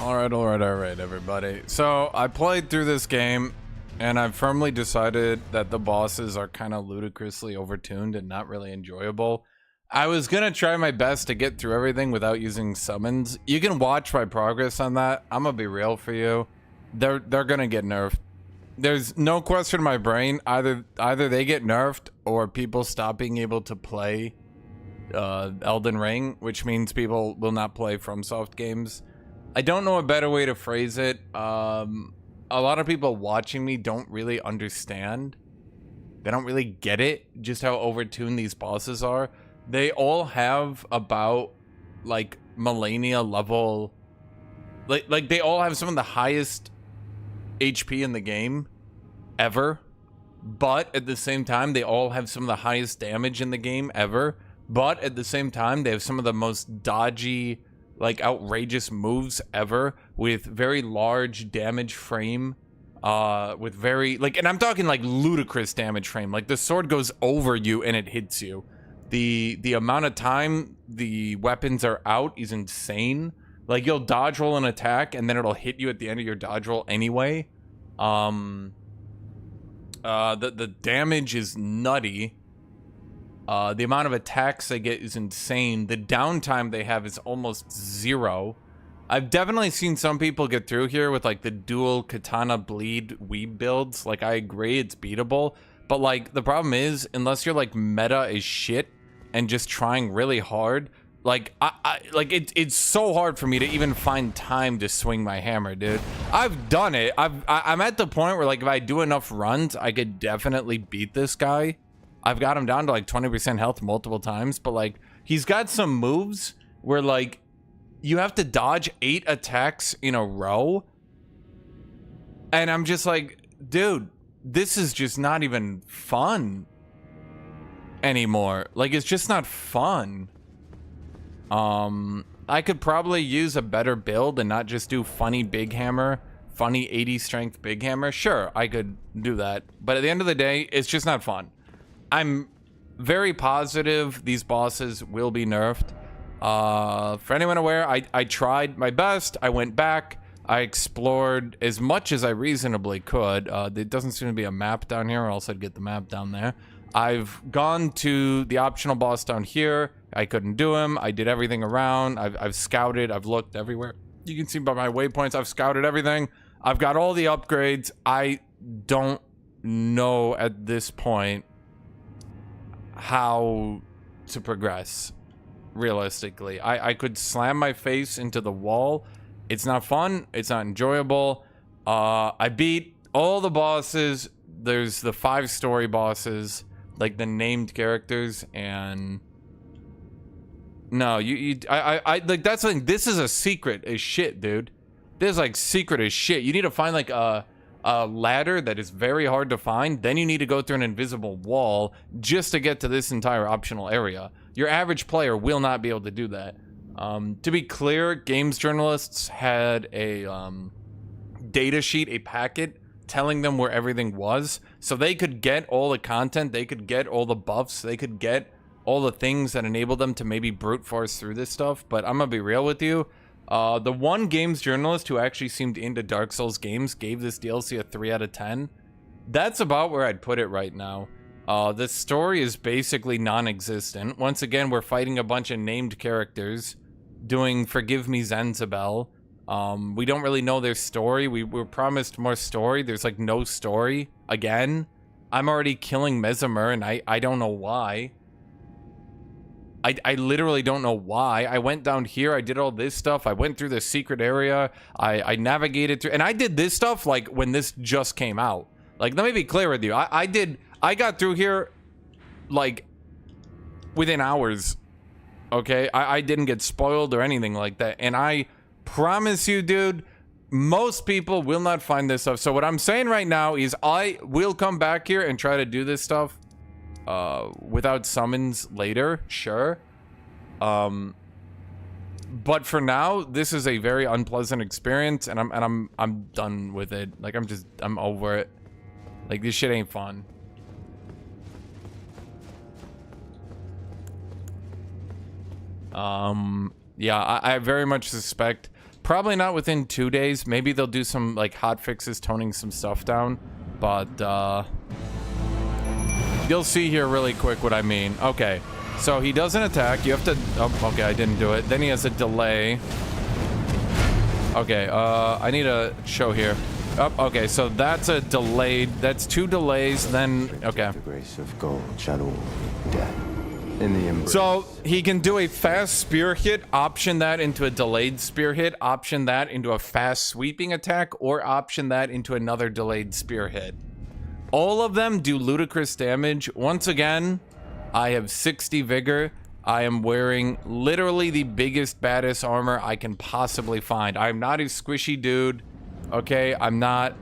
Alright, everybody. So, I played through this game, and I've firmly decided that the bosses are kind of ludicrously overtuned and not really enjoyable. I was gonna try my best to get through everything without using summons. You can watch my progress on that. I'm gonna be real for you. They're gonna get nerfed. There's no question in my brain. Either they get nerfed, or people stop being able to play Elden Ring, which means people will not play FromSoft games. I don't know a better way to phrase it. A lot of people watching me don't really understand. They don't really get it, just how overtuned these bosses are. They all have about, like, Millennia level... Like they all have some of the highest HP in the game ever. But at the same time, they all have some of the highest damage in the game ever. But at the same time, they have some of the most dodgy... like outrageous moves ever, with very large damage frame, with very like, and I'm talking like ludicrous damage frame. Like the sword goes over you and it hits you. The amount of time the weapons are out is insane. Like you'll dodge roll an attack and then it'll hit you at the end of your dodge roll anyway. The damage is nutty. The amount of attacks they get is insane. The downtime they have is almost zero. I've definitely seen some people get through here with like the dual katana bleed weeb builds. Like I agree, it's beatable. But like the problem is, unless you're like meta as shit and just trying really hard, like it's so hard for me to even find time to swing my hammer, dude. I've done it. I'm at the point where like if I do enough runs, I could definitely beat this guy. I've got him down to like 20% health multiple times, but like he's got some moves where like you have to dodge 8 attacks in a row. And I'm just like, dude, this is just not even fun anymore. Like it's just not fun. I could probably use a better build and not just do funny big hammer, funny 80 strength big hammer. Sure, I could do that. But at the end of the day, it's just not fun. I'm very positive these bosses will be nerfed. For anyone aware, I tried my best. I went back. I explored as much as I reasonably could. There doesn't seem to be a map down here, or else I'd get the map down there. I've gone to the optional boss down here. I couldn't do him. I did everything around. I've scouted. I've looked everywhere. You can see by my waypoints, I've scouted everything. I've got all the upgrades. I don't know at this point how to progress realistically. I could slam my face into the wall. It's not fun. It's not enjoyable. I beat all the bosses. There's the 5 story bosses, like the named characters, and no, I like that's like, this is a secret as shit, dude. This is like secret as shit. You need to find like a ladder that is very hard to find. Then you need to go through an invisible wall just to get to this entire optional area. Your average player will not be able to do that. To be clear, games journalists had a data sheet, a packet telling them where everything was, so they could get all the content, they could get all the buffs, they could get all the things that enable them to maybe brute force through this stuff. But I'm gonna be real with you. The one games journalist who actually seemed into Dark Souls games gave this DLC a 3 out of 10. That's about where I'd put it right now. The story is basically non-existent. Once again, we're fighting a bunch of named characters, doing Forgive Me Zenzabel. We don't really know their story. We were promised more story. There's like no story. Again, I'm already killing Mesmer, and I don't know why. I literally don't know why. I went down here, I did all this stuff, I went through the secret area, I navigated through, and I did this stuff like when this just came out. Like, let me be clear with you. I got through here like within hours. Okay, I didn't get spoiled or anything like that, and I promise you, dude, most people will not find this stuff. So what I'm saying right now is I will come back here and try to do this stuff without summons later, sure. But for now, this is a very unpleasant experience, and I'm done with it. Like I'm over it. Like this shit ain't fun. Yeah, I very much suspect Probably not within 2 days. Maybe they'll do some like hot fixes, toning some stuff down. But you'll see here really quick what I mean. Okay, so he doesn't attack. You have to... Oh, okay, I didn't do it. Then he has a delay. Okay, I need a show here. Oh, okay, so that's a delayed... That's 2 delays, then... Okay. The grace of gold shall all be dead. In the embrace. So he can do a fast spear hit, option that into a delayed spear hit, option that into a fast sweeping attack, or option that into another delayed spear hit. All of them do ludicrous damage. Once again, I have 60 vigor. I am wearing literally the biggest, baddest armor I can possibly find. I'm not a squishy dude, okay? I'm not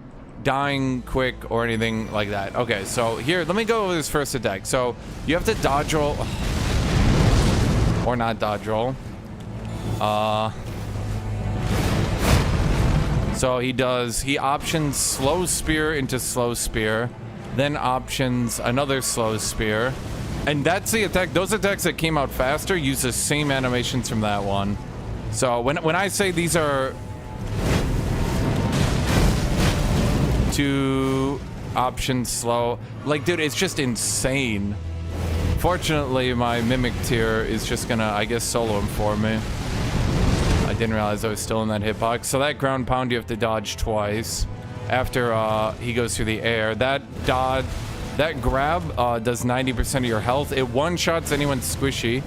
dying quick or anything like that. Okay, so here, let me go over this first attack. So you have to dodge roll, or not dodge roll. So he options slow spear into slow spear, then options another slow spear. And that's the attack. Those attacks that came out faster use the same animations from that one. So when I say these are 2 options slow, like, dude, it's just insane. Fortunately, my mimic tier is just gonna, I guess, solo him for me. I didn't realize I was still in that hitbox. So that ground pound you have to dodge twice after he goes through the air. That grab does 90% of your health. It one-shots anyone squishy.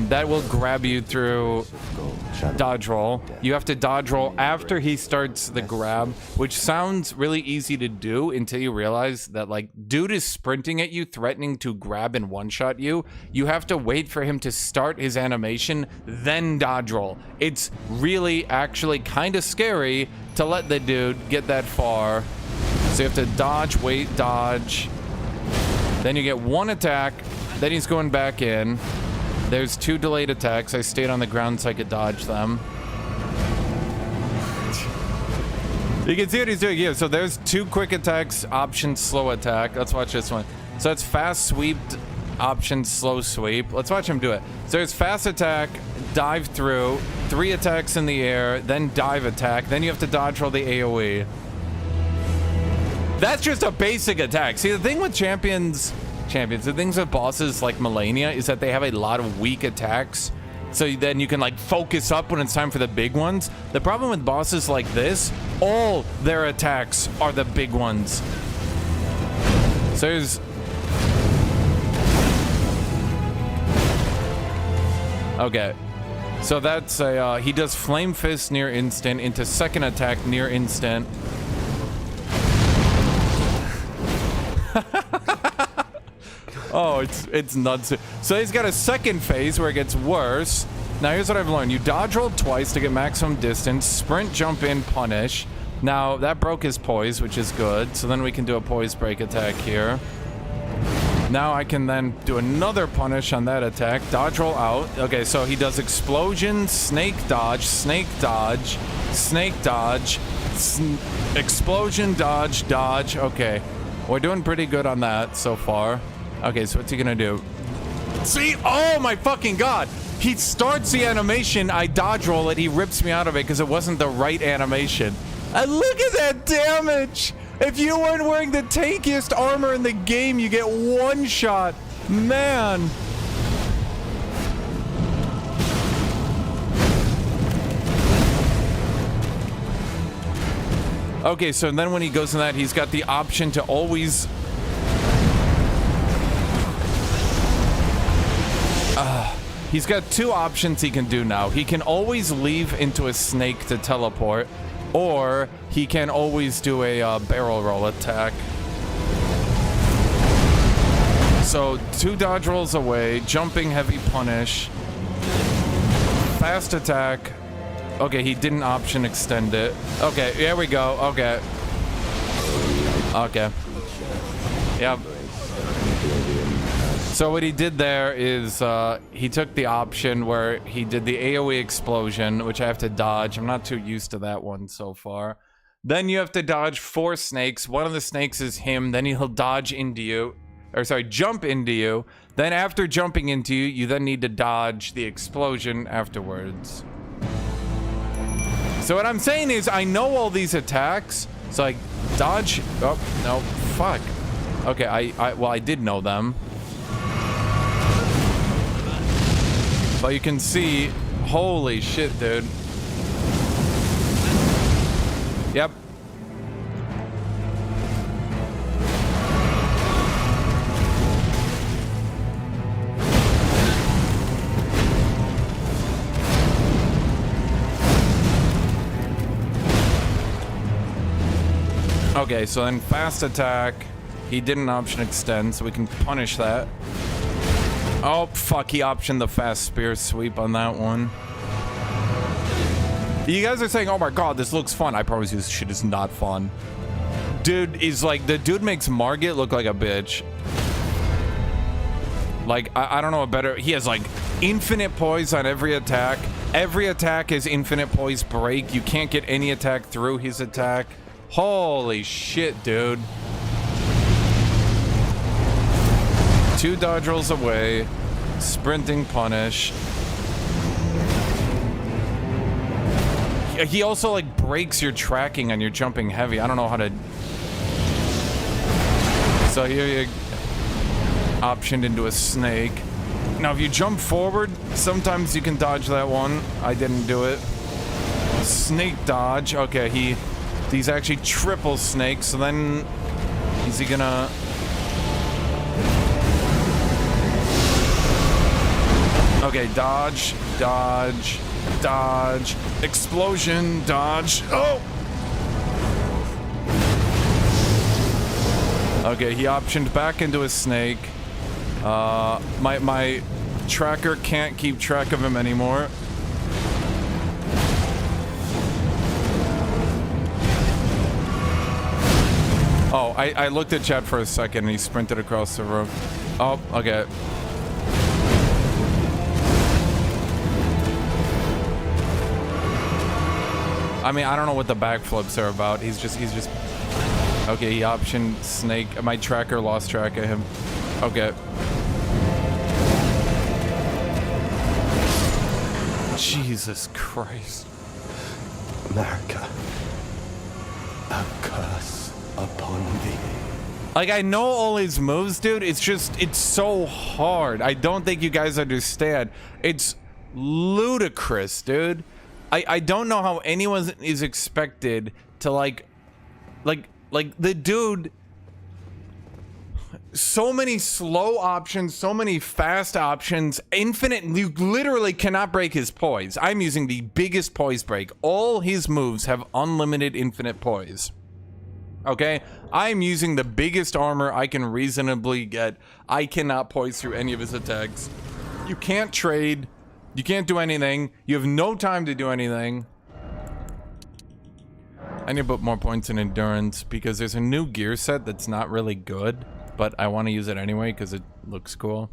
That will grab you through dodge roll. You have to dodge roll after he starts the grab, which sounds really easy to do until you realize that, like, dude is sprinting at you, threatening to grab and one-shot you. You have to wait for him to start his animation, then dodge roll. It's really actually kind of scary to let the dude get that far. So you have to dodge, wait, dodge. Then you get 1 attack. Then he's going back in. There's 2 delayed attacks. I stayed on the ground so I could dodge them. You can see what he's doing here. So there's 2 quick attacks, option slow attack. Let's watch this one. So it's fast sweep, option slow sweep. Let's watch him do it. So there's fast attack, dive through, 3 attacks in the air, then dive attack. Then you have to dodge roll the AoE. That's just a basic attack. See, the thing with champions, the things with bosses like Melania is that they have a lot of weak attacks. So then you can, like, focus up when it's time for the big ones. The problem with bosses like this, all their attacks are the big ones. So there's... Okay. So that's a, he does Flame Fist near instant into second attack near instant. Oh, it's nuts. So he's got a second phase where it gets worse. Now here's what I've learned. You dodge roll twice to get maximum distance. Sprint, jump in, punish. Now that broke his poise, which is good. So then we can do a poise break attack here. Now I can then do another punish on that attack. Dodge roll out. Okay, so he does explosion, snake dodge, snake dodge, snake dodge, explosion, dodge, dodge. Okay, we're doing pretty good on that so far. Okay, so what's he gonna do? See? Oh my fucking god! He starts the animation, I dodge roll it, he rips me out of it because it wasn't the right animation. And look at that damage! If you weren't wearing the tankiest armor in the game, you get 1 shot. Man. Okay, so then when he goes in that, he's got the option to always... he's got 2 options he can do now. He can always leave into a snake to teleport, or he can always do a barrel roll attack. So 2 dodge rolls away, jumping heavy punish, fast attack. Okay, he didn't option extend it. Okay, here we go. Okay. Okay. Yep. So what he did there is he took the option where he did the AoE explosion, which I have to dodge. I'm not too used to that one so far. Then you have to dodge 4 snakes. One of the snakes is him. Then he'll dodge into you. Or sorry, jump into you. Then after jumping into you, you then need to dodge the explosion afterwards. So what I'm saying is I know all these attacks. So I dodge. Oh, no. Fuck. Okay, well, I did know them. But you can see, holy shit, dude. Yep. Okay, so then fast attack. He didn't option extend, so we can punish that. Oh, fuck, he optioned the fast spear sweep on that one. You guys are saying, oh my god, this looks fun. I promise you this shit is not fun. Dude is like, the dude makes Margit look like a bitch. Like, I don't know a better, he has like infinite poise on every attack. Every attack is infinite poise break. You can't get any attack through his attack. Holy shit, dude. 2 dodge rolls away. Sprinting punish. He also like breaks your tracking on your jumping heavy. I don't know how to. So here you optioned into a snake. Now if you jump forward, sometimes you can dodge that one. I didn't do it. Snake dodge. Okay, he's actually triple snakes. So then is he gonna? Okay, dodge, dodge, dodge, explosion, dodge. Oh! Okay, he optioned back into a snake. My tracker can't keep track of him anymore. Oh, I looked at chat for a second and he sprinted across the room. Oh, okay. I mean, I don't know what the backflips are about. He's just... Okay, he optioned snake. My tracker lost track of him. Okay. Jesus Christ. America, a curse upon thee. Like, I know all his moves, dude. It's just, it's so hard. I don't think you guys understand. It's ludicrous, dude. I don't know how anyone is expected to like the dude, so many slow options, so many fast options, infinite, you literally cannot break his poise. I'm using the biggest poise break. All his moves have unlimited infinite poise. Okay? I'm using the biggest armor I can reasonably get. I cannot poise through any of his attacks. You can't trade. You can't do anything. You have no time to do anything. I need to put more points in endurance because there's a new gear set that's not really good, but I want to use it anyway because it looks cool.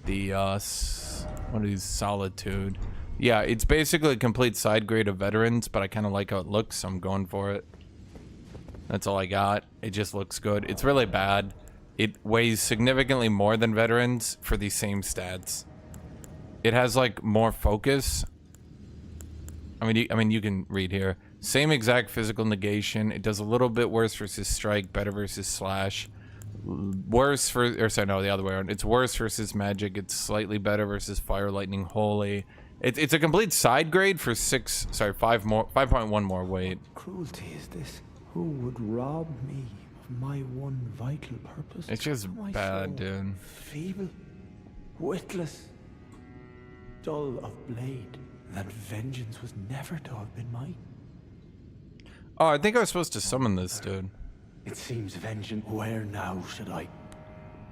The, what is Solitude? Yeah, it's basically a complete side grade of veterans, but I kind of like how it looks, so I'm going for it. That's all I got. It just looks good. It's really bad. It weighs significantly more than veterans for the same stats. It has like more focus. I mean, you can read here. Same exact physical negation. It does a little bit worse versus strike, better versus slash. Worse for, or sorry, no, the other way around. It's worse versus magic. It's slightly better versus fire, lightning, holy. It's a complete side grade for 5.1 more weight. Cruelty is this. Who would rob me of my one vital purpose? It's just bad, dude. Feeble, witless, dull of blade, that vengeance was never to have been mine. Oh, I think I was supposed to summon this dude. It seems vengeance. Where now should I?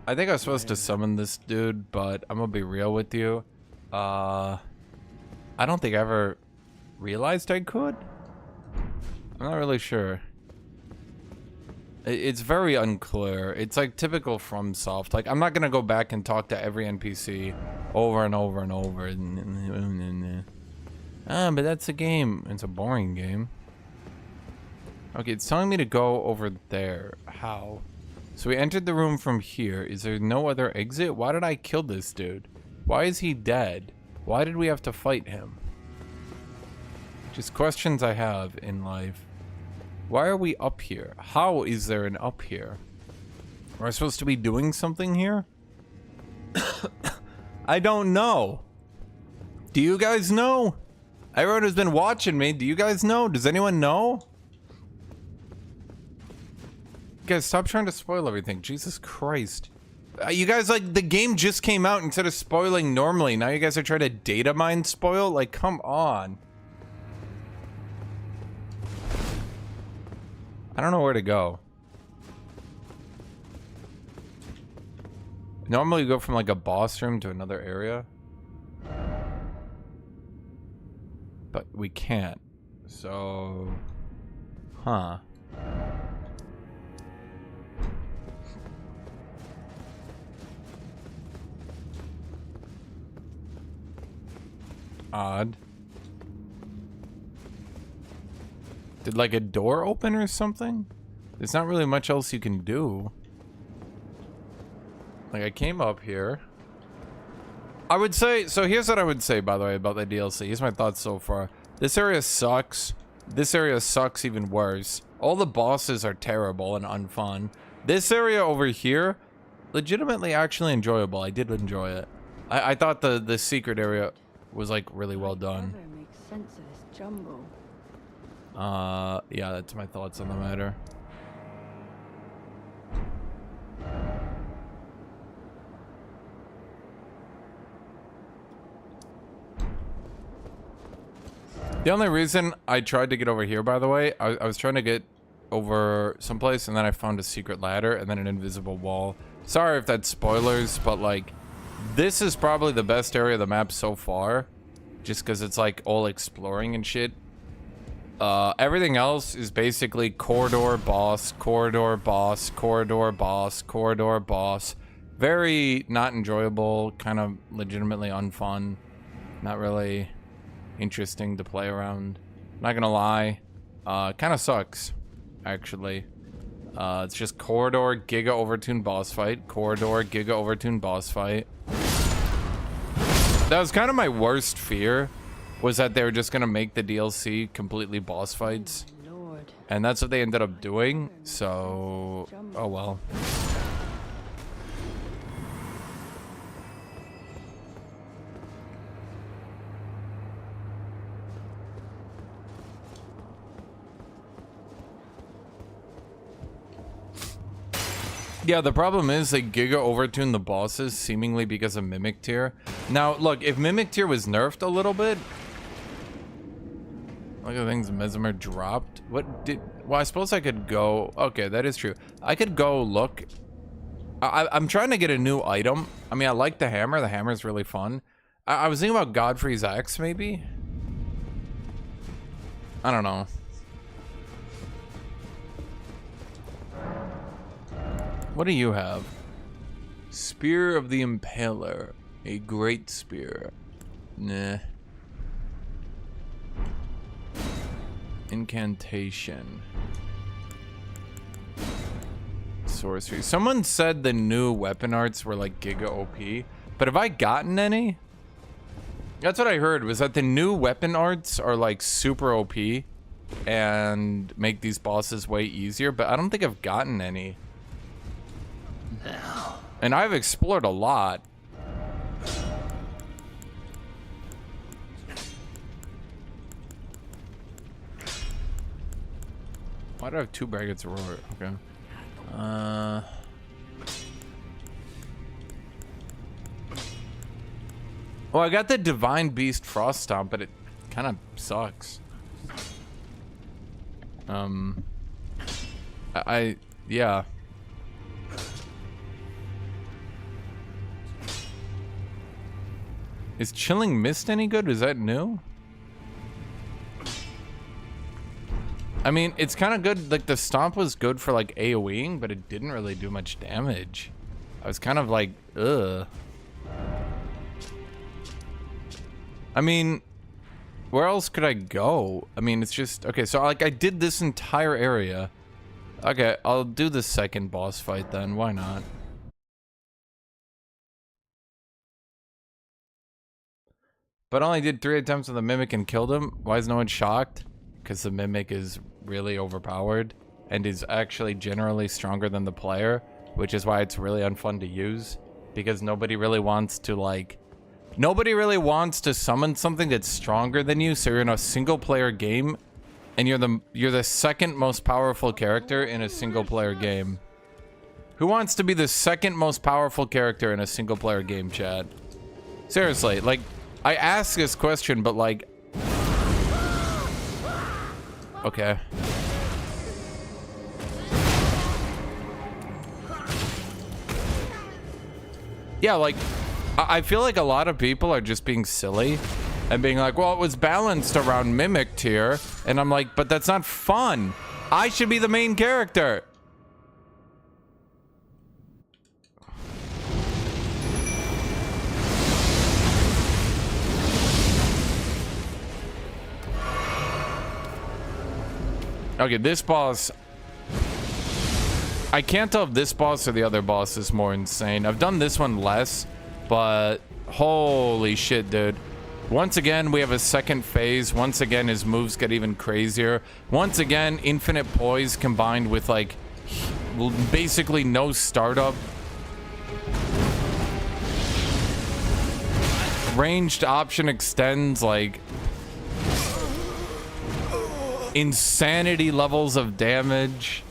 I think I was supposed to summon this dude, but I'm gonna be real with you. I don't think I ever realized I could. I'm not really sure. It's very unclear. It's like typical FromSoft. Like, I'm not gonna go back and talk to every NPC over and over and over. But that's a game. It's a boring game. Okay, it's telling me to go over there. How? So we entered the room from here. Is there no other exit? Why did I kill this dude? Why is he dead? Why did we have to fight him? Just questions I have in life. Why are we up here? How is there an up here? Am I supposed to be doing something here? I don't know. Do you guys know? Everyone who's been watching me, do you guys know? Does anyone know? Guys, stop trying to spoil everything. Jesus Christ. You guys, like, the game just came out instead of spoiling normally. Now you guys are trying to data mine spoil? Like, come on. I don't know where to go. Normally you go from, like, a boss room to another area. But we can't. So... Huh. Odd. Did like a door open or something? There's not really much else you can do. Like I came up here. I would say, so here's what I would say by the way about the DLC. Here's my thoughts so far. This area sucks. This area sucks even worse. All the bosses are terrible and unfun. This area over here, legitimately actually enjoyable. I did enjoy it. I thought the secret area was like really well done. Makes sense of this jumble. Yeah, that's my thoughts on the matter. The only reason I tried to get over here, by the way, I was trying to get over someplace and then I found a secret ladder and then an invisible wall. Sorry if that's spoilers, but like, this is probably the best area of the map so far. Just because it's like all exploring and shit. Everything else is basically corridor, boss, corridor, boss, corridor, boss, corridor, boss. Very not enjoyable, kind of legitimately unfun. Not really interesting to play around. Not gonna lie. Kind of sucks, actually. It's just corridor, giga overtuned boss fight. Corridor, giga overtuned boss fight. That was kind of my worst fear, was that they were just gonna make the DLC completely boss fights. Lord. And that's what they ended up doing, so... oh well. Yeah, the problem is they giga overtune the bosses seemingly because of Mimic Tier. Now, look, if Mimic Tier was nerfed a little bit... look at things Mesmer dropped. What did... well, I suppose I could go... okay, that is true. I could go look... I'm trying to get a new item. I mean, I like the hammer. The hammer is really fun. I was thinking about Godfrey's axe, maybe? I don't know. What do you have? Spear of the Impaler. A great spear. Nah. Incantation. Sorcery. Someone said the new weapon arts were like giga OP. But have I gotten any? That's what I heard, was that the new weapon arts are like super OP. And make these bosses way easier. But I don't think I've gotten any. And I've explored a lot. Why do I have 2 brackets of roar? Okay. Well, I got the Divine Beast Frost Stomp, but it kind of sucks. Yeah. Is Chilling Mist any good? Is that new? I mean, it's kind of good. Like, the Stomp was good for, like, AoEing, but it didn't really do much damage. I was kind of like, ugh. I mean, where else could I go? I mean, it's just... okay, so, like, I did this entire area. Okay, I'll do the second boss fight then. Why not? but only did 3 attempts on the Mimic and killed him. Why is no one shocked? Because the Mimic is really overpowered and is actually generally stronger than the player, which is why it's really unfun to use, because nobody really wants to, like, nobody really wants to summon something that's stronger than you, so you're in a single player game and you're the second most powerful character in a single player game. Who wants to be the second most powerful character in a single player game, chat? Seriously, like, I ask this question, but like, okay. Yeah, like, I feel like a lot of people are just being silly and being like, well, it was balanced around Mimic tier. And I'm like, but that's not fun. I should be the main character. Okay, this boss, I can't tell if this boss or the other boss is more insane. I've done this one less, but holy shit, dude. Once again, we have a second phase. Once again, his moves get even crazier. Once again, infinite poise combined with, like, basically no startup. Ranged option extends, like, insanity levels of damage.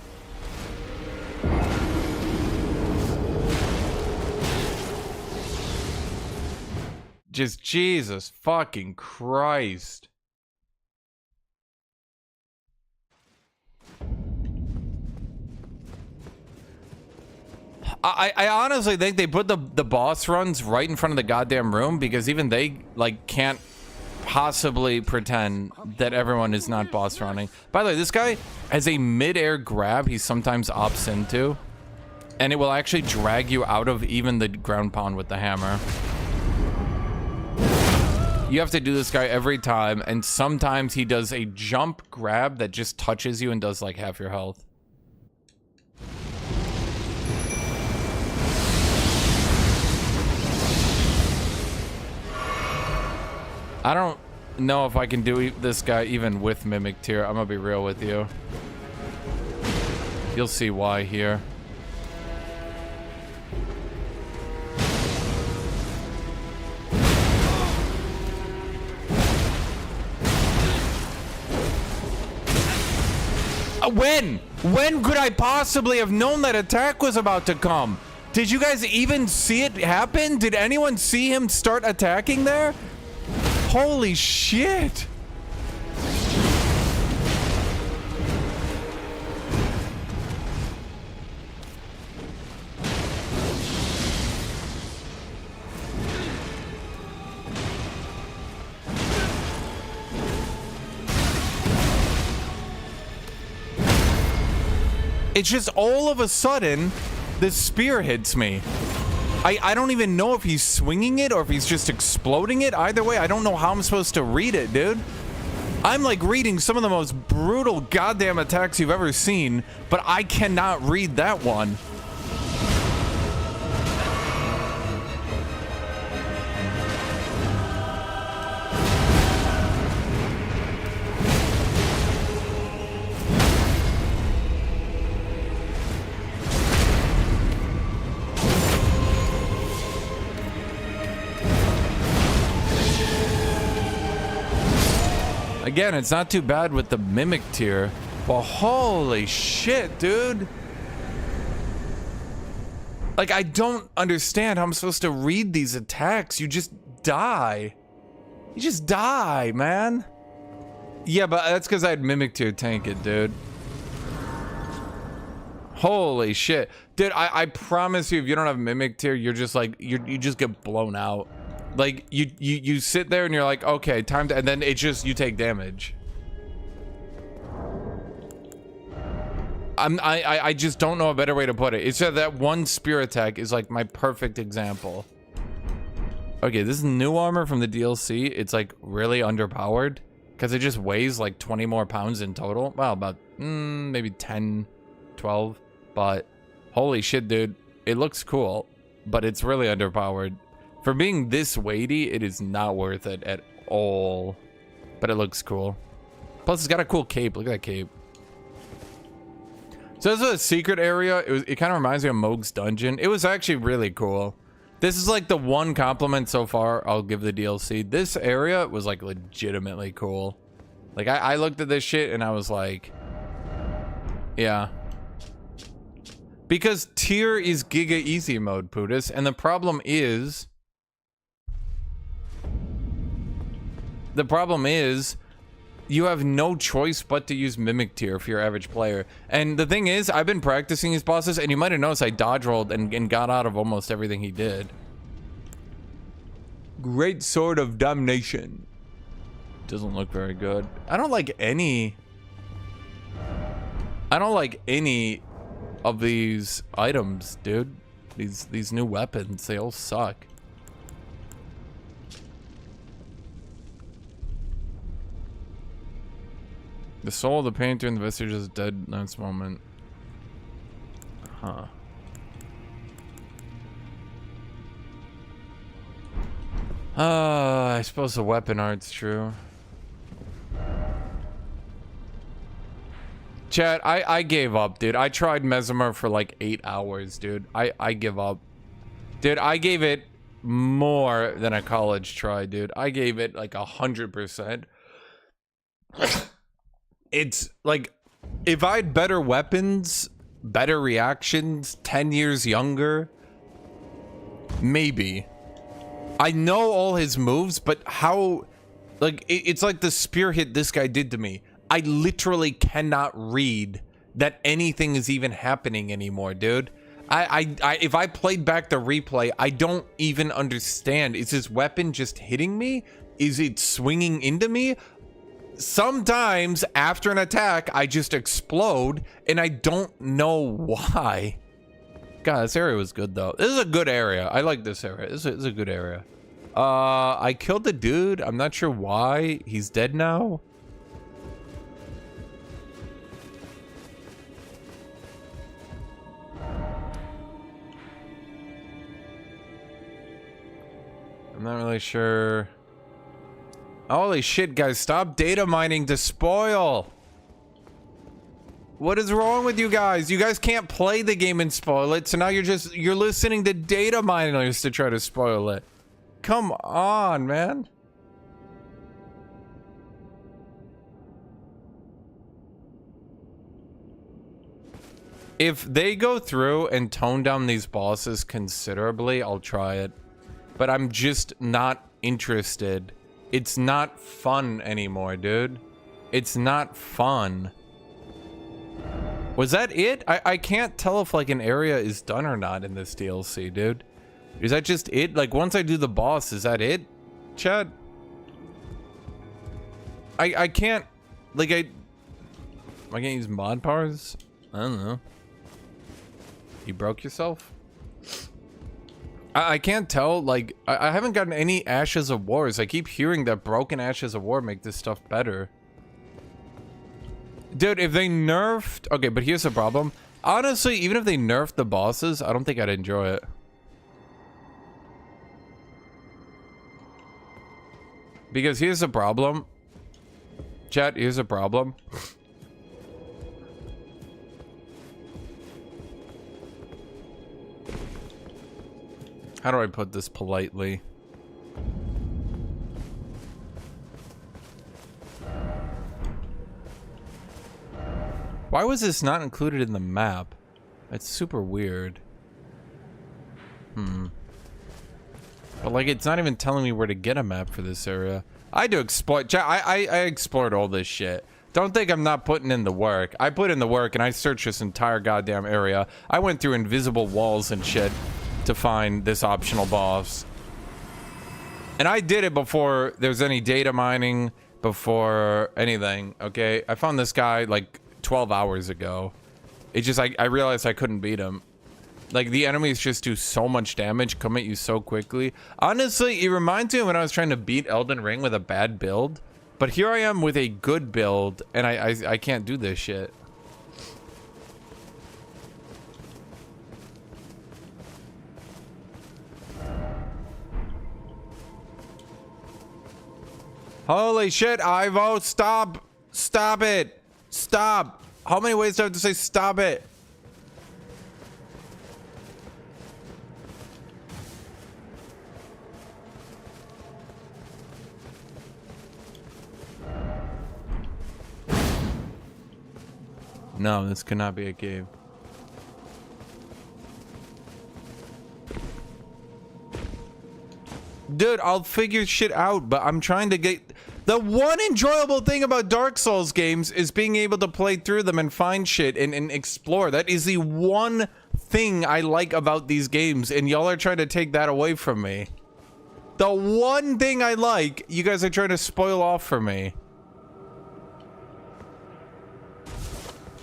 Just Jesus fucking Christ. I honestly think they put the boss runs right in front of the goddamn room, because even they, like, can't possibly pretend that everyone is not boss running. By the way, this guy has a mid-air grab he sometimes opts into, and it will actually drag you out of even the ground pound with the hammer. You have to do this guy every time, and sometimes he does a jump grab that just touches you and does like half your health. I don't know if I can do this guy even with Mimic tier. I'm gonna be real with you. You'll see why here. When could I possibly have known that attack was about to come? Did you guys even see it happen? Did anyone see him start attacking there? Holy shit. It's just all of a sudden, the spear hits me. I don't even know if he's swinging it or if he's just exploding it. Either way, I don't know how I'm supposed to read it, dude. I'm like reading some of the most brutal goddamn attacks you've ever seen, but I cannot read that one. Again, it's not too bad with the Mimic tier, but holy shit, dude. Like, I don't understand how I'm supposed to read these attacks. You just die. You just die, man. Yeah, but that's because I had Mimic tier tank it, dude. Holy shit. Dude, I promise you, if you don't have Mimic tier, you're just like, you just get blown out. Like, you sit there and you're like, okay, time to, and then it just, you take damage. I just don't know a better way to put it. It's that one spear attack is like my perfect example. Okay, this is new armor from the DLC. It's like really underpowered because it just weighs like 20 more pounds in total. Well, about maybe 10, 12. But holy shit, dude. It looks cool, but it's really underpowered. For being this weighty, it is not worth it at all. But it looks cool. Plus, it's got a cool cape. Look at that cape. So this is a secret area. It kind of reminds me of Moog's Dungeon. It was actually really cool. This is like the one compliment so far I'll give the DLC. This area was like legitimately cool. Like I looked at this shit and I was like, yeah. Because tier is Giga Easy mode, Putis, and the problem is you have no choice but to use Mimic Tier for your average player. And the thing is, I've been practicing these bosses, and you might have noticed I dodge rolled and got out of almost everything he did. Great Sword of Damnation. Doesn't look very good. I don't like any of these items, dude. These new weapons, they all suck. The soul of the painter and the vestige is dead in this moment. Huh. I suppose the weapon art's true. Chat, I gave up, dude. I tried Mesmer for like 8 hours, dude. I give up. Dude, I gave it more than a college try, dude. I gave it like 100%. It's like, if I had better weapons, better reactions, 10 years younger, maybe. I know all his moves, but how, like, it's like the spear hit this guy did to me. I literally cannot read that anything is even happening anymore, dude. If I played back the replay, I don't even understand. Is his weapon just hitting me? Is it swinging into me? Sometimes after an attack, I just explode, and I don't know why. God, this area was good, though. This is a good area. I like this area. This is a good area. I killed the dude. I'm not sure why. He's dead now. I'm not really sure. Holy shit, guys, stop data mining to spoil. What is wrong with you guys? You guys can't play the game and spoil it, so now you're listening to data miners to try to spoil it. Come on, man. If they go through and tone down these bosses considerably, I'll try it. But I'm just not interested. It's not fun anymore, dude. It's not fun. Was that it? I can't tell if like an area is done or not in this DLC, dude. Is that just it? Like once I do the boss, is that it? Chad? I can't, like am I gonna use mod powers? I don't know. You broke yourself? I can't tell, like, I haven't gotten any Ashes of Wars. I keep hearing that broken Ashes of War make this stuff better. Dude, if they nerfed... Okay, but here's the problem. Honestly, even if they nerfed the bosses, I don't think I'd enjoy it. Because here's the problem. Chat, here's the problem. How do I put this politely? Why was this not included in the map? It's super weird. But like, it's not even telling me where to get a map for this area. I had to explore. I explored all this shit. Don't think I'm not putting in the work. I put in the work and I searched this entire goddamn area. I went through invisible walls and shit to find this optional boss. And I did it before there's any data mining, before anything, okay? I found this guy like 12 hours ago. It's just I realized I couldn't beat him. Like, the enemies just do so much damage, come at you so quickly. Honestly, it reminds me of when I was trying to beat Elden Ring with a bad build. But here I am with a good build, and I can't do this shit. Holy shit, Ivo, stop. Stop it. Stop. How many ways do I have to say stop it? No, this cannot be a cave. Dude, I'll figure shit out, but I'm trying to get... The one enjoyable thing about Dark Souls games is being able to play through them and find shit and explore. That is the one thing I like about these games, and y'all are trying to take that away from me. The one thing I like, you guys are trying to spoil off for me.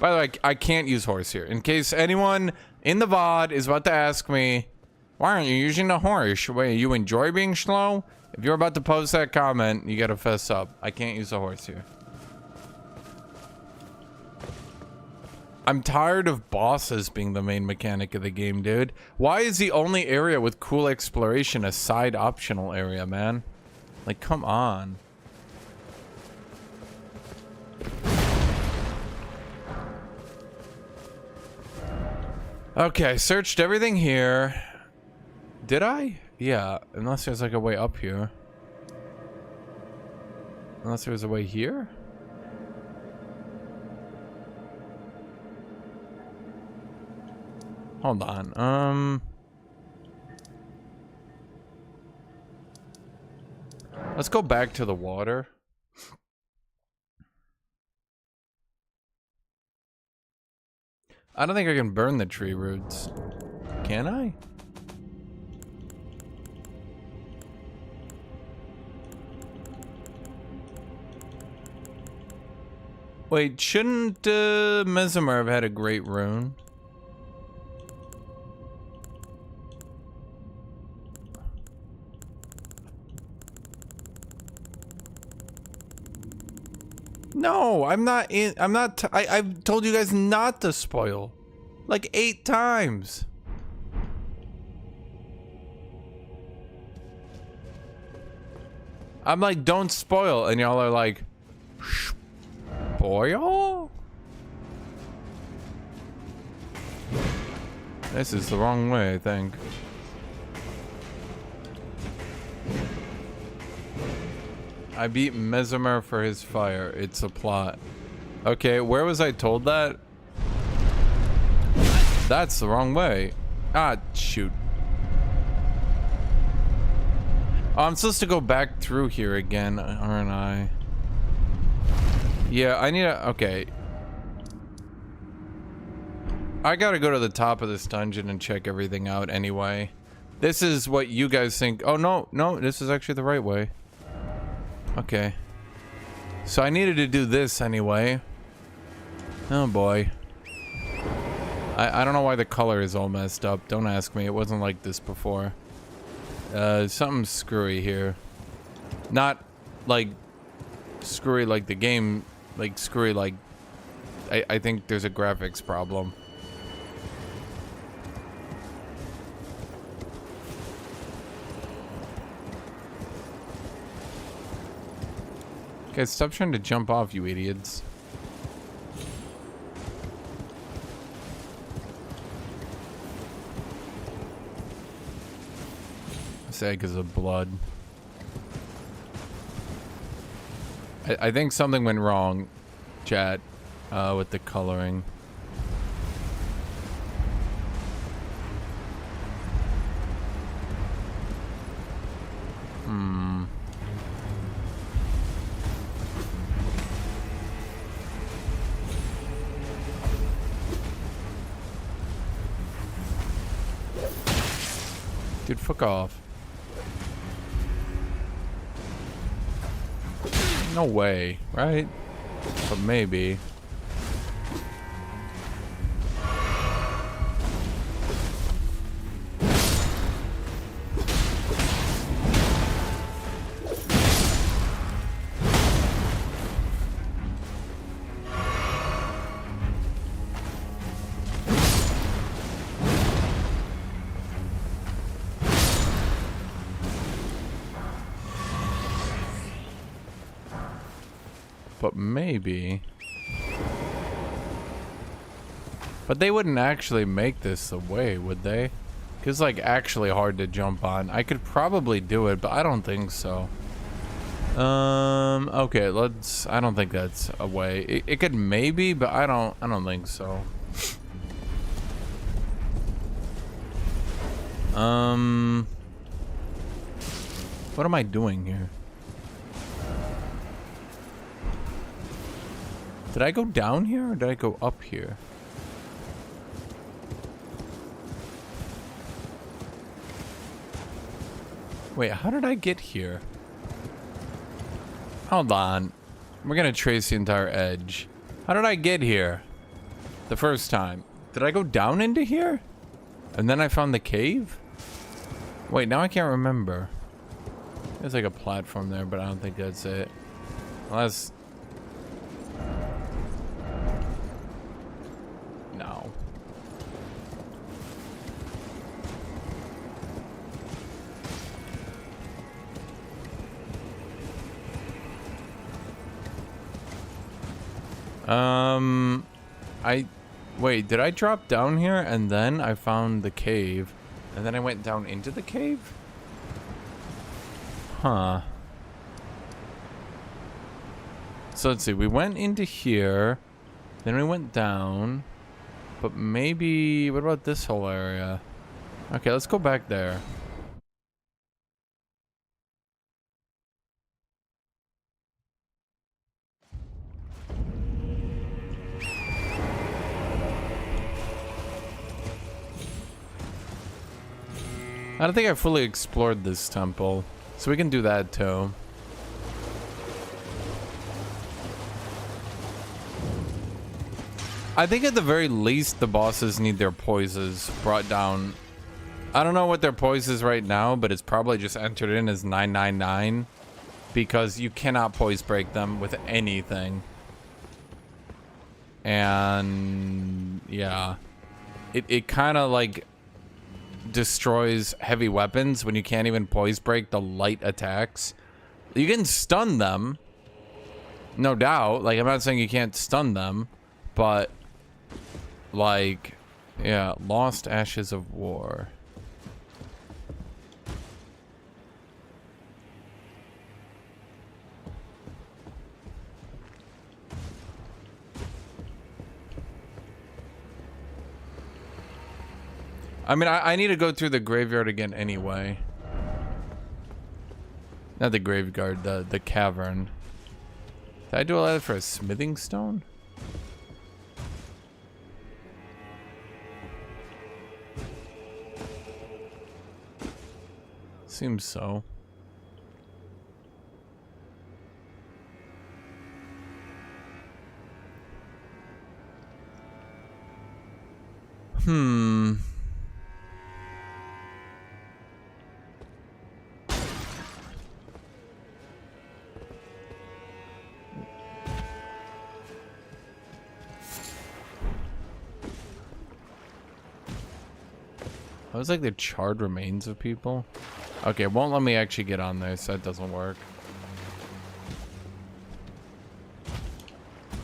By the way, I can't use horse here. In case anyone in the VOD is about to ask me, why aren't you using the horse? Wait, you enjoy being slow? If you're about to post that comment, you gotta fess up. I can't use the horse here. I'm tired of bosses being the main mechanic of the game, dude. Why is the only area with cool exploration a side optional area, man? Like, come on. Okay, I searched everything here. Did I? Yeah, unless there's like a way up here. Unless there's a way here? Hold on. Let's go back to the water. I don't think I can burn the tree roots. Can I? Wait, shouldn't Mesmer have had a great rune? No, I'm not in. I'm not. I've told you guys not to spoil, like 8 times. I'm like, don't spoil, and y'all are like, spoil? This is the wrong way, I think. I beat Mesmer for his fire. It's a plot. Okay, where was I told that? That's the wrong way. Ah, shoot. Oh, I'm supposed to go back through here again, aren't I? Yeah, I need to... Okay. I gotta go to the top of this dungeon and check everything out anyway. This is what you guys think. Oh, no, no, this is actually the right way. Okay. So I needed to do this anyway. Oh boy. I don't know why the color is all messed up. Don't ask me. It wasn't like this before. Something's screwy here. Not like screwy like the game. Like screwy like... I think there's a graphics problem. Guys, stop trying to jump off, you idiots. This egg is of blood. I think something went wrong, chat, with the coloring. Dude, fuck off. No way, right? But maybe. but maybe. But they wouldn't actually make this the way, would they? It's like actually hard to jump on. I could probably do it, but I don't think so. Okay, let's. I don't think that's a way. It could maybe, but I don't think so. What am I doing here? Did I go down here or did I go up here? Wait, how did I get here? Hold on. We're gonna trace the entire edge. How did I get here? The first time. Did I go down into here? And then I found the cave? Wait, now I can't remember. There's like a platform there, but I don't think that's it. Unless... No. Wait, did I drop down here and then I found the cave and then I went down into the cave? Huh. So let's see, we went into here, then we went down, but maybe, what about this whole area? Okay, let's go back there. I don't think I fully explored this temple, so we can do that too. I think at the very least the bosses need their poises brought down. I don't know what their poise is right now, but it's probably just entered in as 999 because you cannot poise break them with anything. And yeah, it kind of like destroys heavy weapons when you can't even poise break the light attacks. You can stun them, no doubt. Like, I'm not saying you can't stun them, but like, yeah, Lost Ashes of War. I mean, I need to go through the graveyard again anyway. Not the graveyard, the cavern. Did I do all that for a smithing stone? Seems so. That was like the charred remains of people. Okay, it won't let me actually get on there, so that doesn't work.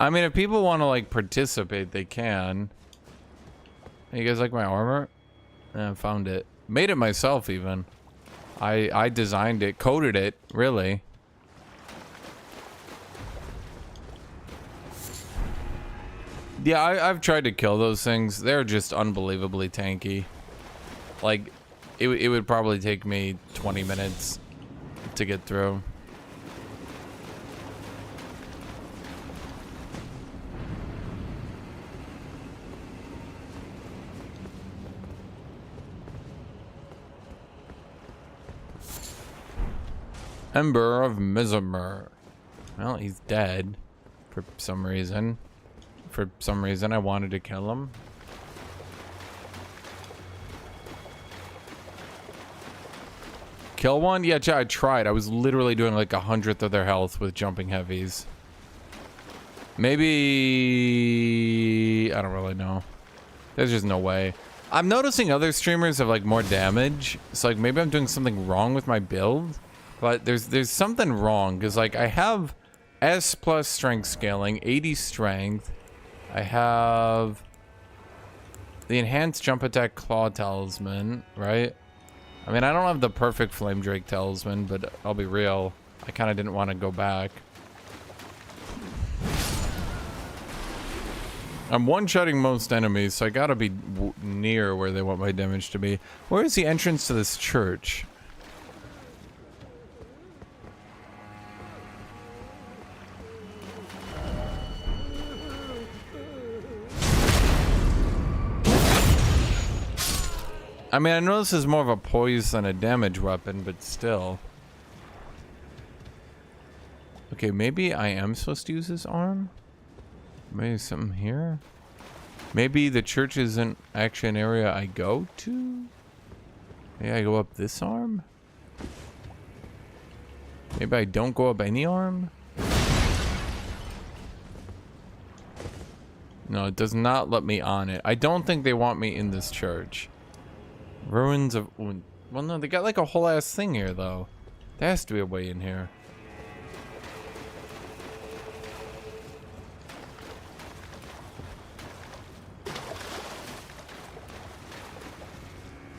I mean, if people want to like participate, they can. Hey, you guys like my armor? I found it. Made it myself even. I designed it, coded it, really. Yeah, I've tried to kill those things. They're just unbelievably tanky. Like, it would probably take me 20 minutes to get through. Ember of Mizamur. Well, he's dead for some reason. For some reason, I wanted to kill him. Kill one? Yeah, I tried. I was literally doing like 100th of their health with jumping heavies. Maybe... I don't really know. There's just no way. I'm noticing other streamers have like more damage. So like maybe I'm doing something wrong with my build. But there's something wrong. Because like I have S plus strength scaling, 80 strength. I have the enhanced jump attack claw talisman, right? I mean, I don't have the perfect flame drake talisman, but I'll be real, I kind of didn't want to go back. I'm one-shotting most enemies, so I gotta be near where they want my damage to be. Where is the entrance to this church? I mean, I know this is more of a poise than a damage weapon, but still. Okay, maybe I am supposed to use this arm? Maybe something here? Maybe the church isn't actually an area I go to? Maybe I go up this arm? Maybe I don't go up any arm? No, it does not let me on it. I don't think they want me in this church. Ruins of... Well, no, they got like a whole ass thing here, though. There has to be a way in here.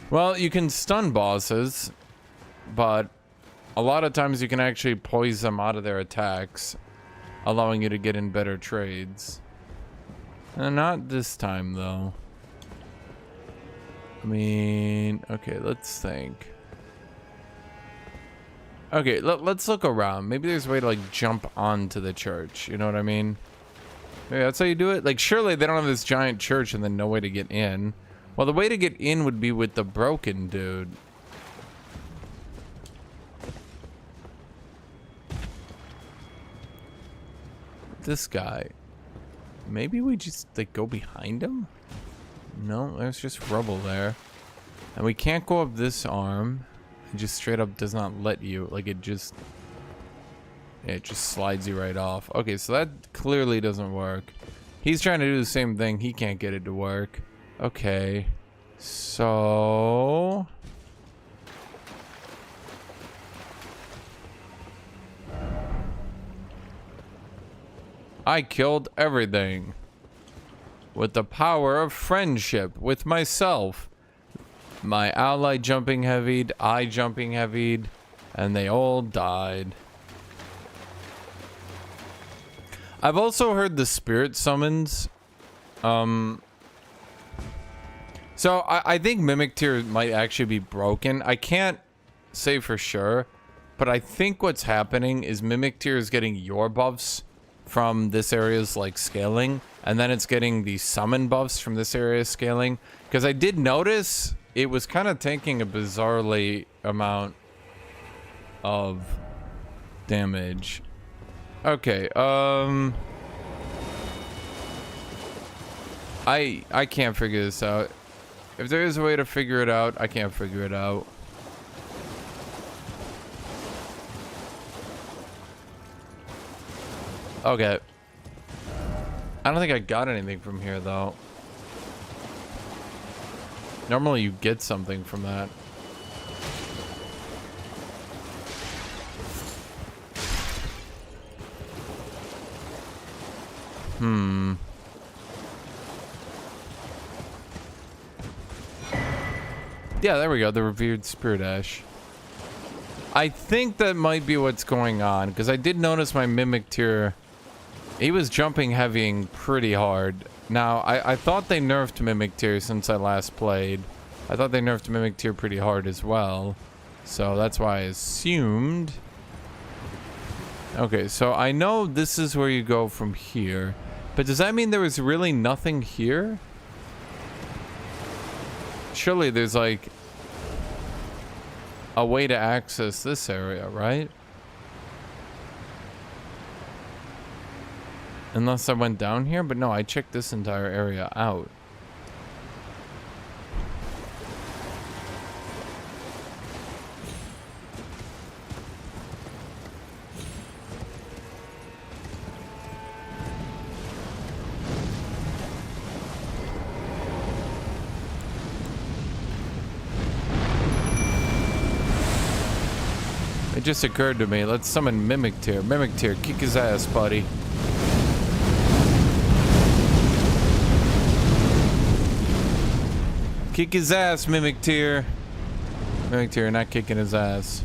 Well, you can stun bosses, but a lot of times you can actually poise them out of their attacks, allowing you to get in better trades. Not this time, though. I mean, okay, let's think. Okay, let's look around. Maybe there's a way to, like, jump onto the church. You know what I mean? Maybe that's how you do it? Like, surely they don't have this giant church and then no way to get in. Well, the way to get in would be with the broken dude. This guy. Maybe we just, like, go behind him? No, there's just rubble there. And we can't go up this arm. It just straight up does not let you. Like, it just slides you right off. Okay, so that clearly doesn't work. He's trying to do the same thing. He can't get it to work. Okay. So... I killed everything. With the power of friendship with myself. My ally jumping heavied, I jumping heavied, and they all died. I've also heard the spirit summons. So I think Mimic Tier might actually be broken. I can't say for sure, but I think what's happening is Mimic Tier is getting your buffs from this area's like scaling, and then it's getting the summon buffs from this area's scaling. Because I did notice it was kind of taking a bizarrely amount of damage. Okay, I can't figure this out. If there is a way to figure it out, I can't figure it out. Okay. I don't think I got anything from here, though. Normally you get something from that. Yeah, there we go. The revered spirit ash. I think that might be what's going on, because I did notice my Mimic Tier. He was jumping heavying pretty hard. Now, I thought they nerfed Mimic Tier since I last played. I thought they nerfed Mimic Tier pretty hard as well. So that's why I assumed. Okay, so I know this is where you go from here. But does that mean there was really nothing here? Surely there's like a way to access this area, right? Unless I went down here, but no, I checked this entire area out. It just occurred to me. Let's summon Mimic Tear. Mimic Tear, kick his ass, buddy. Kick his ass, Mimic Tear. Mimic Tear not kicking his ass.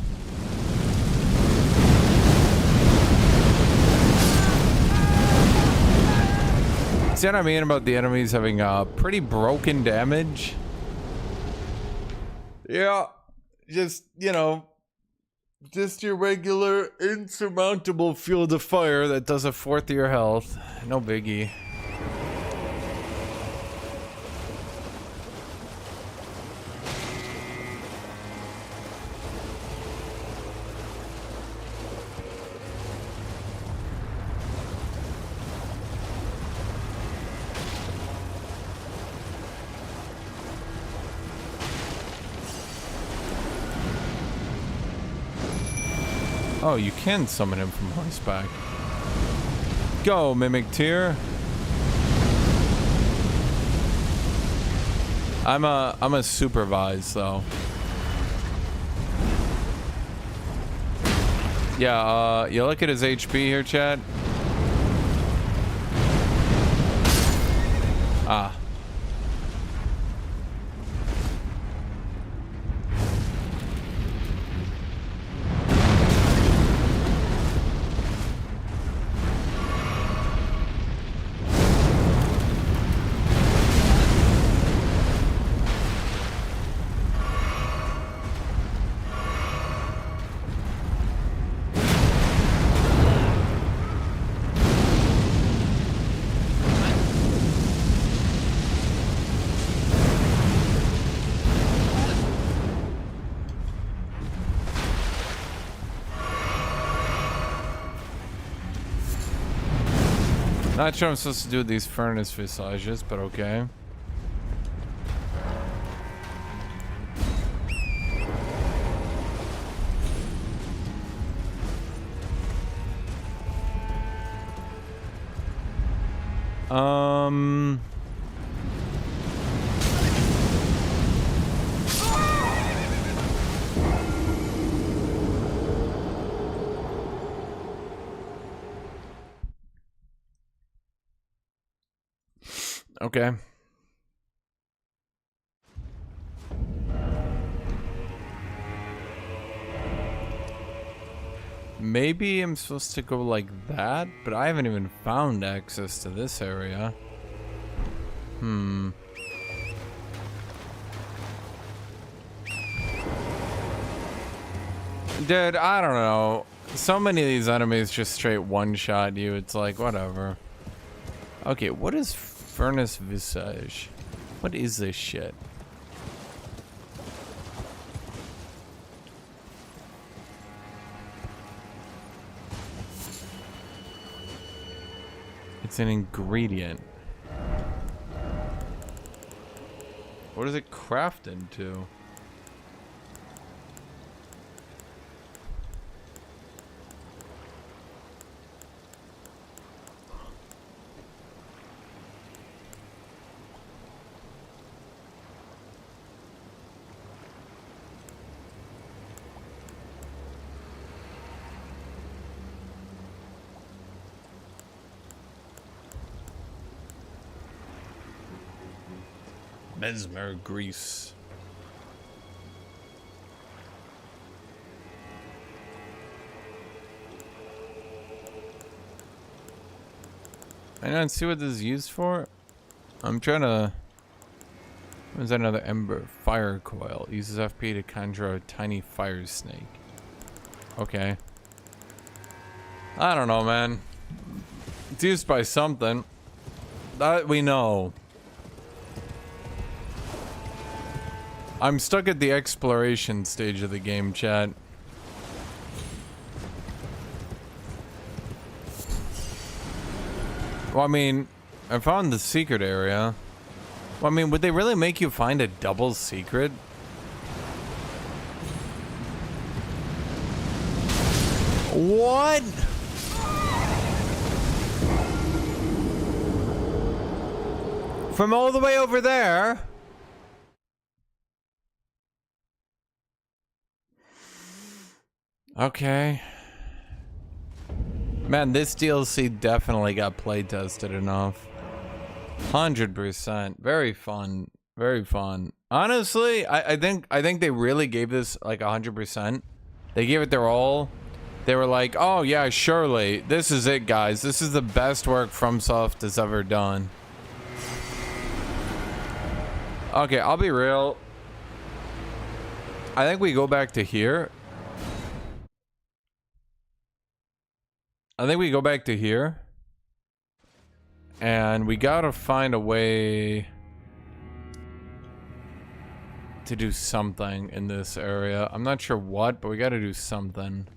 See what I mean about the enemies having pretty broken damage? Yeah, just, you know, just your regular insurmountable field of fire that does a fourth of your health. No biggie. Oh, you can summon him from horseback. Go, Mimic Tear. I'm a supervise though. Yeah, you look at his HP here, Chad. Ah. Not sure I'm supposed to do these furnace visages, but okay. Okay. Maybe I'm supposed to go like that, but I haven't even found access to this area. Dude, I don't know. So many of these enemies just straight one-shot you. It's like, whatever. Okay, what is Furnace Visage? What is this shit? It's an ingredient. What does it craft into? Mesmer grease. I don't see what this is used for. I'm trying to... What is that? Another ember? Fire coil. Uses FP to conjure a tiny fire snake. Okay. I don't know, man. It's used by something. That we know. I'm stuck at the exploration stage of the game, chat. Well, I mean, I found the secret area. Well, I mean, would they really make you find a double secret? What? From all the way over there? Okay. Man, this DLC definitely got play tested enough. 100%. Very fun. Very fun. Honestly, I think they really gave this like 100%. They gave it their all. They were like, oh yeah, surely. This is it, guys. This is the best work FromSoft has ever done. Okay, I'll be real. I think we go back to here. And we gotta find a way to do something in this area. I'm not sure what, but we gotta do something.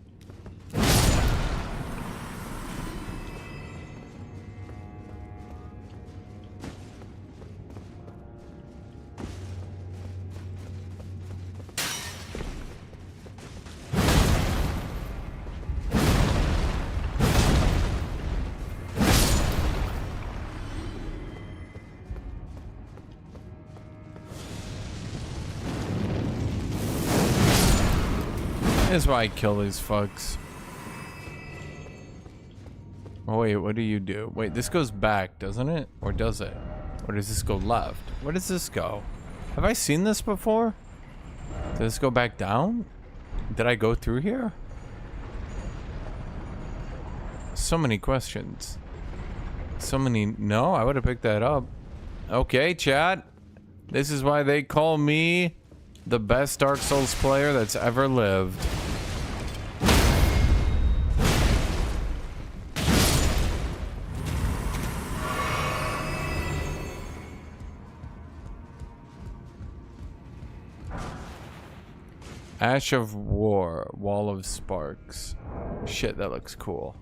That's why I kill these fucks. Oh wait, what do you do? Wait, this goes back, doesn't it? Or does it? Or does this go left? Where does this go? Have I seen this before? Does this go back down? Did I go through here? So many questions. So many... No, I would have picked that up. Okay, chat. This is why they call me the best Dark Souls player that's ever lived. Ash of War, Wall of Sparks. Shit, that looks cool.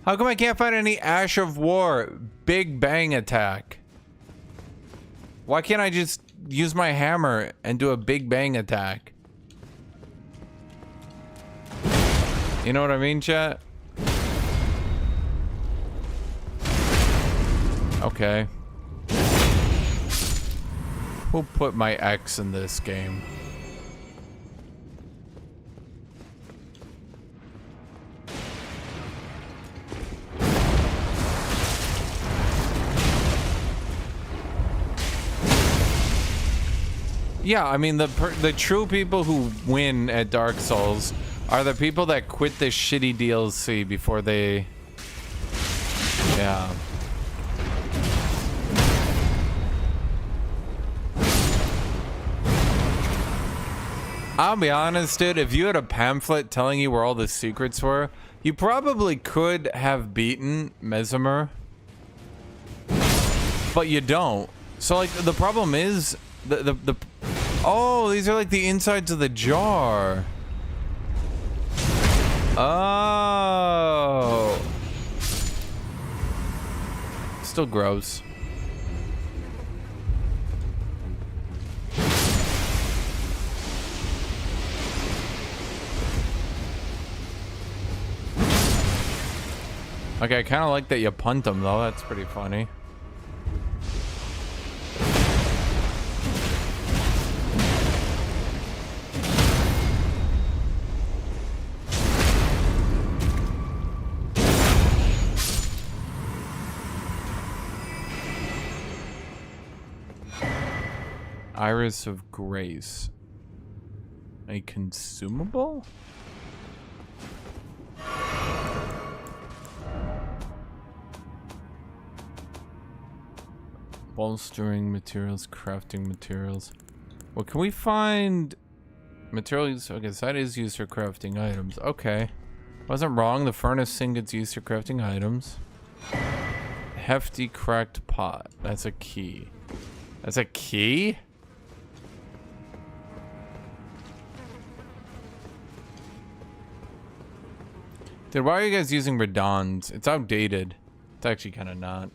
How come I can't find any Ash of War? Big Bang attack. Why can't I just use my hammer and do a Big Bang attack? You know what I mean, chat? Okay. Who put my X in this game? Yeah, I mean, the true people who win at Dark Souls are the people that quit this shitty DLC before they... Yeah. I'll be honest, dude, if you had a pamphlet telling you where all the secrets were, you probably could have beaten Mesmer. But you don't. So, like, the problem is... Oh, these are like the insides of the jar. Oh. Still gross. Okay, I kind of like that you punt them though. That's pretty funny. Iris of Grace. A consumable? Bolstering materials, crafting materials. Well, can we find materials? Okay, so that is used for crafting items. Okay. Wasn't wrong. The furnace ingots used for crafting items. Hefty cracked pot. That's a key. That's a key? Dude, why are you guys using redons? It's outdated. It's actually kind of not.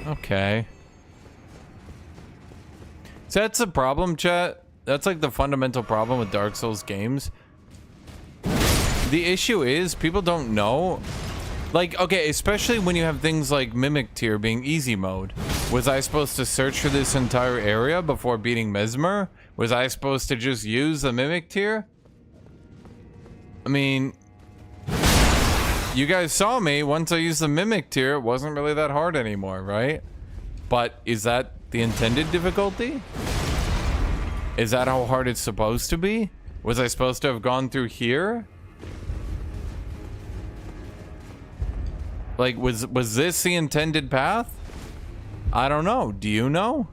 Okay. So that's the problem, chat. That's like the fundamental problem with Dark Souls games. The issue is people don't know. Like, okay, especially when you have things like Mimic Tier being easy mode. Was I supposed to search for this entire area before beating Mesmer? Was I supposed to just use the Mimic Tier? I mean, you guys saw me. Once I used the Mimic Tier, it wasn't really that hard anymore, right? But is that the intended difficulty? Is that how hard it's supposed to be? Was I supposed to have gone through here? Like, was this the intended path? I don't know. Do you know?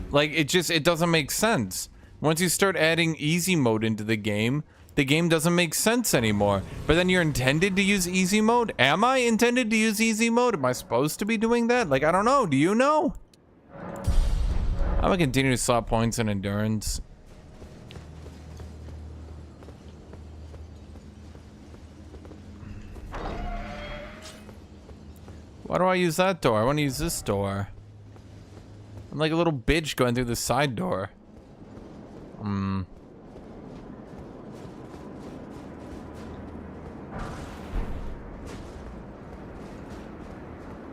Like, it doesn't make sense. Once you start adding easy mode into the game doesn't make sense anymore. But then you're intended to use easy mode? Am I intended to use easy mode? Am I supposed to be doing that? Like, I don't know. Do you know? I'm gonna continue to slot points in endurance. Why do I use that door? I want to use this door. I'm like a little bitch going through the side door.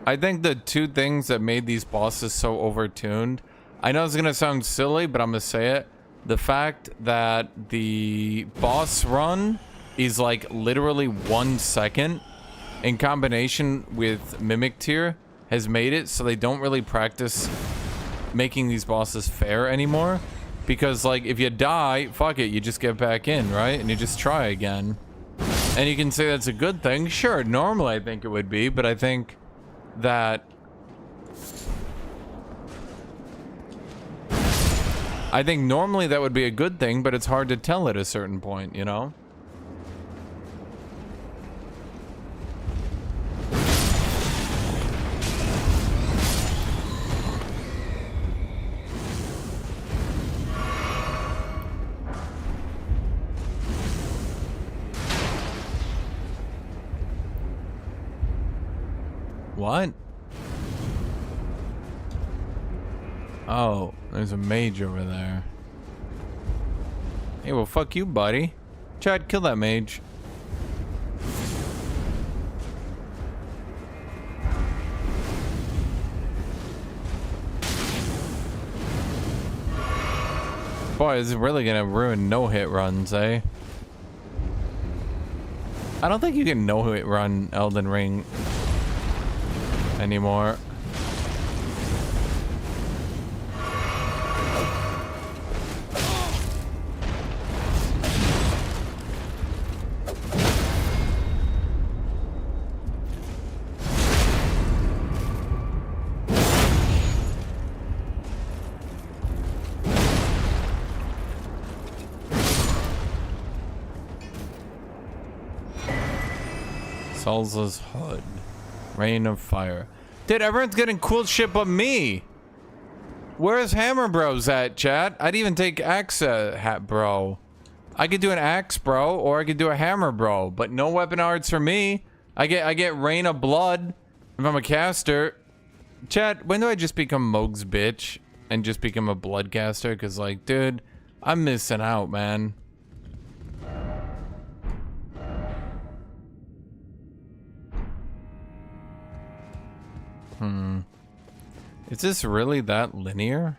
I think the two things that made these bosses so overtuned, I know it's gonna sound silly, but I'm gonna say it. The fact that the boss run is like literally 1 second in combination with Mimic Tier has made it so they don't really practice making these bosses fair anymore. Because like if you die, fuck it, you just get back in, right? And you just try again. And you can say that's a good thing. Sure, normally I think it would be, but I think that normally that would be a good thing, but it's hard to tell at a certain point, you know? What? Oh, there's a mage over there. Hey, well, fuck you, buddy. Chad, kill that mage. Boy, this is really gonna ruin no-hit runs, eh? I don't think you can no-hit run Elden Ring anymore. Salza's hood. Rain of fire. Dude, everyone's getting cool shit but me. Where's Hammer Bros at, chat? I'd even take axe hat bro. I could do an axe bro, or I could do a hammer bro, but no weapon arts for me. I get rain of blood if I'm a caster. Chat, when do I just become Moog's bitch and just become a blood caster? Cause like, dude, I'm missing out, man. Is this really that linear?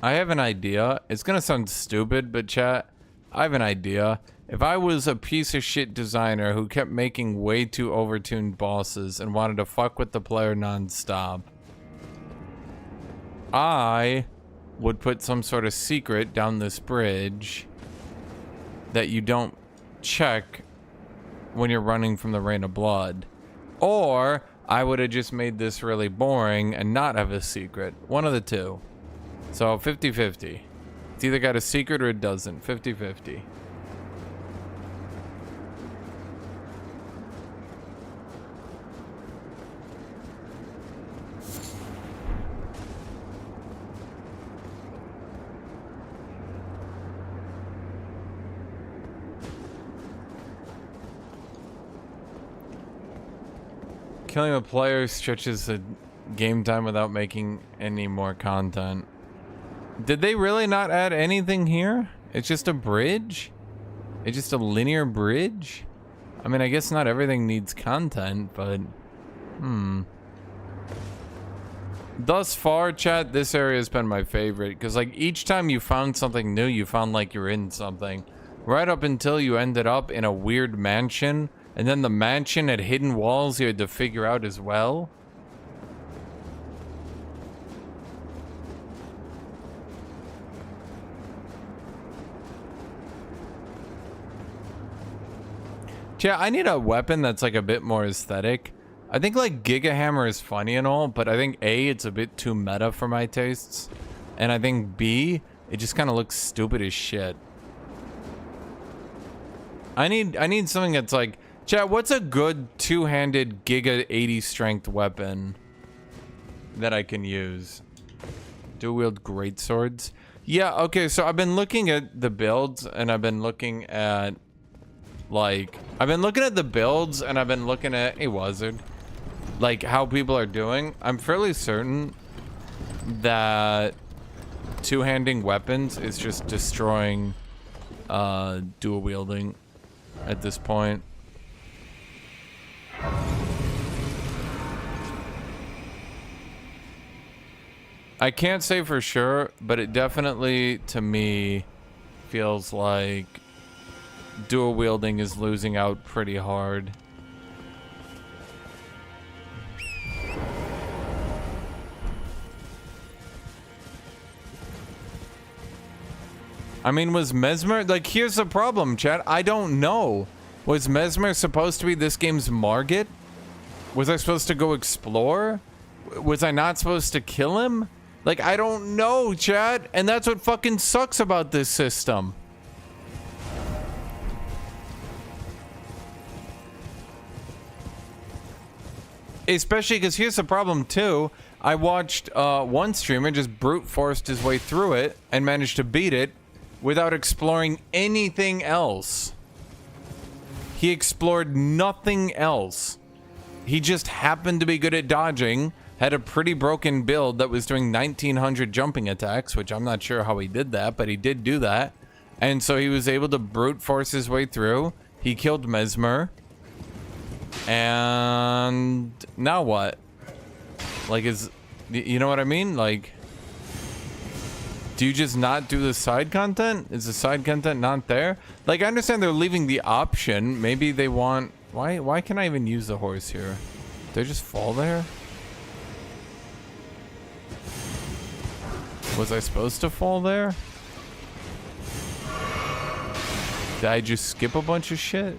I have an idea. It's gonna sound stupid, but chat, I have an idea. If I was a piece of shit designer who kept making way too overtuned bosses and wanted to fuck with the player non-stop, I would put some sort of secret down this bridge that you don't check when you're running from the Rain of Blood. Or I would have just made this really boring and not have a secret. One of the two. So 50-50. It's either got a secret or it doesn't. 50-50. Killing a player stretches the game time without making any more content. Did they really not add anything here? It's just a bridge? It's just a linear bridge? I mean, I guess not everything needs content, but... Thus far, chat, this area has been my favorite. Because, like, each time you found something new, you found like you're in something. Right up until you ended up in a weird mansion. And then the mansion had hidden walls you had to figure out as well. Yeah, I need a weapon that's like a bit more aesthetic. I think like Giga Hammer is funny and all, but I think A, it's a bit too meta for my tastes. And I think B, it just kind of looks stupid as shit. I need something that's like, chat, what's a good two-handed Giga 80 strength weapon that I can use? Dual-wield greatswords? Yeah, okay, so I've been looking at the builds and I've been looking at the builds and I've been looking at a wizard, like how people are doing. I'm fairly certain that two-handing weapons is just destroying dual wielding at this point. I can't say for sure, but it definitely to me feels like dual wielding is losing out pretty hard. I mean, was Mesmer, like, here's the problem, chat. I don't know. Was Mesmer supposed to be this game's Margit? Was I supposed to go explore? Was I not supposed to kill him? Like, I don't know, chat. And that's what fucking sucks about this system. Especially because here's the problem too. I watched one streamer just brute forced his way through it and managed to beat it without exploring anything else. He explored nothing else. He just happened to be good at dodging, had a pretty broken build that was doing 1900 jumping attacks, which I'm not sure how he did that, but he did do that. And so he was able to brute force his way through. He killed Mesmer. And now what? Like, you know what I mean? Like, do you just not do the side content? Is the side content not there? Like, I understand they're leaving the option. Maybe they want... Why can I even use the horse here? Did I just fall there? Was I supposed to fall there? Did I just skip a bunch of shit?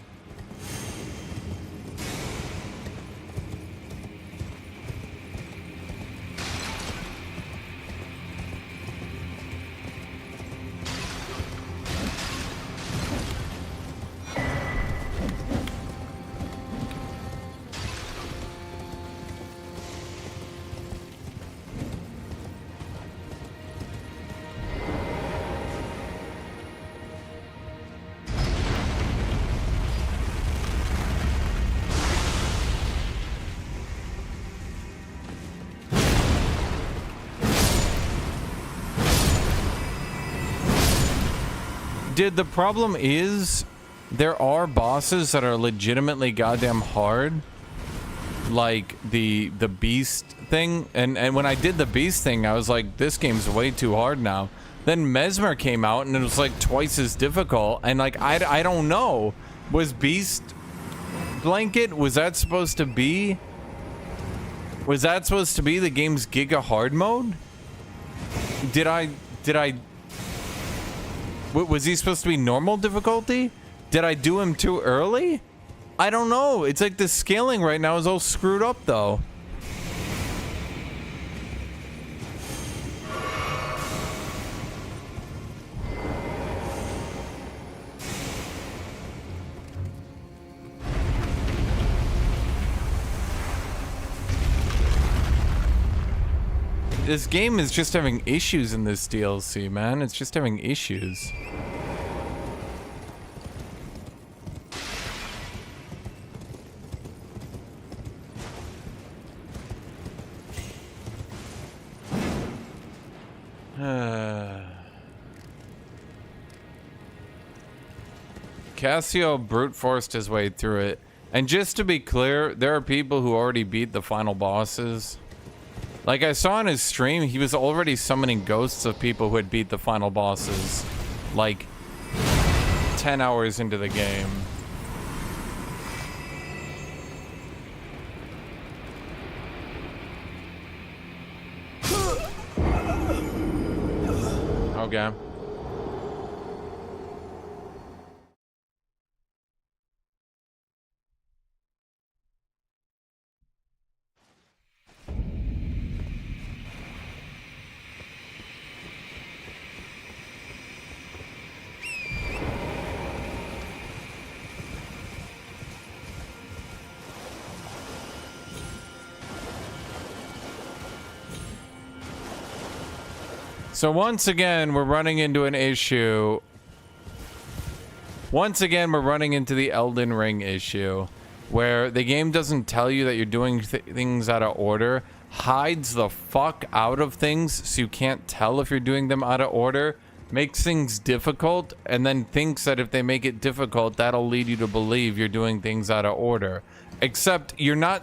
The problem is there are bosses that are legitimately goddamn hard, like the beast thing, and when I did the beast thing I was like, this game's way too hard now. Then Mesmer came out and it was like twice as difficult, and like I don't know, was beast blanket, was that supposed to be the game's Giga hard mode? Was he supposed to be normal difficulty? Did I do him too early? I don't know. It's like the scaling right now is all screwed up though. This game is just having issues in this DLC, man. It's just having issues. Cassio brute forced his way through it. And just to be clear, there are people who already beat the final bosses. Like I saw on his stream, he was already summoning ghosts of people who had beat the final bosses. Like 10 hours into the game. Okay. So once again, we're running into an issue. Once again, we're running into the Elden Ring issue, where the game doesn't tell you that you're doing things out of order, hides the fuck out of things so you can't tell if you're doing them out of order, makes things difficult, and then thinks that if they make it difficult, that'll lead you to believe you're doing things out of order. Except you're not.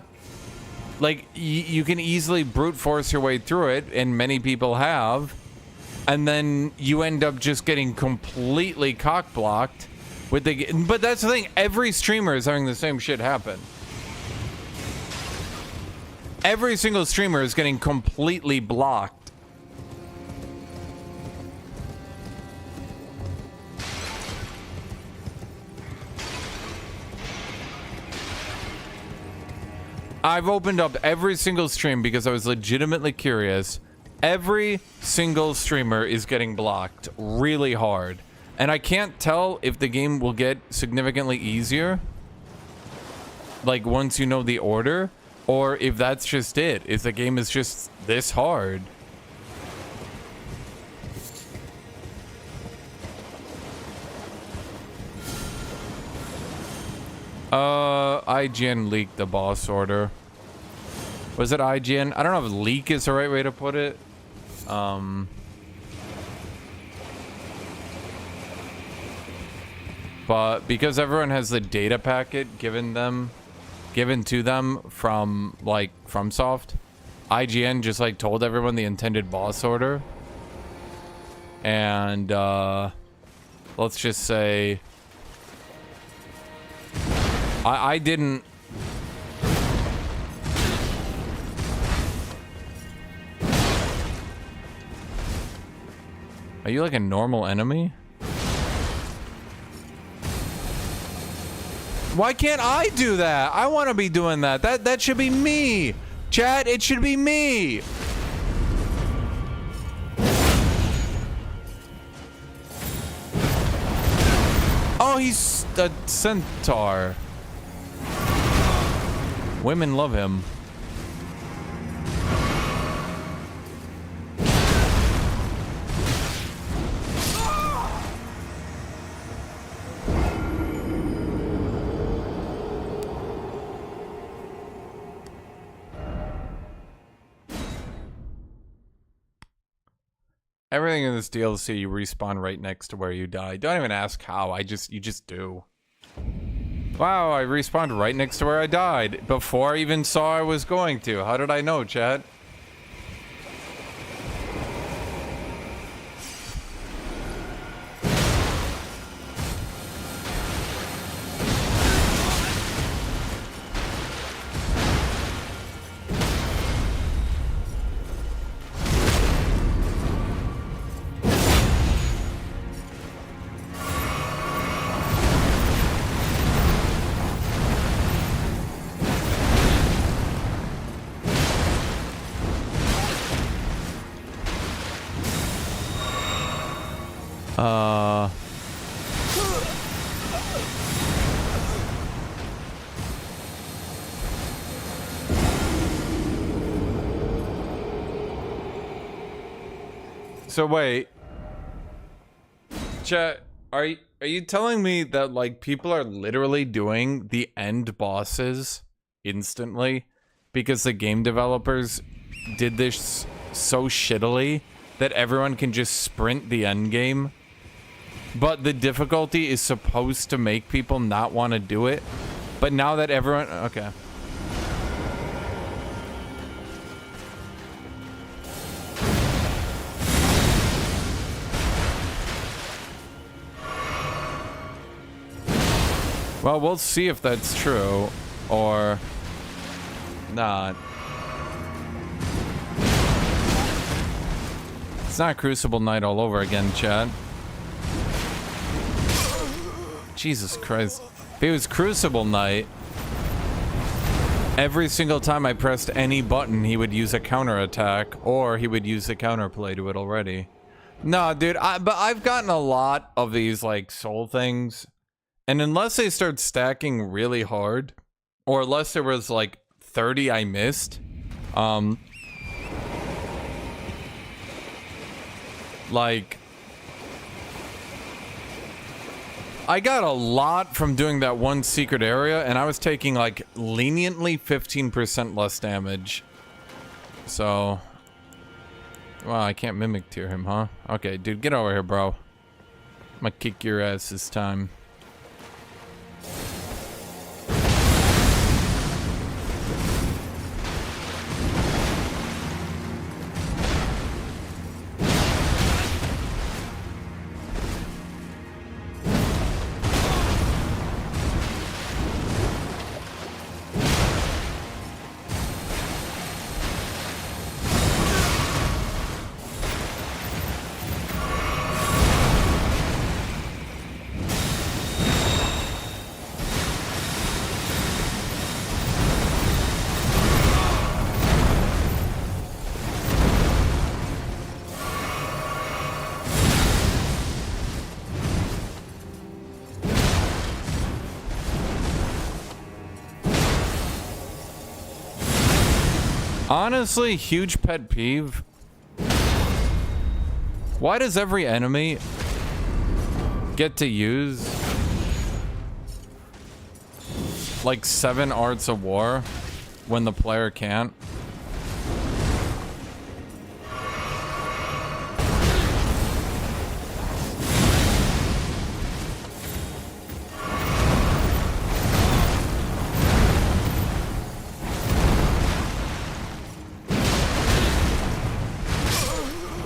Like, you can easily brute force your way through it, and many people have. And then you end up just getting completely cock-blocked with the... But that's the thing, every streamer is having the same shit happen. Every single streamer is getting completely blocked. I've opened up every single stream because I was legitimately curious. Every single streamer is getting blocked really hard. And I can't tell if the game will get significantly easier, like once you know the order, or if that's just it, if the game is just this hard. IGN leaked the boss order. Was it IGN? I don't know if leak is the right way to put it. But because everyone has the data packet given to them from like FromSoft, IGN just like told everyone the intended boss order. And let's just say I didn't. Are you like a normal enemy? Why can't I do that? I want to be doing that. That should be me. Chat, it should be me. Oh, he's a centaur. Women love him. Everything in this DLC, you respawn right next to where you die. Don't even ask how. You just do. Wow, I respawned right next to where I died before I even saw I was going to. How did I know, chat? So wait, chat, are you telling me that like people are literally doing the end bosses instantly because the game developers did this so shittily that everyone can just sprint the end game? but the difficulty is supposed to make people not want to do it. But now that everyone... Okay. Well, we'll see if that's true or not. It's not Crucible Night all over again, chat. Jesus Christ. If it was Crucible Night, every single time I pressed any button, he would use a counterattack, or he would use the counterplay to it already. No, dude, but I've gotten a lot of these, like, soul things. And unless they start stacking really hard, or unless there was, like, 30 I missed, like... I got a lot from doing that one secret area, and I was taking, like, leniently 15% less damage. So... Well, I can't mimic tier him, huh? Okay, dude, get over here, bro. I'm gonna kick your ass this time. Honestly, huge pet peeve. Why does every enemy get to use like 7 Arts of War when the player can't?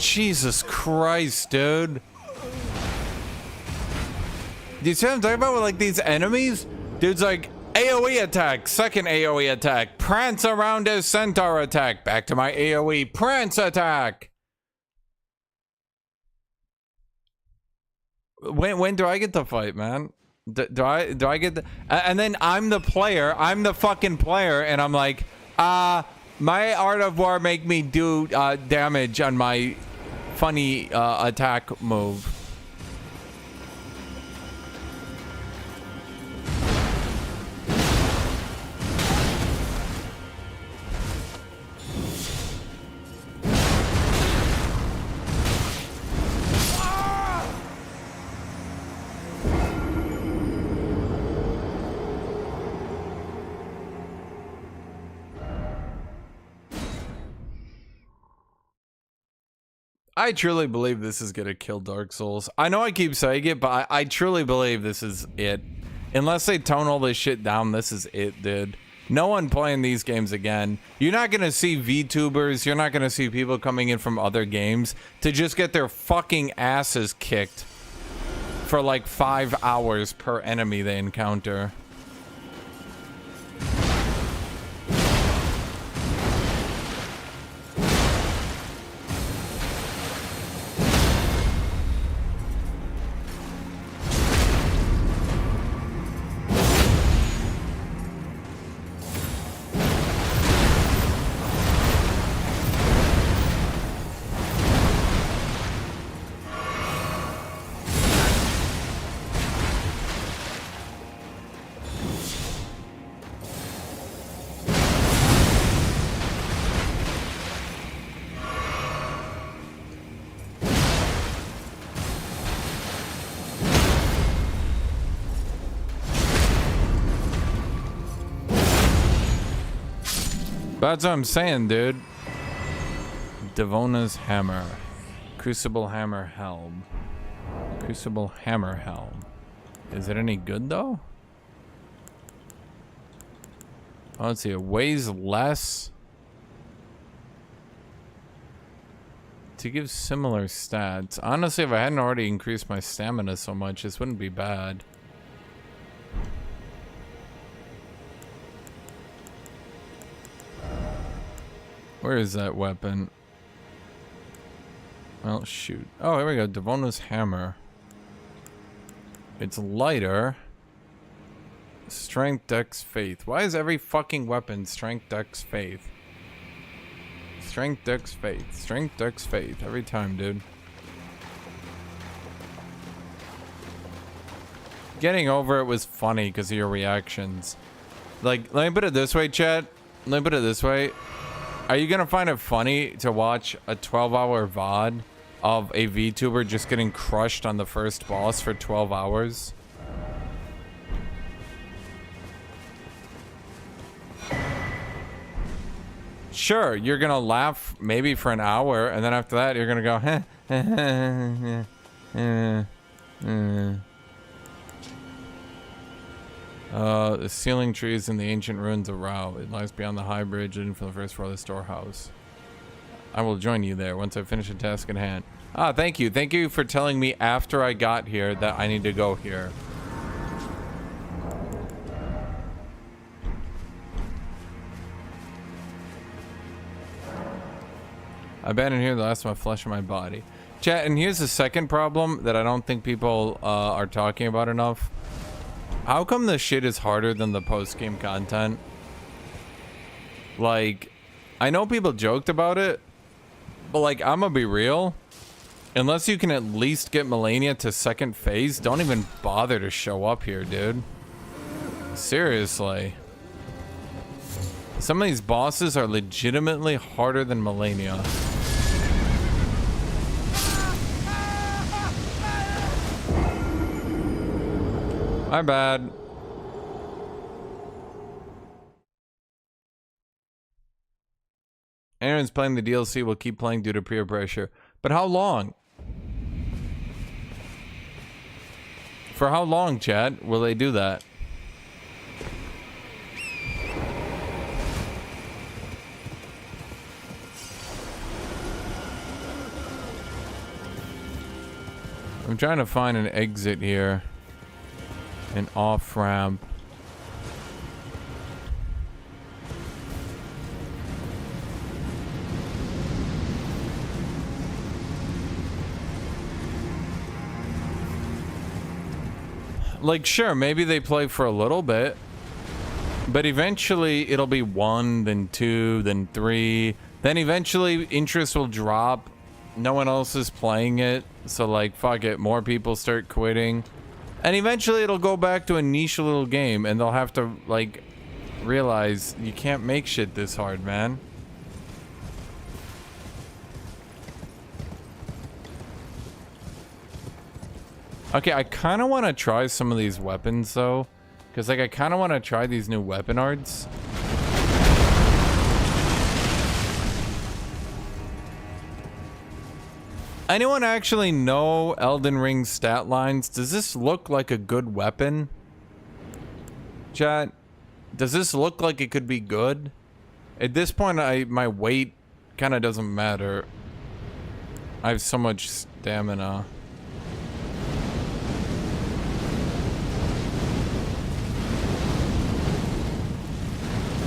Jesus Christ, dude. Do you see what I'm talking about with, like, these enemies? Dude's like, AoE attack, second AoE attack, prance around his centaur attack, back to my AoE, prance attack. When do I get to fight, man? Do I get the... And then I'm the player, I'm the fucking player, and I'm like, my Art of War make me do damage on my funny attack move. I truly believe this is gonna kill Dark Souls. I know I keep saying it, but I truly believe this is it. Unless they tone all this shit down, this is it, dude. No one playing these games again. You're not gonna see VTubers, you're not gonna see people coming in from other games to just get their fucking asses kicked for like 5 hours per enemy they encounter. That's what I'm saying, dude. Devona's Hammer. Crucible Hammer Helm. Okay. Crucible hammer helm. Is it any good though? Oh, let's see. It weighs less. To give similar stats. Honestly, if I hadn't already increased my stamina so much, this wouldn't be bad. Where is that weapon? Well, shoot. Oh, here we go. Devona's hammer. It's lighter. Strength, dex, faith. Why is every fucking weapon strength, dex, faith? Strength, dex, faith. Strength, dex, faith. Every time, dude. Getting over it was funny because of your reactions. Like, let me put it this way, chat. Let me put it this way. Are you gonna find it funny to watch a 12-hour VOD of a VTuber just getting crushed on the first boss for 12 hours? Sure, you're gonna laugh maybe for an hour, and then after that, you're gonna go, the ceiling trees in the ancient ruins of Rao. It lies beyond the high bridge leading from the first floor of the storehouse. I will join you there once I finish the task at hand. Ah, thank you. Thank you for telling me after I got here that I need to go here. I abandoned here the last of my flesh in my body. Chat, and here's the second problem that I don't think people are talking about enough. How come this shit is harder than the post-game content? Like, I know people joked about it, but like, I'm gonna be real. Unless you can at least get Melania to second phase, don't even bother to show up here, dude. Seriously. Some of these bosses are legitimately harder than Melania. My bad. Aaron's playing the DLC, will keep playing due to peer pressure. But how long? For how long, Chad, will they do that? I'm trying to find an exit here. An off-ramp. Like, sure, maybe they play for a little bit, but eventually it'll be 1, then 2, then 3. Then eventually interest will drop. No one else is playing it, so like, fuck it, more people start quitting. And eventually it'll go back to a niche little game, and they'll have to, like, realize you can't make shit this hard, man. Okay, I kind of want to try some of these weapons, though. Because, like, I kind of want to try these new weapon arts. Anyone actually know Elden Ring's stat lines? Does this look like a good weapon? Chat, does this look like it could be good? At this point, my weight kind of doesn't matter. I have so much stamina.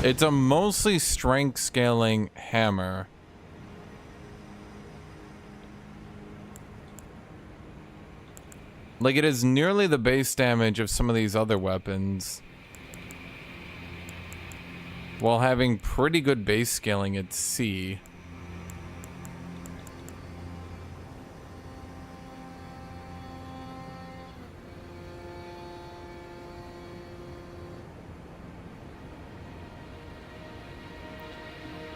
It's a mostly strength scaling hammer. Like, it is nearly the base damage of some of these other weapons, while having pretty good base scaling at C.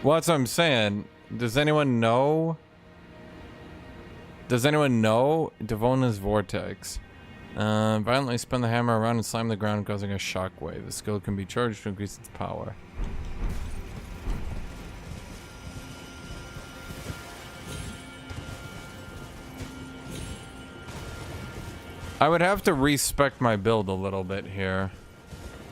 Well, that's what I'm saying. Does anyone know? Does anyone know Devona's Vortex? Violently spin the hammer around and slam the ground, causing a shockwave. The skill can be charged to increase its power. I would have to respec my build a little bit here.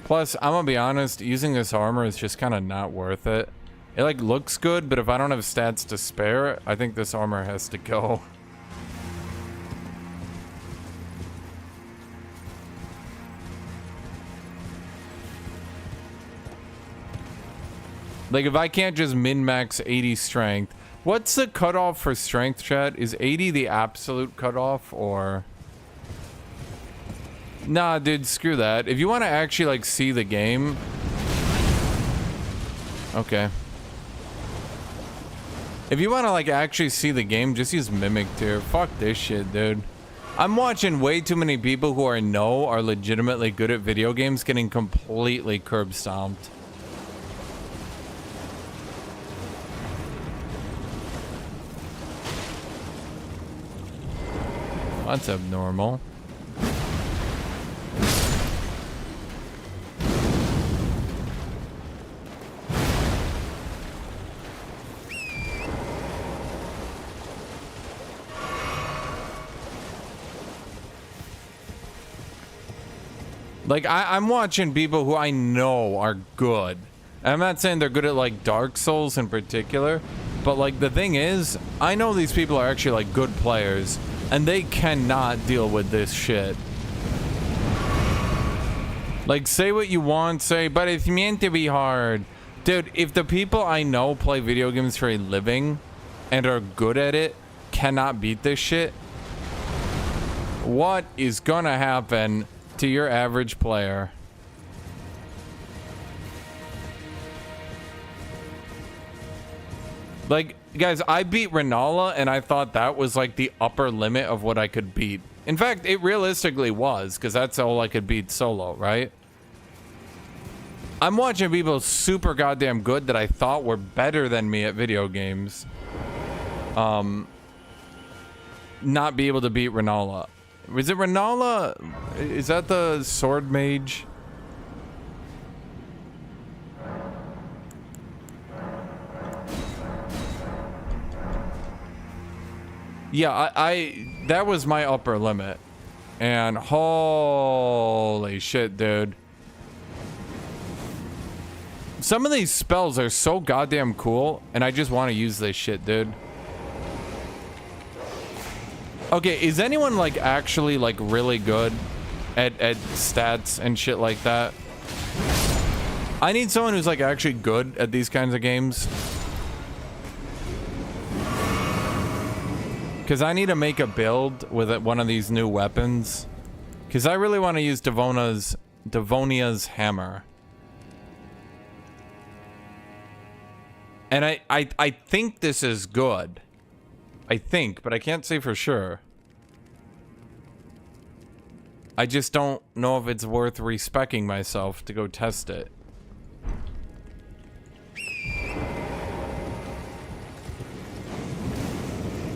Plus, I'm gonna be honest, using this armor is just kind of not worth it. It like looks good, but if I don't have stats to spare, I think this armor has to go. Like if I can't just min-max 80 strength. What's the cutoff for strength, chat? Is 80 the absolute cutoff or... Nah, dude, screw that. If you want to actually, like, see the game... Okay. If you want to, like, actually see the game, just use Mimic Tier. Fuck this shit, dude. I'm watching way too many people who I know are legitimately good at video games getting completely curb stomped. That's abnormal. Like, I'm watching people who I know are good. I'm not saying they're good at, like, Dark Souls in particular, but, like, the thing is, I know these people are actually, like, good players, and they cannot deal with this shit. Like, say what you want, say, but it's meant to be hard. Dude, if the people I know play video games for a living and are good at it cannot beat this shit, what is gonna happen to your average player? Like, guys, I beat Renala and I thought that was like the upper limit of what I could beat. In fact, it realistically was, because that's all I could beat solo, right? I'm watching people super goddamn good that I thought were better than me at video games not be able to beat Renala. Was it Renala? Is that the sword mage? Yeah, I that was my upper limit. And holy shit, dude. Some of these spells are so goddamn cool, and I just want to use this shit, dude. Okay, is anyone, like, actually, like, really good at stats and shit like that? I need someone who's, like, actually good at these kinds of games. Because I need to make a build with one of these new weapons. Because I really want to use Devonia's hammer. And I think this is good. I think, but I can't say for sure. I just don't know if it's worth respecking myself to go test it.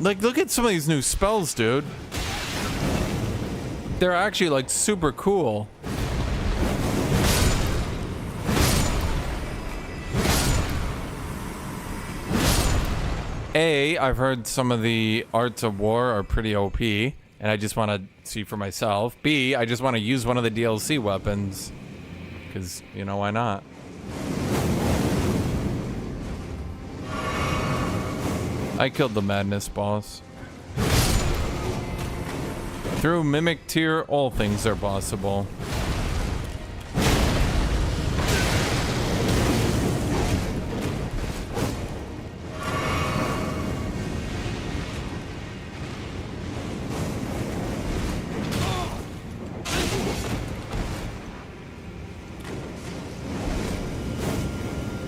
Like, look at some of these new spells, dude. They're actually, like, super cool. A, I've heard some of the arts of war are pretty OP, and I just want to see for myself. B, I just want to use one of the DLC weapons. Because, you know, why not? I killed the madness boss. Through Mimic Tier, all things are possible.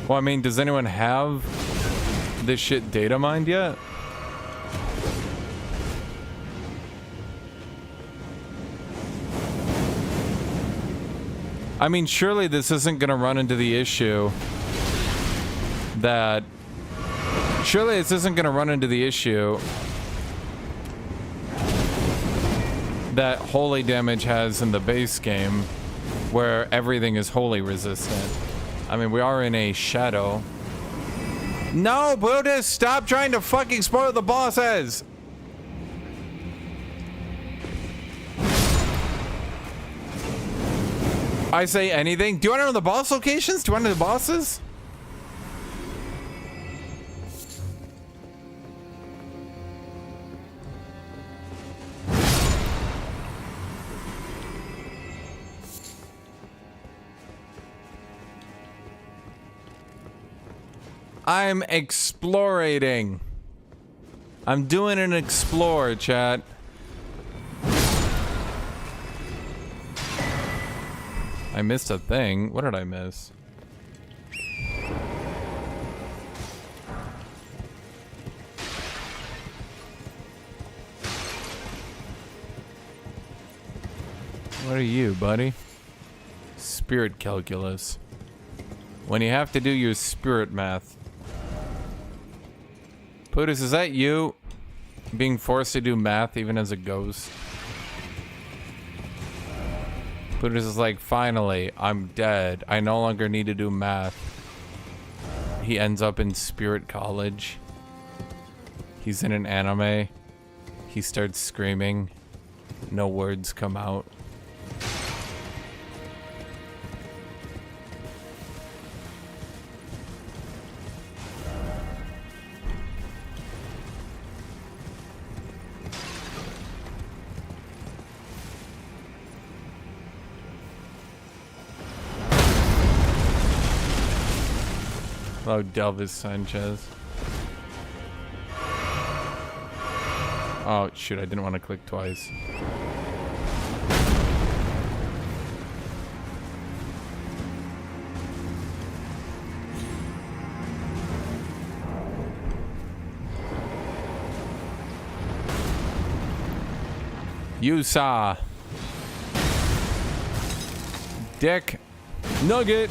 Well, I mean, does anyone have this shit data mined yet? I mean, surely this isn't gonna run into the issue that... Surely this isn't gonna run into the issue that holy damage has in the base game, where everything is holy resistant. I mean, we are in a shadow. No, Buddhist, stop trying to fucking spoil the bosses! I say anything. Do you want to know the boss locations? Do you want to know the bosses? I'm explorating. I'm doing an explore, chat. I missed a thing. What did I miss? What are you, buddy? Spirit calculus. When you have to do your spirit math. Putus, is that you? Being forced to do math even as a ghost? Putus is like, finally, I'm dead. I no longer need to do math. He ends up in spirit college. He's in an anime. He starts screaming. No words come out. Oh, Delvis Sanchez. Oh, shoot, I didn't want to click twice. You saw. Dick. Nugget.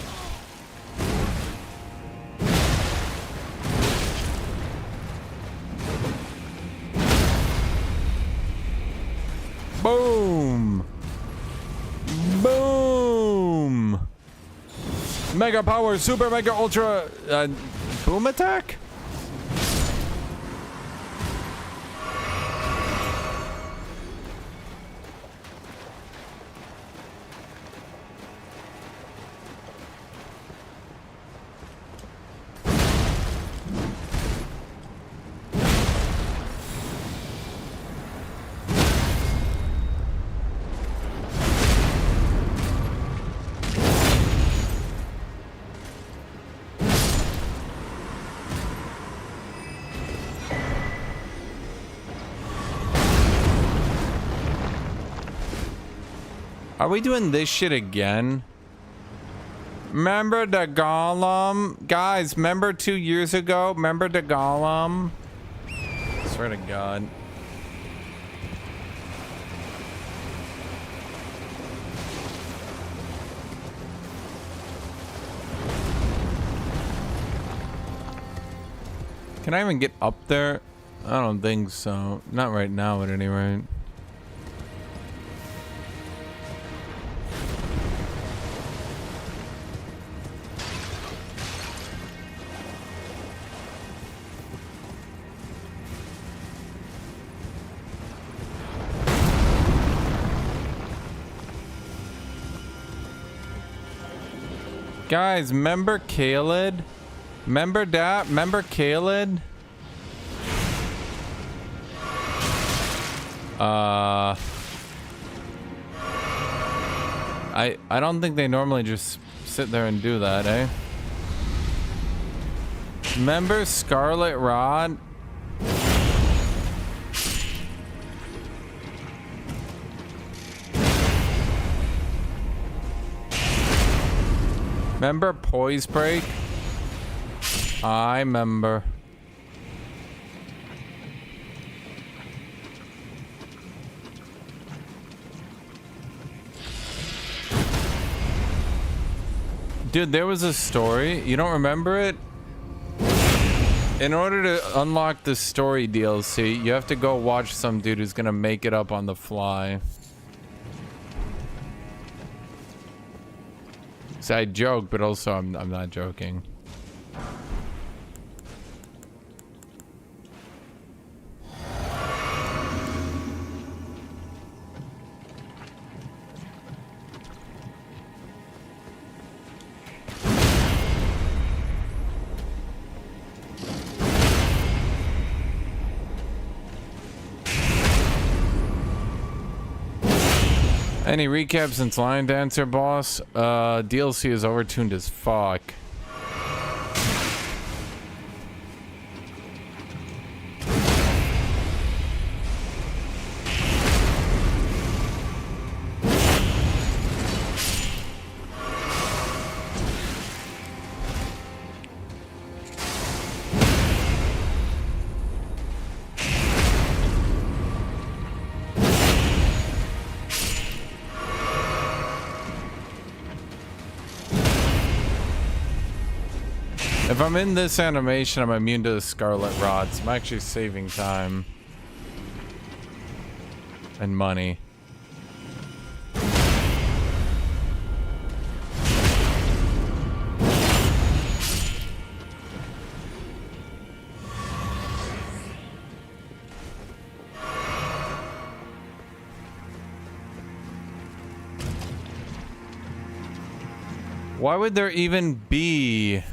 Boom! Boom! Mega power, super mega ultra, boom attack? Are we doing this shit again? Remember the golem? Guys, remember 2 years ago? Remember the golem? Swear to God. Can I even get up there? I don't think so. Not right now at any rate. Guys, remember Khaled? Remember that? Remember Khaled? I don't think they normally just sit there and do that, eh? Remember Scarlet Rod? Remember Poise Break? I remember. Dude, there was a story. You don't remember it? In order to unlock the story DLC, you have to go watch some dude who's gonna make it up on the fly. See, I joke, but also I'm not joking. Any recap since Lion Dancer boss? DLC is overtuned as fuck. If I'm in this animation, I'm immune to the Scarlet Rods. I'm actually saving time. And money. Why would there even be...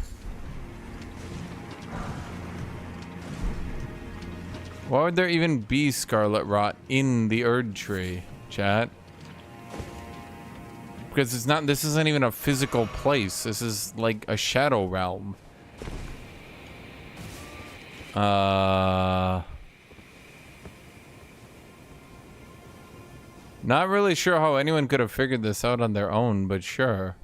Why would there even be Scarlet Rot in the Erd tree, chat? Because it's not, this isn't even a physical place. This is like a shadow realm. Not really sure how anyone could have figured this out on their own, but sure.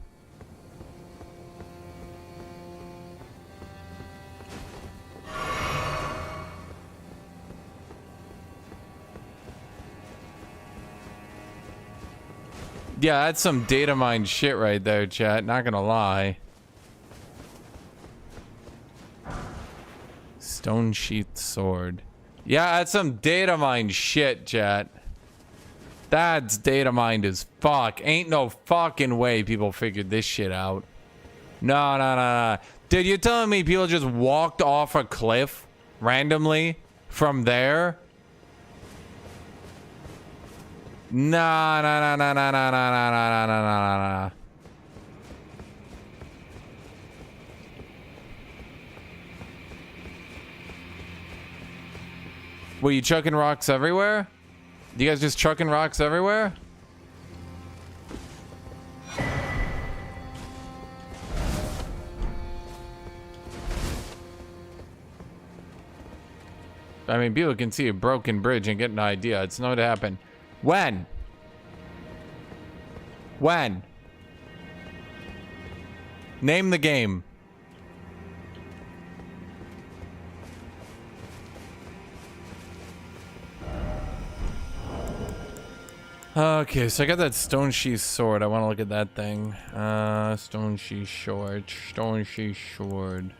Yeah, that's some data mine shit right there, chat. Not gonna lie. Stone sheath sword. Yeah, that's some data mine shit, chat. That's data mined as fuck. Ain't no fucking way people figured this shit out. No, no, no, no. Dude, you're telling me people just walked off a cliff randomly from there? Nah, nah, nah, nah, nah, nah, nah, nah, nah, nah, nah, nah. Were you chucking rocks everywhere? You guys just chucking rocks everywhere? I mean, people can see a broken bridge and get an idea. It's known to happen. When? When? Name the game. Okay, so I got that stone sheath sword. I want to look at that thing. Stone sheath sword. Stone sheath sword.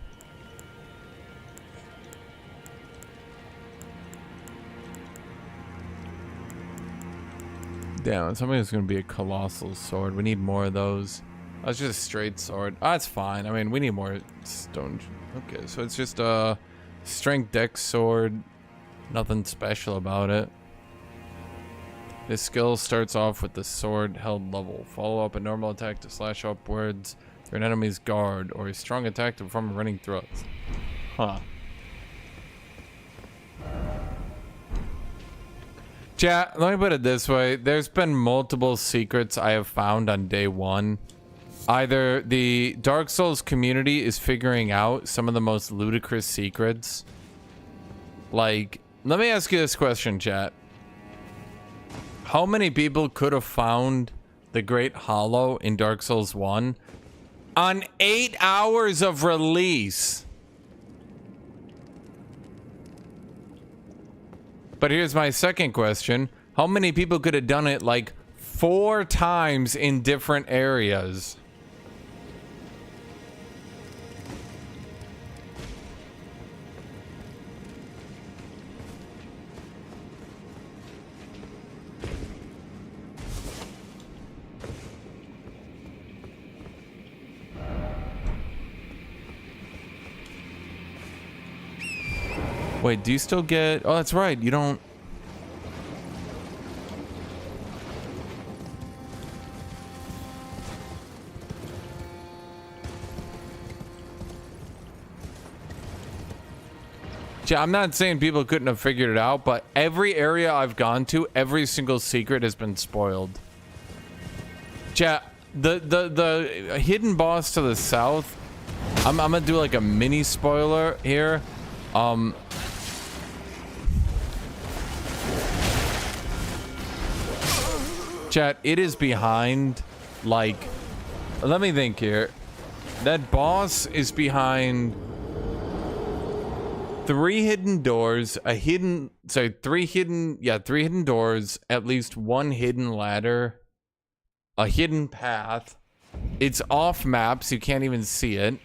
Damn, somebody's gonna be a colossal sword. We need more of those. That's just a straight sword. Oh, that's fine. I mean, we need more stone. Okay, so it's just a strength dex sword. Nothing special about it. This skill starts off with the sword held level. Follow up a normal attack to slash upwards through an enemy's guard, or a strong attack to perform a running thrust. Huh. Chat, let me put it this way. There's been multiple secrets I have found on day one. Either the Dark Souls community is figuring out some of the most ludicrous secrets. Like, let me ask you this question, chat. How many people could have found the Great Hollow in Dark Souls 1 on 8 hours of release? But here's my second question. How many people could have done it like 4 times in different areas? Wait, do you still get... Oh, that's right. You don't... Yeah, I'm not saying people couldn't have figured it out, but every area I've gone to, every single secret has been spoiled. Chat, the hidden boss to the south, I'm gonna do like a mini spoiler here. Chat, it is behind, like, let me think here. That boss is behind 3 hidden doors, three hidden doors, at least 1 hidden ladder, a hidden path. It's off map, so you can't even see it.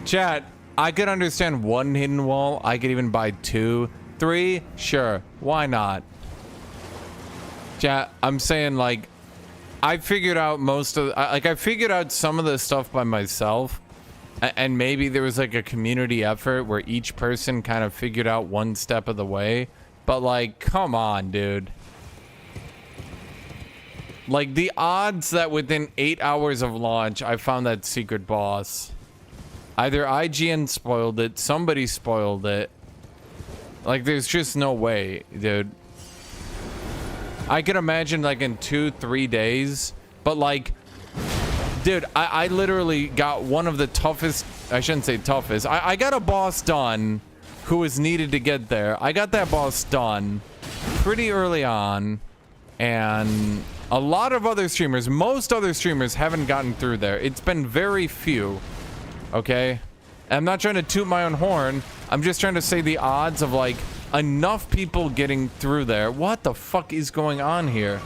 Chat, I could understand 1 hidden wall. I could even buy 2. 3, sure. Why not? Chat, I'm saying, like, I figured out I figured out some of the stuff by myself. And maybe there was, like, a community effort where each person kind of figured out 1 step of the way. But, like, come on, dude. Like, the odds that within 8 hours of launch, I found that secret boss. Either IGN spoiled it, somebody spoiled it. Like, there's just no way, dude. I can imagine, like, in 2-3 days. But, like, dude, I literally got one of the toughest... I shouldn't say toughest. I got a boss done who was needed to get there. I got that boss done pretty early on. And a lot of other streamers, most other streamers haven't gotten through there. It's been very few. Okay, I'm not trying to toot my own horn. I'm just trying to say the odds of, like, enough people getting through there. What the fuck is going on here?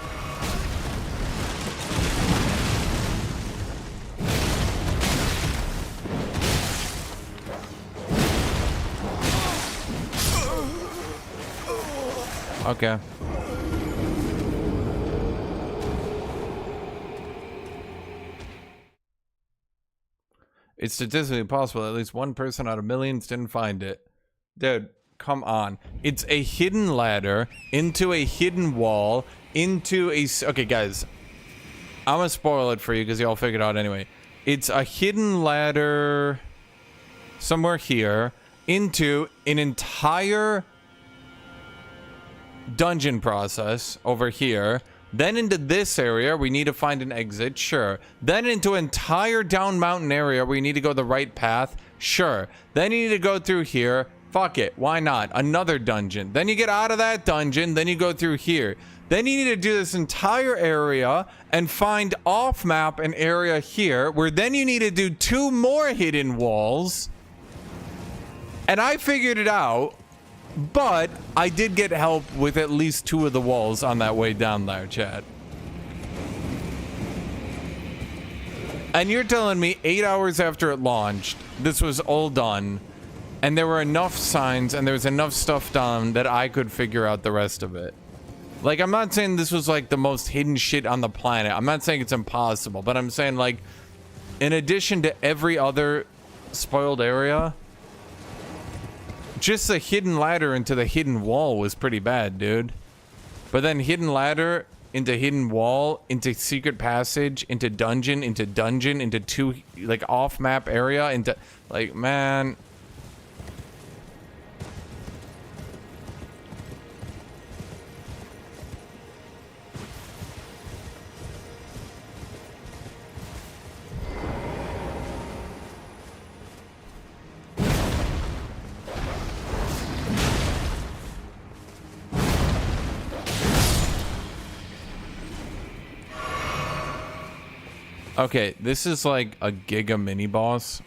Okay. It's statistically possible that at least 1 person out of millions didn't find it. Dude, come on. It's a hidden ladder into a hidden wall into a... Okay, guys. I'm gonna spoil it for you because y'all figured it out anyway. It's a hidden ladder somewhere here into an entire dungeon process over here. Then into this area, we need to find an exit, sure. Then into entire down mountain area where you need to go the right path, sure. Then you need to go through here, fuck it, why not? Another dungeon. Then you get out of that dungeon, then you go through here. Then you need to do this entire area and find off map an area here where then you need to do 2 more hidden walls. And I figured it out. But I did get help with at least 2 of the walls on that way down there, chat. And you're telling me 8 hours after it launched, this was all done, and there were enough signs and there was enough stuff done that I could figure out the rest of it. Like, I'm not saying this was, like, the most hidden shit on the planet. I'm not saying it's impossible, but I'm saying, like, in addition to every other spoiled area... Just the hidden ladder into the hidden wall was pretty bad, dude. But then hidden ladder into hidden wall, into secret passage, into dungeon, into 2, like, off-map area, into... Like, man... Okay, this is like a giga mini boss.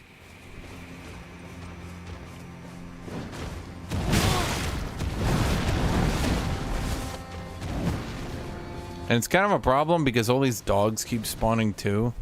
And it's kind of a problem because all these dogs keep spawning too.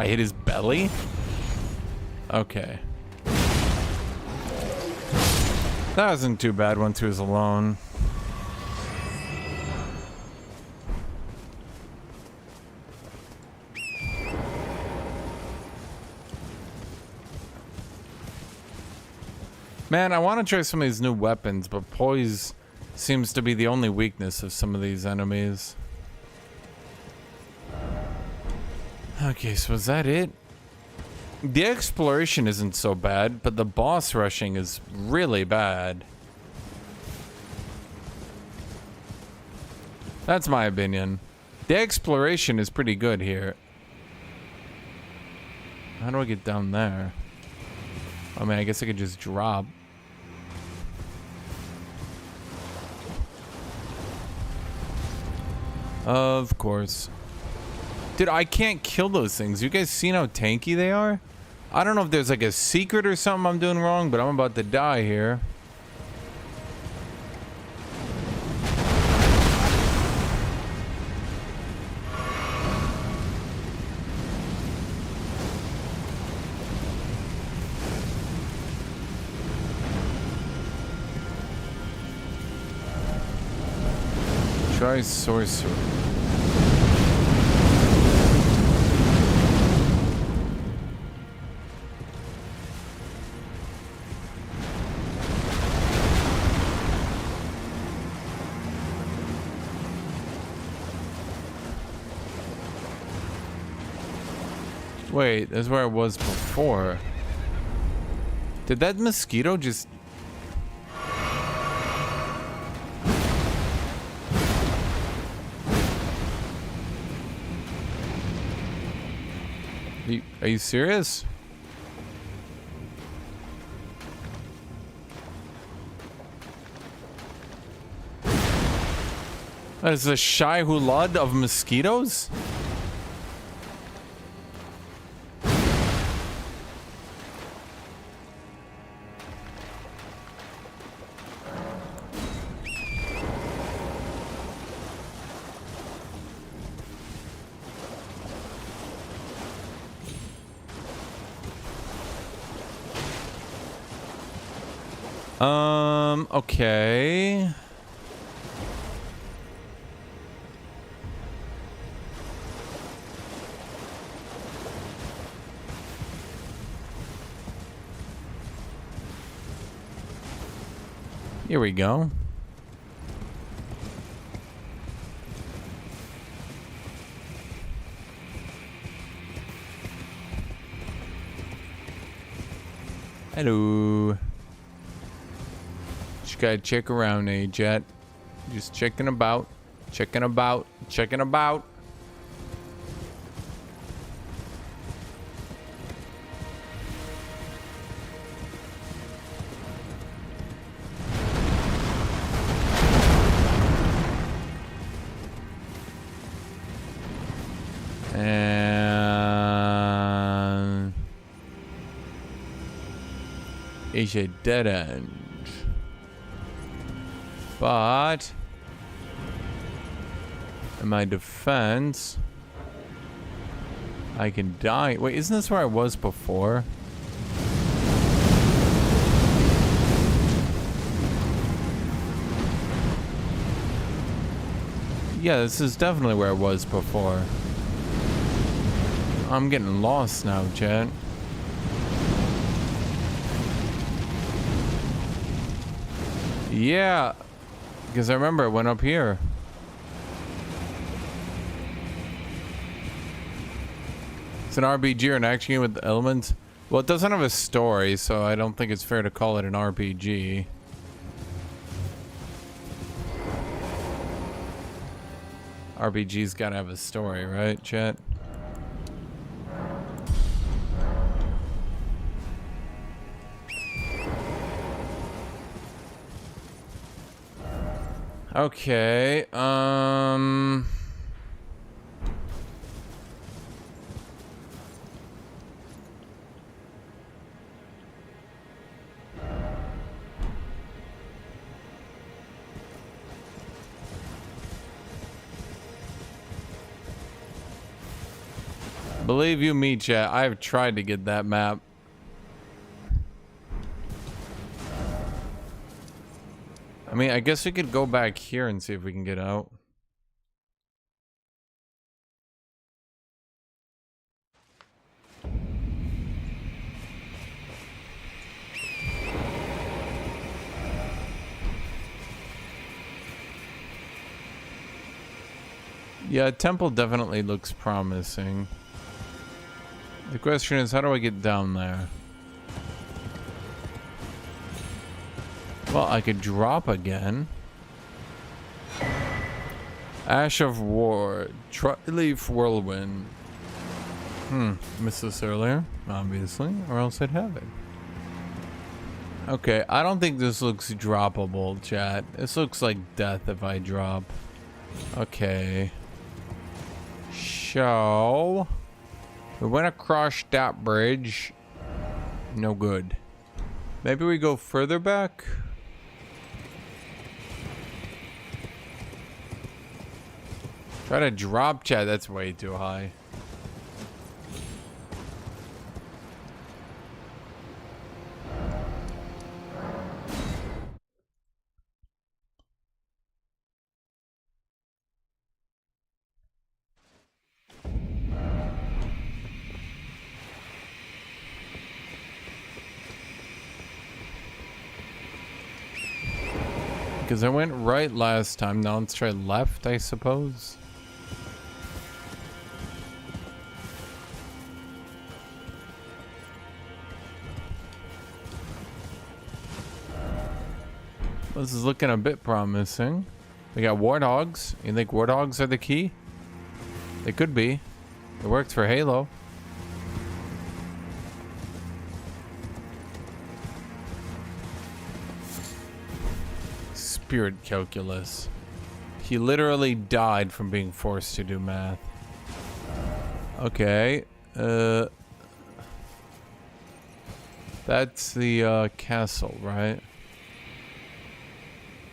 I hit his belly? Okay. That wasn't too bad once he was alone. Man, I want to try some of these new weapons, but poise seems to be the only weakness of some of these enemies. Okay, so is that it? The exploration isn't so bad, but the boss rushing is really bad. That's my opinion. The exploration is pretty good here. How do I get down there? I mean, I guess I could just drop. Of course. Dude, I can't kill those things. You guys seen how tanky they are? I don't know if there's like a secret or something I'm doing wrong, but I'm about to die here. Try sorcery. Wait, that's where I was before. Did that mosquito just... Are you serious? That is a Shai Hulud of mosquitoes? Okay. Here we go. Hello. Just gotta check around, Jet. Just checking about. Checking about. Checking about. And it's a dead end. But in my defense, I can die. Wait, isn't this where I was before? Yeah, this is definitely where I was before. I'm getting lost now, chat. Yeah, because I remember I went up here. It's an RPG or an action game with elements. Well, it doesn't have a story, so I don't think it's fair to call it an RPG. RPG's gotta have a story, right, chat? Okay, Believe you me, chat, I've tried to get that map. I mean, I guess we could go back here and see if we can get out. Yeah, temple definitely looks promising. The question is, how do I get down there? Well, I could drop again. Ash of War, Tri-Leaf Whirlwind. Missed this earlier, obviously, or else I'd have it. Okay, I don't think this looks droppable, chat. This looks like death if I drop. Okay. So, we went across that bridge. No good. Maybe we go further back? Try to drop, chat. That's way too high. Because I went right last time. Now let's try left, I suppose. This is looking a bit promising. We got warthogs. You think warthogs are the key? They could be. It works for Halo. Spirit calculus. He literally died from being forced to do math. Okay. That's the castle, right?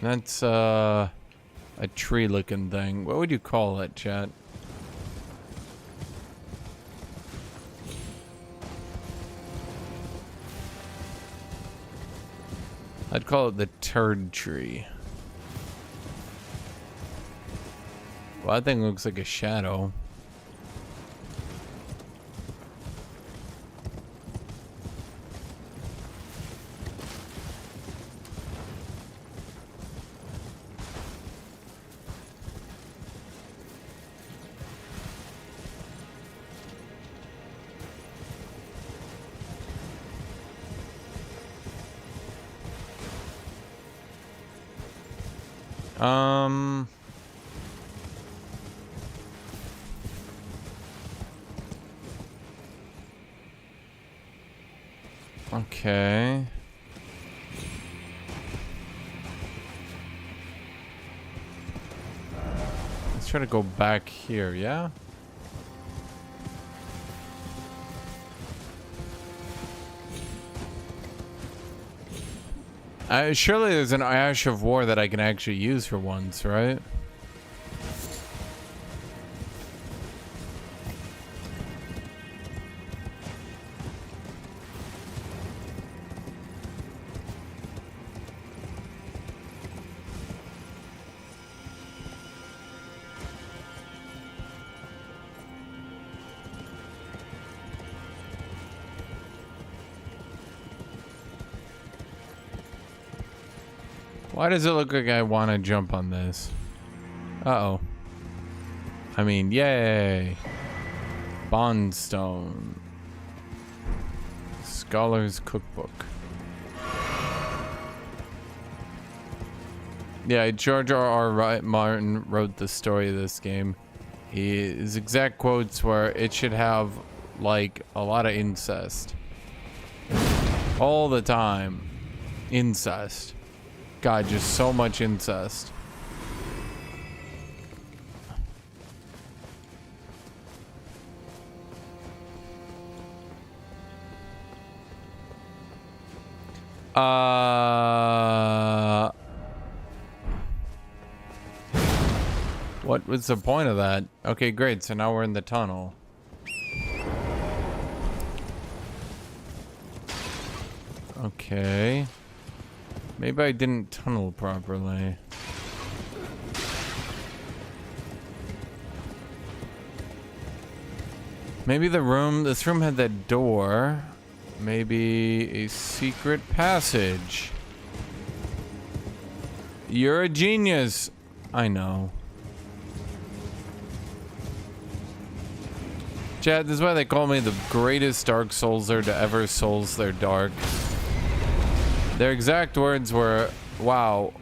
That's a tree looking thing. What would you call it, chat? I'd call it the turd tree. Well, that thing looks like a shadow. Okay. Let's try to go back here, yeah? Surely there's an Ash of War that I can actually use for once, right? Why does it look like I want to jump on this? Uh-oh. I mean, yay. Bondstone. Scholar's Cookbook. Yeah, George R.R. Martin wrote the story of this game. His exact quotes were, it should have, like, a lot of incest. All the time. Incest. God, just so much incest. What was the point of that? Okay, great. So now we're in the tunnel. Okay. Maybe I didn't tunnel properly. Maybe this room had that door. Maybe a secret passage. You're a genius. I know. Chad, this is why they call me the greatest Dark Soulser to ever souls their dark. Their exact words were, wow,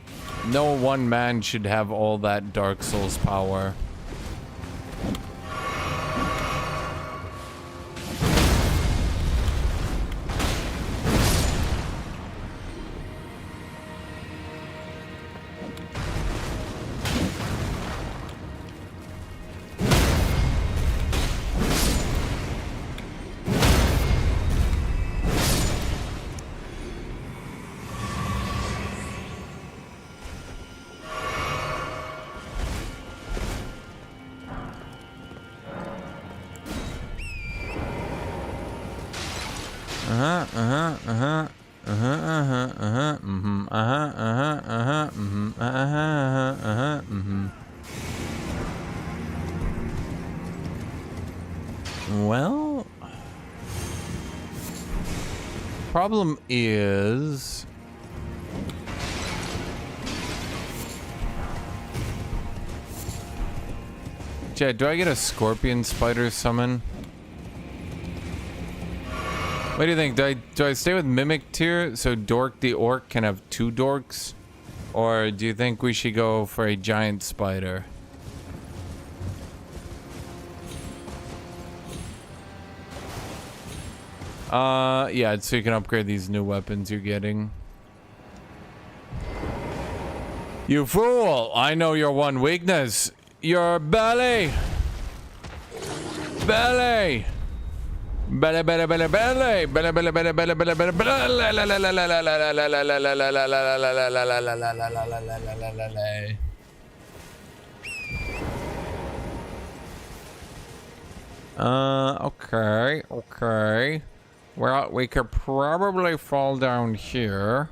no one man should have all that Dark Souls power. Well, problem is Chad, do I get a scorpion spider summon? What do you think? Do I stay with Mimic tier so Dork the Orc can have 2 dorks? Or do you think we should go for a giant spider? Yeah, so you can upgrade these new weapons you're getting. You fool! I know your one weakness. Your belly! Belly! Belly, belly, belly, belly! Belly, belly, belly, belly, belly, belly, belly. Okay, okay. Well, we could probably fall down here.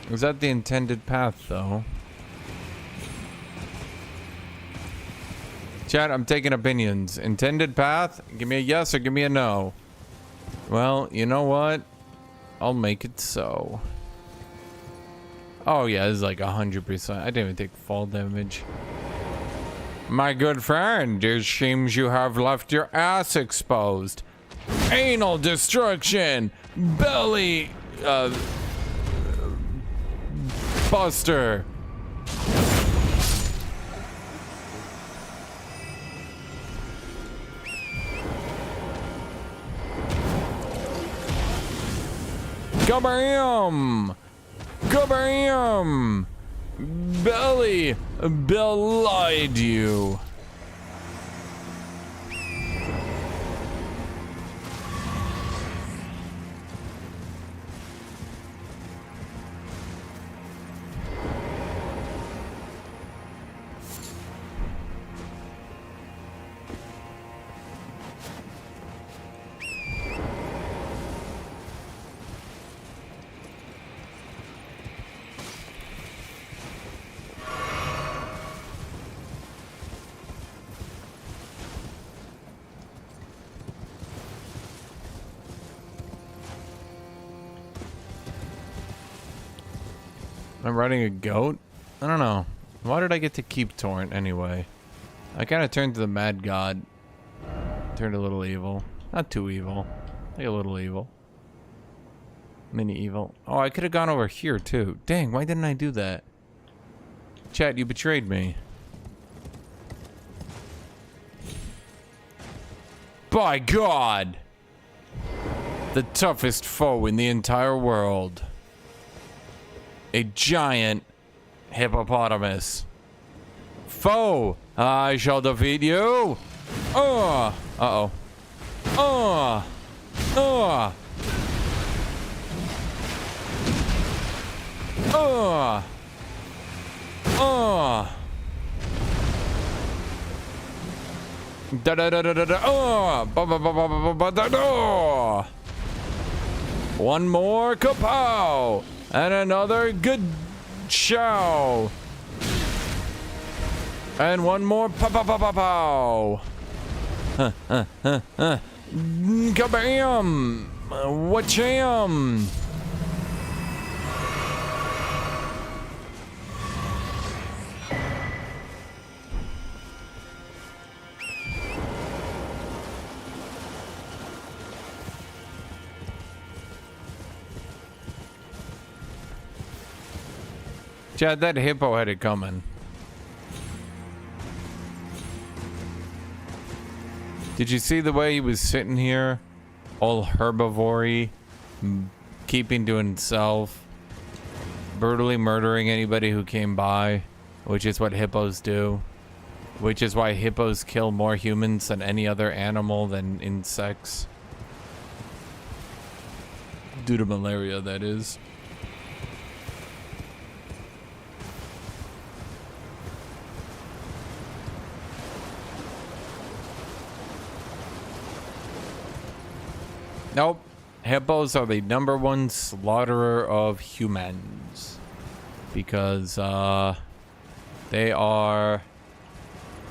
Is that the intended path, though? Chat, I'm taking opinions. Intended path? Give me a yes or give me a no. Well, you know what? I'll make it so. Oh yeah, this is like 100%. I didn't even take fall damage. My good friend, it seems you have left your ass exposed. Anal destruction! Belly... buster! Kabam! Kabam! Belly belied you. I'm riding a goat? I don't know. Why did I get to keep Torrent anyway? I kind of turned to the mad god. Turned a little evil. Not too evil. Like a little evil. Mini evil. Oh, I could have gone over here too. Dang, why didn't I do that? Chat, you betrayed me. By God! The toughest foe in the entire world. A giant hippopotamus. Foe, I shall defeat you. Uh-oh. Da da da da da da. Oh, ba ba ba ba ba ba da da. One more kapow, and another good show, and one more pow pow pow pow pow. Kabam! Wacham! Chad, that hippo had it coming. Did you see the way he was sitting here? All herbivory, keeping to himself, brutally murdering anybody who came by, which is what hippos do. Which is why hippos kill more humans than any other animal than insects. Due to malaria, that is. Nope. Hippos are the #1 slaughterer of humans. Because, they are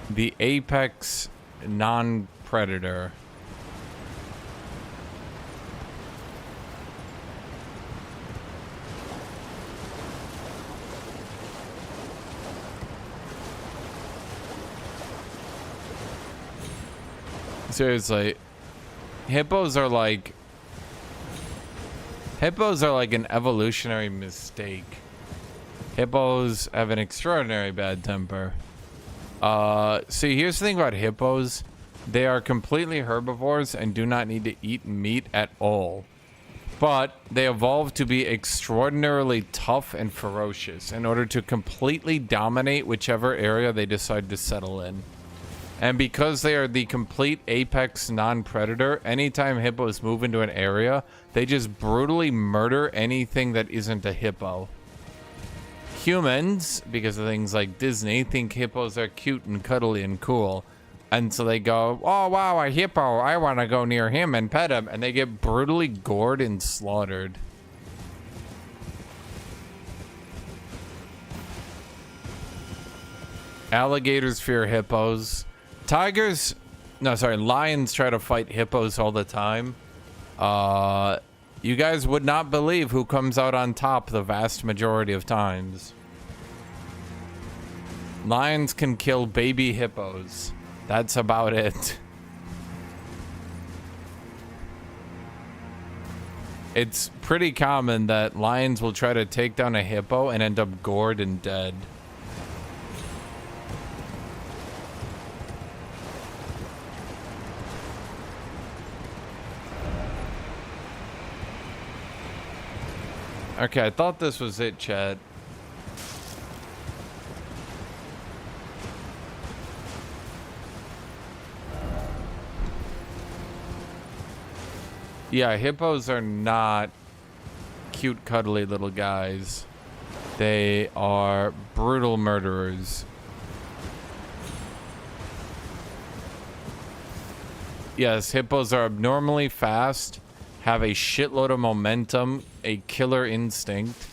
the apex non-predator. Seriously. Hippos are like an evolutionary mistake. Hippos have an extraordinary bad temper. See, here's the thing about hippos. They are completely herbivores and do not need to eat meat at all. But they evolved to be extraordinarily tough and ferocious in order to completely dominate whichever area they decide to settle in. And because they are the complete apex non-predator, anytime hippos move into an area, they just brutally murder anything that isn't a hippo. Humans, because of things like Disney, think hippos are cute and cuddly and cool. And so they go, oh wow, a hippo, I want to go near him and pet him. And they get brutally gored and slaughtered. Alligators fear hippos. Lions try to fight hippos all the time. You guys would not believe who comes out on top the vast majority of times. Lions can kill baby hippos. That's about it. It's pretty common that lions will try to take down a hippo and end up gored and dead. Okay, I thought this was it, Chad. Yeah, hippos are not cute, cuddly little guys. They are brutal murderers. Yes, hippos are abnormally fast, have a shitload of momentum, a killer instinct.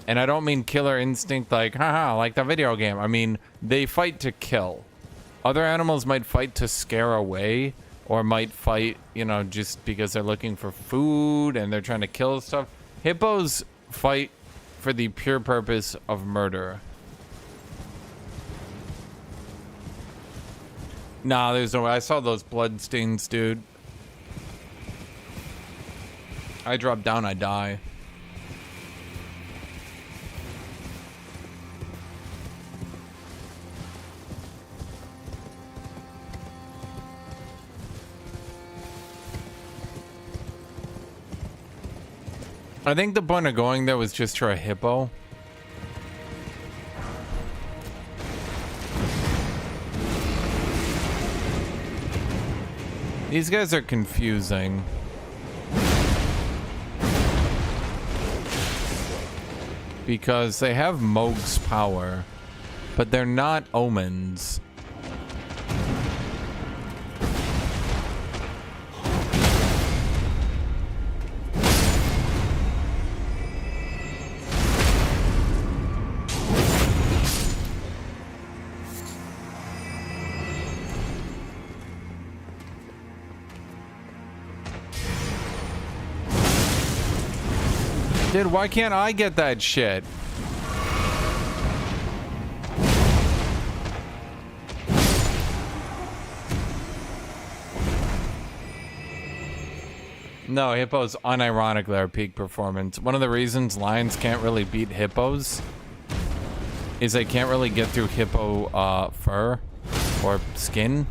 And I don't mean killer instinct like, haha, like the video game. I mean, they fight to kill. Other animals might fight to scare away, or might fight, you know, just because they're looking for food and they're trying to kill stuff. Hippos fight for the pure purpose of murder. Nah, there's no way. I saw those blood stains, dude. I drop down, I die. I think the point of going there was just for a hippo. These guys are confusing. Because they have Moog's power, but they're not omens. Dude, why can't I get that shit? No, hippos unironically are peak performance. One of the reasons lions can't really beat hippos is they can't really get through hippo fur or skin.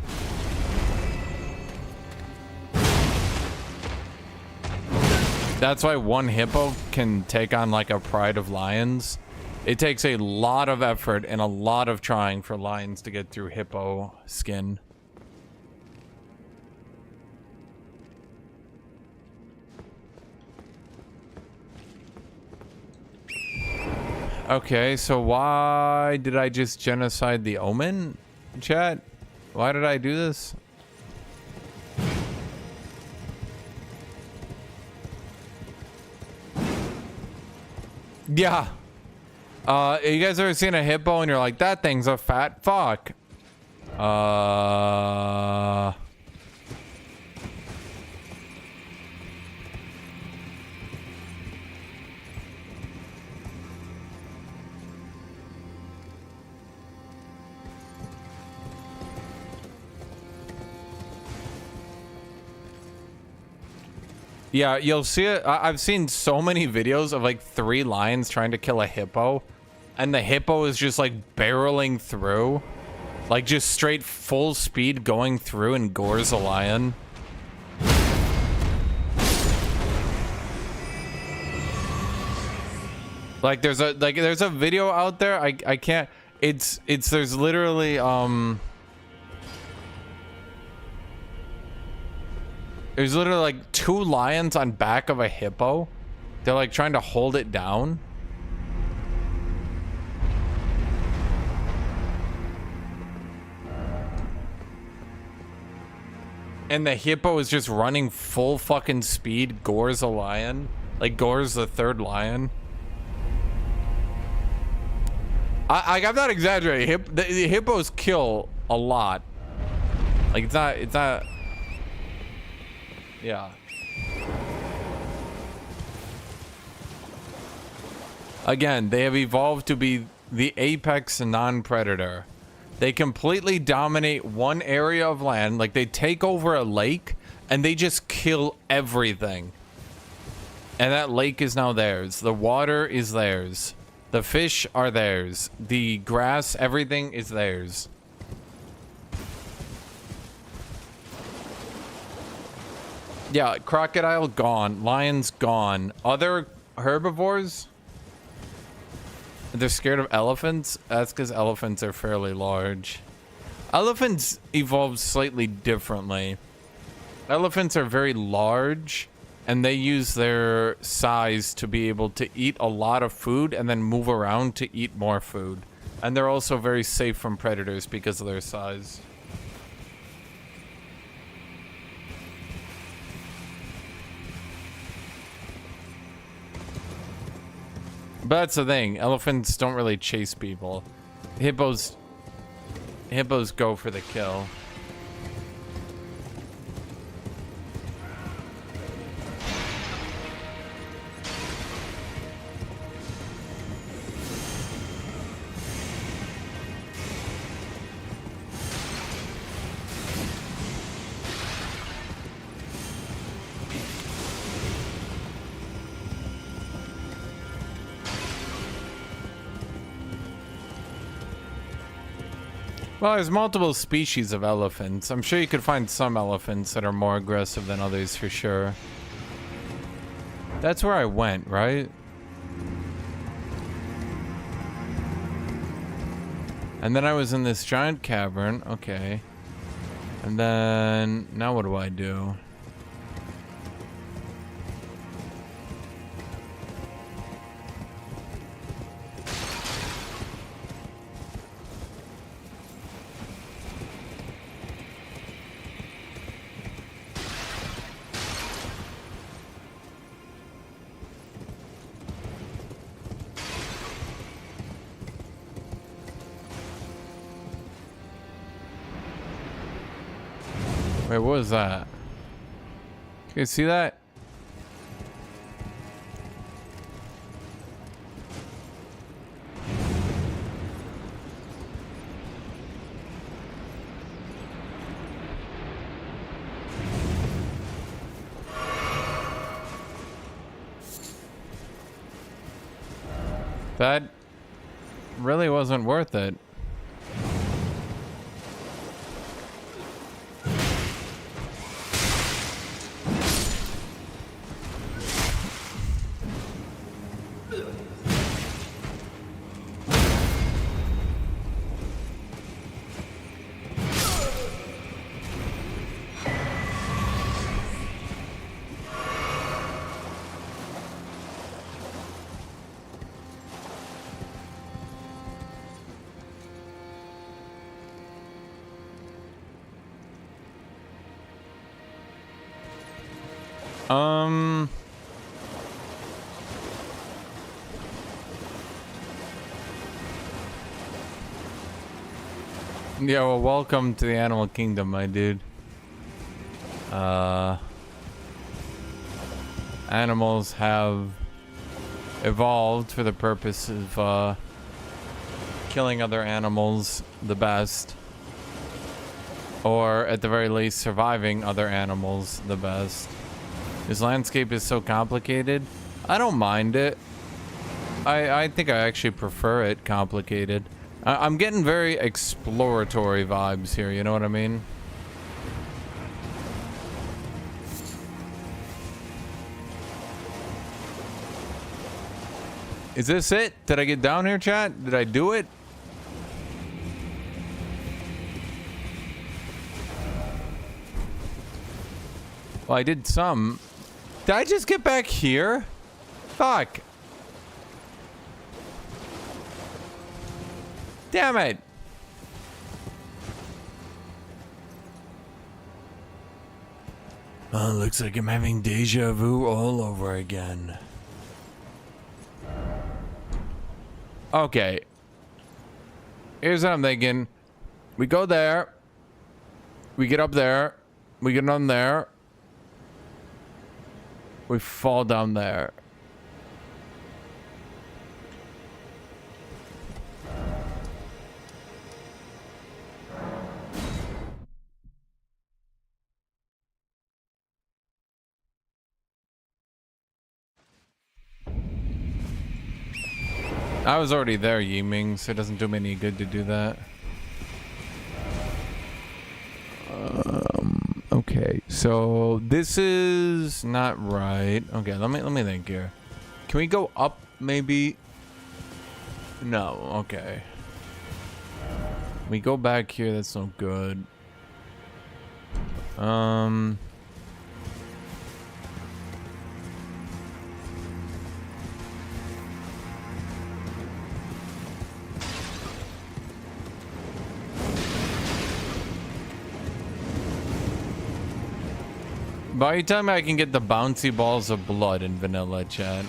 That's why one hippo can take on like a pride of lions. It takes a lot of effort and a lot of trying for lions to get through hippo skin. Okay, so why did I just genocide the omen, chat? Why did I do this? Yeah. You guys ever seen a hippo and you're like, that thing's a fat fuck? Yeah, you'll see it. I've seen so many videos of like 3 lions trying to kill a hippo, and the hippo is just like barreling through, like just straight full speed going through and gores a lion. Like there's a video out there. I can't. There's literally There's literally like 2 lions on back of a hippo. They're like trying to hold it down. And the hippo is just running full fucking speed, gores a lion. Like gores the 3rd lion. I'm not exaggerating. The hippos kill a lot. Like it's not. Yeah. Again, they have evolved to be the apex non-predator. They completely dominate one area of land, like they take over a lake and they just kill everything. And that lake is now theirs. The water is theirs. The fish are theirs. The grass, everything is theirs. Yeah, crocodile gone, lions gone. Other herbivores? They're scared of elephants? That's because elephants are fairly large. Elephants evolved slightly differently. Elephants are very large, and they use their size to be able to eat a lot of food and then move around to eat more food. And they're also very safe from predators because of their size. But that's the thing. Elephants don't really chase people. Hippos go for the kill. Well, there's multiple species of elephants. I'm sure you could find some elephants that are more aggressive than others for sure. That's where I went, right? And then I was in this giant cavern. Okay. And then now what do I do? Wait, what was that? You guys see that? That really wasn't worth it. Yeah, well, welcome to the animal kingdom, my dude. Animals have evolved for the purpose of killing other animals the best. Or at the very least, surviving other animals the best. This landscape is so complicated. I don't mind it. I think I actually prefer it complicated. I'm getting very exploratory vibes here, you know what I mean? Is this it? Did I get down here, chat? Did I do it? Well, I did some. Did I just get back here? Fuck. Damn it. Oh, looks like I'm having deja vu all over again. Okay. Here's what I'm thinking. We go there. We get up there. We get on there. We fall down there. I was already there, Yiming, so it doesn't do me any good to do that. Okay, so this is not right. Okay, let me think here. Can we go up maybe? No, okay. We go back here, that's no good. By the time I can get the bouncy balls of blood in vanilla, chat.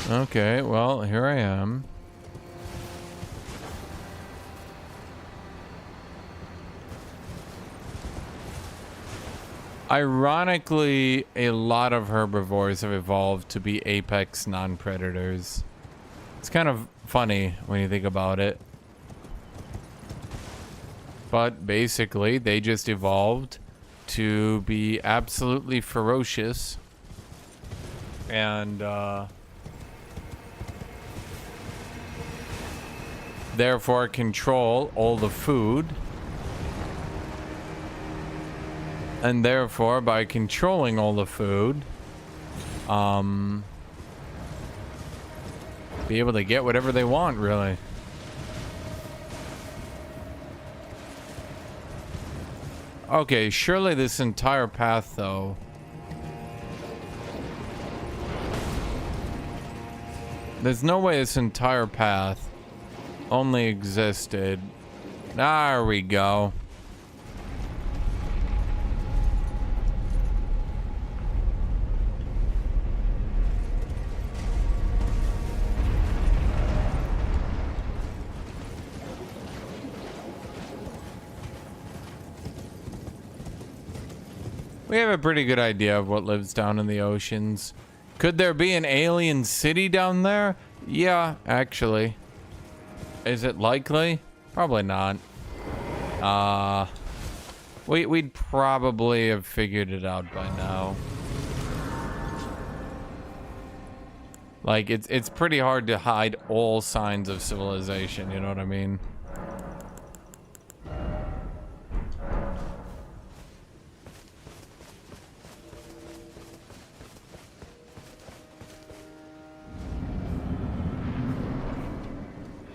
Okay, well, here I am. Ironically, a lot of herbivores have evolved to be apex non-predators. It's kind of funny when you think about it. But basically, they just evolved to be absolutely ferocious and therefore control all the food. And therefore, by controlling all the food, be able to get whatever they want, really. Okay, surely this entire path, though. There's no way this entire path only existed. There we go. We have a pretty good idea of what lives down in the oceans. Could there be an alien city down there? Yeah, actually. Is it likely? Probably not. We'd probably have figured it out by now. Like, it's pretty hard to hide all signs of civilization, you know what I mean?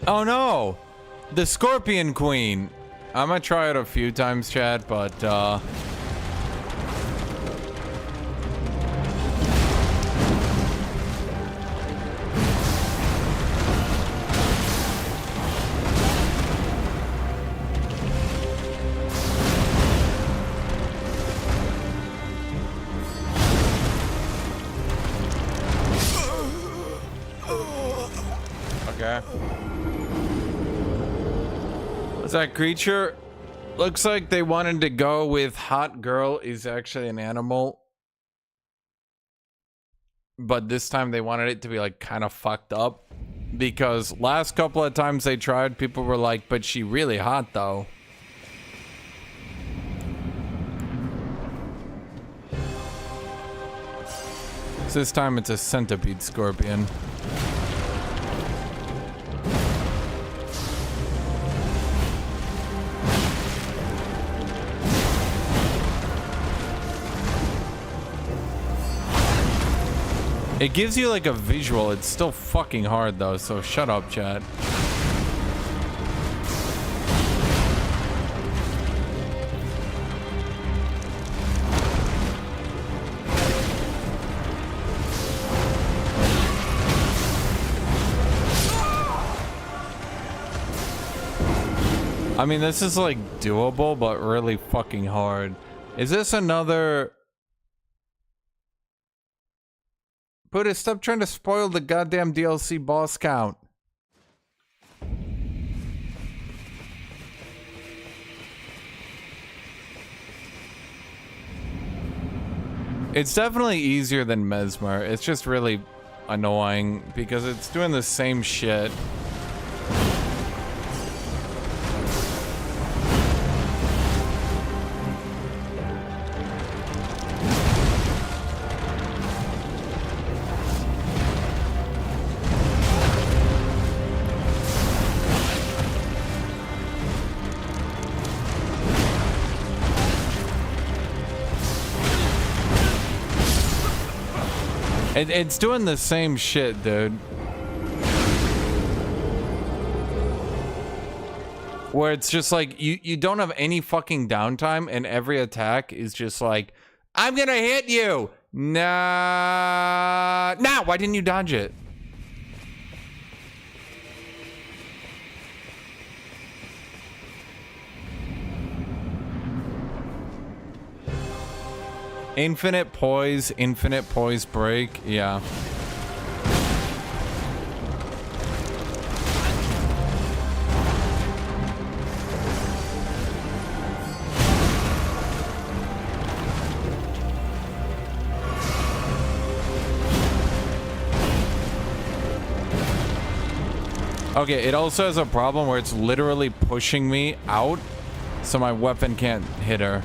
Oh no! The Scorpion Queen! I'm gonna try it a few times, chat, but, okay. What's that creature? Looks like they wanted to go with hot girl is actually an animal. But this time they wanted it to be like kind of fucked up. Because last couple of times they tried, people were like, but she really hot though. So this time it's a centipede scorpion. It gives you like a visual. It's still fucking hard though, so shut up, chat. I mean, this is like doable, but really fucking hard. Is this another... Buddha, stop trying to spoil the goddamn DLC boss count. It's definitely easier than Mesmer. It's just really annoying because it's doing the same shit. It's doing the same shit, dude. Where it's just like, you don't have any fucking downtime and every attack is just like, I'm gonna hit you! Nah. Nah, why didn't you dodge it? Infinite poise break, yeah. Okay, it also has a problem where it's literally pushing me out, so my weapon can't hit her.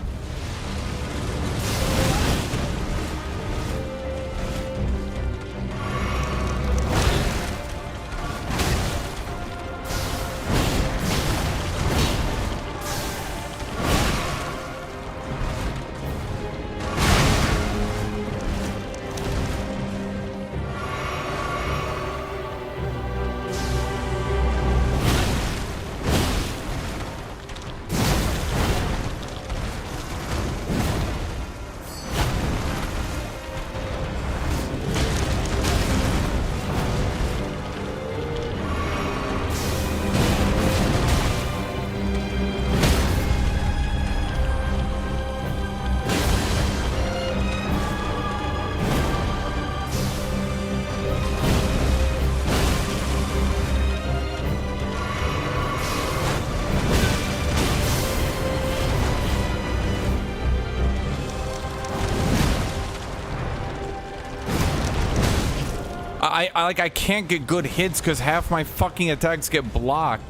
I can't get good hits because half my fucking attacks get blocked.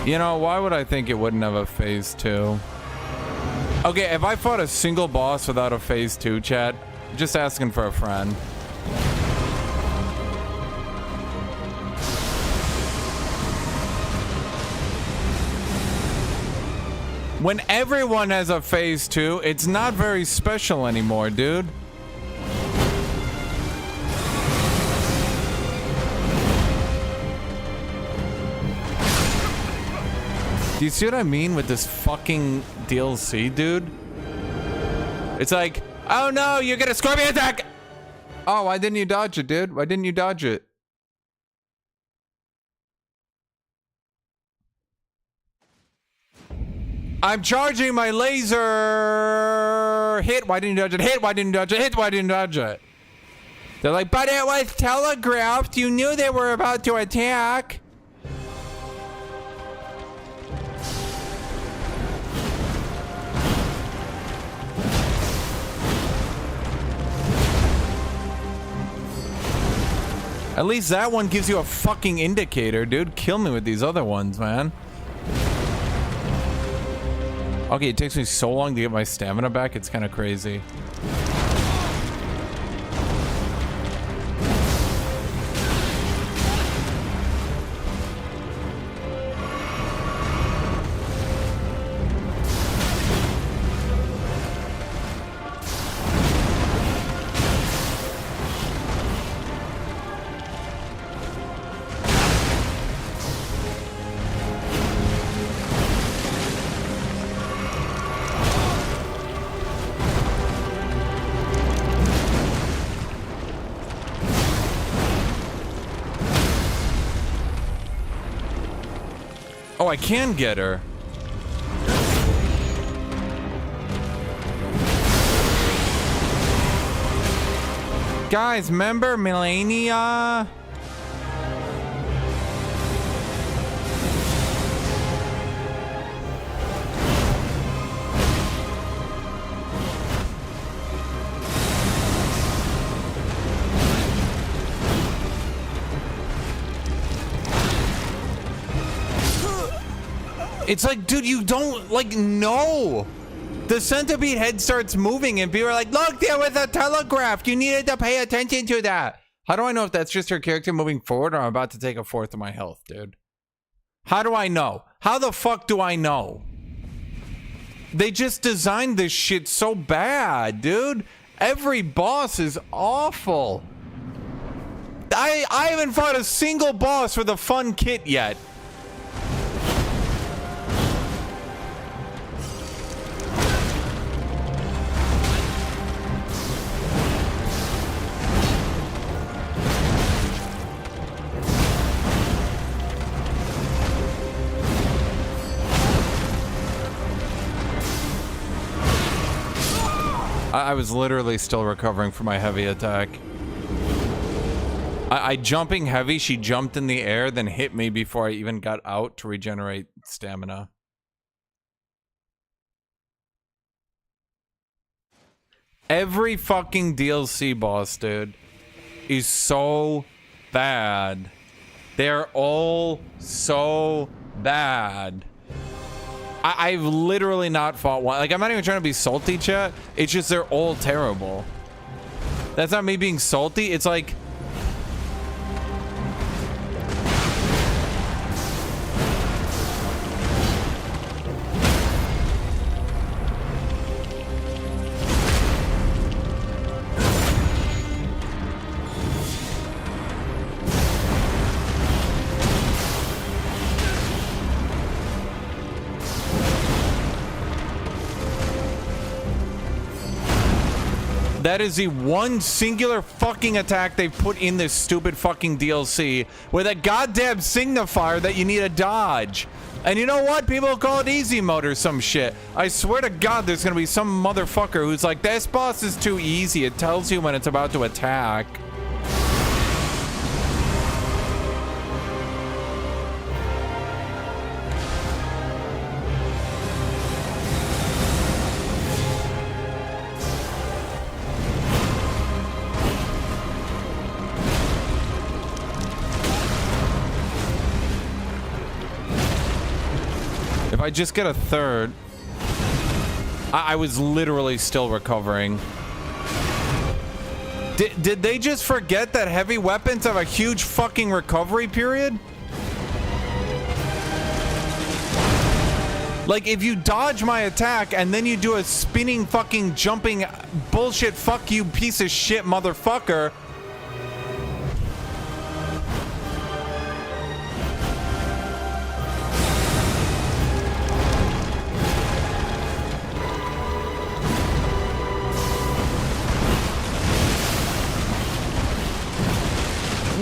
You know, why would I think it wouldn't have a phase 2? Okay, if I fought a single boss without a phase 2, chat, just asking for a friend. When everyone has a phase 2, it's not very special anymore, dude. Do you see what I mean with this fucking DLC, dude? It's like, oh no, you get a scorpion attack! Oh, why didn't you dodge it, dude? Why didn't you dodge it? I'm charging my laser! Hit, why didn't you dodge it? Hit, why didn't you dodge it? Hit, why didn't you dodge it? They're like, but it was telegraphed. You knew they were about to attack. At least that one gives you a fucking indicator, dude. Kill me with these other ones, man. Okay, it takes me so long to get my stamina back, it's kind of crazy. Oh, I can get her. Guys, remember Melania? It's like, dude, you don't, like, no. The centipede head starts moving and people are like, look, there was a telegraph. You needed to pay attention to that. How do I know if that's just her character moving forward or I'm about to take a fourth of my health, dude? How do I know? How the fuck do I know? They just designed this shit so bad, dude. Every boss is awful. I haven't fought a single boss with a fun kit yet. I was literally still recovering from my heavy attack. I jumping heavy, she jumped in the air, then hit me before I even got out to regenerate stamina. Every fucking DLC boss, dude, is so bad. They're all so bad. I've literally not fought one. Like, I'm not even trying to be salty, chat. It's just they're all terrible. That's not me being salty. It's like... That is the one singular fucking attack they've put in this stupid fucking DLC with a goddamn signifier that you need to dodge. And you know what? People call it easy mode or some shit. I swear to God, there's gonna be some motherfucker who's like, this boss is too easy. It tells you when it's about to attack. I just get a third? I was literally still recovering. Did they just forget that heavy weapons have a huge fucking recovery period? Like, if you dodge my attack and then you do a spinning fucking jumping bullshit fuck you piece of shit motherfucker.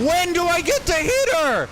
When do I get to hit her?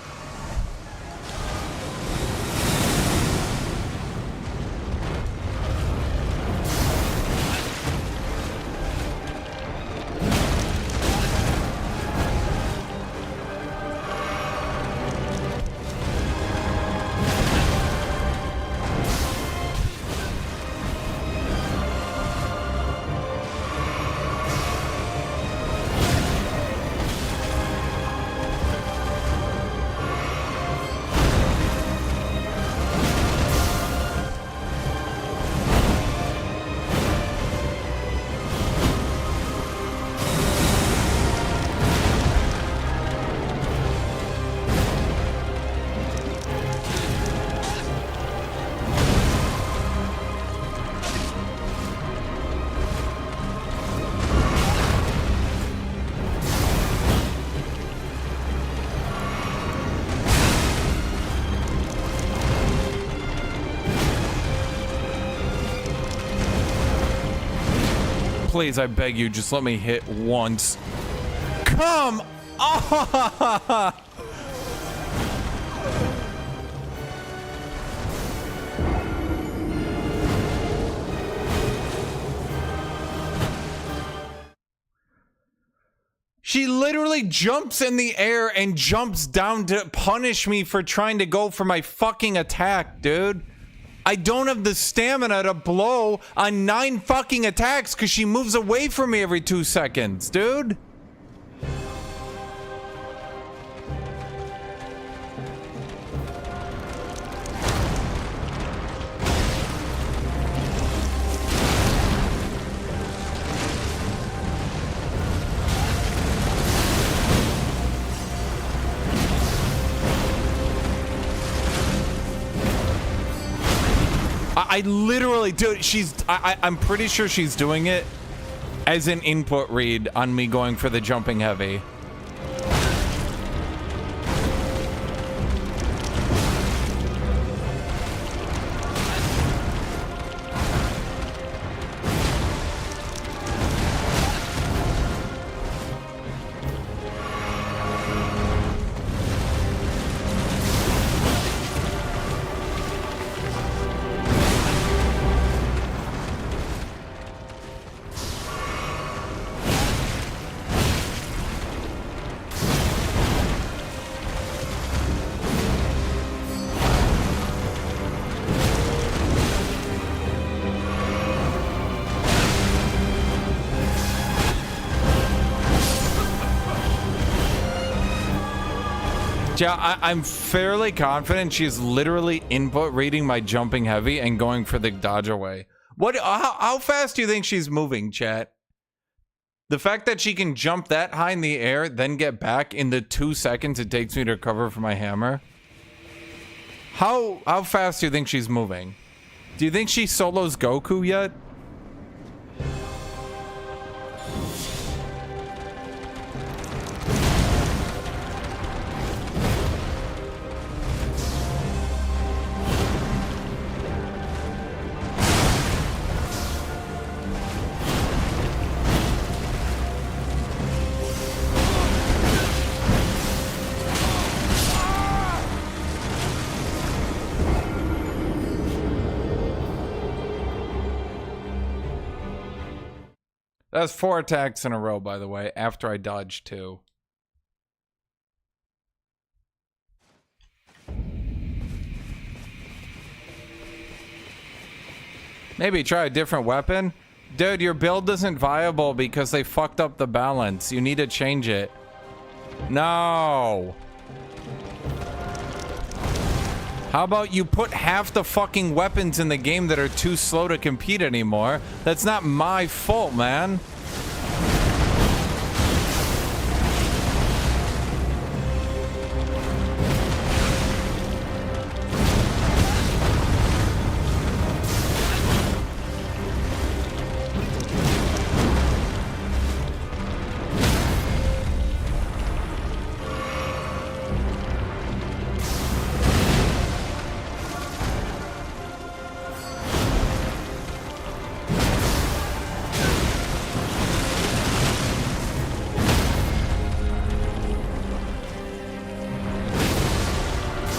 Please, I beg you, just let me hit once. Come on! She literally jumps in the air and jumps down to punish me for trying to go for my fucking attack, dude. I don't have the stamina to blow on 9 fucking attacks because she moves away from me every 2 seconds, dude. I literally, dude, I'm pretty sure she's doing it as an input read on me going for the jumping heavy. Yeah, I'm fairly confident she's literally input reading my jumping heavy and going for the dodge away. How fast do you think she's moving, chat? The fact that she can jump that high in the air, then get back in the 2 seconds it takes me to recover from my hammer. How fast do you think she's moving? Do you think she solos Goku yet? That's 4 attacks in a row, by the way, after I dodged 2. Maybe try a different weapon? Dude, your build isn't viable because they fucked up the balance. You need to change it. No. How about you put half the fucking weapons in the game that are too slow to compete anymore? That's not my fault, man.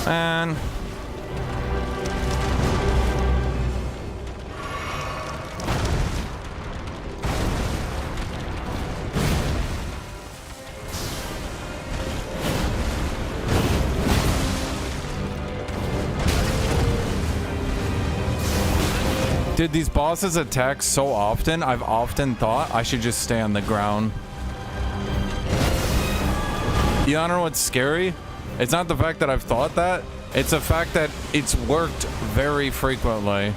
Man. Dude, these bosses attack so often, I've often thought I should just stay on the ground. You wanna know what's scary? It's not the fact that I've thought that, it's the fact that it's worked very frequently.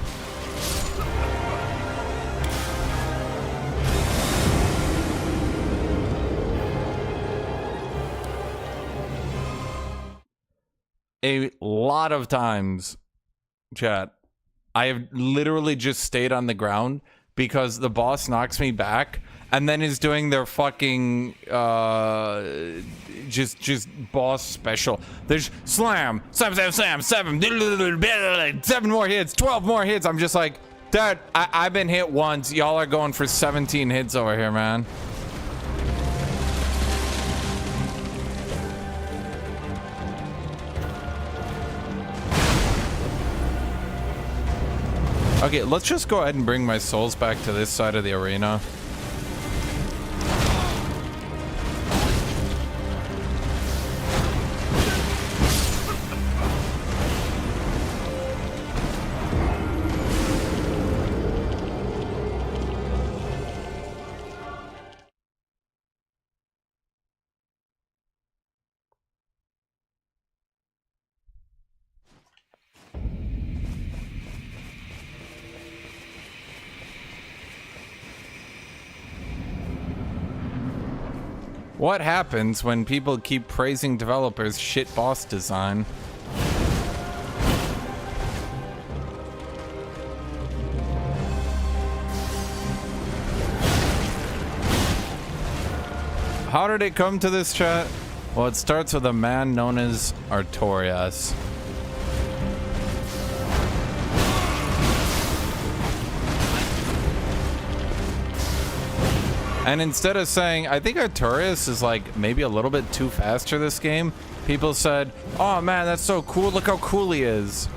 A lot of times, chat, I have literally just stayed on the ground because the boss knocks me back and then is doing their fucking just boss special. There's slam 7 more hits, 12 more hits. I'm just like, Dad, I've been hit once, y'all are going for 17 hits over here, man. Okay, let's just go ahead and bring my souls back to this side of the arena. What happens when people keep praising developers' shit boss design? How did it come to this, chat? Well, it starts with a man known as Artorias. And instead of saying, I think Artorias is like maybe a little bit too fast for this game, people said, oh man, that's so cool, look how cool he is.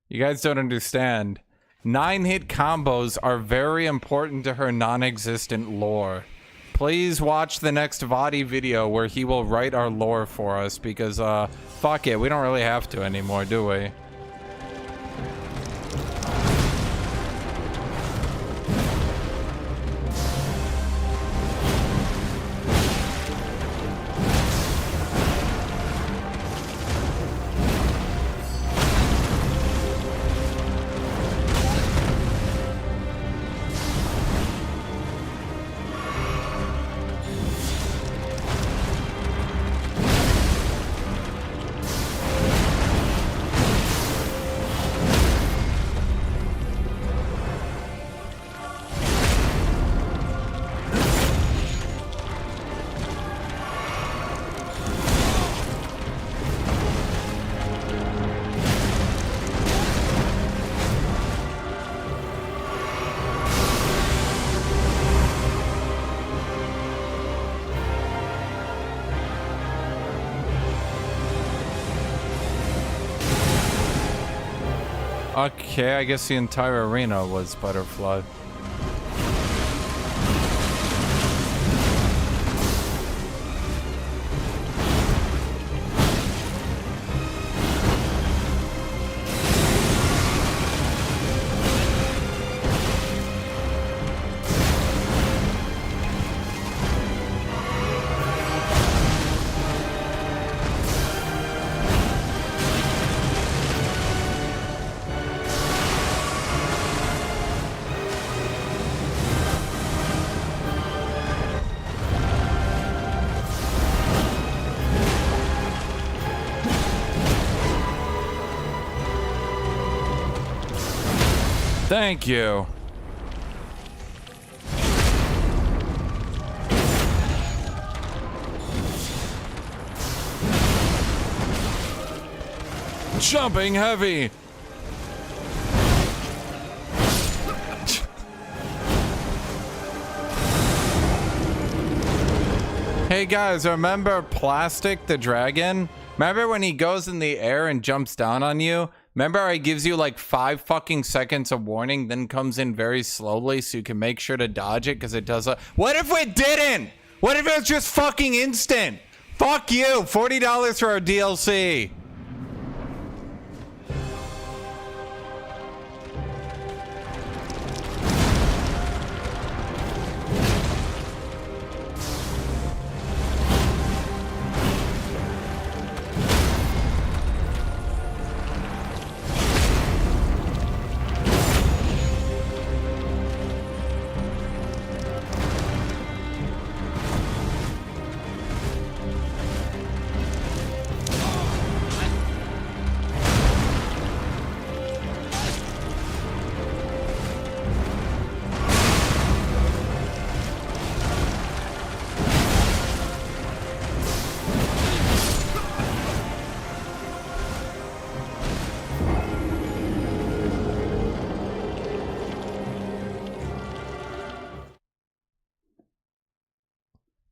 You guys don't understand. 9-hit combos are very important to her non-existent lore. Please watch the next Vadi video where he will write our lore for us because, fuck it, we don't really have to anymore, do we? Okay, I guess the entire arena was butterfly. Thank you. Jumping heavy. Hey guys, remember Plastic the Dragon? Remember when he goes in the air and jumps down on you? Remember he gives you like 5 fucking seconds of warning, then comes in very slowly so you can make sure to dodge it because it does a— What if it didn't? What if it was just fucking instant? Fuck you! $40 for our DLC.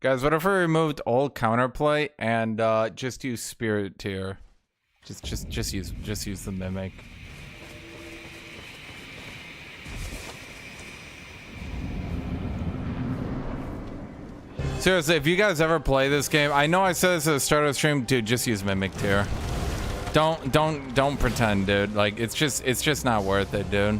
Guys, what if we removed all counterplay and just use Spirit Tier? Just use the Mimic. Seriously, if you guys ever play this game, I know I said this at the start of the stream, dude, just use Mimic Tier. Don't pretend, dude. Like it's just not worth it, dude.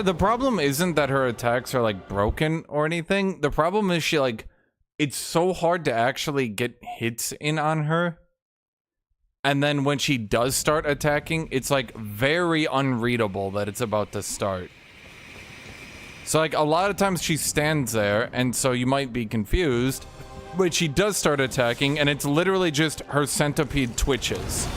The problem isn't that her attacks are like broken or anything. The problem is she like, it's so hard to actually get hits in on her. And then when she does start attacking, it's like very unreadable that it's about to start. So like a lot of times she stands there and so you might be confused, but she does start attacking and it's literally just her centipede twitches.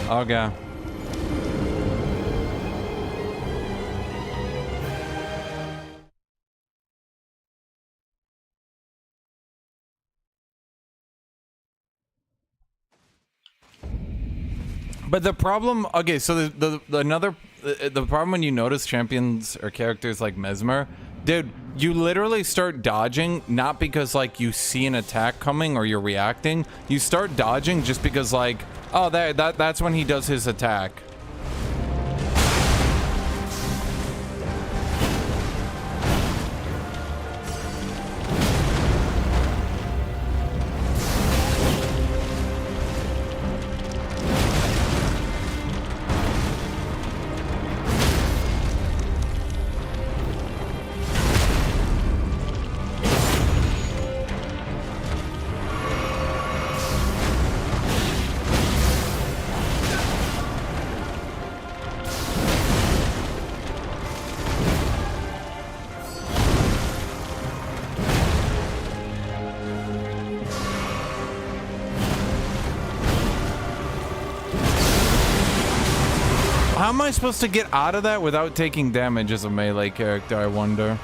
Okay. But the problem, okay, so the problem when you notice champions or characters like Mesmer, dude, you literally start dodging not because like you see an attack coming or you're reacting. You start dodging just because like, oh, that's when he does his attack. How am I supposed to get out of that without taking damage as a melee character, I wonder?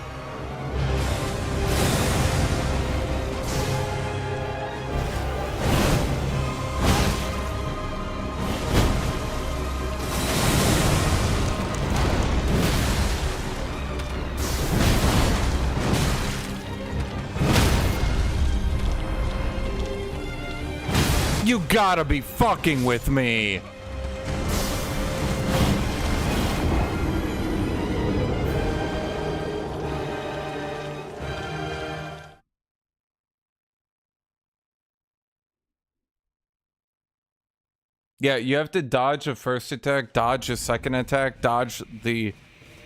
You gotta be fucking with me! Yeah, you have to dodge a first attack, dodge a second attack, dodge the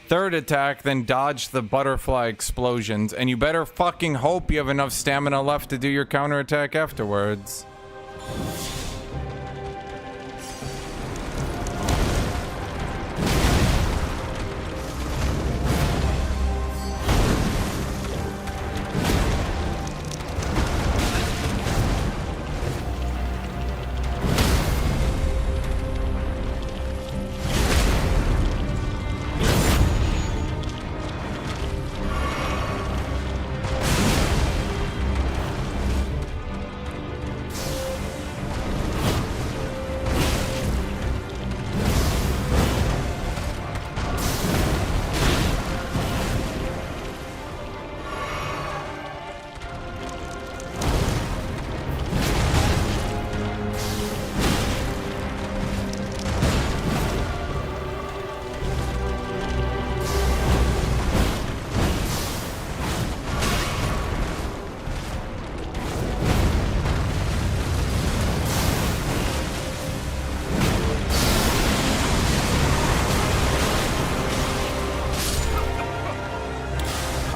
third attack, then dodge the butterfly explosions, and you better fucking hope you have enough stamina left to do your counterattack afterwards.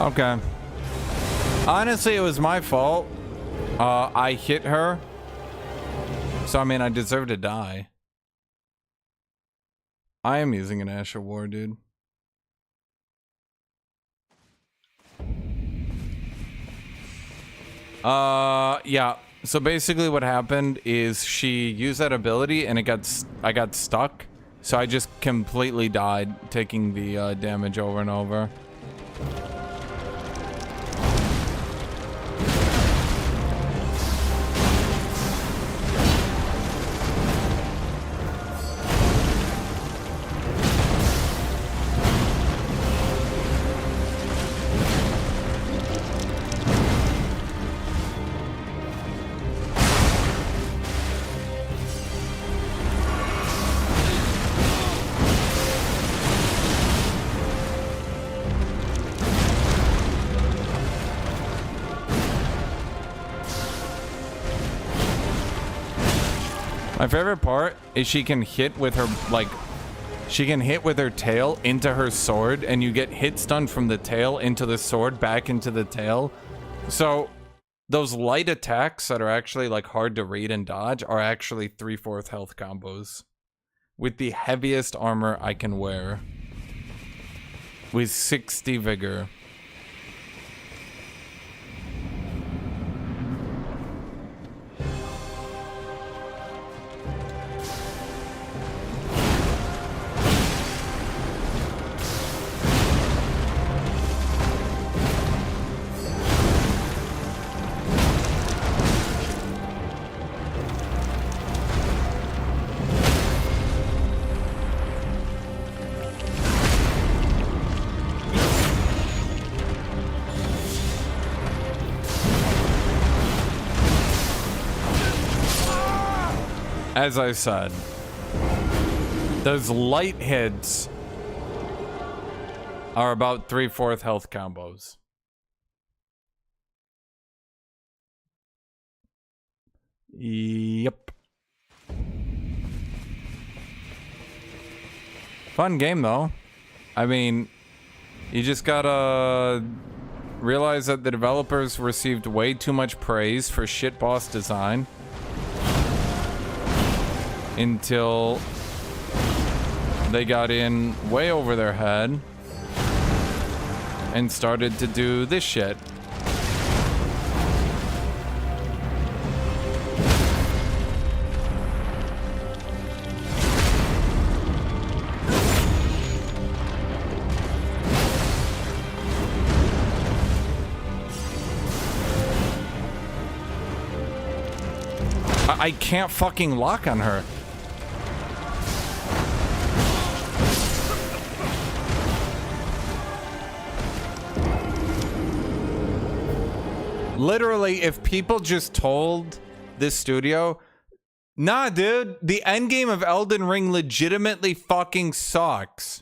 Okay. Honestly, it was my fault. I hit her. So, I mean, I deserve to die. I am using an Ash of War, dude. Yeah. So basically what happened is she used that ability and I got stuck. So I just completely died, taking the damage over and over. My favorite part is she can hit with her, like, she can hit with her tail into her sword, and you get hit stun from the tail into the sword, back into the tail. So, those light attacks that are actually, like, hard to read and dodge are actually 3/4 health combos. With the heaviest armor I can wear. With 60 vigor. As I said, those light hits are about 3/4 health combos. Yep. Fun game though. I mean, you just gotta realize that the developers received way too much praise for shit boss design. Until they got in way over their head and started to do this shit. I can't fucking lock on her. Literally, if people just told this studio, nah, dude, the endgame of Elden Ring legitimately fucking sucks.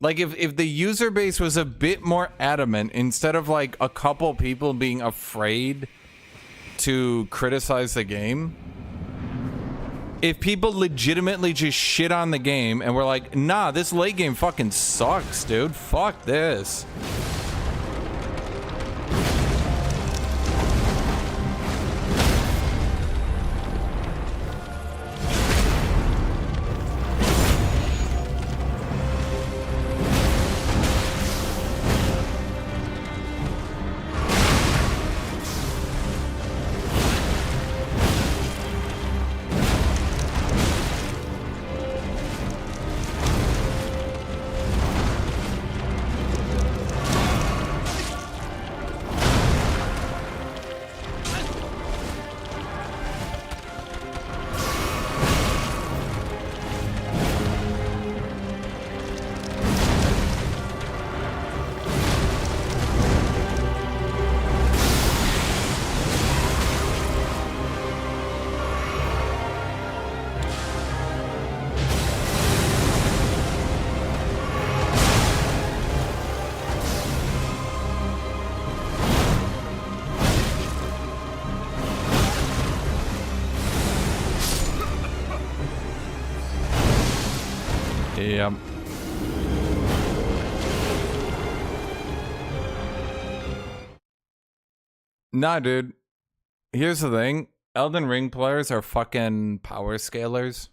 Like, if the user base was a bit more adamant, instead of like a couple people being afraid to criticize the game, if people legitimately just shit on the game and were like, nah, this late game fucking sucks, dude. Fuck this. Yep. Nah, dude. Here's the thing. Elden Ring players are fucking power scalers.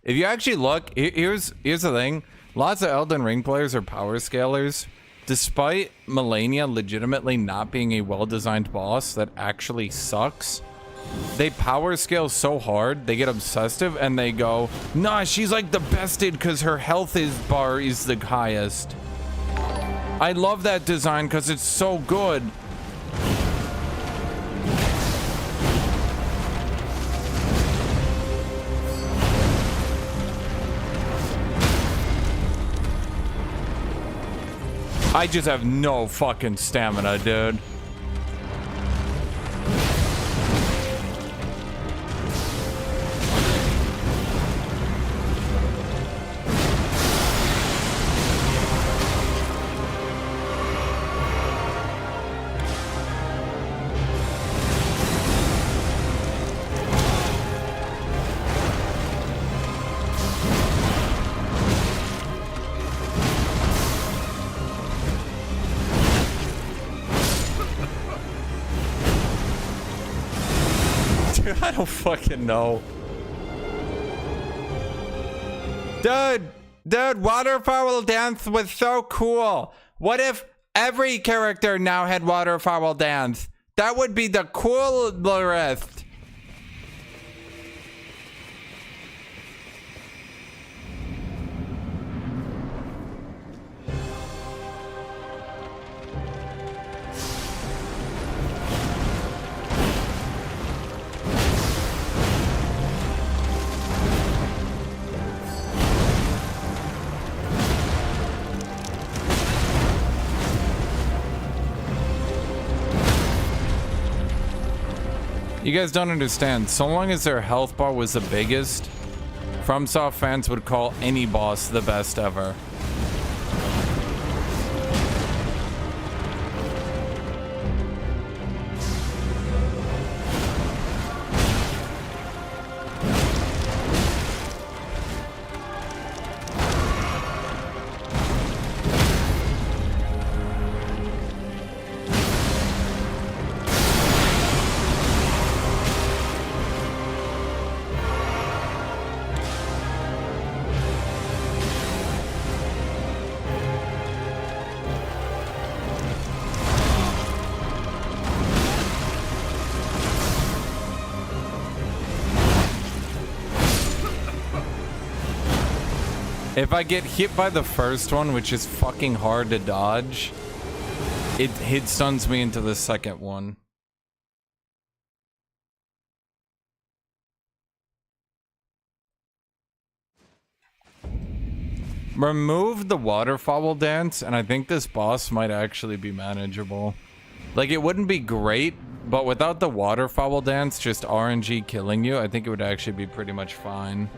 If you actually look, here's the thing. Lots of Elden Ring players are power scalers. Despite Melania legitimately not being a well-designed boss that actually sucks, they power scale so hard, they get obsessive, and they go, nah, she's like the bested because her health bar is the highest. I love that design because it's so good. I just have no fucking stamina, dude. I don't fucking know. Dude, waterfowl dance was so cool. What if every character now had waterfowl dance? That would be the coolest. You guys don't understand. So long as their health bar was the biggest, FromSoft fans would call any boss the best ever. If I get hit by the first one, which is fucking hard to dodge, it hit stuns me into the second one. Remove the waterfowl dance, and I think this boss might actually be manageable. Like, it wouldn't be great, but without the waterfowl dance just RNG killing you, I think it would actually be pretty much fine.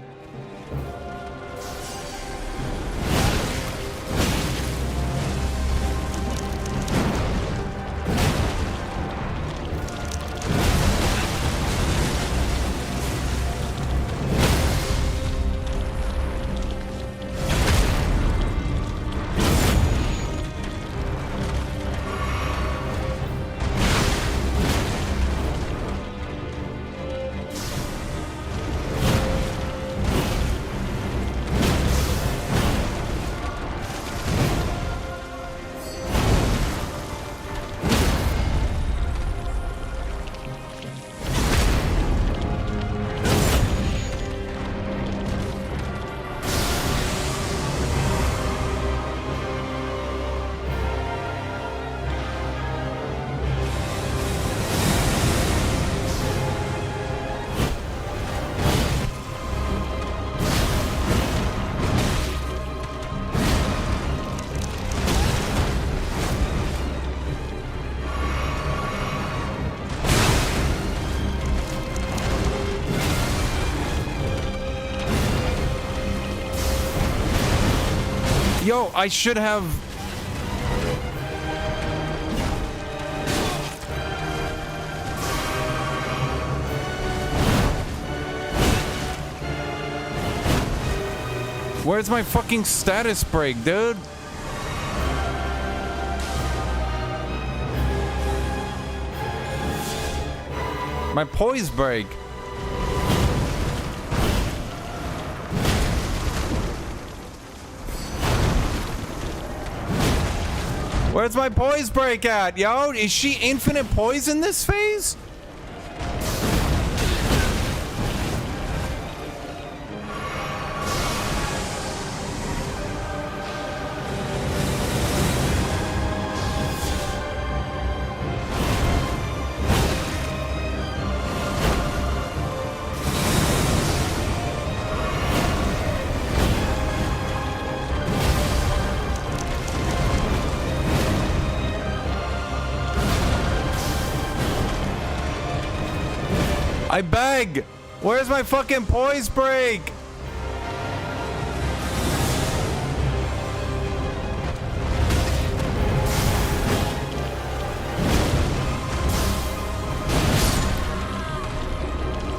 Yo, I should have... Where's my fucking status break, dude? My poise break. Where's my poise break at, yo? Is she infinite poise in this phase? I beg! Where's my fucking poise break?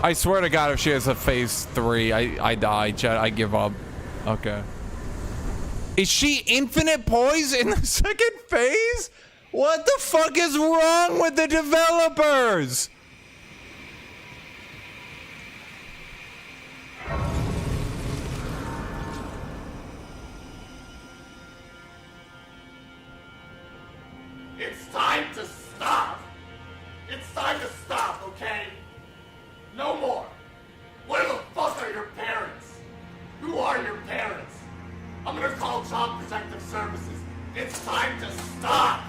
I swear to God, if she has a phase 3, I die, chat. I give up. Okay. Is she infinite poise in the second phase? What the fuck is wrong with the developers? It's time to stop! It's time to stop, okay? No more! Where the fuck are your parents? Who are your parents? I'm gonna call Child Protective Services. It's time to stop!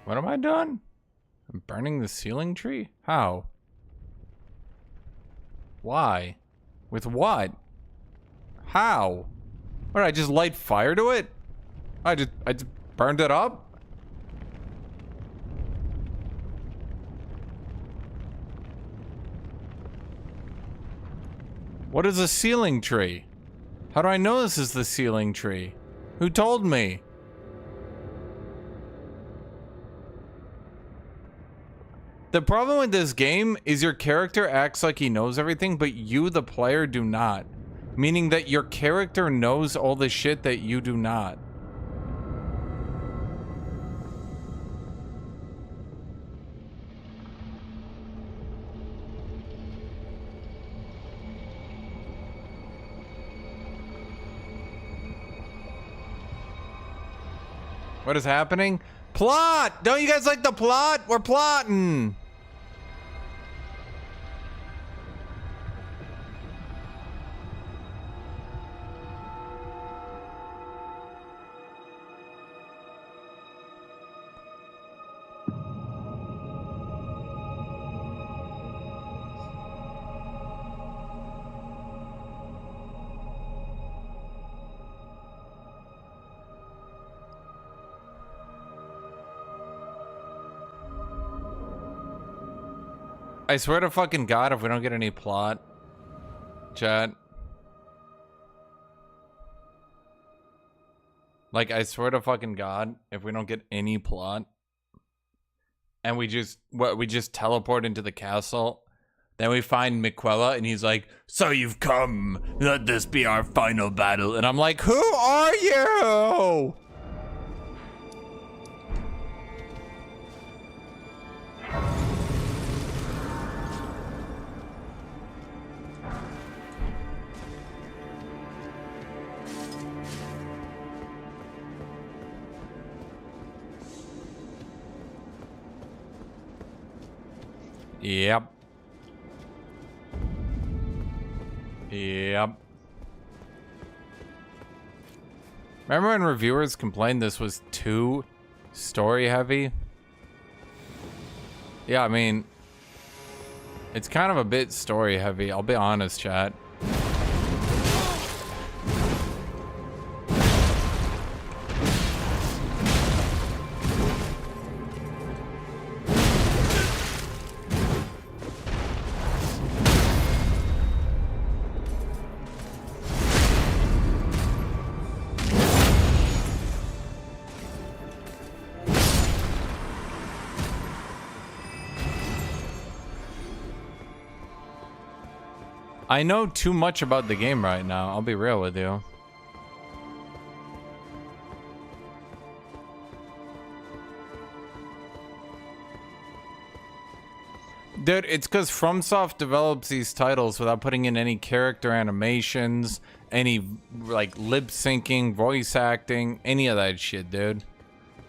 What am I doing? I'm burning the ceiling tree? How? Why? With what? How? What, I just light fire to it? I just burned it up? What is a ceiling tree? How do I know this is the ceiling tree? Who told me? The problem with this game is your character acts like he knows everything, but you, the player, do not. Meaning that your character knows all the shit that you do not. What is happening? Plot! Don't you guys like the plot? We're plotting. I swear to fucking God, if we don't get any plot, chat. Like, I swear to fucking God, if we don't get any plot, and we just teleport into the castle, then we find Miquella, and he's like, "So you've come. Let this be our final battle." And I'm like, "Who are you?" Yep. Yep. Remember when reviewers complained this was too story heavy? Yeah, I mean, it's kind of a bit story heavy, I'll be honest, chat. I know too much about the game right now, I'll be real with you. Dude, it's because FromSoft develops these titles without putting in any character animations, any, like, lip-syncing, voice acting, any of that shit, dude.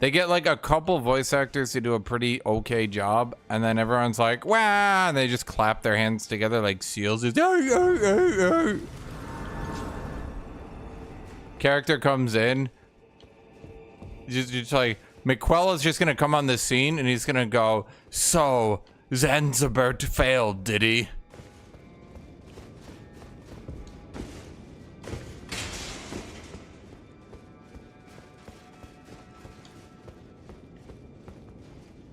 They get, like, a couple voice actors who do a pretty okay job, and then everyone's like, "Wah!" and they just clap their hands together like seals. It's, character comes in, just like, Miquella's just gonna come on the scene, and he's gonna go, "So, Zanzibar failed, did he?"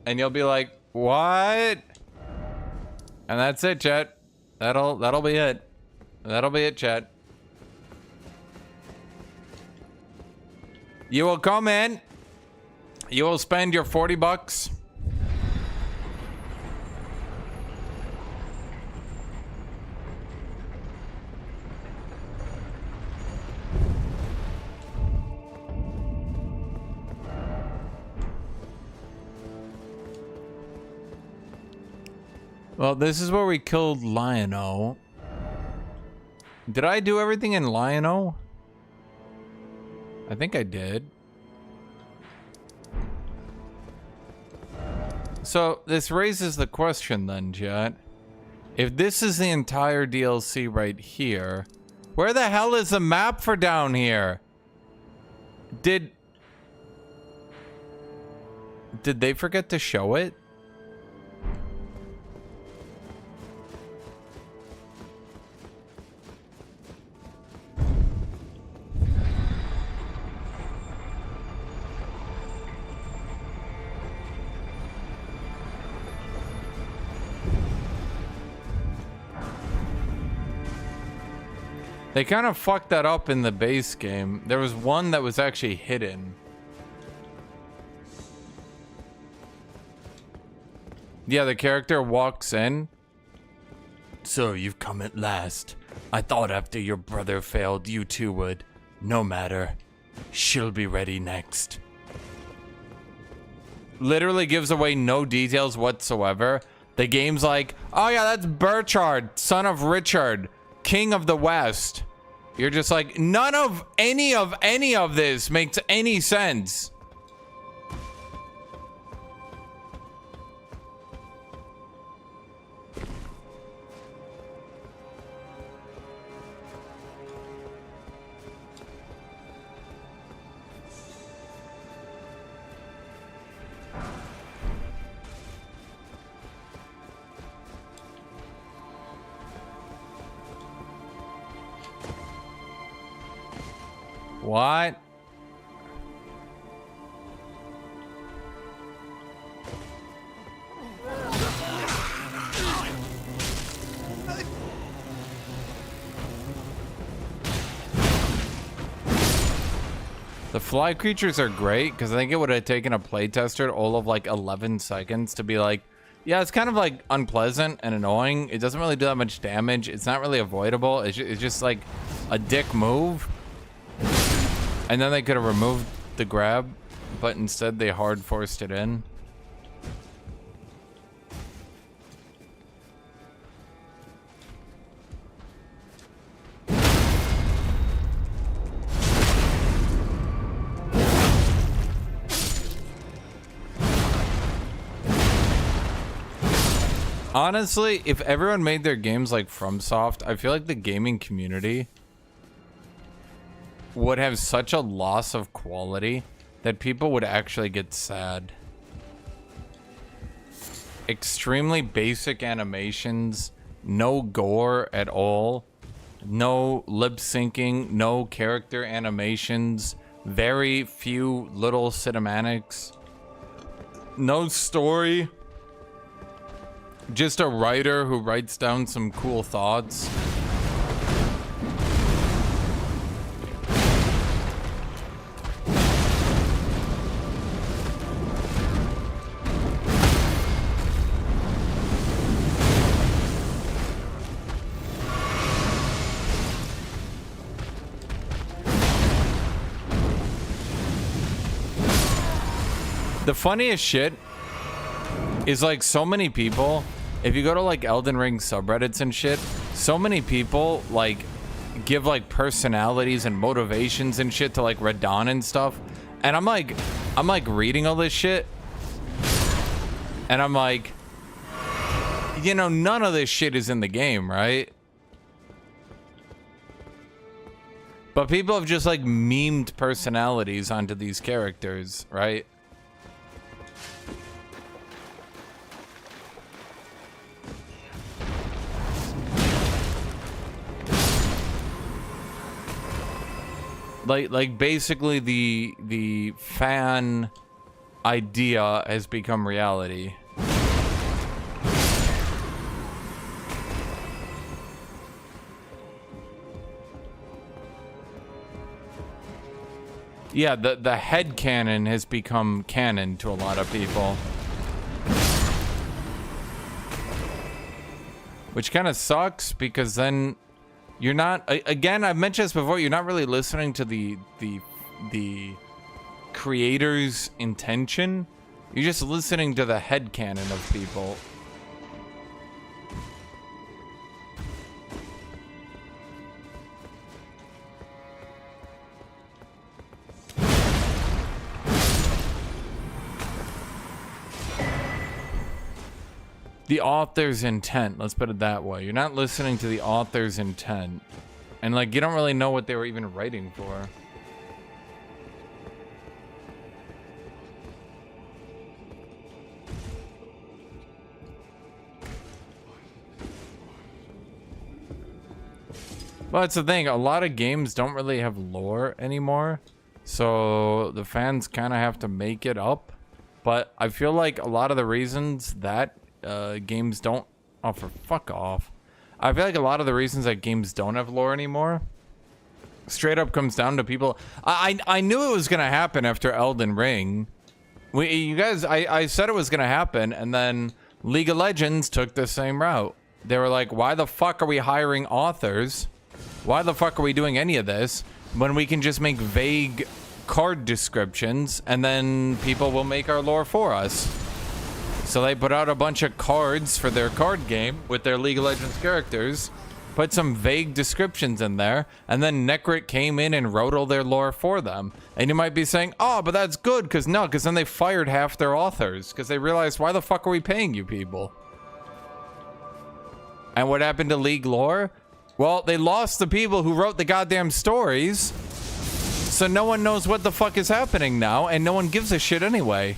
And you'll be like, "What?" And that's it, chat. That'll be it. That'll be it, chat. You will come in. You will spend your 40 bucks. Well, this is where we killed Lion-O. Did I do everything in Lion-O? I think I did. So, this raises the question then, chat. If this is the entire DLC right here, where the hell is the map for down here? Did they forget to show it? They kind of fucked that up in the base game. There was one that was actually hidden. Yeah, the character walks in. "So you've come at last. I thought after your brother failed, you too would. No matter. She'll be ready next." Literally gives away no details whatsoever. The game's like, "Oh yeah, that's Burchard, son of Richard, King of the West." You're just like, none of any of this makes any sense. What? The fly creatures are great because I think it would have taken a playtester all of like 11 seconds to be like, yeah, it's kind of like unpleasant and annoying. It doesn't really do that much damage. It's not really avoidable. It's just like a dick move. And then they could have removed the grab, but instead they hard forced it in. Honestly, if everyone made their games like FromSoft, I feel like the gaming community would have such a loss of quality that people would actually get sad. Extremely basic animations, no gore at all, no lip syncing, no character animations, very few little cinematics, no story. Just a writer who writes down some cool thoughts. The funniest shit is like so many people, if you go to like Elden Ring subreddits and shit, so many people like give like personalities and motivations and shit to like Radon and stuff. And I'm like reading all this shit. And I'm like, you know, none of this shit is in the game, right? But people have just like memed personalities onto these characters, right? Like basically the fan idea has become reality. Yeah, the head canon has become canon to a lot of people. Which kind of sucks because then you're not, again, I've mentioned this before, you're not really listening to the creator's intention. You're just listening to the headcanon of people. The author's intent, let's put it that way. You're not listening to the author's intent. And like, you don't really know what they were even writing for. Well, that's the thing. A lot of games don't really have lore anymore. So the fans kind of have to make it up. But I feel like a lot of the reasons that games don't... Oh, for fuck off. I feel like a lot of the reasons that games don't have lore anymore straight up comes down to people... I knew it was going to happen after Elden Ring. You guys, I said it was going to happen, and then League of Legends took the same route. They were like, why the fuck are we hiring authors? Why the fuck are we doing any of this when we can just make vague card descriptions and then people will make our lore for us? So they put out a bunch of cards for their card game with their League of Legends characters, put some vague descriptions in there, and then Necrit came in and wrote all their lore for them. And you might be saying, oh, but that's good, because no, because then they fired half their authors, because they realized, why the fuck are we paying you people? And what happened to League lore? Well, they lost the people who wrote the goddamn stories, so no one knows what the fuck is happening now, and no one gives a shit anyway.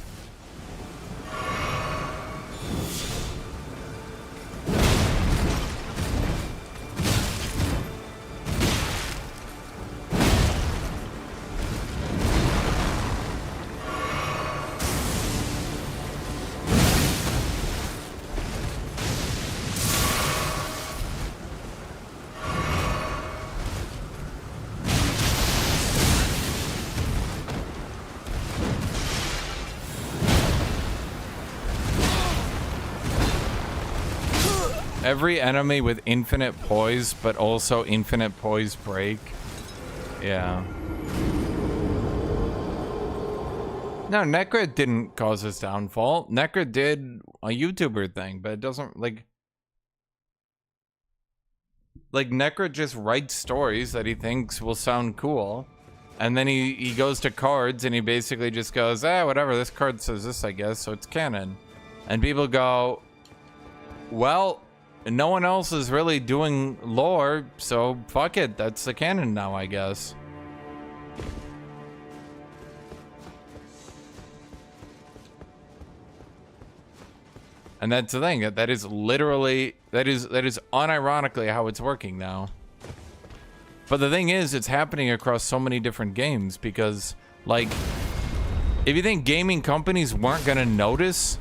every enemy with infinite poise, but also infinite poise break. Yeah. No, Necra didn't cause his downfall. Necra did a YouTuber thing, but it doesn't, like Necra just writes stories that he thinks will sound cool. And then he goes to cards and he basically just goes, whatever, this card says this, I guess, so it's canon. And people go, well, no one else is really doing lore, so fuck it, that's the canon now, I guess. And that's the thing, that is literally, that is unironically how it's working now. But the thing is, it's happening across so many different games because, like, if you think gaming companies weren't gonna notice,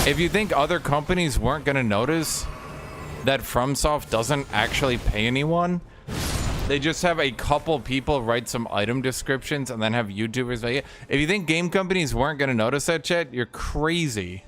if you think other companies weren't gonna notice that FromSoft doesn't actually pay anyone, they just have a couple people write some item descriptions and then have YouTubers make it. If you think game companies weren't gonna notice that shit, you're crazy.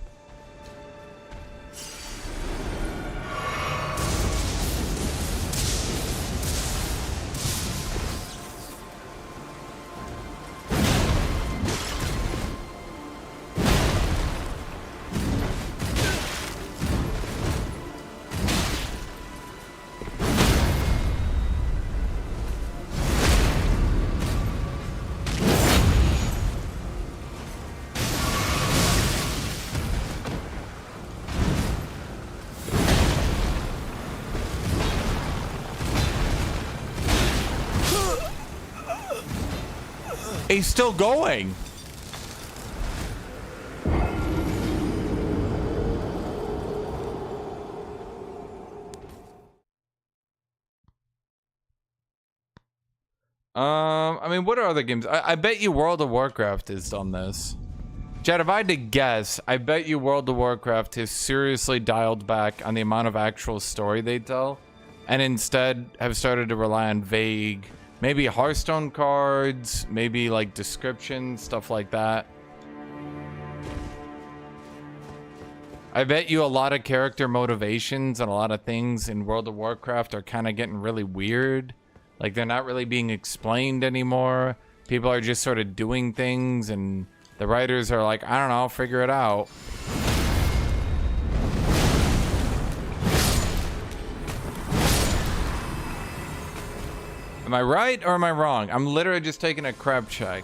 He's still going. I mean, what are other games? I bet you World of Warcraft has done this. Chad, if I had to guess, I bet you World of Warcraft has seriously dialed back on the amount of actual story they tell, and instead have started to rely on vague, maybe Hearthstone cards, maybe like descriptions, stuff like that. I bet you a lot of character motivations and a lot of things in World of Warcraft are kind of getting really weird. Like, they're not really being explained anymore. People are just sort of doing things, and the writers are like, I don't know, figure it out. Am I right or am I wrong? I'm literally just taking a crap check.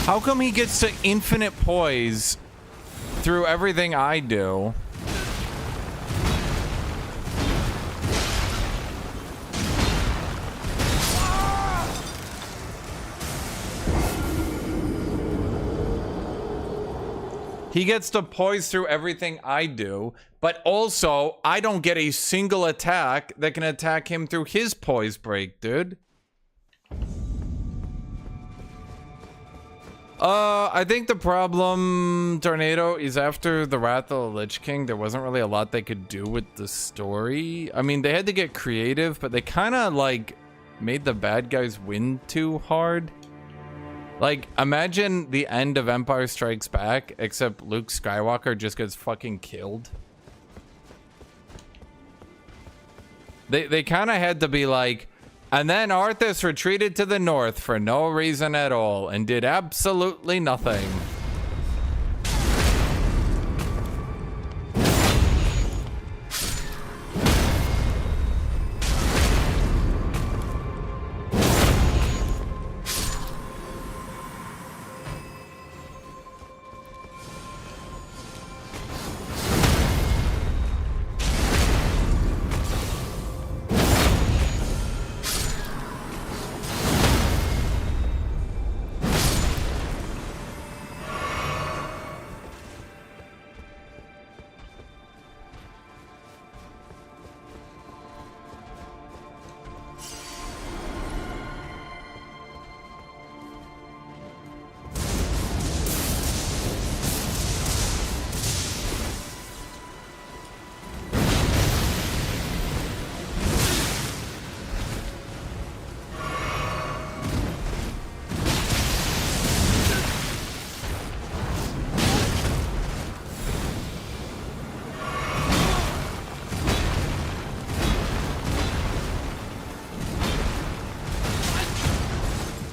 How come he gets to infinite poise through everything I do? He gets to poise through everything I do, but also I don't get a single attack that can attack him through his poise break, dude. I think the problem, Tornado, is after the Wrath of the Lich King, there wasn't really a lot they could do with the story. I mean, they had to get creative, but they kind of, like, made the bad guys win too hard. Like, imagine the end of Empire Strikes Back, except Luke Skywalker just gets fucking killed. They kind of had to be like, And then Arthas retreated to the north for no reason at all and did absolutely nothing.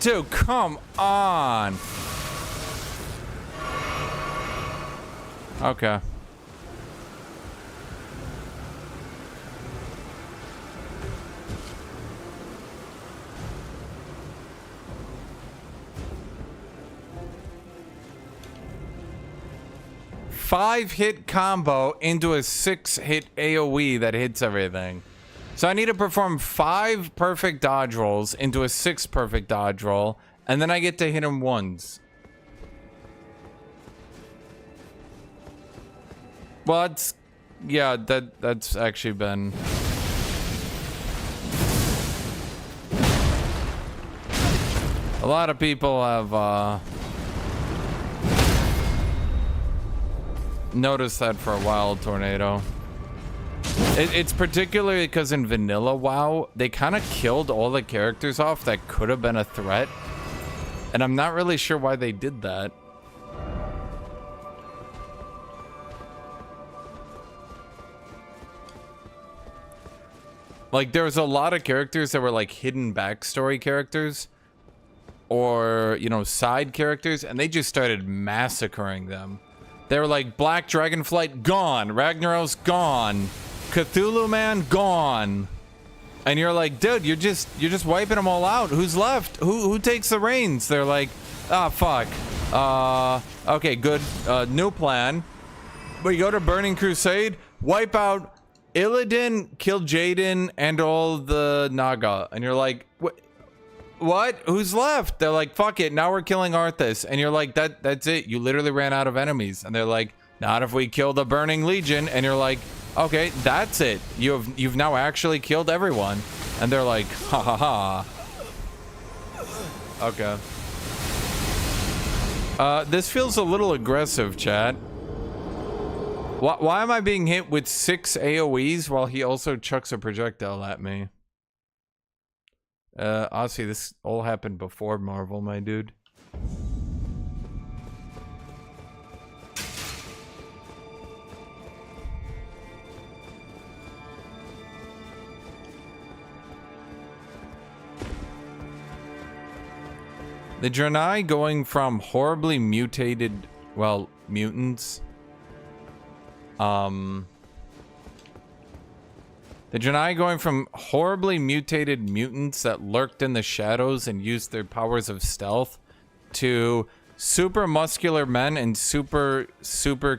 Dude, come on. Okay. Five-hit combo into a 6-hit AoE that hits everything. So I need to perform 5 perfect dodge rolls into a 6 perfect dodge roll, and then I get to hit him once. Well, yeah, that's actually been... A lot of people have noticed that for a while, Tornado. It's particularly because in vanilla WoW, they kind of killed all the characters off that could have been a threat. And I'm not really sure why they did that. Like, there was a lot of characters that were like hidden backstory characters. Or, you know, side characters. And they just started massacring them. They were like, Black Dragonflight, gone. Ragnaros, gone. Cthulhu Man, gone. And you're like, dude, you're just wiping them all out. Who's left? Who takes the reins? They're like, ah, fuck. Okay, good. New plan. We go to Burning Crusade, wipe out Illidan, kill Jaden, and all the Naga. And you're like, what? Who's left? They're like, fuck it. Now we're killing Arthas. And you're like, that's it. You literally ran out of enemies. And they're like, not if we kill the Burning Legion. And you're like, okay, that's it. You've now actually killed everyone. And they're like, ha ha ha. Okay. This feels a little aggressive, chat. Why am I being hit with 6 AoEs while he also chucks a projectile at me? Honestly, this all happened before Marvel, my dude. The Draenei going from horribly mutated, well, mutants. The Draenei going from horribly mutated mutants that lurked in the shadows and used their powers of stealth to super muscular men and super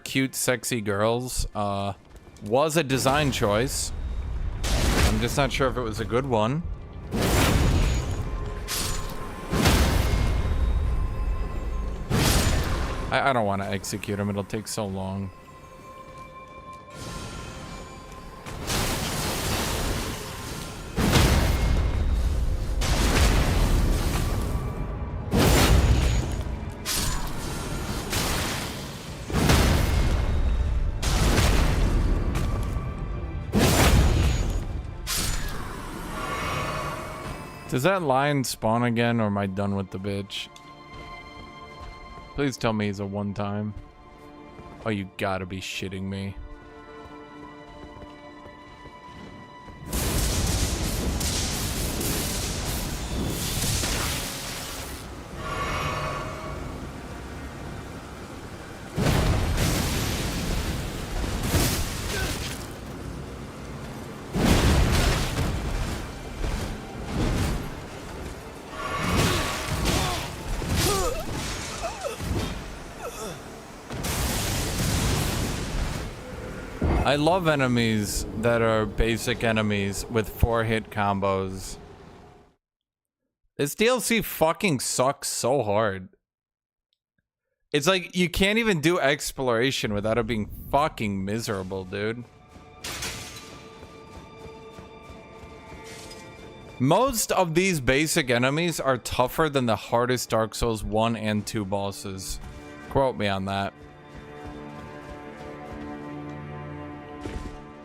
cute, sexy girls was a design choice. I'm just not sure if it was a good one. I don't want to execute him. It'll take so long. Does that lion spawn again, or am I done with the bitch? Please tell me he's a one-time. Oh, you gotta be shitting me. I love enemies that are basic enemies with 4-hit combos. This DLC fucking sucks so hard. It's like you can't even do exploration without it being fucking miserable, dude. Most of these basic enemies are tougher than the hardest Dark Souls 1 and 2 bosses. Quote me on that.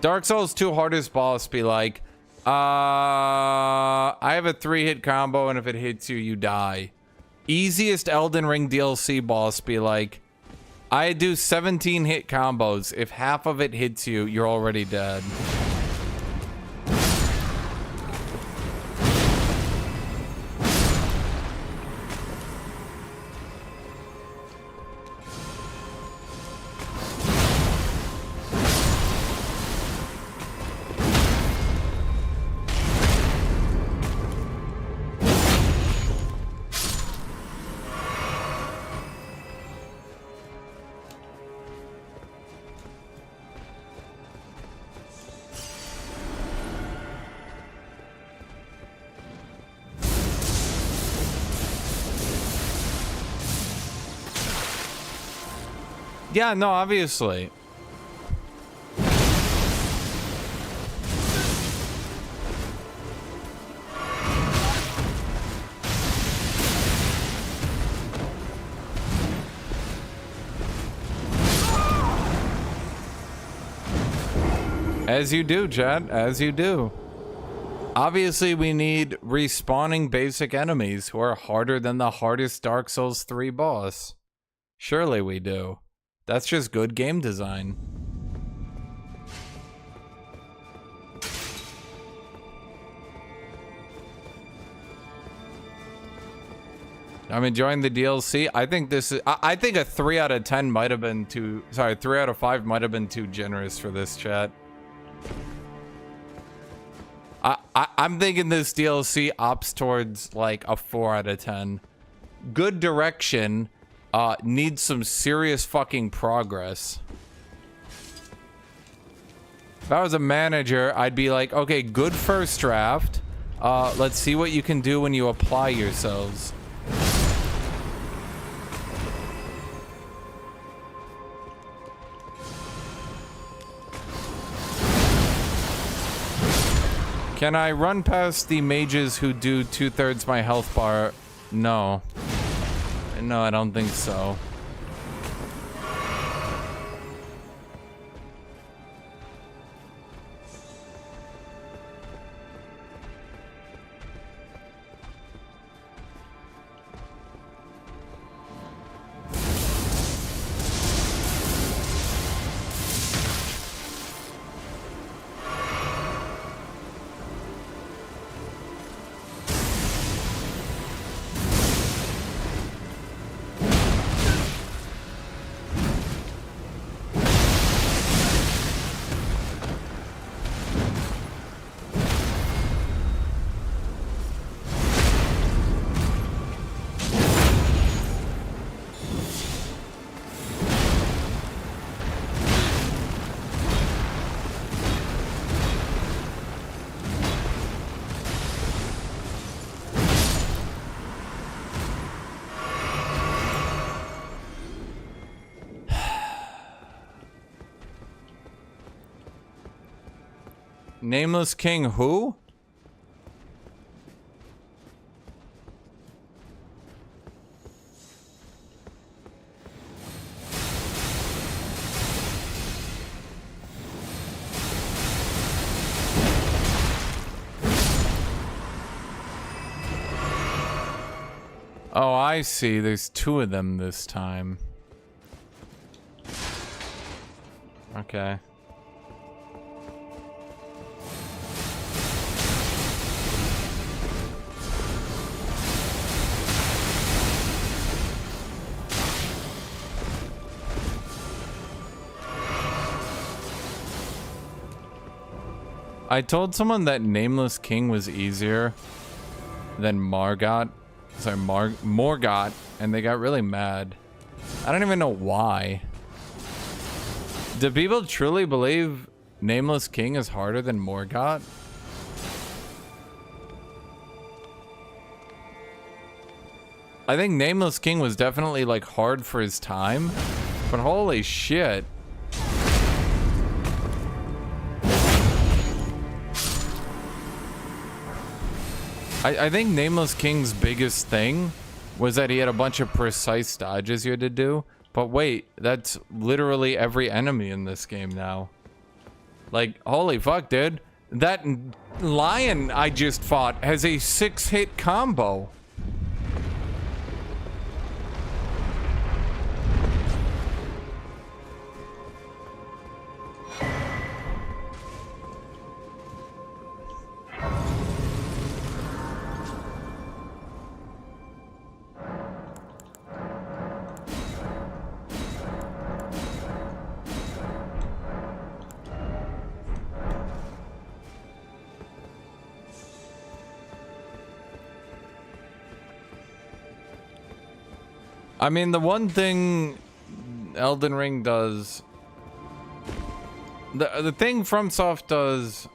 Dark Souls 2 hardest boss be like, I have a 3-hit combo and if it hits you, you die. Easiest Elden Ring DLC boss be like, I do 17 hit combos. If half of it hits you, you're already dead. Yeah, no, obviously. As you do, chat, as you do. Obviously, we need respawning basic enemies who are harder than the hardest Dark Souls 3 boss. Surely we do. That's just good game design. I'm enjoying the DLC. I think this is... I think a 3 out of 10 might have been too... Sorry, 3 out of 5 might have been too generous for this, chat. I'm thinking this DLC opts towards, like, a 4 out of 10. Good direction... needs some serious fucking progress. If I was a manager, I'd be like, okay, good first draft. Let's see what you can do when you apply yourselves. Can I run past the mages who do 2/3 my health bar? No. No, I don't think so. Nameless King who? Oh, I see. There's 2 of them this time. Okay. I told someone that Nameless King was easier than Morgott, and they got really mad. I don't even know why. Do people truly believe Nameless King is harder than Morgott? I think Nameless King was definitely like hard for his time, but holy shit. I think Nameless King's biggest thing was that he had a bunch of precise dodges you had to do. But wait, that's literally every enemy in this game now. Like, holy fuck, dude. That lion I just fought has a 6-hit combo. I mean, the one thing Elden Ring does, the thing FromSoft does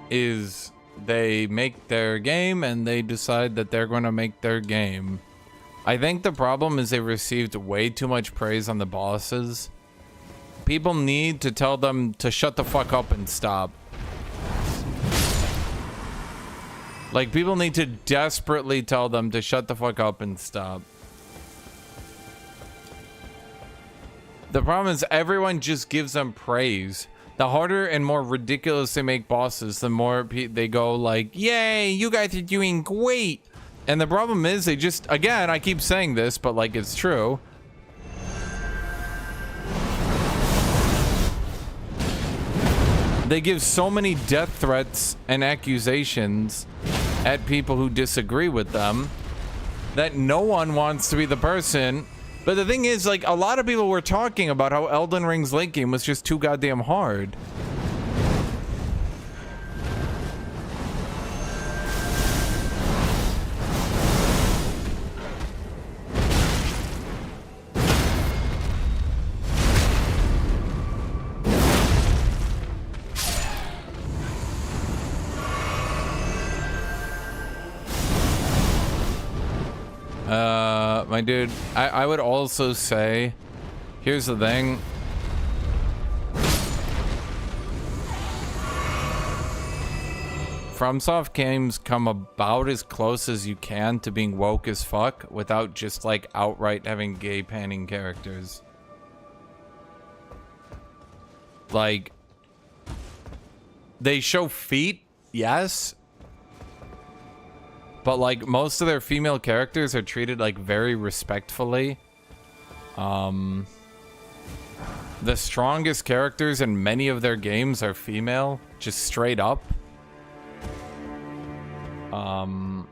is they make their game and they decide that they're going to make their game. I think the problem is they received way too much praise on the bosses. People need to tell them to shut the fuck up and stop. Like, people need to desperately tell them to shut the fuck up and stop. The problem is everyone just gives them praise. The harder and more ridiculous they make bosses, the more they go like, yay, you guys are doing great. And the problem is they just, again, I keep saying this, but like it's true. They give so many death threats and accusations at people who disagree with them that no one wants to be the person. But the thing is, like, a lot of people were talking about how Elden Ring's late game was just too goddamn hard. My dude, I would also say, here's the thing. FromSoft games come about as close as you can to being woke as fuck without just like outright having gay panning characters. Like, they show feet, yes. But like most of their female characters are treated like very respectfully. The strongest characters in many of their games are female, just straight up. I'm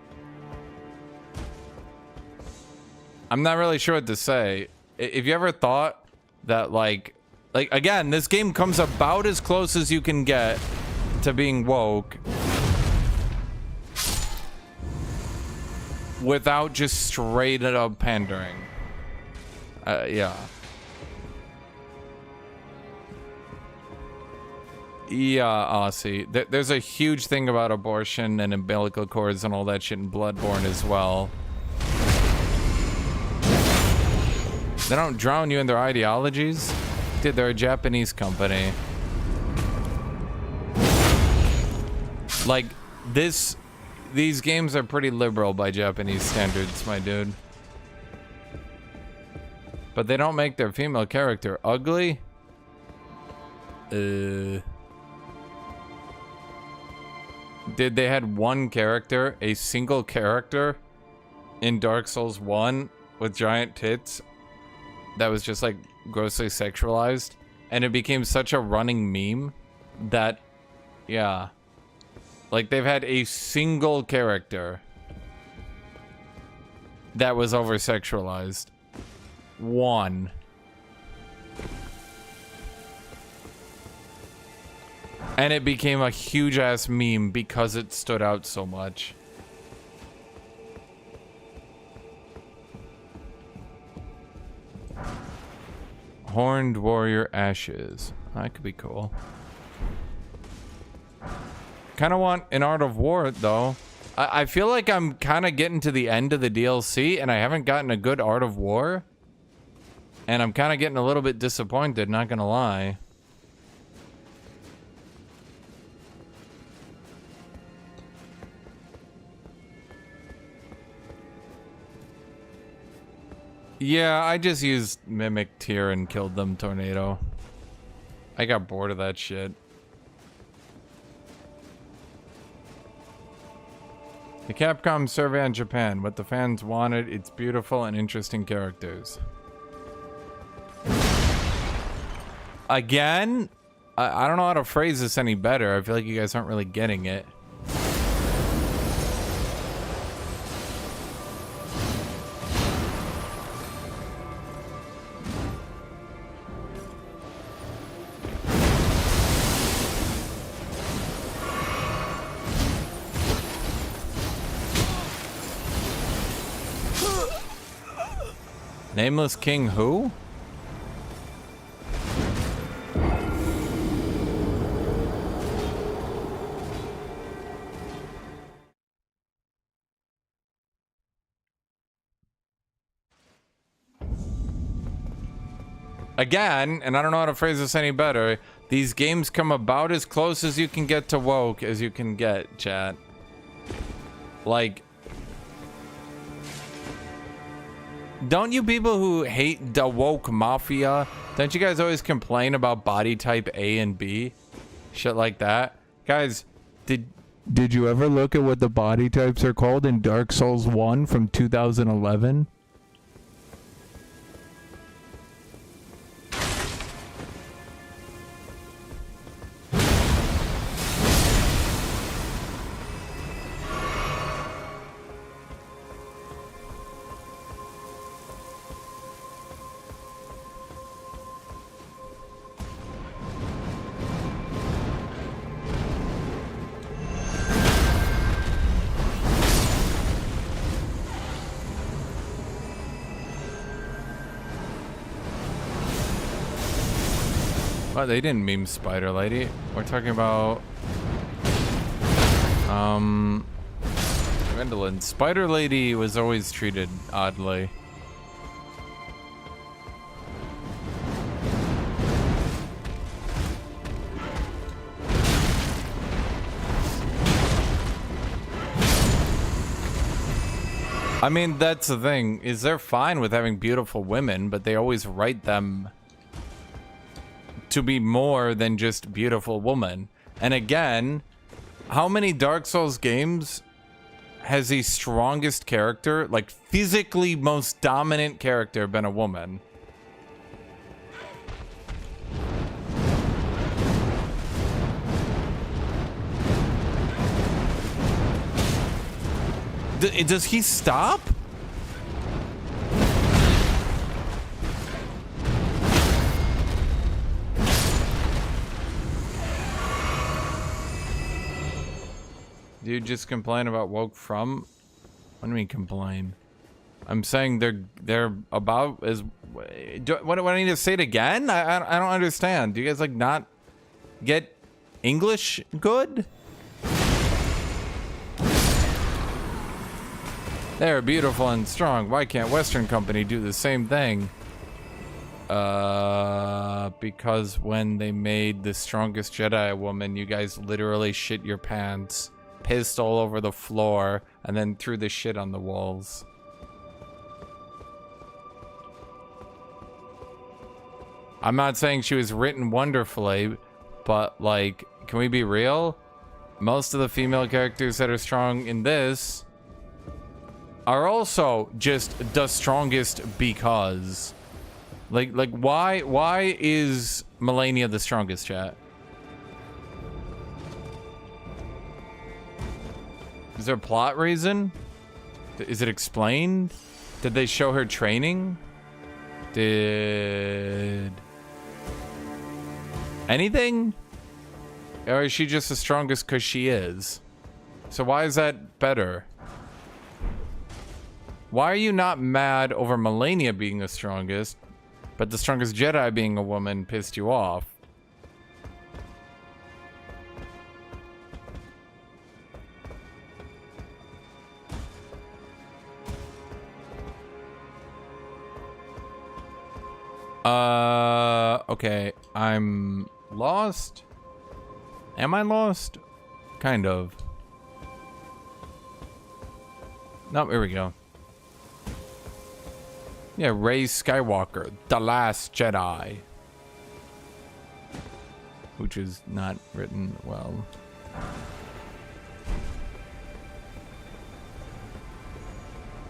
not really sure what to say. If you ever thought that like again, this game comes about as close as you can get to being woke without just straight up pandering. Yeah. Yeah, Aussie. There's a huge thing about abortion and umbilical cords and all that shit in Bloodborne as well. They don't drown you in their ideologies. Dude, they're a Japanese company. Like, these games are pretty liberal by Japanese standards, my dude. But they don't make their female character ugly. Dude, they had one character, a single character in Dark Souls 1 with giant tits that was just like grossly sexualized, and it became such a running meme that, yeah, like they've had a single character that was over sexualized. One. And it became a huge ass meme because it stood out so much. Horned Warrior Ashes. That could be cool. kind of want an Art of War, though. I feel like I'm kind of getting to the end of the DLC, and I haven't gotten a good Art of War. And I'm kind of getting a little bit disappointed, not gonna lie. Yeah, I just used Mimic Tier and killed them, Tornado. I got bored of that shit. The Capcom survey on Japan. What the fans wanted, it's beautiful and interesting characters. Again? I don't know how to phrase this any better. I feel like you guys aren't really getting it. Nameless King who? Again, and I don't know how to phrase this any better, these games come about as close as you can get to woke as you can get, chat. Like, don't you people who hate the woke mafia, don't you guys always complain about body type A and B? Shit like that. Guys, did you ever look at what the body types are called in Dark Souls 1 from 2011? Oh, they didn't meme Spider Lady. We're talking about Gwendolyn. Spider Lady was always treated oddly. I mean, that's the thing, is they're fine with having beautiful women, but they always write them to be more than just beautiful woman. And again, how many Dark Souls games has the strongest character, like physically most dominant character, been a woman? Does he stop? Dude, just complain about woke from? What do you mean complain? I'm saying they're about as. What do I need to say it again? I don't understand. Do you guys like not get English good? They're beautiful and strong. Why can't Western company do the same thing? Because when they made the strongest Jedi a woman, you guys literally shit your pants, pissed all over the floor, and then threw the shit on the walls. I'm not saying she was written wonderfully, but like, can we be real? Most of the female characters that are strong in this are also just the strongest because. Like why is Melania the strongest, chat? Is there a plot reason? Is it explained? Did they show her training? Did anything? Or is she just the strongest because she is? So why is that better? Why are you not mad over Melania being the strongest, but the strongest Jedi being a woman pissed you off? Okay. I'm lost. Am I lost? Kind of. Nope, here we go. Yeah, Rey Skywalker, the last Jedi. Which is not written well.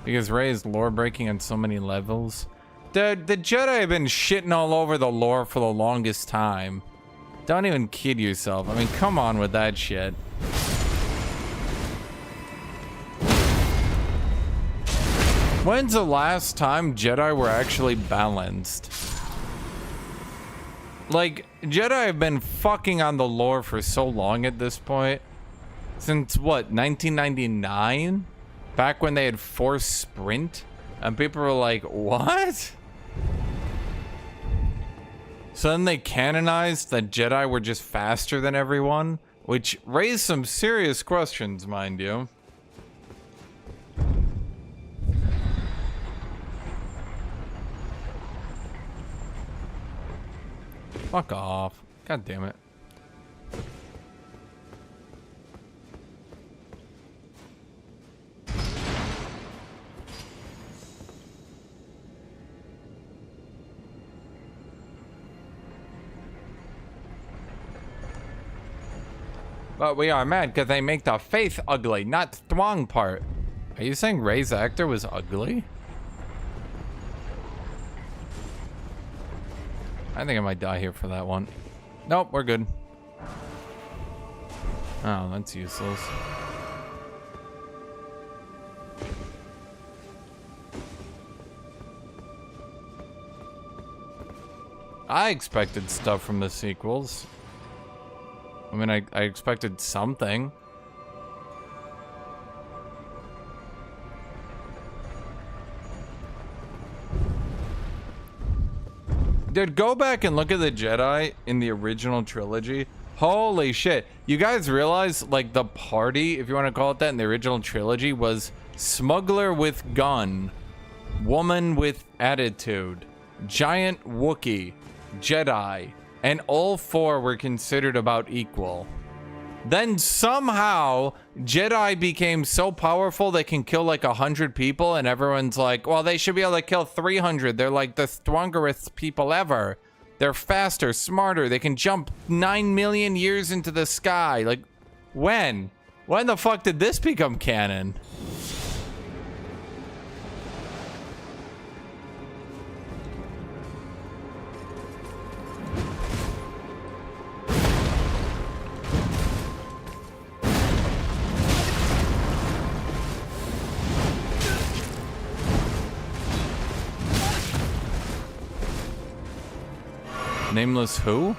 Because Rey is lore breaking on so many levels. The Jedi have been shitting all over the lore for the longest time. Don't even kid yourself. I mean, come on with that shit. When's the last time Jedi were actually balanced? Like, Jedi have been fucking on the lore for so long at this point. Since, what, 1999? Back when they had Force Sprint? And people were like, what? So then they canonized that Jedi were just faster than everyone? Which raised some serious questions, mind you. Fuck off. God damn it. But we are mad because they make the face ugly, not the strong part. Are you saying Rey's actor was ugly? I think I might die here for that one. Nope, we're good. Oh, that's useless. I expected stuff from the sequels. I mean, I expected something. Dude, go back and look at the Jedi in the original trilogy. Holy shit. You guys realize, like, the party, if you want to call it that, in the original trilogy was smuggler with gun, woman with attitude, giant Wookiee, Jedi, and all four were considered about equal. Then somehow Jedi became so powerful they can kill like 100 people, and everyone's like, well, they should be able to kill 300. They're like the strongest people ever. They're faster, smarter. They can jump 9 million years into the sky. Like, when? When the fuck did this become canon? Nameless who?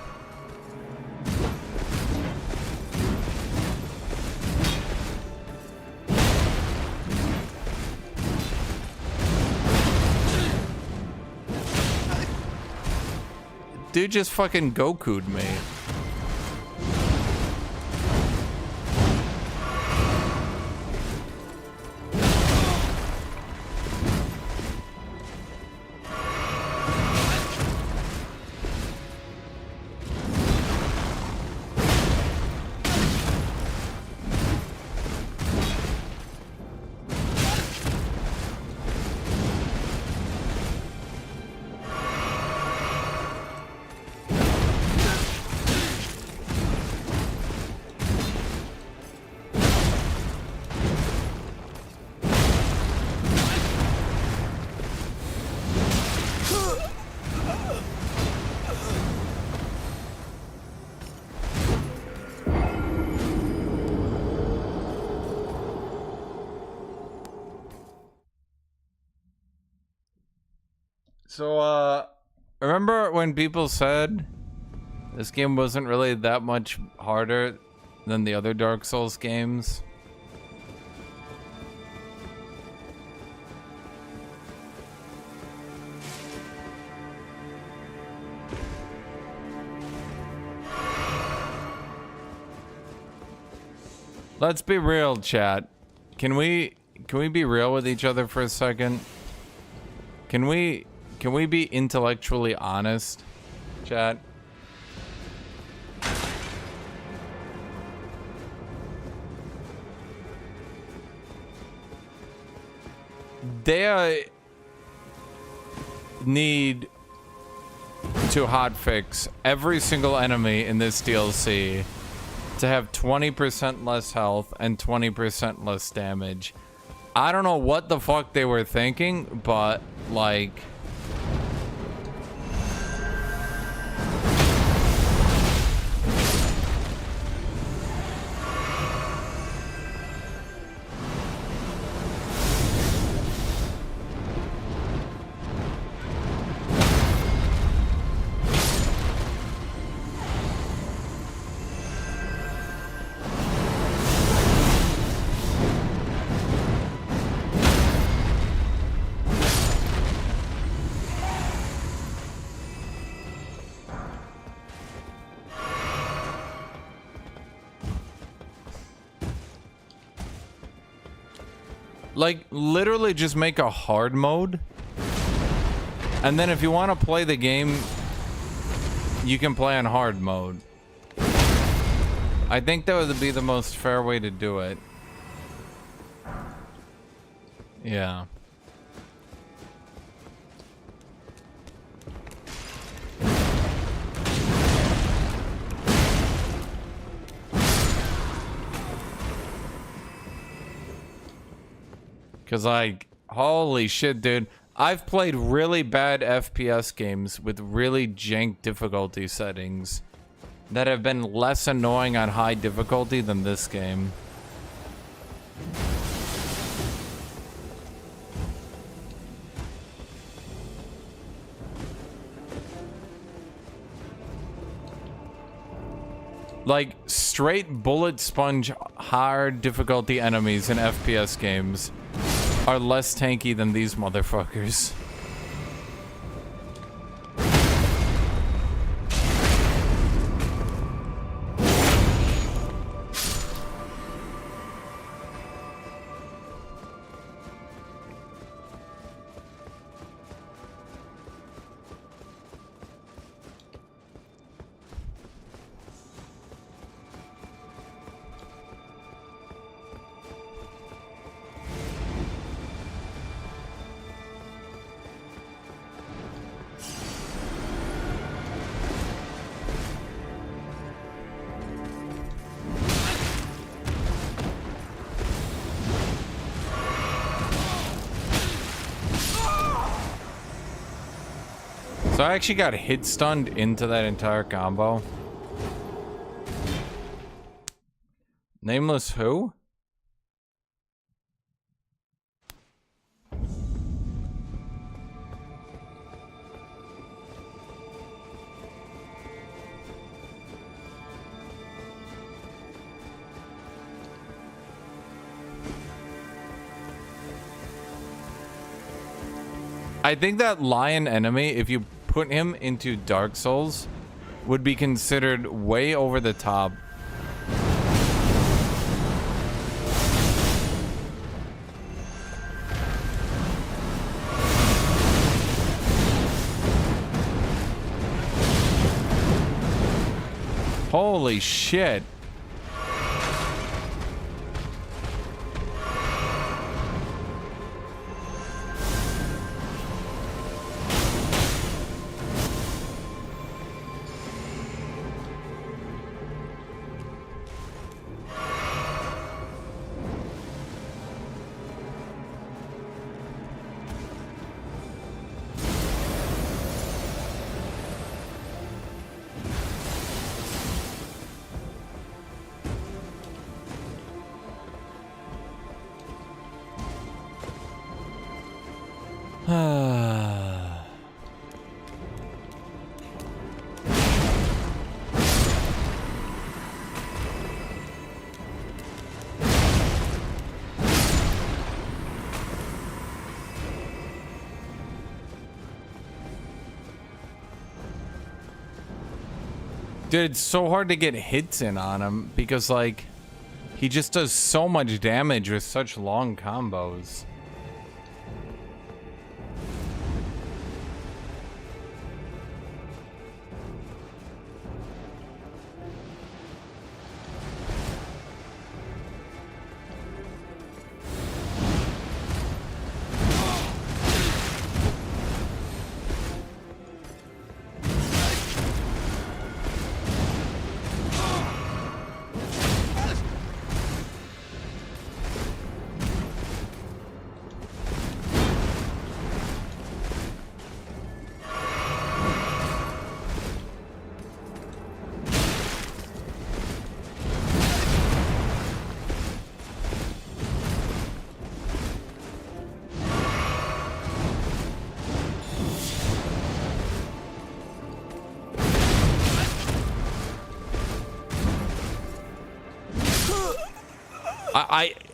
Dude just fucking Goku'd me. So, remember when people said this game wasn't really that much harder than the other Dark Souls games? Let's be real, chat. Can we be real with each other for a second? Can we Can we be intellectually honest, chat? They need to hotfix every single enemy in this DLC to have 20% less health and 20% less damage. I don't know what the fuck they were thinking, but like... Like, literally just make a hard mode. And then if you want to play the game, you can play on hard mode. I think that would be the most fair way to do it. Yeah. Cause like, holy shit, dude. I've played really bad FPS games with really jank difficulty settings that have been less annoying on high difficulty than this game. Like, straight bullet sponge hard difficulty enemies in FPS games are less tanky than these motherfuckers. So I actually got hit stunned into that entire combo. Nameless who? I think that lion enemy, if you put him into Dark Souls, would be considered way over the top. Holy shit. Dude, it's so hard to get hits in on him because, like, he just does so much damage with such long combos.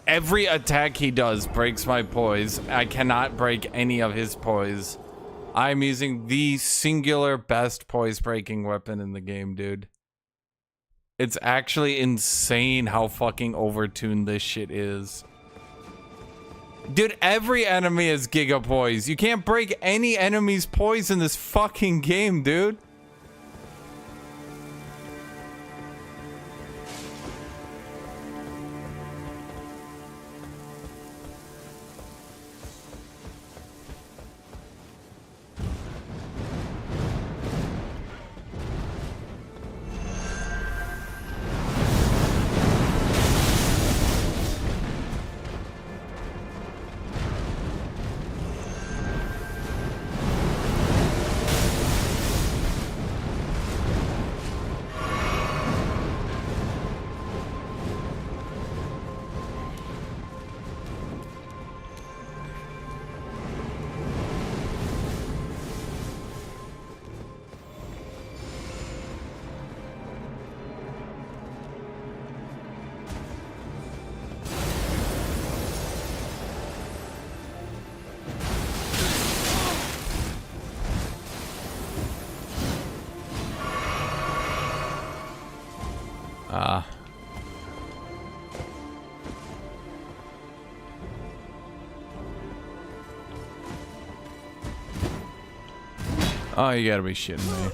Every attack he does breaks my poise. I cannot break any of his poise. I'm using the singular best poise breaking weapon in the game, dude. It's actually insane how fucking overtuned this shit is. Dude, every enemy is Giga Poise. You can't break any enemy's poise in this fucking game, dude. Oh, you gotta be shitting me.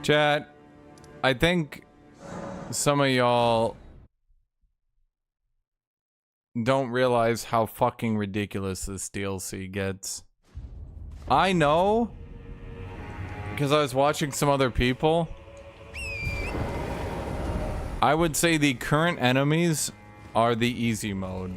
Chat, I think some of y'all don't realize how fucking ridiculous this DLC gets. I know, because I was watching some other people. I would say the current enemies are the easy mode.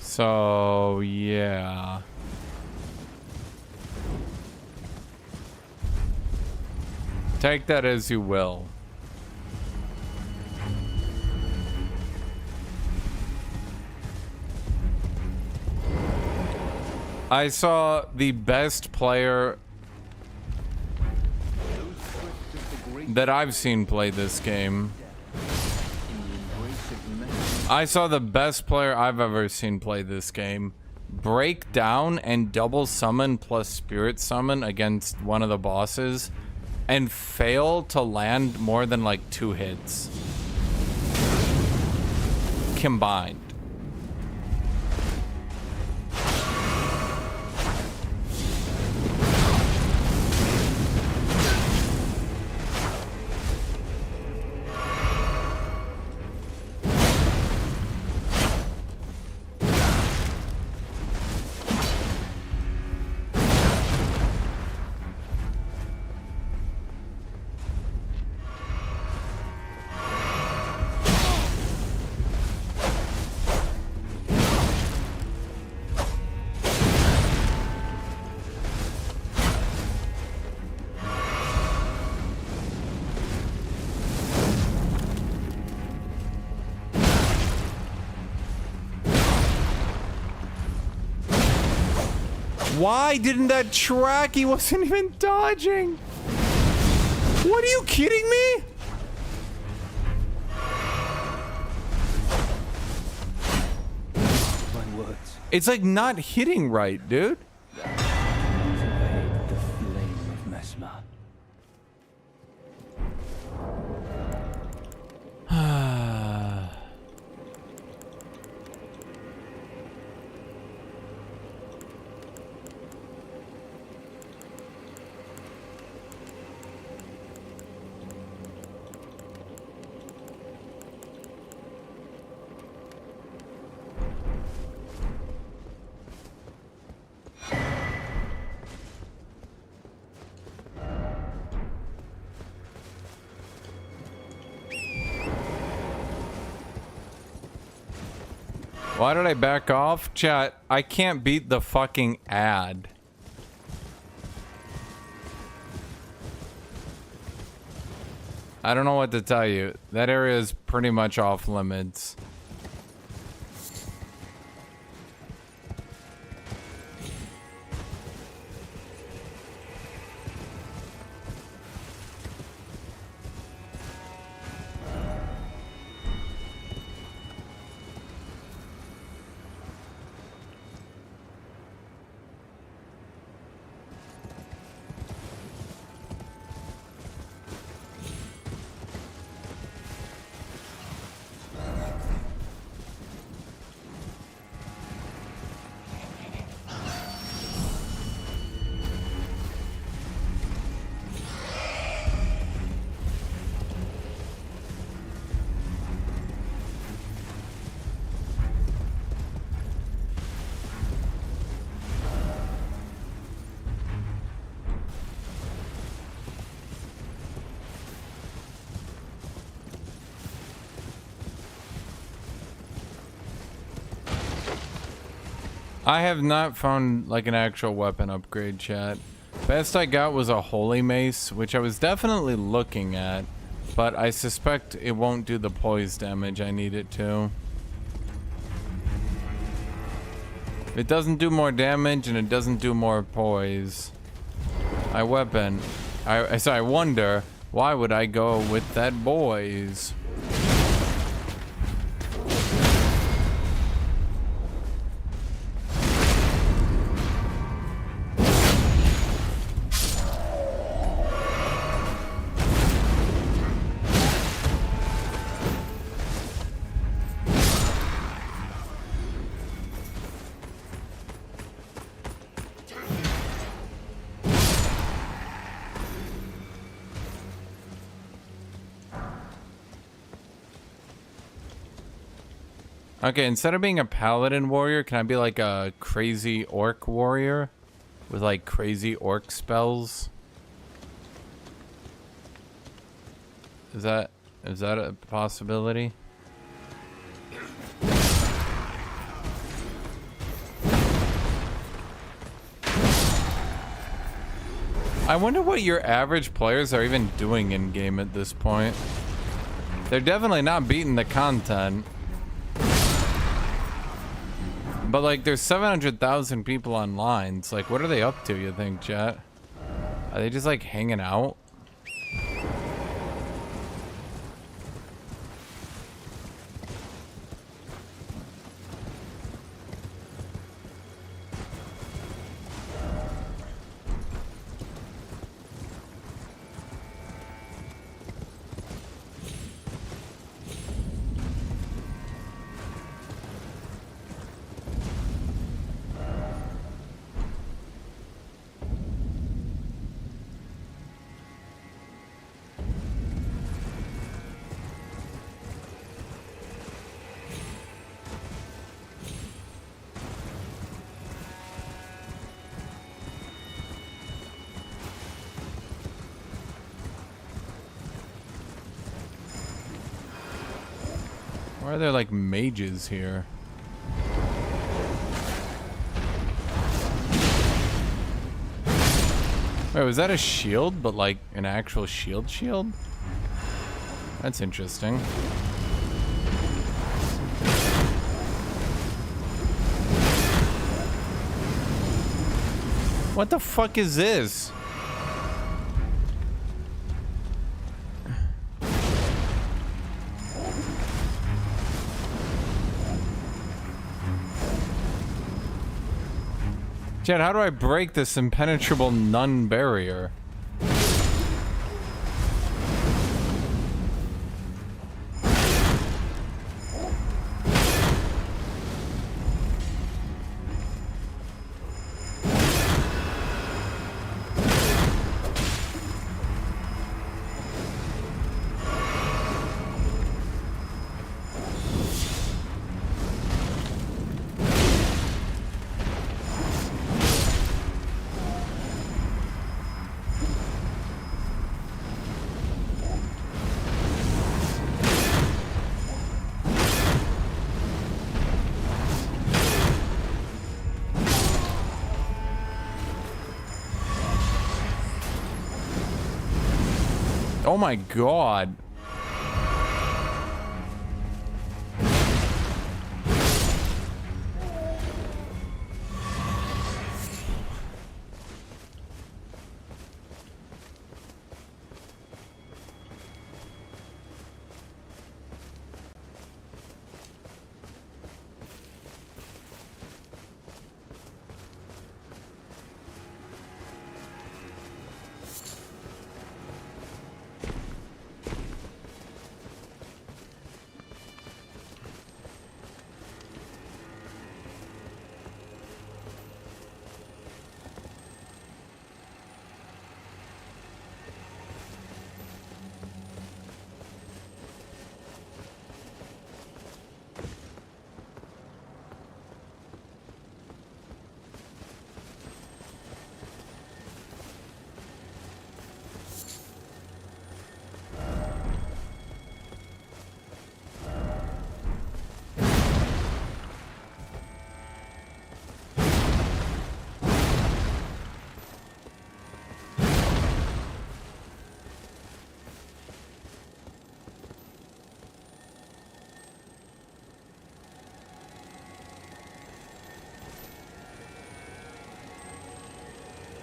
So, yeah. Take that as you will. I saw the best player that I've seen play this game. I saw the best player I've ever seen play this game break down and double summon plus spirit summon against one of the bosses and fail to land more than like 2 hits combined. Why didn't that track? He wasn't even dodging. What, are you kidding me? It's like not hitting right, dude. The flame of Mesmer. Why did I back off? Chat, I can't beat the fucking ad. I don't know what to tell you. That area is pretty much off limits. I have not found like an actual weapon upgrade, chat. Best I got was a holy mace, which I was definitely looking at, but I suspect it won't do the poise damage I need it to. It doesn't do more damage and it doesn't do more poise. I wonder, why would I go with that boys? Okay, instead of being a paladin warrior, can I be like a crazy orc warrior? With like crazy orc spells? Is that a possibility? I wonder what your average players are even doing in game at this point. They're definitely not beating the content. But like, there's 700,000 people online. It's like, what are they up to, you think, chat? Are they just like hanging out? Why are there like mages here? Wait, was that a shield, but like an actual shield? That's interesting. What the fuck is this? Chad, how do I break this impenetrable nun barrier? Oh my god.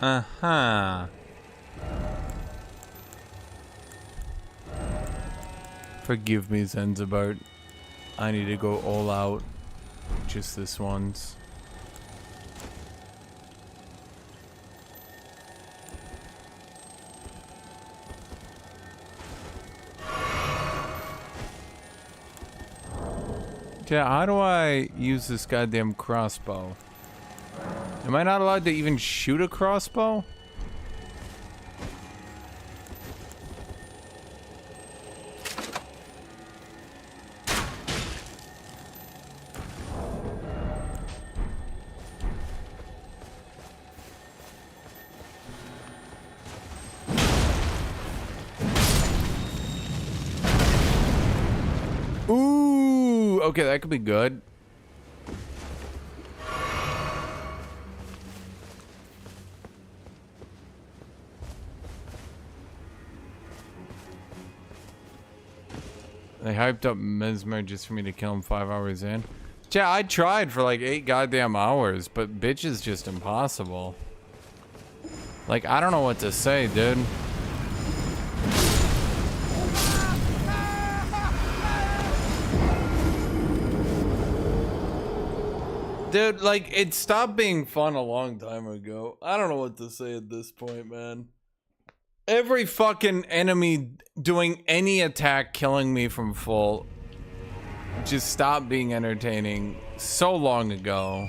Uh-huh. Forgive me, Zanzibar. I need to go all out. Just this once. Yeah, how do I use this goddamn crossbow? Am I not allowed to even shoot a crossbow? Ooh, okay, that could be good. They hyped up Mesmer just for me to kill him 5 hours in. Yeah, I tried for like 8 goddamn hours, but bitch is just impossible. Like, I don't know what to say, dude. Dude, like, it stopped being fun a long time ago. I don't know what to say at this point, man. Every fucking enemy doing any attack killing me from full just stopped being entertaining so long ago.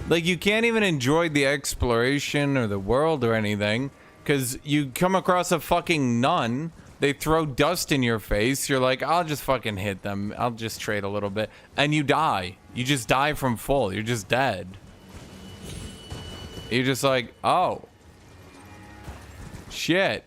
Like, you can't even enjoy the exploration or the world or anything. Because you come across a fucking nun, they throw dust in your face, you're like, I'll just fucking hit them, I'll just trade a little bit, and you die. You just die from full, you're just dead. You're just like, oh. Shit.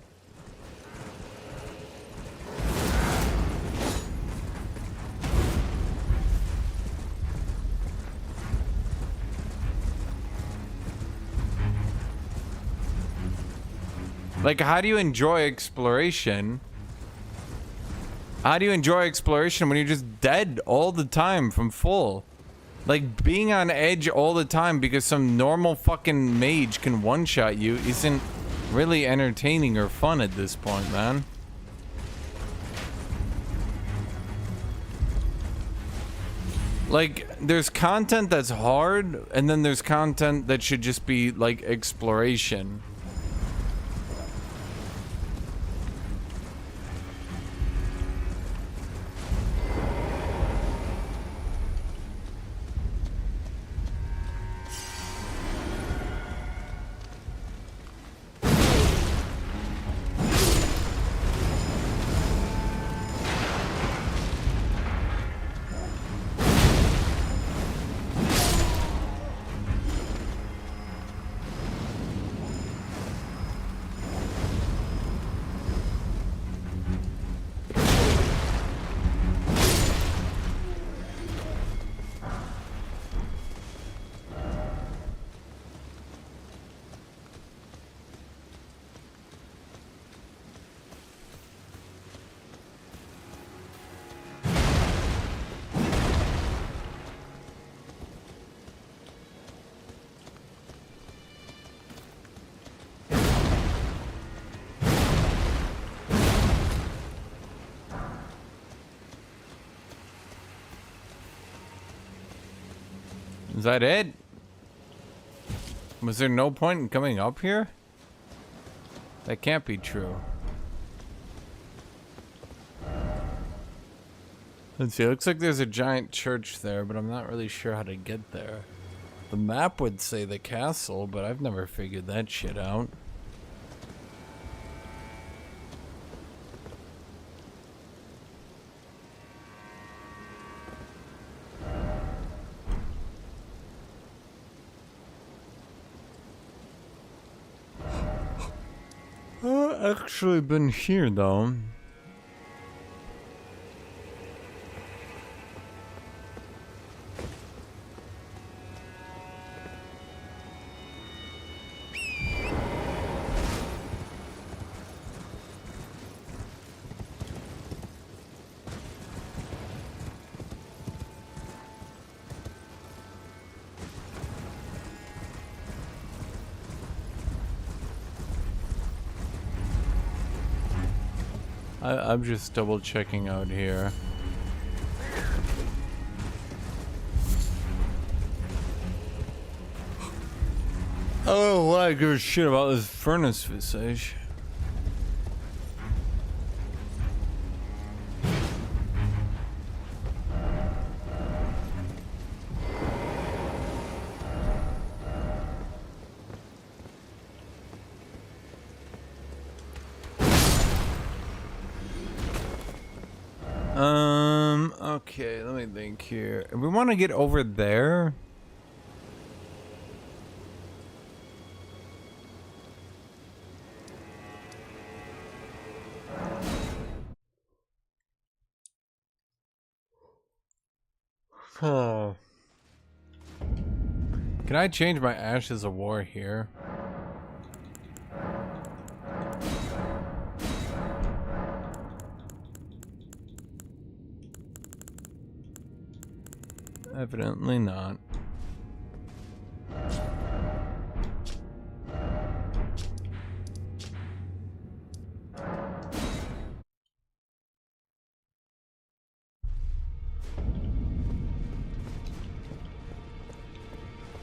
Like, how do you enjoy exploration? How do you enjoy exploration when you're just dead all the time from full? Like, being on edge all the time because some normal fucking mage can one-shot you isn't really entertaining or fun at this point, man. Like, there's content that's hard, and then there's content that should just be, like, exploration. Is that it? Was there no point in coming up here? That can't be true. Let's see, it looks like there's a giant church there, but I'm not really sure how to get there. The map would say the castle, but I've never figured that shit out. I've actually been here though. I'm just double checking out here. Oh, why I give a shit about this furnace visage. Okay, let me think here. We want to get over there. Huh. Can I change my Ashes of War here? Evidently not.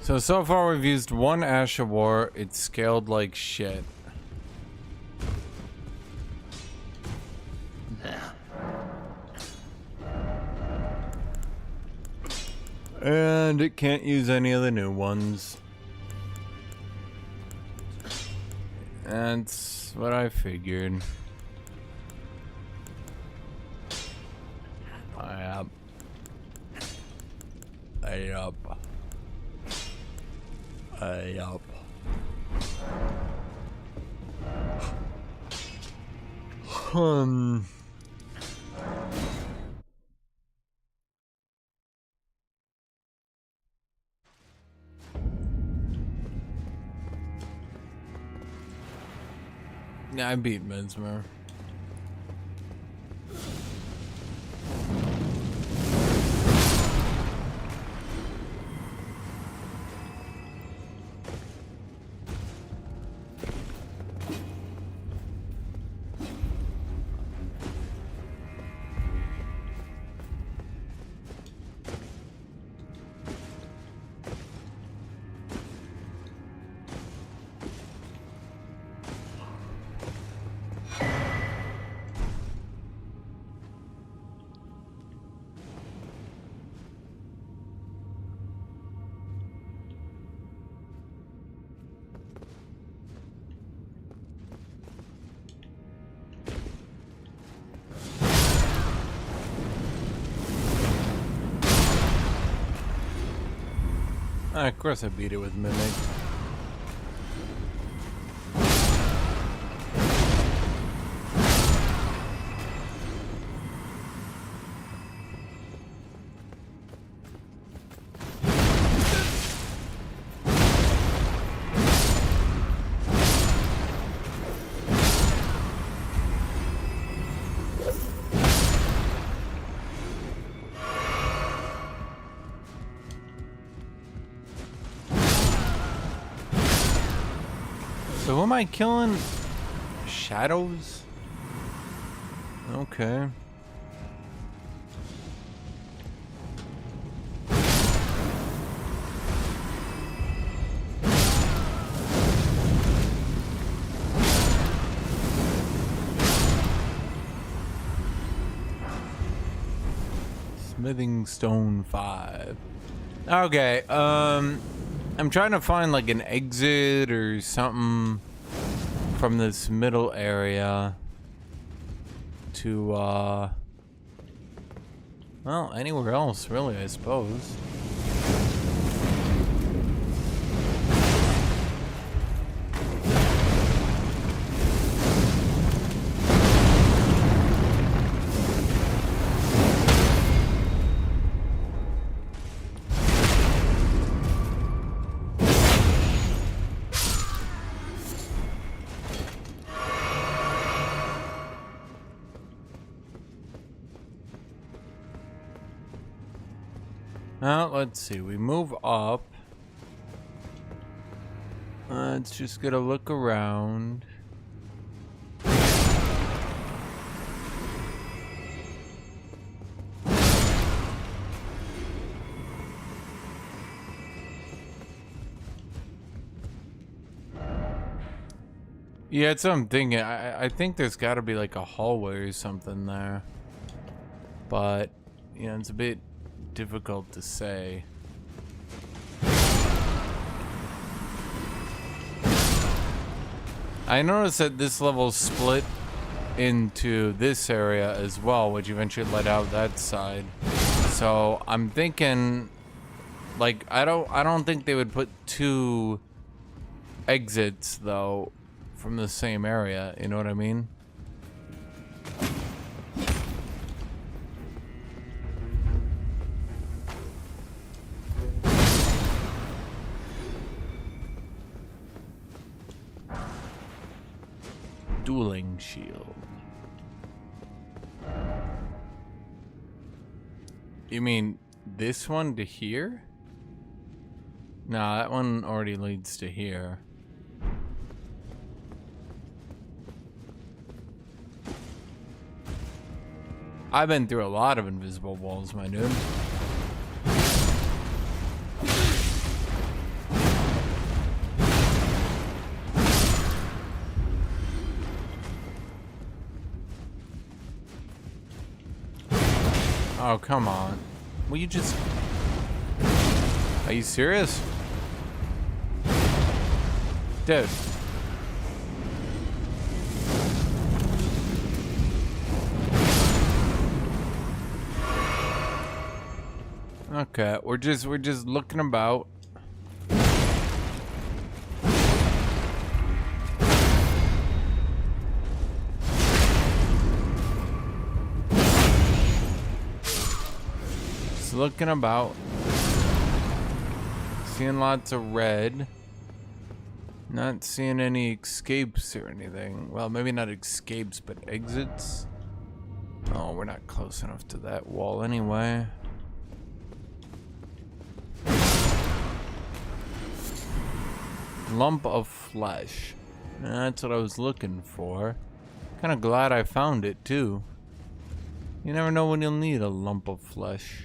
So far we've used one Ash of War. It's scaled like shit. And it can't use any of the new ones. That's what I figured. Yep. Yup. Yeah, I beat Mesmer. Of course I beat it with Mimic. So who am I killing? Shadows? Okay. Smithing Stone 5. Okay, I'm trying to find like an exit or something from this middle area to, well, anywhere else, really, I suppose. Well, let's see. We move up. Let's just get a look around. Yeah, that's what I'm thinking. I think there's got to be like a hallway or something there. But, you know, it's a bit difficult to say. I noticed that this level split into this area as well, which eventually led out that side. So I'm thinking, like, I don't think they would put two exits though from the same area. You know what I mean? Dueling shield. You mean this one to here? Nah, that one already leads to here. I've been through a lot of invisible walls, my dude. Oh, come on. Will you just... Are you serious? Dude. Okay, we're just looking about. Looking about, seeing lots of red, not seeing any escapes or anything. Well, maybe not escapes, but exits. Oh, we're not close enough to that wall anyway. Lump of flesh. That's what I was looking for. Kind of glad I found it too. You never know when you'll need a lump of flesh.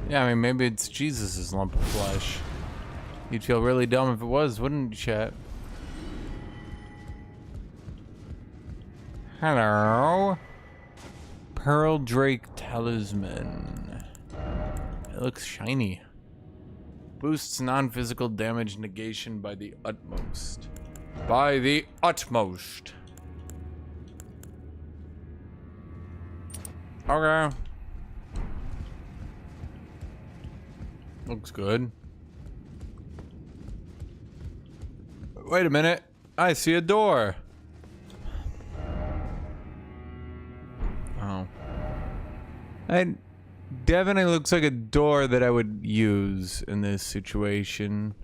Yeah, I mean, maybe it's Jesus' lump of flesh. You'd feel really dumb if it was, wouldn't you, chat? Hello? Pearl Drake Talisman. It looks shiny. Boosts non-physical damage negation by the utmost. By the utmost. Okay. Looks good. Wait a minute. I see a door. Oh. It definitely looks like a door that I would use in this situation.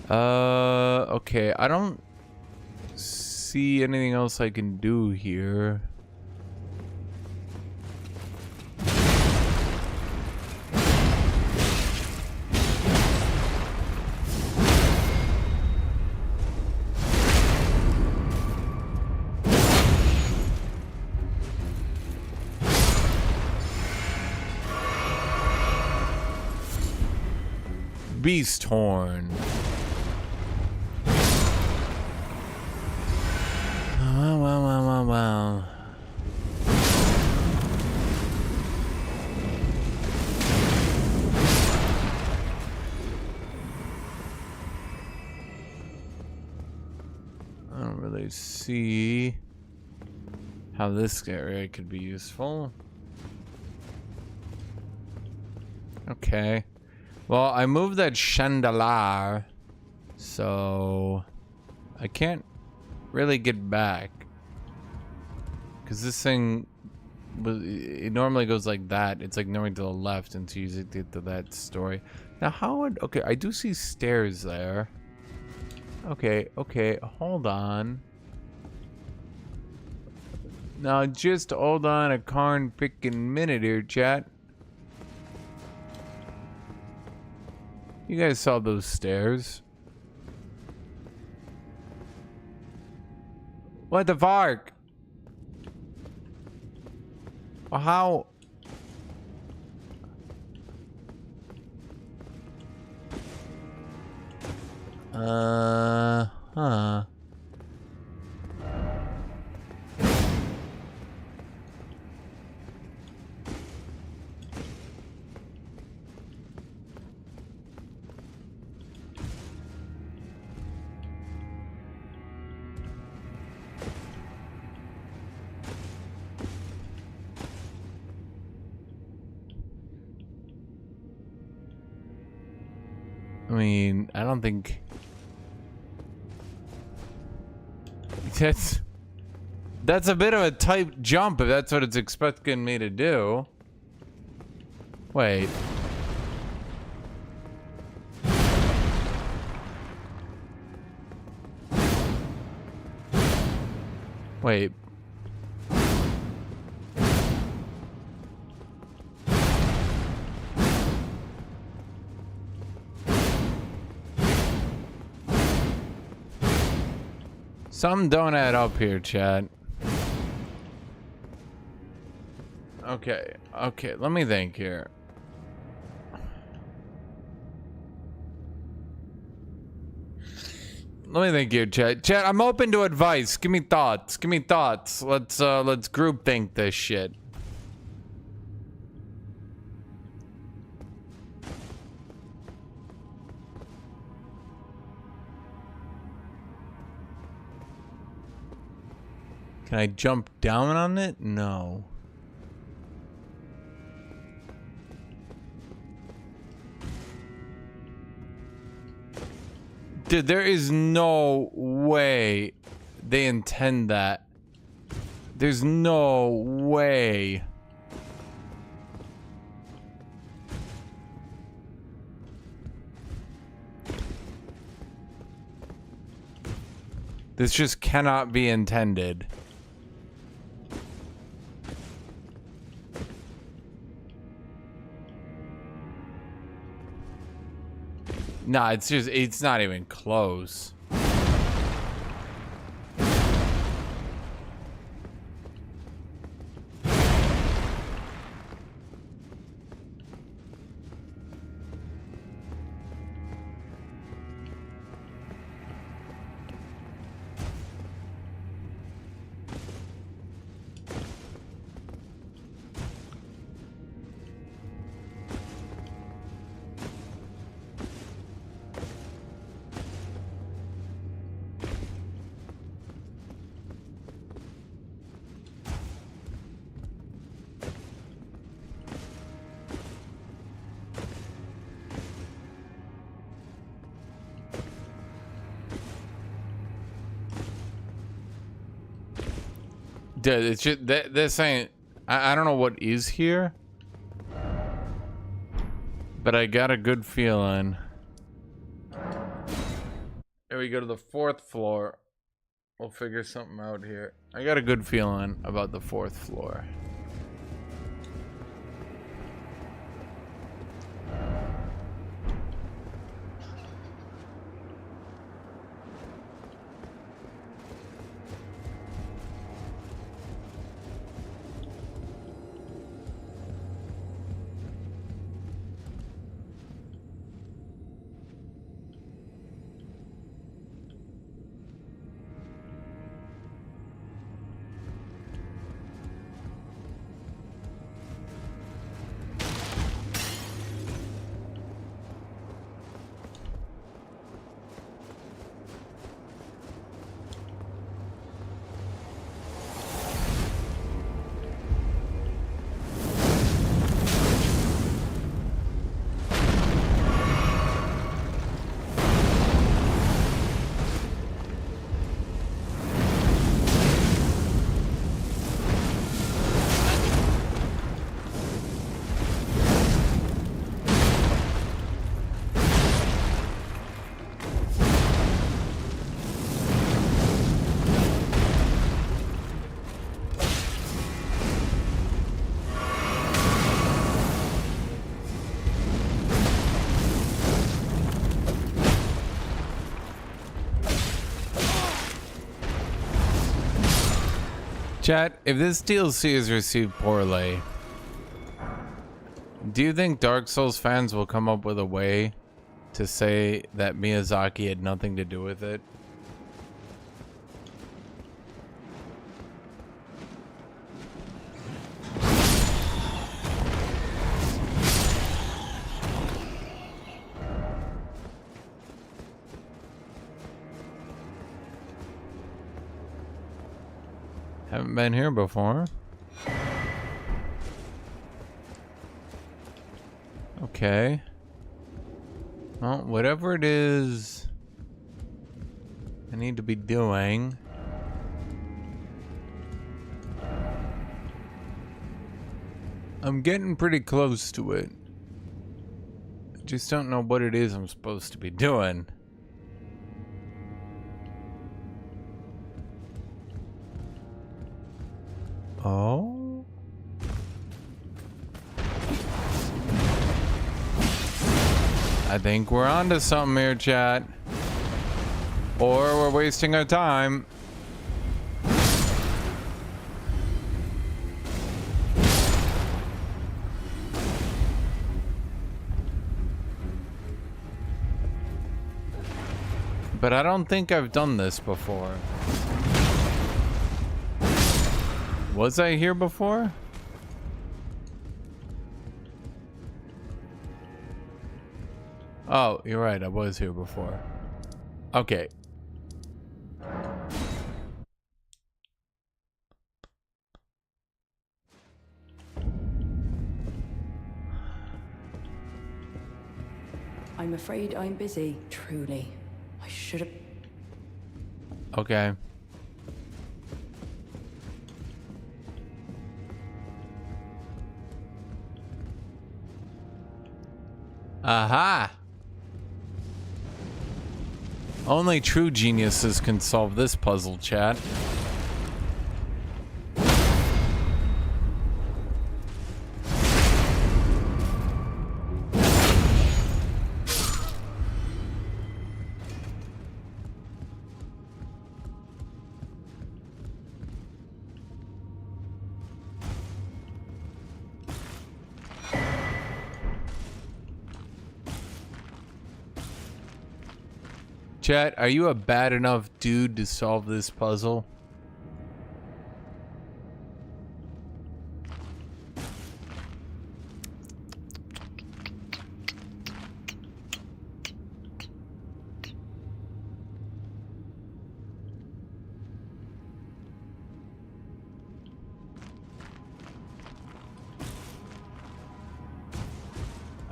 Okay. I don't see anything else I can do here. beast horn. Well. I don't really see how this area could be useful. Okay. Well, I moved that chandelier, so I can't really get back. Because this thing, it normally goes like that. It's like normally to the left until you get to that story. Now, how would... Okay, I do see stairs there. Okay, hold on. Now, just hold on a corn-picking minute here, chat. You guys saw those stairs. What the fuck? How? Huh. I mean, I don't think that's a bit of a tight jump if that's what it's expecting me to do. Wait. Wait. Some don't add up here, Chad. Okay, let me think here. Let me think here, Chad. Chad, I'm open to advice. Give me thoughts. Let's group think this shit. Can I jump down on it? No. Dude, there is no way they intend that. There's no way. This just cannot be intended. Nah, it's not even close. Dude, it's just this ain't. I don't know what is here, but I got a good feeling. Here we go to the 4th floor. We'll figure something out here. I got a good feeling about the 4th floor. Chat, if this DLC is received poorly, do you think Dark Souls fans will come up with a way to say that Miyazaki had nothing to do with it? Haven't been here before. Okay. Well, whatever it is I need to be doing. I'm getting pretty close to it. I just don't know what it is I'm supposed to be doing. Oh? I think we're onto something here, chat. Or we're wasting our time. But I don't think I've done this before. Was I here before? Oh, you're right. I was here before. Okay. I'm afraid I'm busy, truly. I should have... Okay. Aha! Only true geniuses can solve this puzzle, chat. Chat, are you a bad enough dude to solve this puzzle?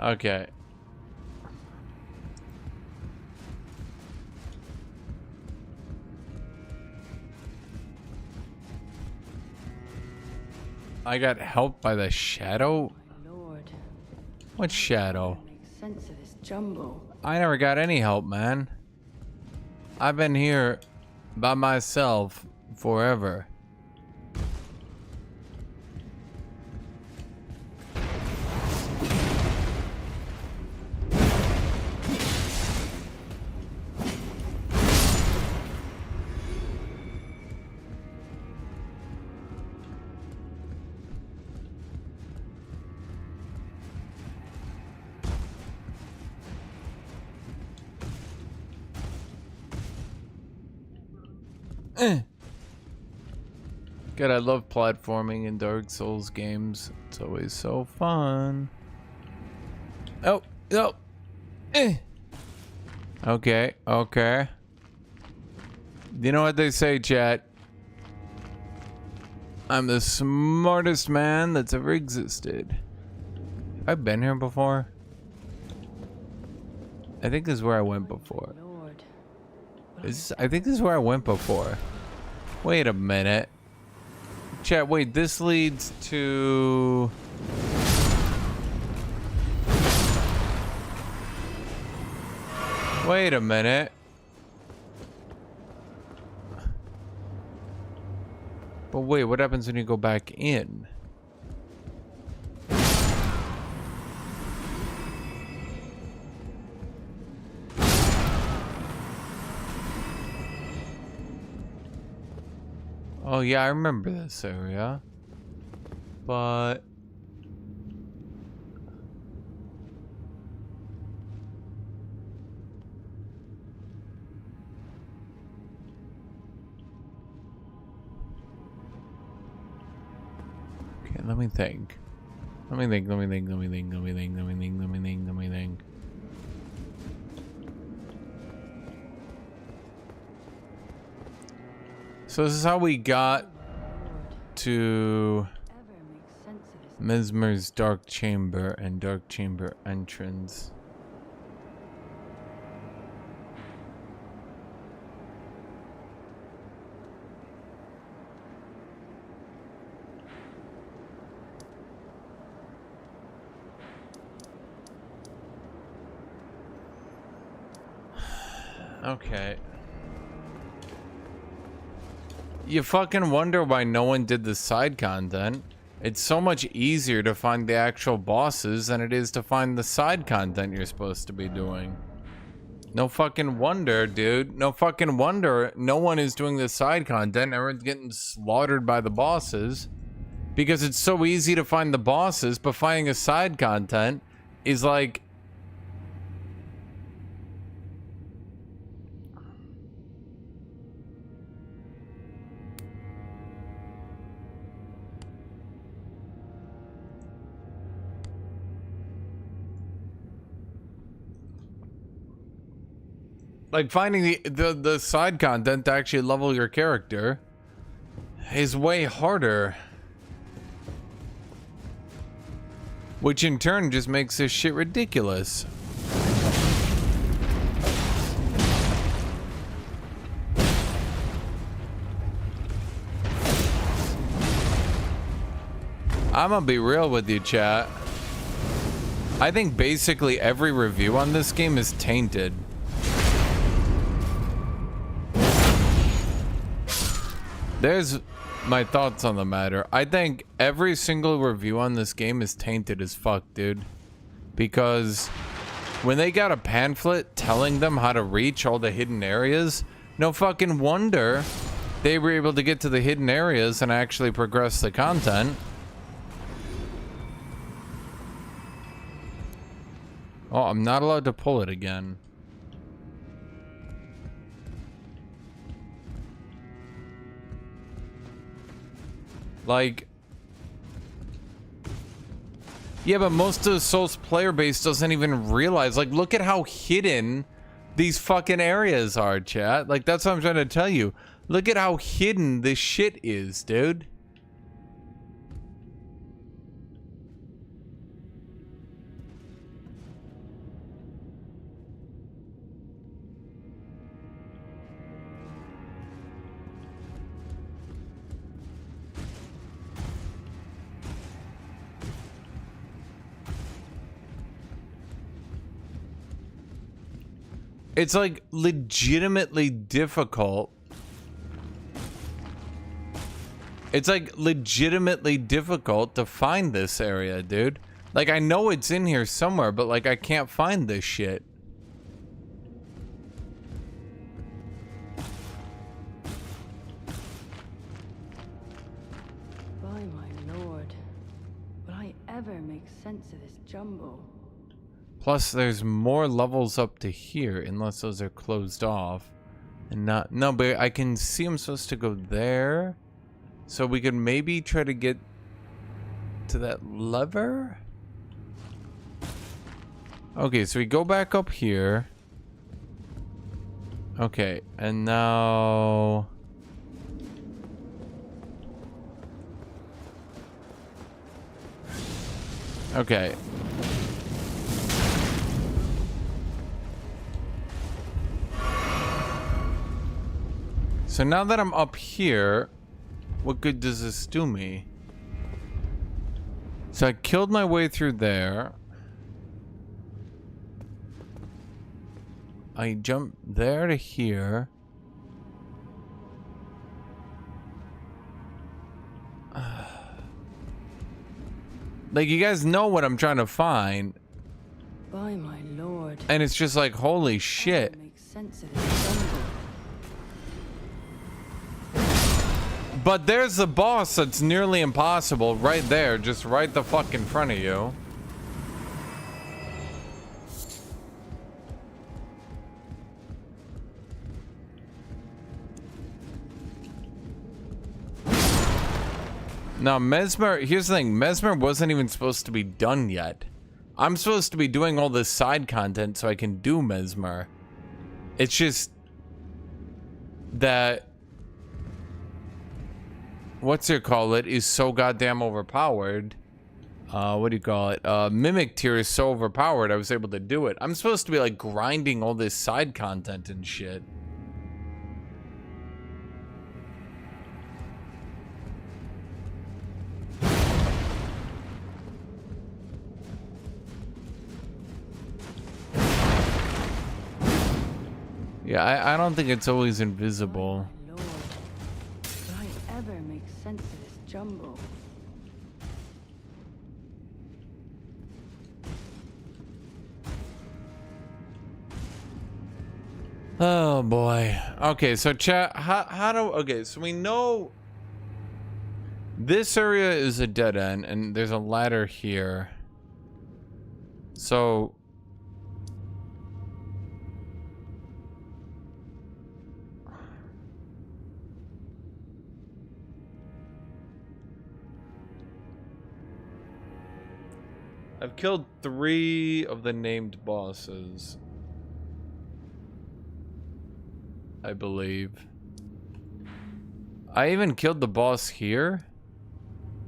Okay. I got helped by the shadow? My lord. What shadow? Make sense of this jumble. I never got any help, man. I've been here by myself forever. God, I love platforming in Dark Souls games. It's always so fun. Oh, no. Okay, okay. You know what they say, chat? I'm the smartest man that's ever existed. Have I been here before? I think this is where I went before. Lord. I think this is where I went before. Wait a minute. Chat, wait, this leads to... Wait a minute. But wait, what happens when you go back in? Oh yeah, I remember this area. But okay, let me think. Let me think. So this is how we got to Mesmer's dark chamber and dark chamber entrance. Okay. You fucking wonder why no one did the side content. It's so much easier to find the actual bosses than it is to find the side content you're supposed to be doing. No fucking wonder, dude. No fucking wonder no one is doing the side content. Everyone's getting slaughtered by the bosses. Because it's so easy to find the bosses, but finding a side content is like... Like finding the side content to actually level your character is way harder. Which in turn just makes this shit ridiculous. I'm gonna be real with you, chat. I think basically every review on this game is tainted. There's my thoughts on the matter. I think every single review on this game is tainted as fuck, dude. Because when they got a pamphlet telling them how to reach all the hidden areas, no fucking wonder they were able to get to the hidden areas and actually progress the content. Oh, I'm not allowed to pull it again. Like, yeah, but most of the Souls player base doesn't even realize. Like, look at how hidden these fucking areas are, chat. Like, that's what I'm trying to tell you. Look at how hidden this shit is, dude. It's like legitimately difficult. It's like legitimately difficult to find this area, dude. Like, I know it's in here somewhere, but like I can't find this shit. By my lord, will I ever make sense of this jumble? Plus, there's more levels up to here, unless those are closed off. And not... No, but I can see I'm supposed to go there. So we could maybe try to get to that lever? Okay, so we go back up here. Okay, and now... Okay. So now that I'm up here, what good does this do me? So I killed my way through there. I jumped there to here. Like, you guys know what I'm trying to find. By my lord. And it's just like, holy shit. Make sense of this jumble. But there's the boss that's nearly impossible right there, just right the fuck in front of you. Now, Mesmer, here's the thing. Mesmer wasn't even supposed to be done yet. I'm supposed to be doing all this side content so I can do Mesmer. It's just that what's it call it is so goddamn overpowered. What do you call it? Mimic tier is so overpowered I was able to do it. I'm supposed to be like grinding all this side content and shit. Yeah, I don't think it's always invisible. Lord, could I ever make sense of this jumble? Oh boy. Okay, so chat, how do, okay, so we know this area is a dead end and there's a ladder here. So I've killed 3 of the named bosses, I believe. I even killed the boss here,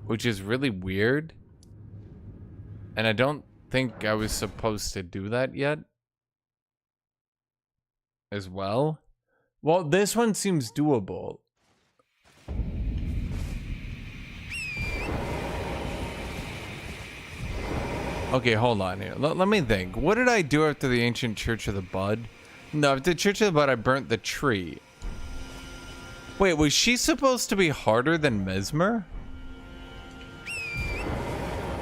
which is really weird. And I don't think I was supposed to do that yet. As well. Well, this one seems doable. Okay, hold on here. Let me think. What did I do after the ancient Church of the Bud? No, after the Church of the Bud, I burnt the tree. Wait, was she supposed to be harder than Mesmer?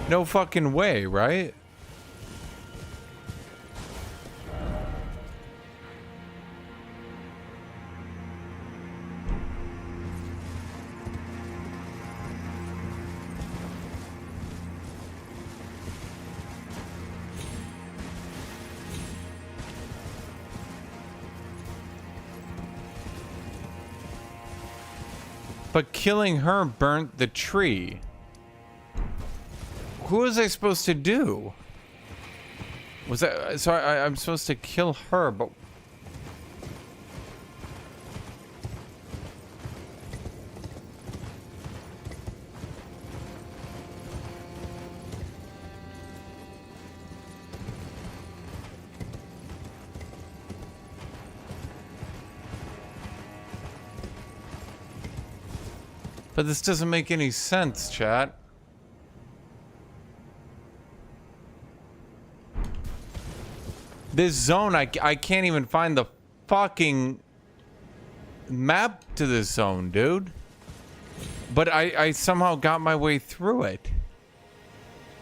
No fucking way, right? But killing her burnt the tree. Who was I supposed to do? Was that so? I'm supposed to kill her, but this doesn't make any sense, chat. This zone, I can't even find the fucking map to this zone, dude. But I somehow got my way through it.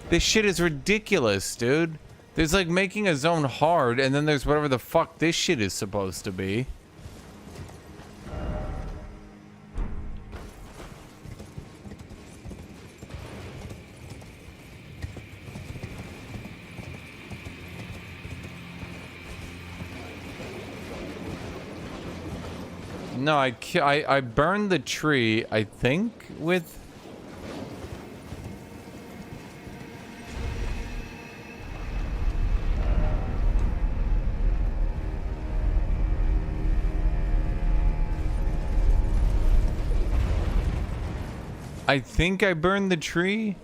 This shit is ridiculous, dude. There's like making a zone hard, and then there's whatever the fuck this shit is supposed to be. No, I burned the tree, I think, with... I think I burned the tree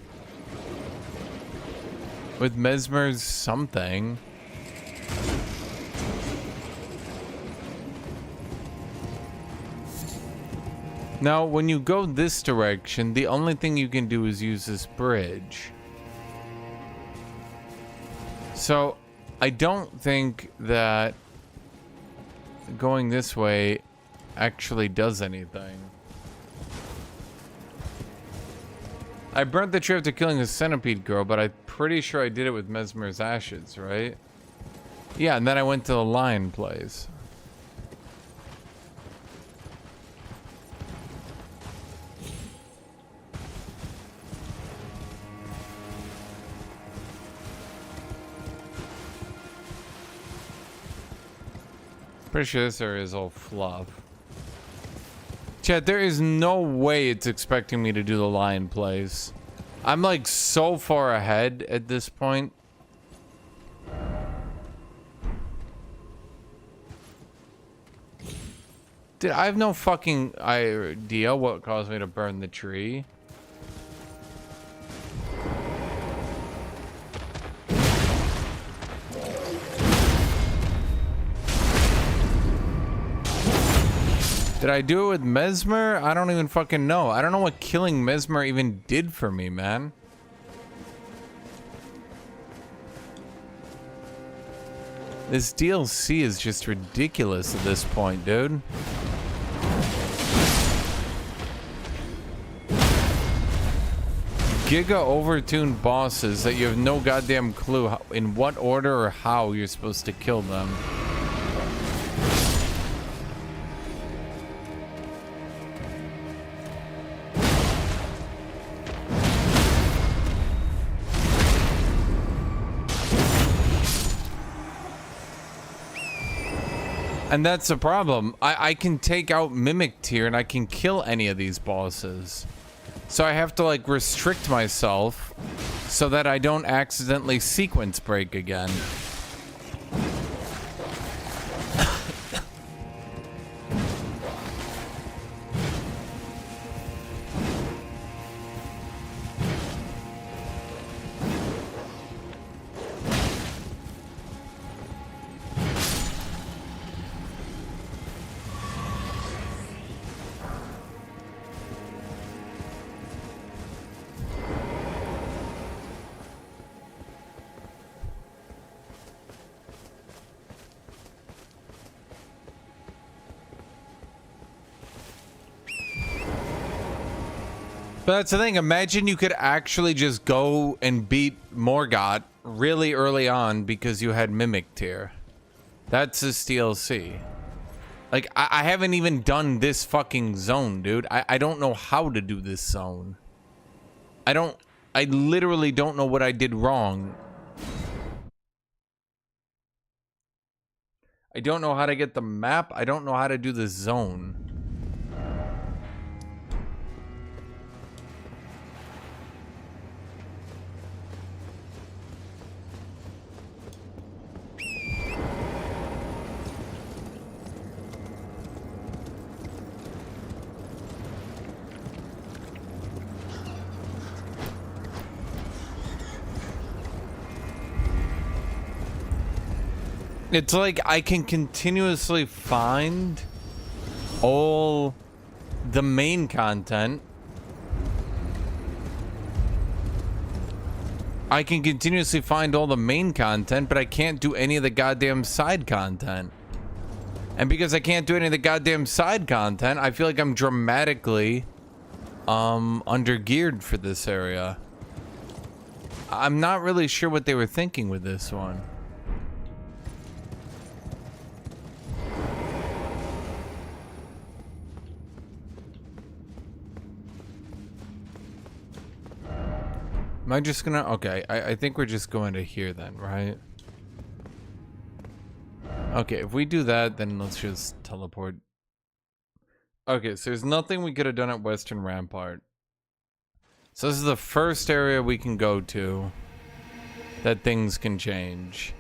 with Mesmer's something. Now, when you go this direction, the only thing you can do is use this bridge. So, I don't think that going this way actually does anything. I burnt the tree after killing the centipede girl, but I'm pretty sure I did it with Mesmer's ashes, right? Yeah, and then I went to the lion place. Pretty sure this area is all fluff. Chat, there is no way it's expecting me to do the lion plays. I'm like so far ahead at this point. Dude, I have no fucking idea what caused me to burn the tree. Did I do it with Mesmer? I don't even fucking know. I don't know what killing Mesmer even did for me, man. This DLC is just ridiculous at this point, dude. Giga overtuned bosses that you have no goddamn clue in what order or how you're supposed to kill them. And that's the problem. I can take out Mimic Tier and I can kill any of these bosses. So I have to like restrict myself so that I don't accidentally sequence break again. But that's the thing. Imagine you could actually just go and beat Morgoth really early on because you had Mimic Tier. That's this DLC. Like, I haven't even done this fucking zone, dude. I don't know how to do this zone. I literally don't know what I did wrong. I don't know how to get the map. I don't know how to do this zone. It's like I can continuously find all the main content. I can continuously find all the main content, but I can't do any of the goddamn side content. And because I can't do any of the goddamn side content, I feel like I'm dramatically undergeared for this area. I'm not really sure what they were thinking with this one. Am I just gonna... Okay, I think we're just going to here then, right? Okay, if we do that, then let's just teleport. Okay, so there's nothing we could have done at Western Rampart. So this is the first area we can go to that things can change.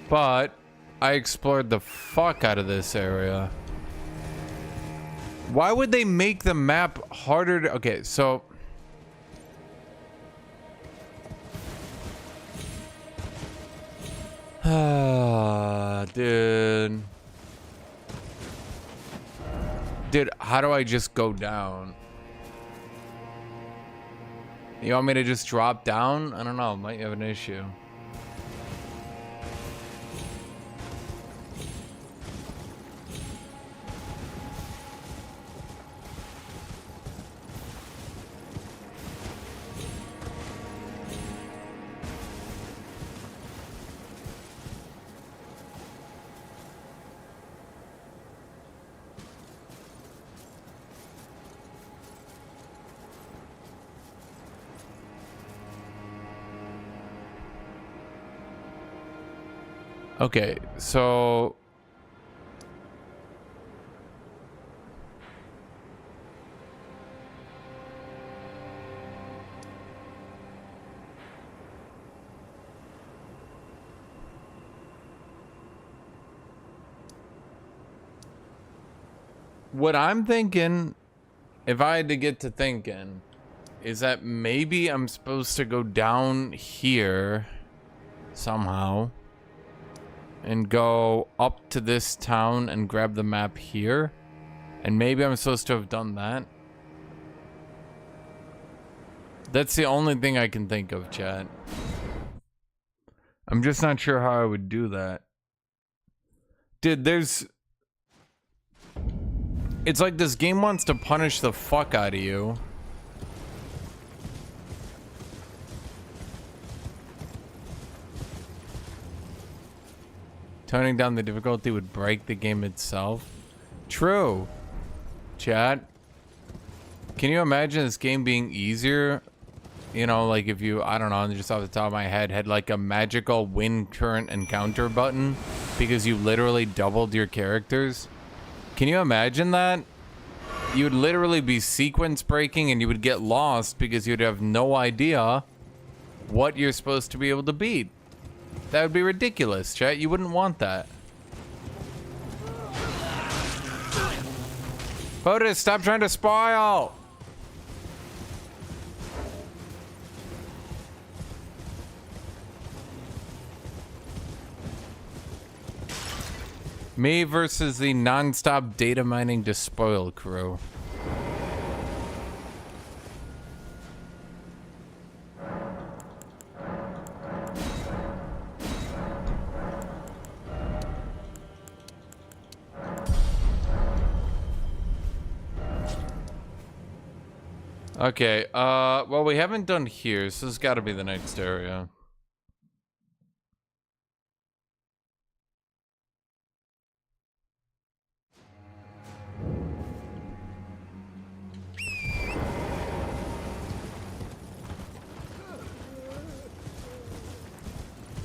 But I explored the fuck out of this area. Why would they make the map harder to... Okay, so... Dude. Dude, how do I just go down? You want me to just drop down? I don't know, might have an issue. Okay, so What I'm thinking, if I had to get to thinking, is that maybe I'm supposed to go down here somehow and go up to this town and grab the map here. And maybe I'm supposed to have done that. That's the only thing I can think of, chat. I'm just not sure how I would do that. Dude, there's... It's like this game wants to punish the fuck out of you. Toning down the difficulty would break the game itself. True. Chat. Can you imagine this game being easier? You know, like if you, I don't know, just off the top of my head, had like a magical win current encounter button because you literally doubled your characters. Can you imagine that? You would literally be sequence breaking and you would get lost because you'd have no idea what you're supposed to be able to beat. That would be ridiculous, chat. You wouldn't want that. Fotis, stop trying to spoil! Me versus the non-stop data mining despoil crew. Okay, well, we haven't done here, so this has got to be the next area.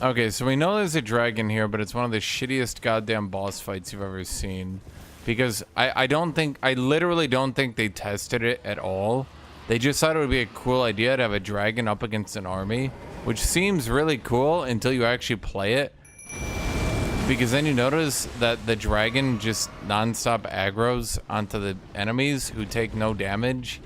Okay, so we know there's a dragon here, but it's one of the shittiest goddamn boss fights you've ever seen. Because I literally don't think they tested it at all. They just thought it would be a cool idea to have a dragon up against an army, which seems really cool until you actually play it. Because then you notice that the dragon just non-stop aggroes onto the enemies who take no damage.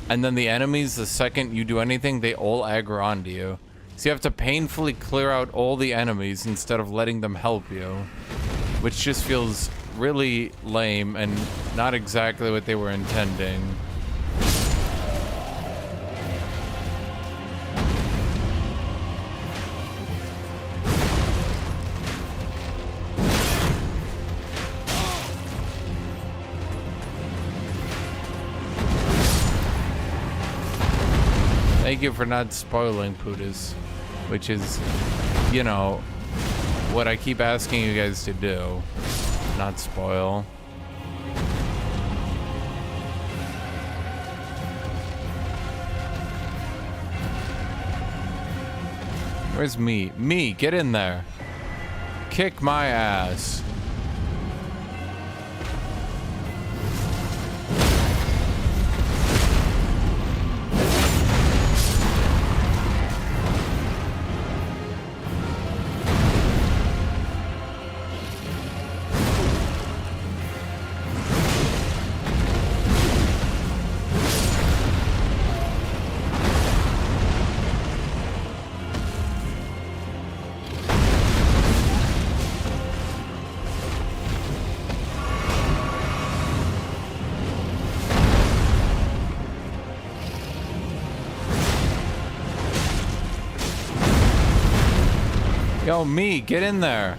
And then the enemies, the second you do anything, they all aggro onto you. So you have to painfully clear out all the enemies instead of letting them help you. Which just feels really lame and not exactly what they were intending. Thank you for not spoiling, Putis. Which is, you know, what I keep asking you guys to do. Not spoil. Where's me? Me, get in there. Kick my ass. Yo, me, get in there.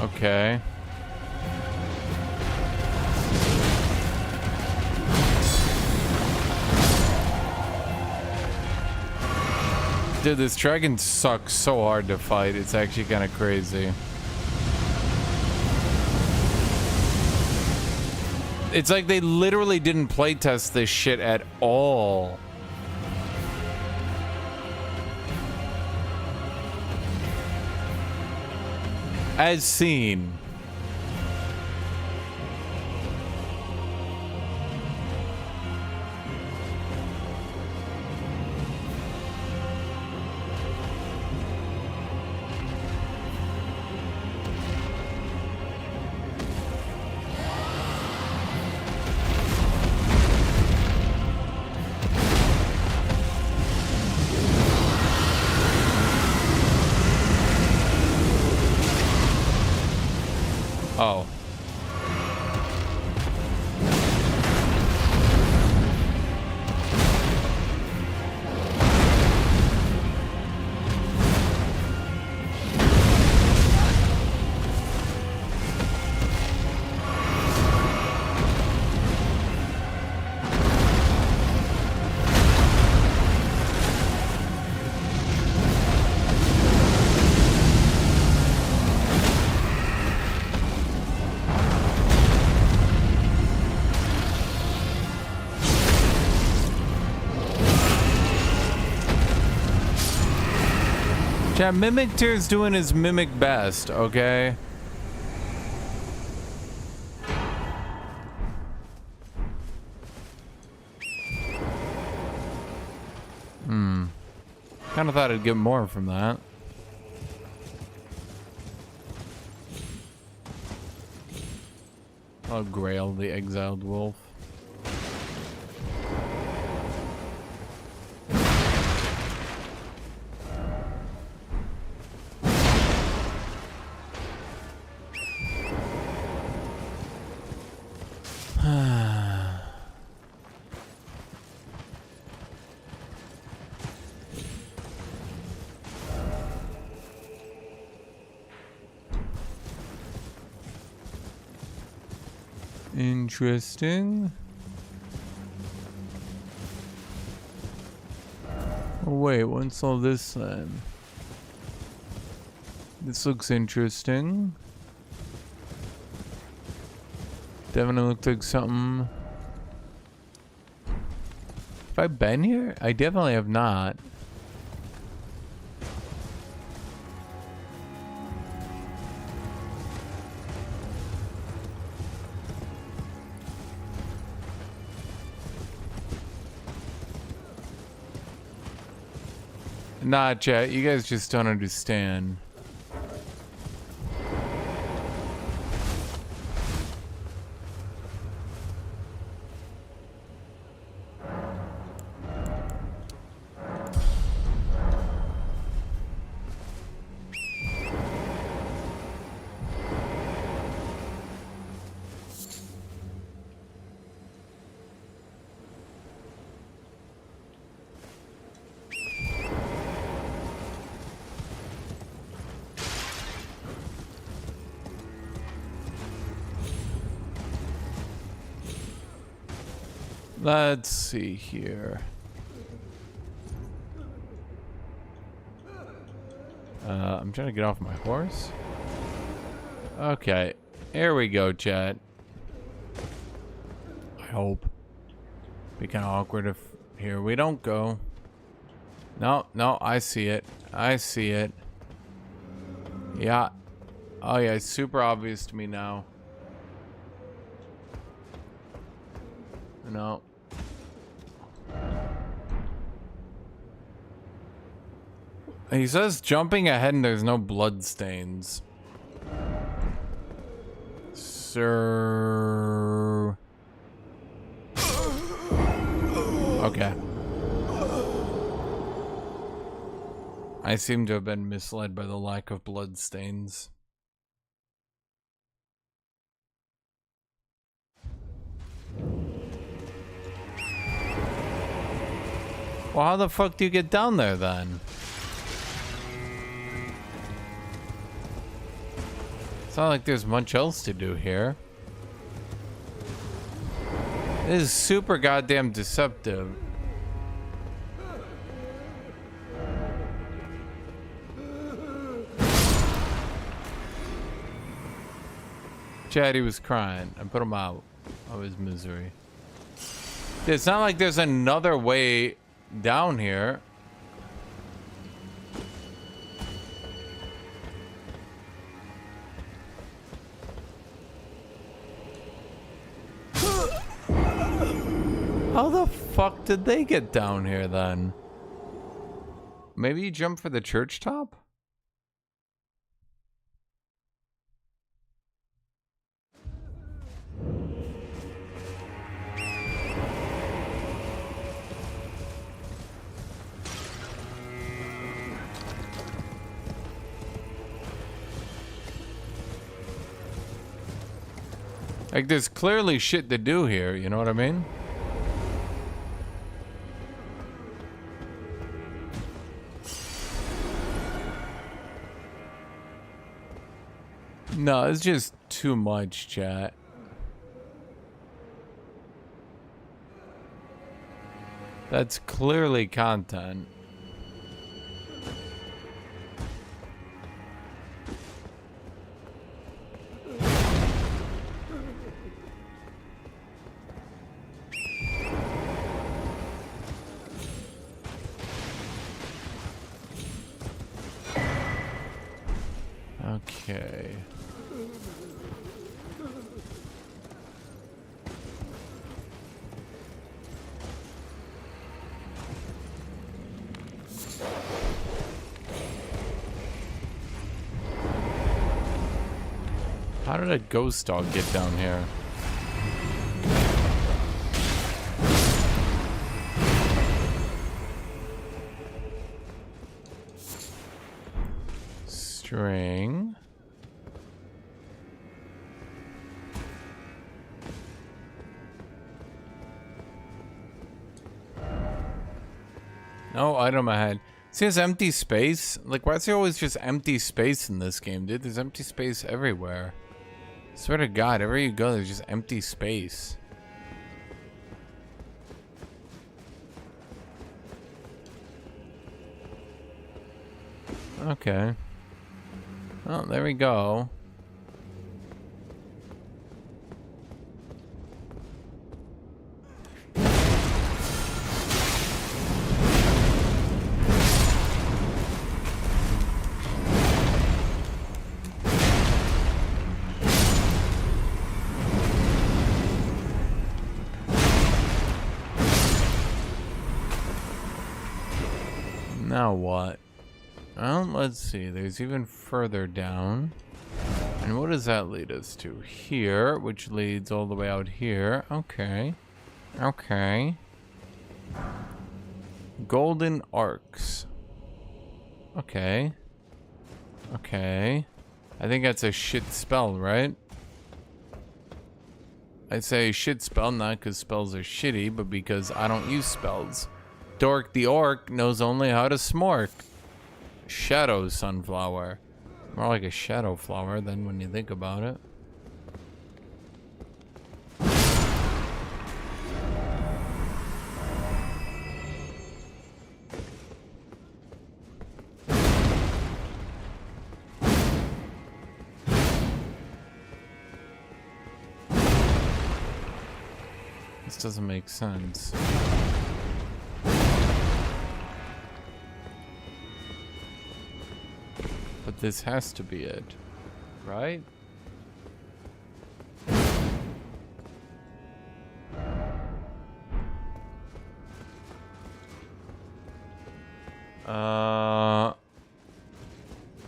Okay. Dude, this dragon sucks so hard to fight. It's actually kind of crazy. It's like they literally didn't playtest this shit at all. as seen. Oh. Yeah, Mimic Tier's doing his mimic best, okay? Kinda thought I'd get more from that. Oh, Grail, the exiled wolf. Interesting. Oh, wait, what's all this then? This looks interesting. Definitely looks like something. Have I been here? I definitely have not. Nah, chat, you guys just don't understand. Let's see here. I'm trying to get off my horse. Okay, here we go, chat. I hope. Be kind of awkward if here we don't go. No, no, I see it. I see it. Yeah. Oh yeah, it's super obvious to me now. No. He says jumping ahead and there's no blood stains. Sir. Okay. I seem to have been misled by the lack of blood stains. Well, how the fuck do you get down there then? It's not like there's much else to do here. This is super goddamn deceptive. Chatty was crying. I put him out of his misery. It's not like there's another way down here. How the fuck did they get down here then? Maybe you jump for the church top? Like, there's clearly shit to do here, you know what I mean? No, it's just too much, chat. That's clearly content. Okay. How did a ghost dog get down here? String. No item ahead. See this empty space? Like, why is there always just empty space in this game, dude? There's empty space everywhere. Swear to God, everywhere you go, there's just empty space. Okay. Oh, there we go. Now what? Well, let's see. There's even further down. And what does that lead us to? Here, which leads all the way out here. Okay. Okay. Golden arcs. Okay. Okay. I think that's a shit spell, right? I say shit spell not because spells are shitty, but because I don't use spells. Dork the orc knows only how to smork. Shadow sunflower. More like a shadow flower than when you think about it. This doesn't make sense. But this has to be it, right?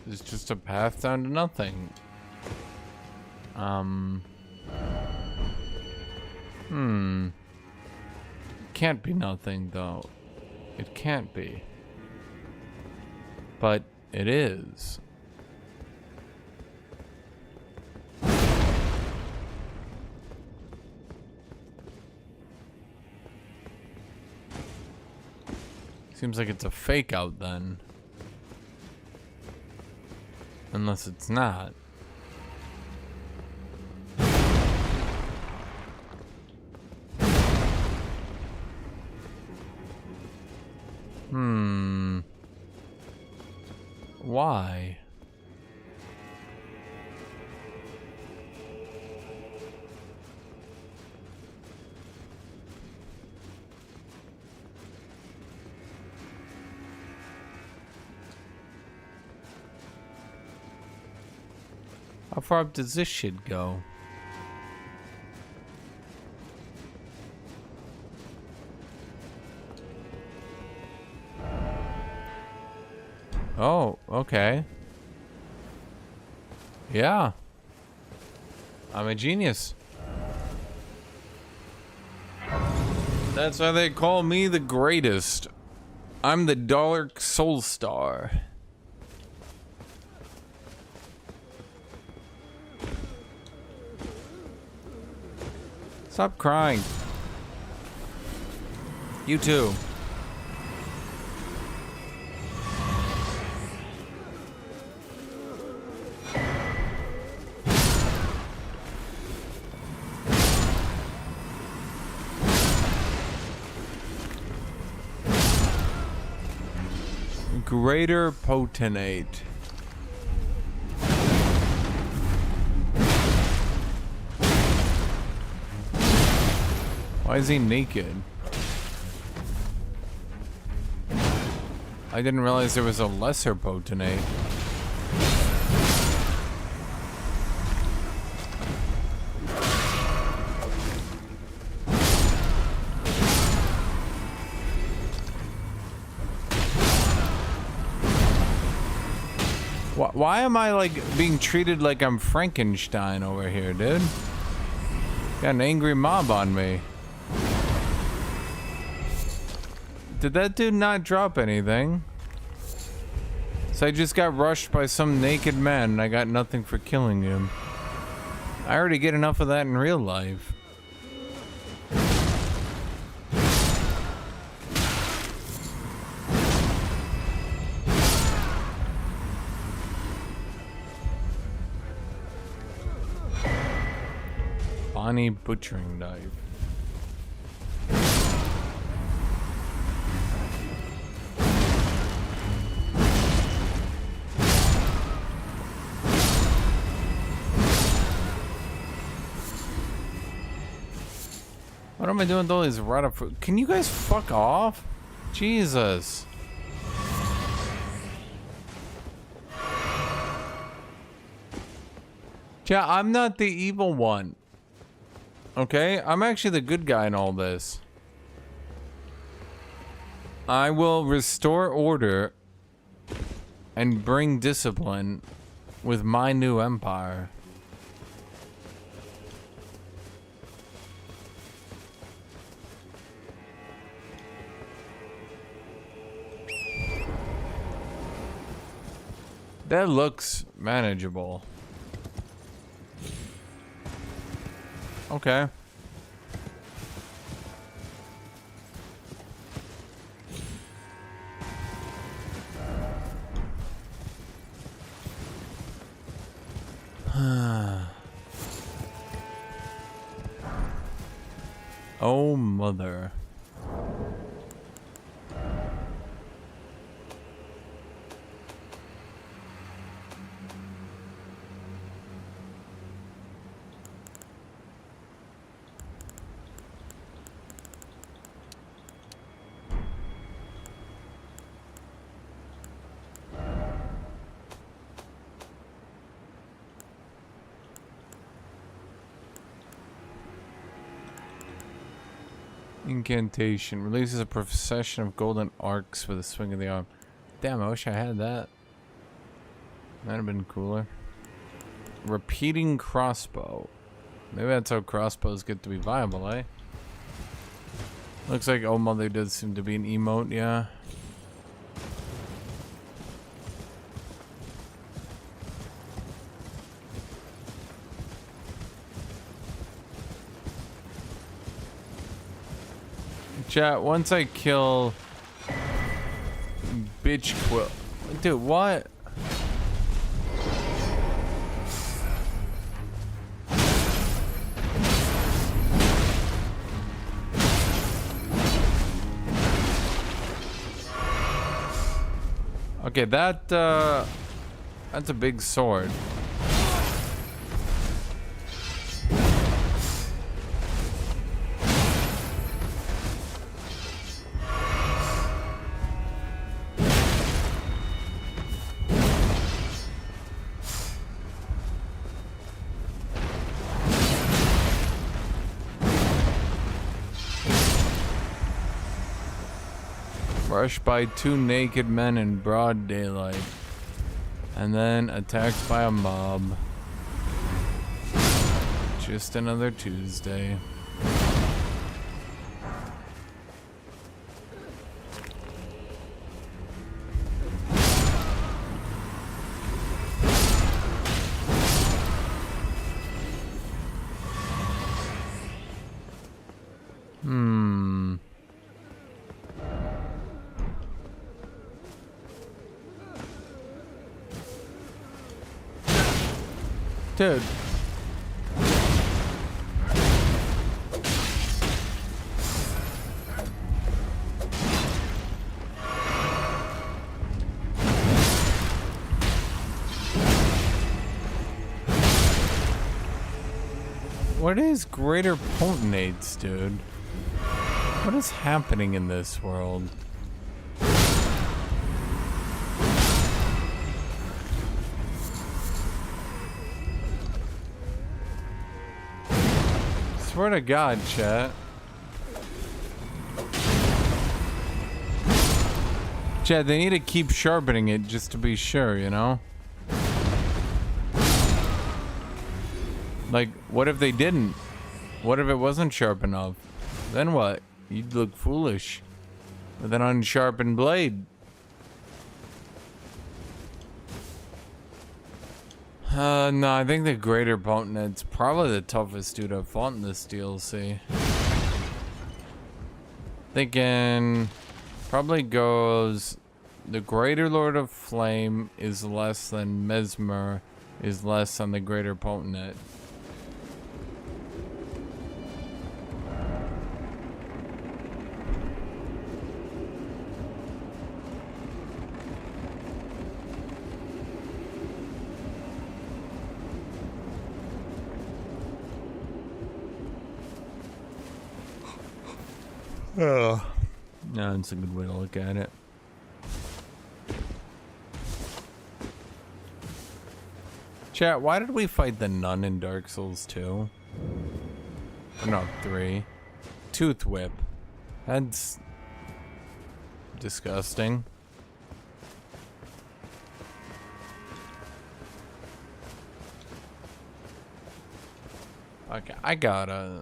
There's just a path down to nothing. Can't be nothing though. It can't be. But it is. Seems like it's a fake out then. Unless it's not. Why? How far up does this shit go? Oh, okay. Yeah. I'm a genius. That's why they call me the greatest. I'm the Dark Soul Star. Stop crying. You too. Greater Potentate. Why is he naked? I didn't realize there was a lesser Potentate. Why am I like being treated like I'm Frankenstein over here, dude? Got an angry mob on me. Did that dude not drop anything? So I just got rushed by some naked man and I got nothing for killing him. I already get enough of that in real life. Bonnie butchering knife. What am I doing with all these rotted fruit? Can you guys fuck off? Jesus. Yeah, I'm not the evil one. Okay? I'm actually the good guy in all this. I will restore order and bring discipline with my new empire. That looks manageable. Okay. Oh, mother. Incantation releases a procession of golden arcs with a swing of the arm. Damn, I wish I had that. That'd have been cooler. Repeating crossbow. Maybe that's how crossbows get to be viable, eh? Looks like oh mother does seem to be an emote, yeah. Chat, once I kill bitch quill. Dude, what? Okay, that's a big sword. Brushed by two naked men in broad daylight. And then attacked by a mob. Just another Tuesday. Dude. What is greater potentates, dude? What is happening in this world? Swear to God, chat. Chat, they need to keep sharpening it just to be sure, you know? Like, what if they didn't? What if it wasn't sharp enough? Then what? You'd look foolish with an unsharpened blade. No, I think the Greater Potentate's probably the toughest dude I've fought in this DLC. Thinking probably goes the Greater Lord of Flame is less than Mesmer is less than the Greater Potentate. Oh. No, that's a good way to look at it. Chat, why did we fight the nun in Dark Souls 2? No, 3. Tooth Whip. That's disgusting. Okay, I gotta...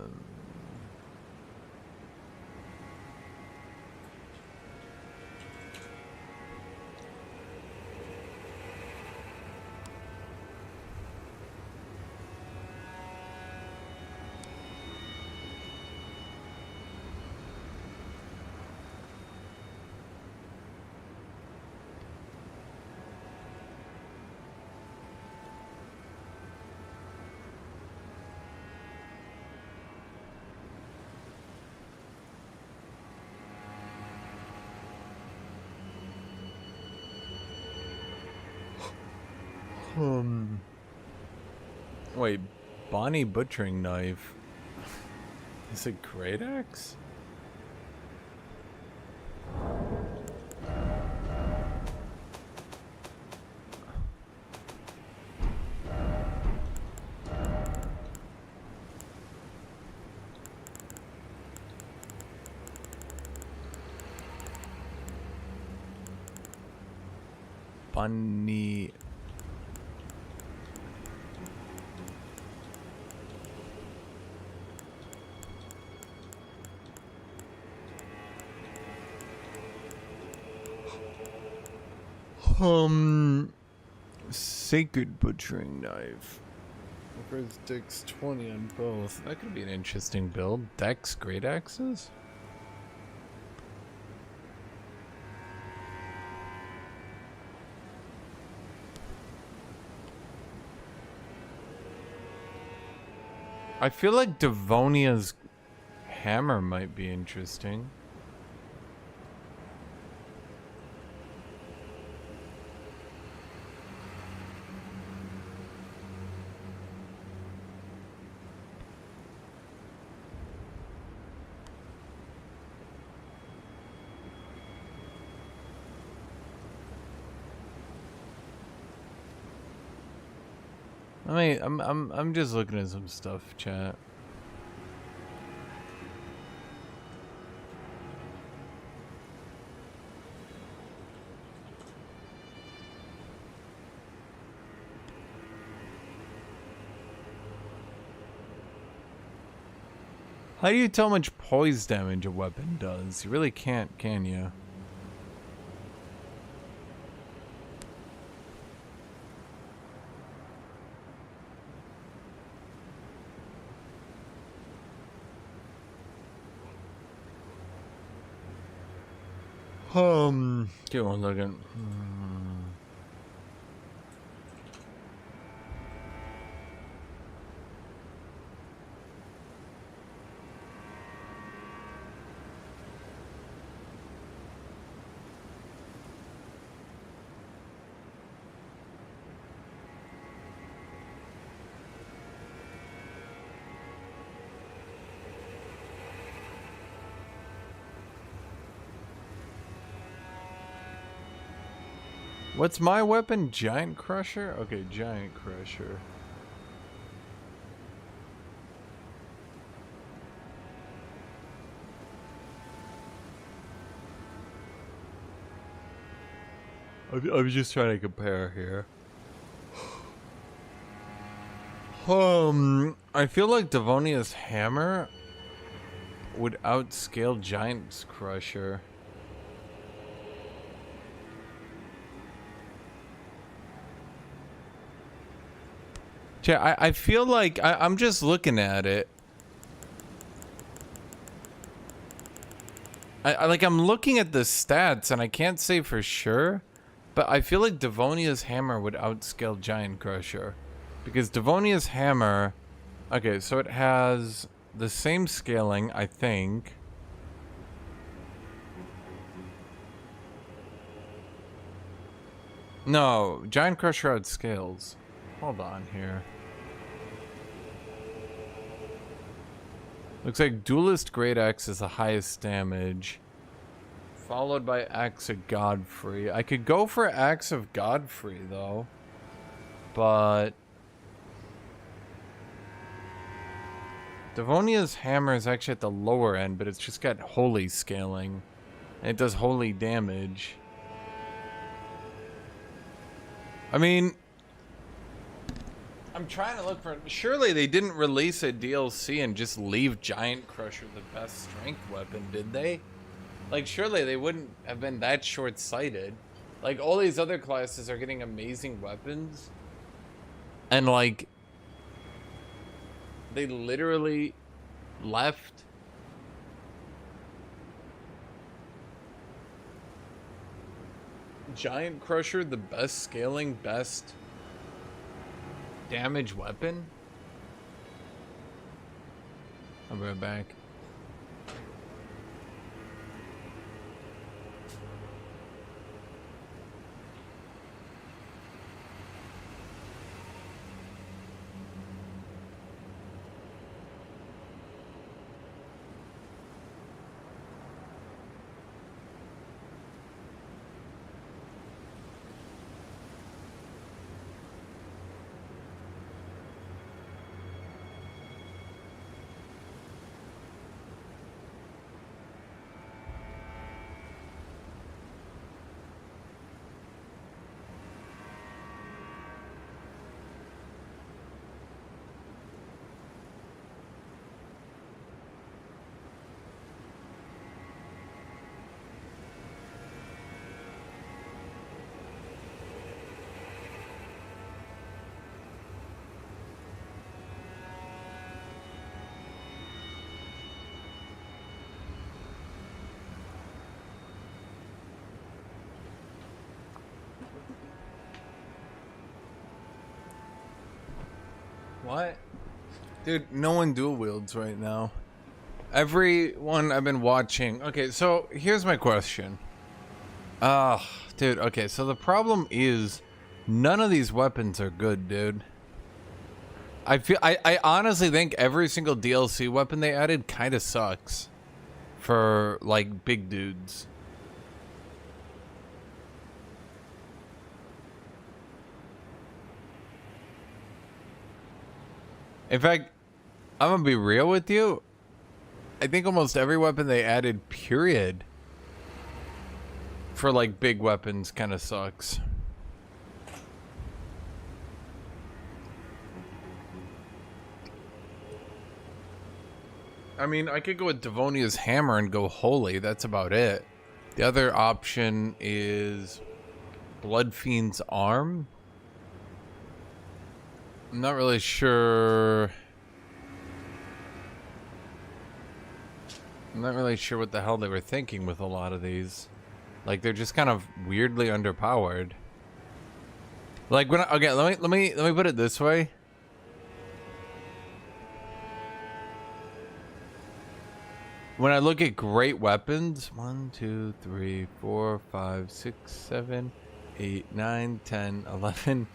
Wait, Bonnie Butchering Knife. Is it Great Axe? Bonnie... Sacred Butchering Knife. Where's Dex 20 on both? That could be an interesting build. Dex Great Axes? I feel like Devonia's hammer might be interesting. I mean, I'm just looking at some stuff, chat. How do you tell how much poise damage a weapon does? You really can't, can you? Give one second. What's my weapon? Giant Crusher? Okay, Giant Crusher. I'm just trying to compare here. I feel like Devonia's hammer would outscale Giant's Crusher. Yeah, I feel like I'm just looking at it. I'm looking at the stats and I can't say for sure, but I feel like Devonia's hammer would outscale Giant Crusher. Because Devonia's hammer, okay, so it has the same scaling, I think. No, Giant Crusher outscales. Hold on here. Looks like Duelist Great Axe is the highest damage, followed by Axe of Godfrey. I could go for Axe of Godfrey though, but Devonia's hammer is actually at the lower end, but it's just got holy scaling, and it does holy damage. I mean, I'm trying to look for it. Surely they didn't release a DLC and just leave Giant Crusher the best strength weapon, did they? Like, surely they wouldn't have been that short-sighted. Like, all these other classes are getting amazing weapons. And, like, they literally left Giant Crusher the best scaling, best damage weapon? I'll be right back. What? Dude, no one dual wields right now. Everyone I've been watching. Okay, so here's my question. Dude, okay, so the problem is none of these weapons are good, dude. I honestly think every single DLC weapon they added kind of sucks for like big dudes. In fact, I'm gonna be real with you. I think almost every weapon they added, period, for like big weapons kind of sucks. I mean, I could go with Devonia's hammer and go holy. That's about it. The other option is Bloodfiend's arm. I'm not really sure. I'm not really sure what the hell they were thinking with a lot of these. Like, they're just kind of weirdly underpowered. Like, when okay, let me put it this way. When I look at great weapons, 1, 2, 3, 4, 5, 6, 7, 8, 9, 10, 11.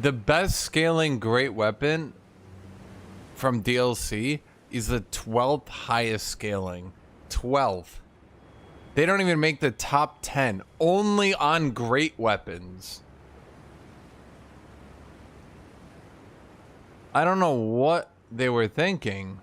The best scaling great weapon from DLC is the 12th highest scaling. 12th. They don't even make the top 10. Only on great weapons. I don't know what they were thinking.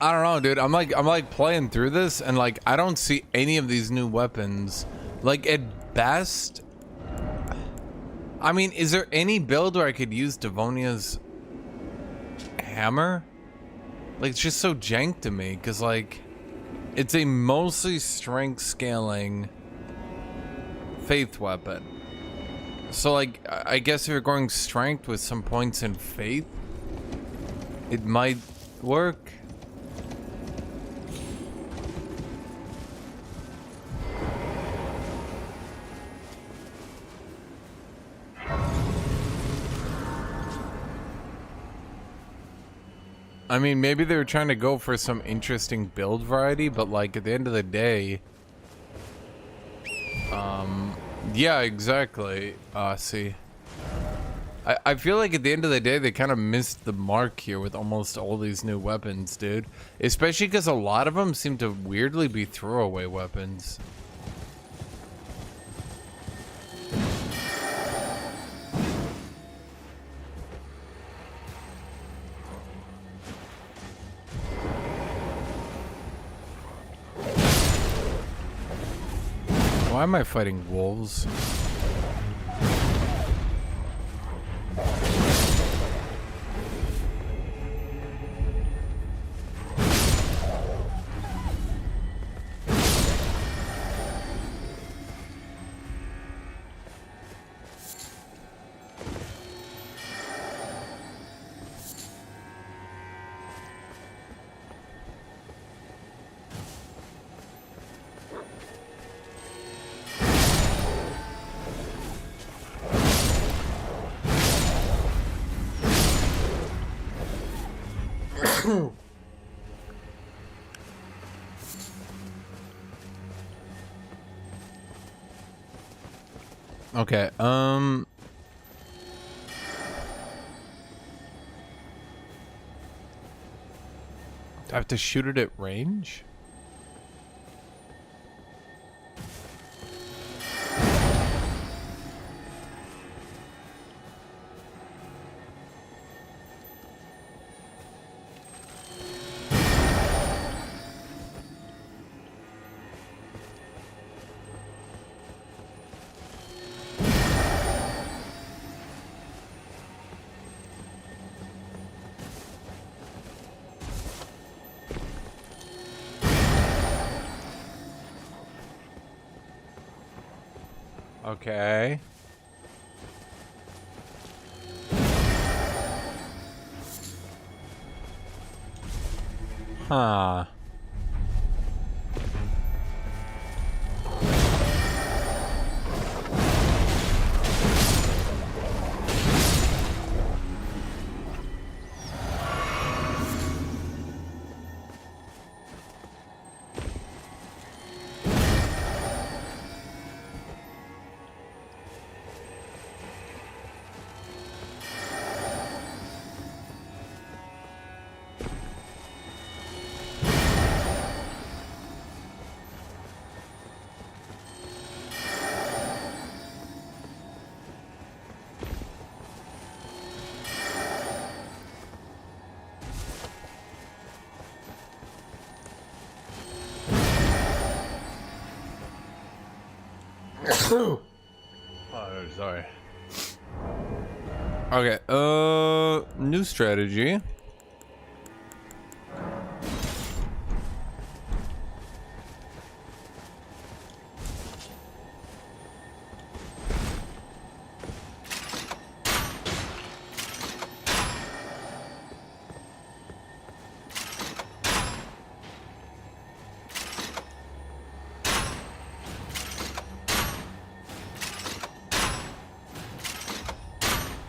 I don't know, dude. I'm like playing through this and like I don't see any of these new weapons. Like at best, I mean, is there any build where I could use Devonia's hammer? Like it's just so jank to me because like it's a mostly strength scaling faith weapon. So like I guess if you're going strength with some points in faith, it might work. I mean, maybe they were trying to go for some interesting build variety, but like at the end of the day, yeah, exactly. See, I feel like at the end of the day, they kind of missed the mark here with almost all these new weapons, dude. Especially because a lot of them seem to weirdly be throwaway weapons. Why am I fighting wolves? Okay, I have to shoot it at range? Okay. Huh. Oh, sorry. Okay, new strategy.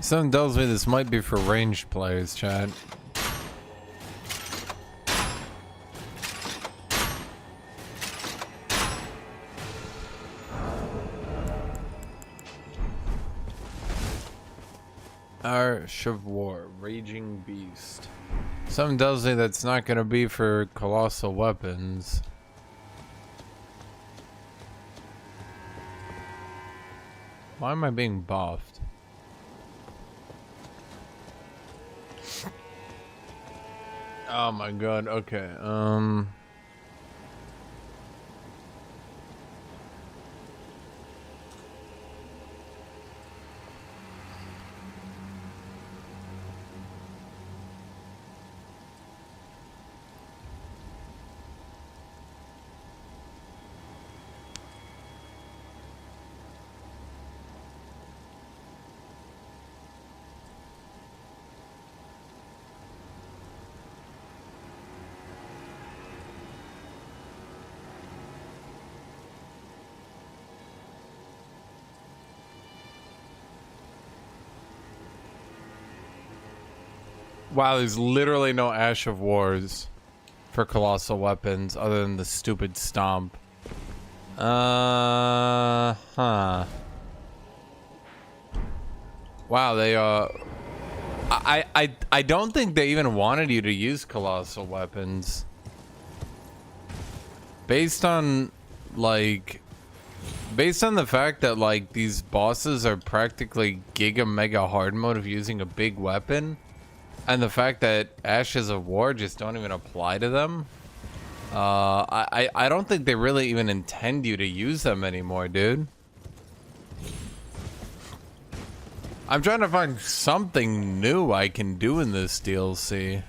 Something tells me this might be for ranged players, Chad. Arch of War, Raging Beast. Something tells me that's not gonna be for colossal weapons. Why am I being buffed? Oh my god, okay, wow, there's literally no Ash of Wars for colossal weapons other than the stupid stomp. Huh. Wow, they I don't think they even wanted you to use colossal weapons. Based on the fact that like these bosses are practically giga mega hard mode of using a big weapon. And the fact that Ashes of War just don't even apply to them, I don't think they really even intend you to use them anymore, dude. I'm trying to find something new I can do in this DLC.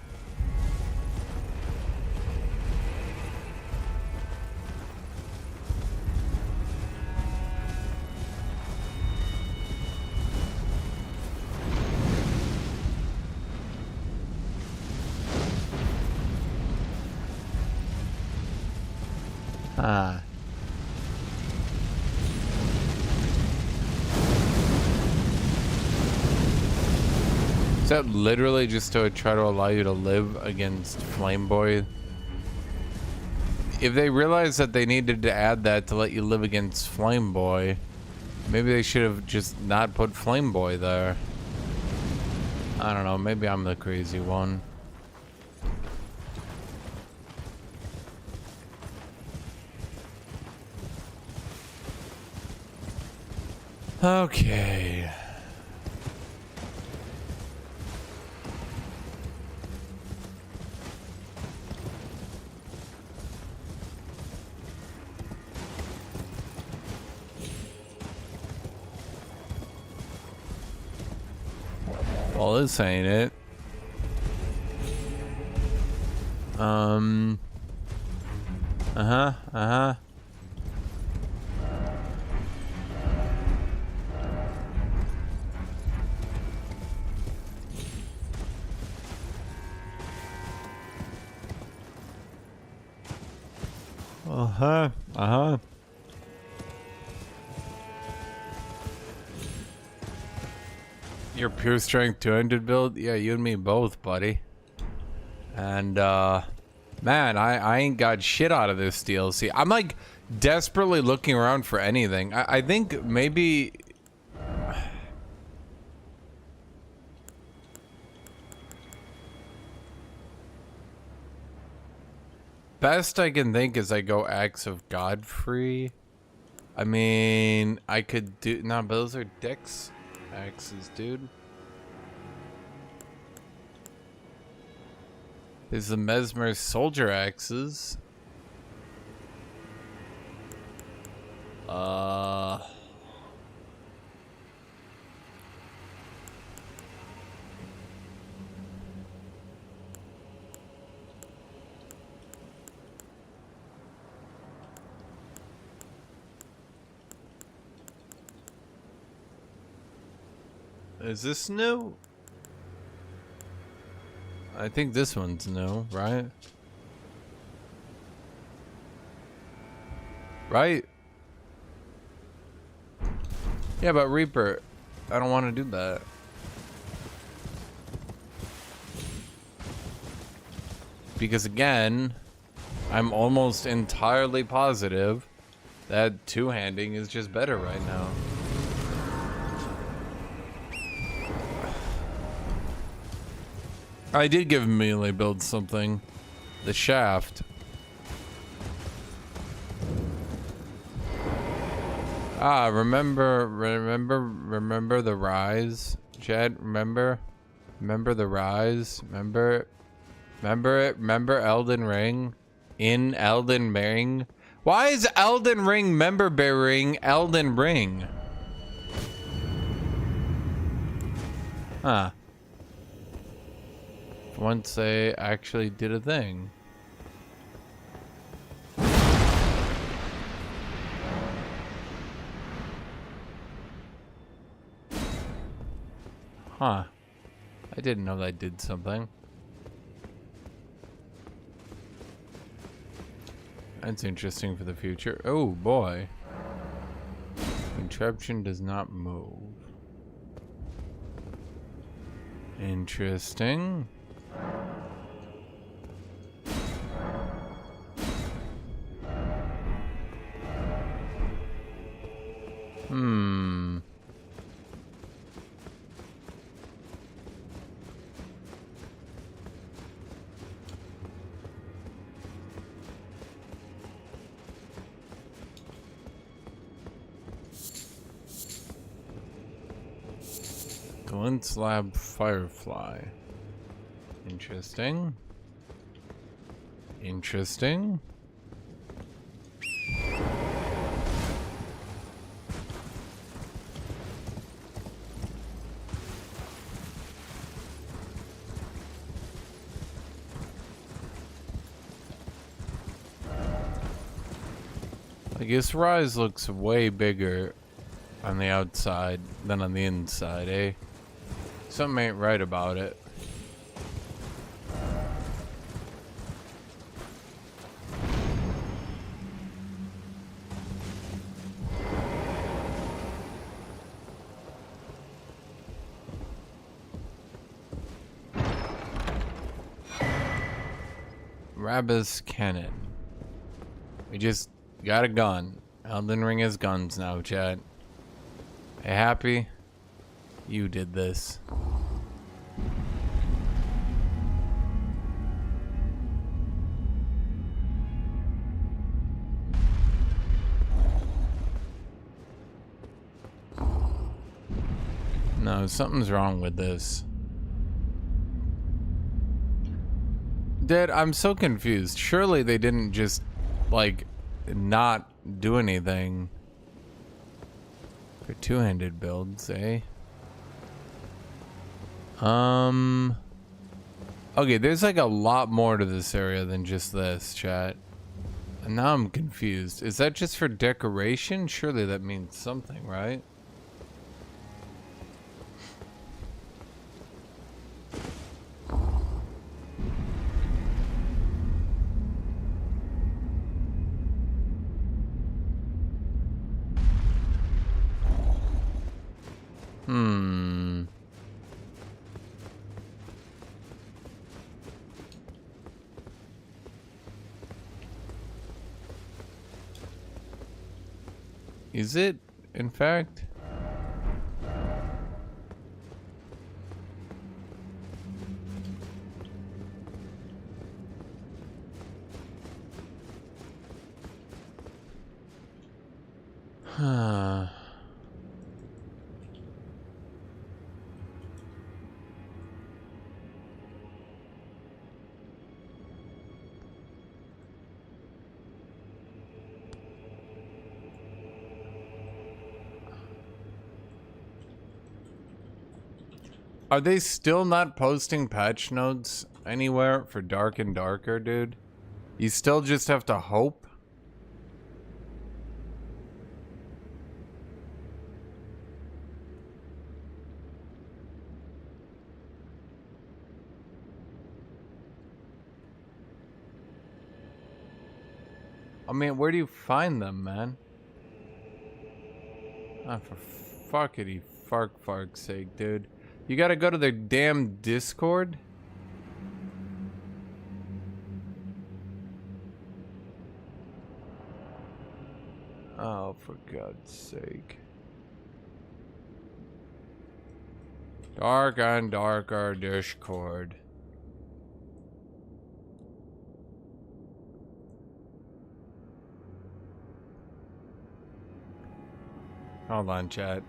Is that literally just to try to allow you to live against Flameboy? If they realized that they needed to add that to let you live against Flameboy, maybe they should have just not put Flameboy there. I don't know, maybe I'm the crazy one. Okay. Well, this ain't it. Your pure strength 200 build? Yeah, you and me both, buddy. And, man, I ain't got shit out of this DLC. I'm, like, desperately looking around for anything. I think maybe... Best I can think is I go Axe of Godfrey. I mean, I could do... Nah, but those are Dex axes, dude. There's the Mesmer soldier axes. Is this new? I think this one's new, right? Right? Yeah, but Reaper, I don't want to do that. Because again, I'm almost entirely positive that two-handing is just better right now. I did give melee build something. The shaft. Ah, remember the rise, Jed? Remember the rise? Remember it? Remember Elden Ring? In Elden Ring? Why is Elden Ring member bearing Elden Ring? Huh. Once they actually did a thing. Huh. I didn't know that did something. That's interesting for the future. Oh boy. Contraption does not move. Interesting. Glint slab firefly. Interesting. Interesting. I guess Rise looks way bigger on the outside than on the inside, eh? Something ain't right about it. Rabbi's cannon. We just got a gun. Elden Ring has guns now, chat. Hey, happy? You did this. No, something's wrong with this. Dad, I'm so confused. Surely they didn't just, like, not do anything for two-handed builds, eh? Okay, there's like a lot more to this area than just this, chat. And now I'm confused. Is that just for decoration? Surely that means something, right? Is it, in fact? Huh. Are they still not posting patch notes anywhere for Dark and Darker, dude? You still just have to hope? I mean, where do you find them, man? Ah, for fuckity fark's sake, dude. You gotta go to their damn Discord? Oh, for God's sake. Dark and darker Discord. Hold on, chat.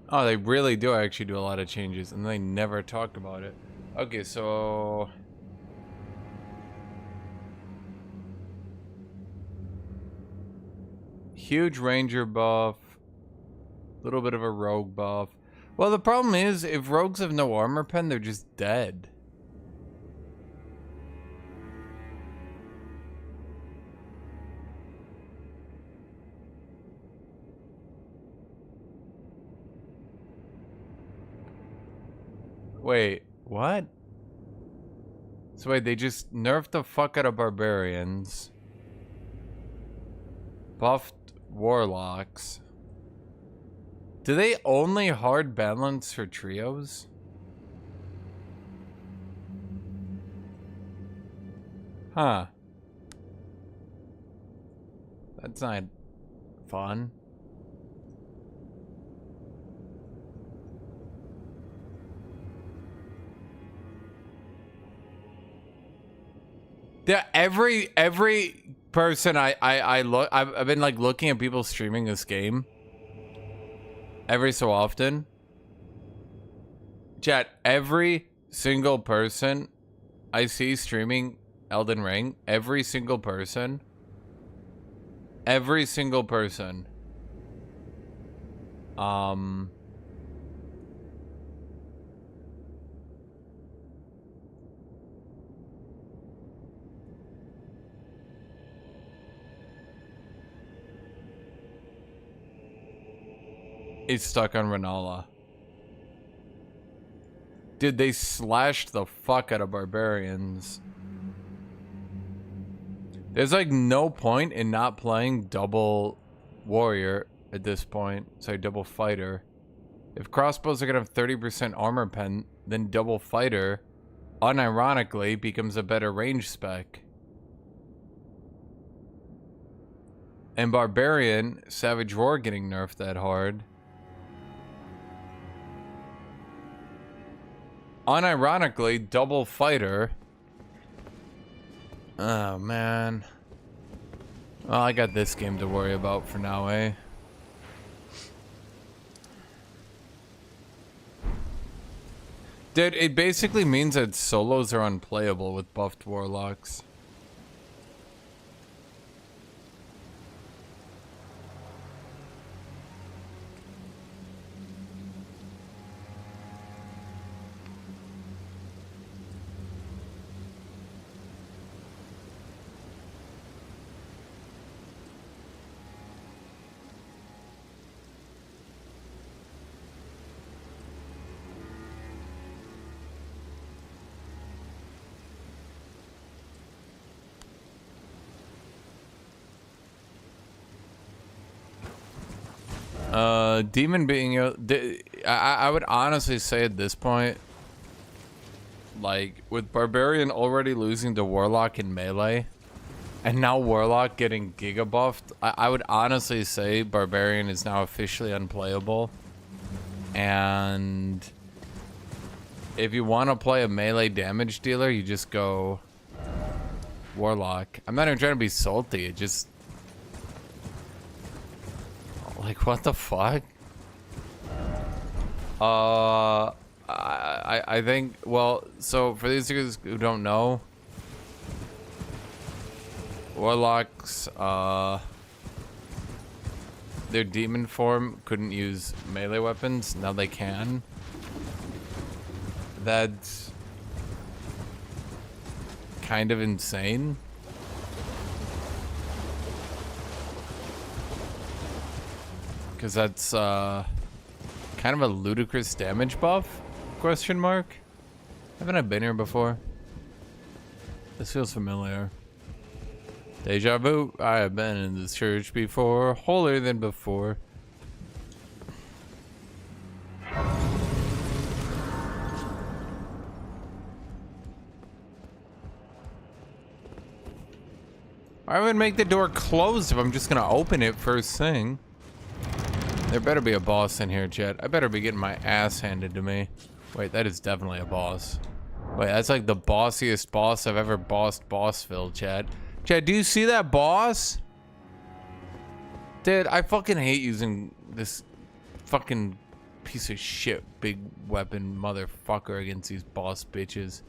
Oh, they really do actually do a lot of changes, and they never talk about it. Okay, so... huge ranger buff. Little bit of a rogue buff. Well, the problem is, if rogues have no armor pen, they're just dead. Wait, what? So wait, they just nerfed the fuck out of barbarians. Buffed warlocks. Do they only hard balance for trios? Huh. That's not fun. Yeah, every person I've been like looking at people streaming this game every so often. Chat, every single person I see streaming Elden Ring, every single person is stuck on Renala. Dude, they slashed the fuck out of barbarians. There's like no point in not playing double warrior at this point. Sorry, double fighter. If crossbows are gonna have 30% armor pen, then double fighter, unironically, becomes a better range spec. And barbarian, Savage Roar getting nerfed that hard. Unironically, double fighter. Oh, man. Well, I got this game to worry about for now, eh? Dude, it basically means that solos are unplayable with buffed warlocks. Demon being I would honestly say at this point, like with Barbarian already losing to Warlock in melee, and now Warlock getting giga buffed, I would honestly say Barbarian is now officially unplayable. And if you want to play a melee damage dealer, you just go Warlock. I'm not even trying to be salty, it just... like, what the fuck? I think, well, so for these guys who don't know, Warlocks, their demon form couldn't use melee weapons. Now they can. That's kind of insane. Because that's kind of a ludicrous damage buff? Question mark? Haven't I been here before? This feels familiar. Deja vu. I have been in this church before. Holier than before. I would make the door closed if I'm just gonna open it first thing. There better be a boss in here, chat. I better be getting my ass handed to me. Wait, that is definitely a boss. Wait, that's like the bossiest boss I've ever bossed Bossville, chat. Chat, do you see that boss? Dude, I fucking hate using this fucking piece of shit big weapon motherfucker against these boss bitches.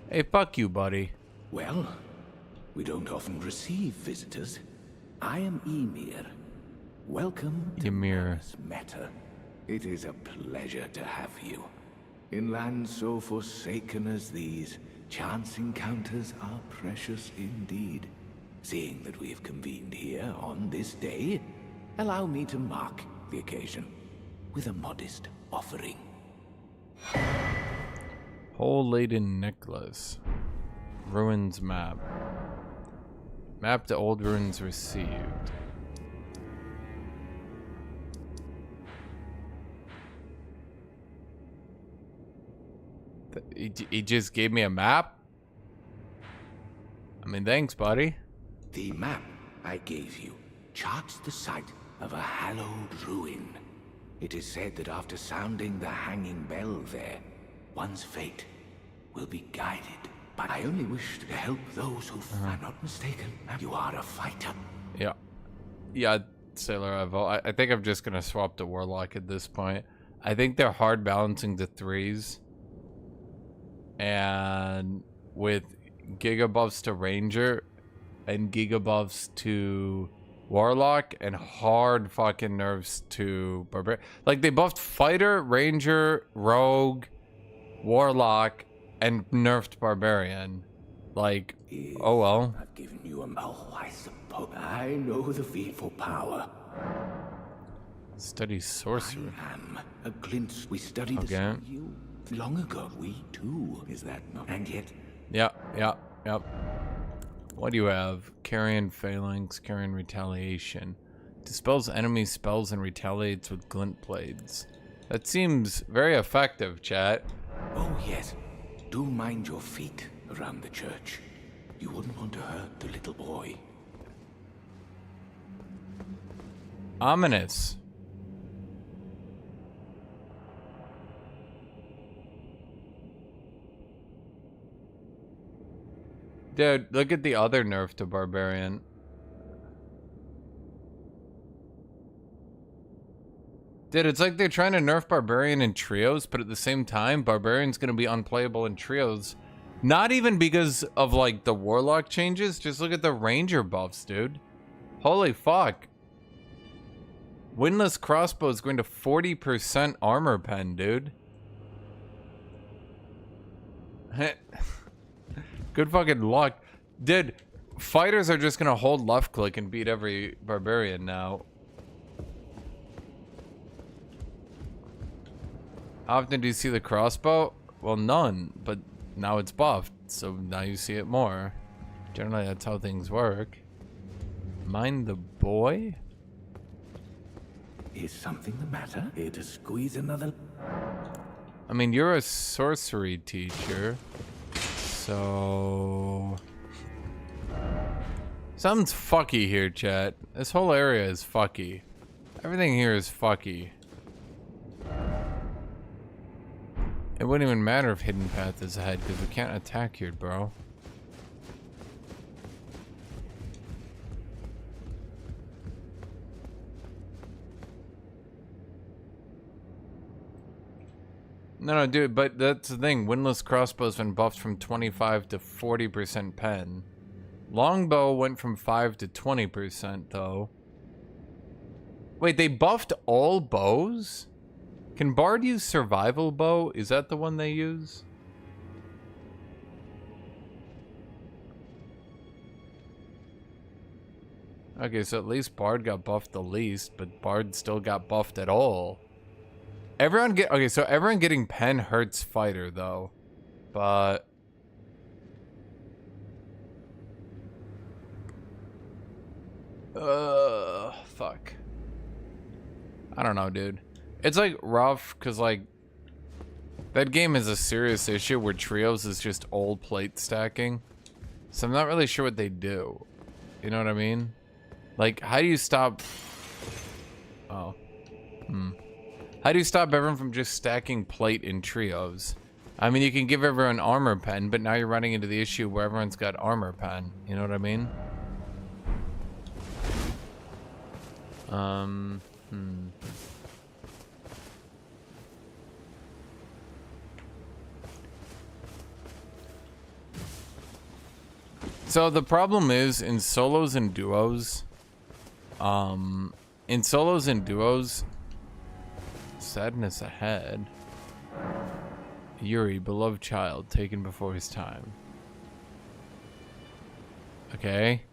Hey, fuck you, buddy. Well, we don't often receive visitors. I am Ymir. Welcome to Ymir. Meta. It is a pleasure to have you. In lands so forsaken as these, chance encounters are precious indeed. Seeing that we have convened here on this day, allow me to mark the occasion with a modest offering. Hole-laden necklace. Ruins map. Map to old ruins received. He just gave me a map? I mean, thanks, buddy. The map I gave you charts the site of a hallowed ruin. It is said that after sounding the hanging bell there, one's fate will be guided. But I only wish to help those who I'm not mistaken. You are a fighter. Yeah. Yeah, Sailor Evo. I think I'm just gonna swap to Warlock at this point. I think they're hard balancing to 3s. And with Giga buffs to Ranger and Giga buffs to Warlock and hard fucking nerfs to Barbarian. Like, they buffed Fighter, Ranger, Rogue, Warlock, and nerfed Barbarian. Like, oh well. I've given you I suppose. I know the fearful power. Study sorcery. I am a glint. We studied this on you long ago. We too, is that not? And yet. Yep. What do you have? Carrion Phalanx, Carrion Retaliation. Dispels enemy spells and retaliates with glint blades. That seems very effective, chat. Oh yes. Do mind your feet around the church. You wouldn't want to hurt the little boy. Ominous. Dude, look at the other nerf to Barbarian. Dude, it's like they're trying to nerf Barbarian in trios, but at the same time, Barbarian's gonna be unplayable in trios. Not even because of, like, the Warlock changes. Just look at the Ranger buffs, dude. Holy fuck. Windless Crossbow is going to 40% armor pen, dude. Good fucking luck. Dude, fighters are just gonna hold left click and beat every Barbarian now. How often do you see the crossbow? Well, none, but now it's buffed, so now you see it more. Generally, that's how things work. Mind the boy? Is something the matter? Here to squeeze another? I mean, you're a sorcery teacher, so... Something's fucky here, chat. This whole area is fucky. Everything here is fucky. It wouldn't even matter if Hidden Path is ahead, because we can't attack here, bro. No, dude, but that's the thing. Windless Crossbow's been buffed from 25 to 40% pen. Longbow went from 5 to 20%, though. Wait, they buffed all bows? Can Bard use survival bow? Is that the one they use? Okay, so at least Bard got buffed the least, but Bard still got buffed at all. Okay, so everyone getting pen hurts fighter though. But fuck. I don't know, dude. It's like rough cuz like that game is a serious issue where trios is just old plate stacking. So I'm not really sure what they do. You know what I mean? Like, how do you stop... Oh. How do you stop everyone from just stacking plate in trios? I mean, you can give everyone armor pen, but now you're running into the issue where everyone's got armor pen. You know what I mean? So the problem is in solos and duos, sadness ahead. Yuri, beloved child, taken before his time. Okay.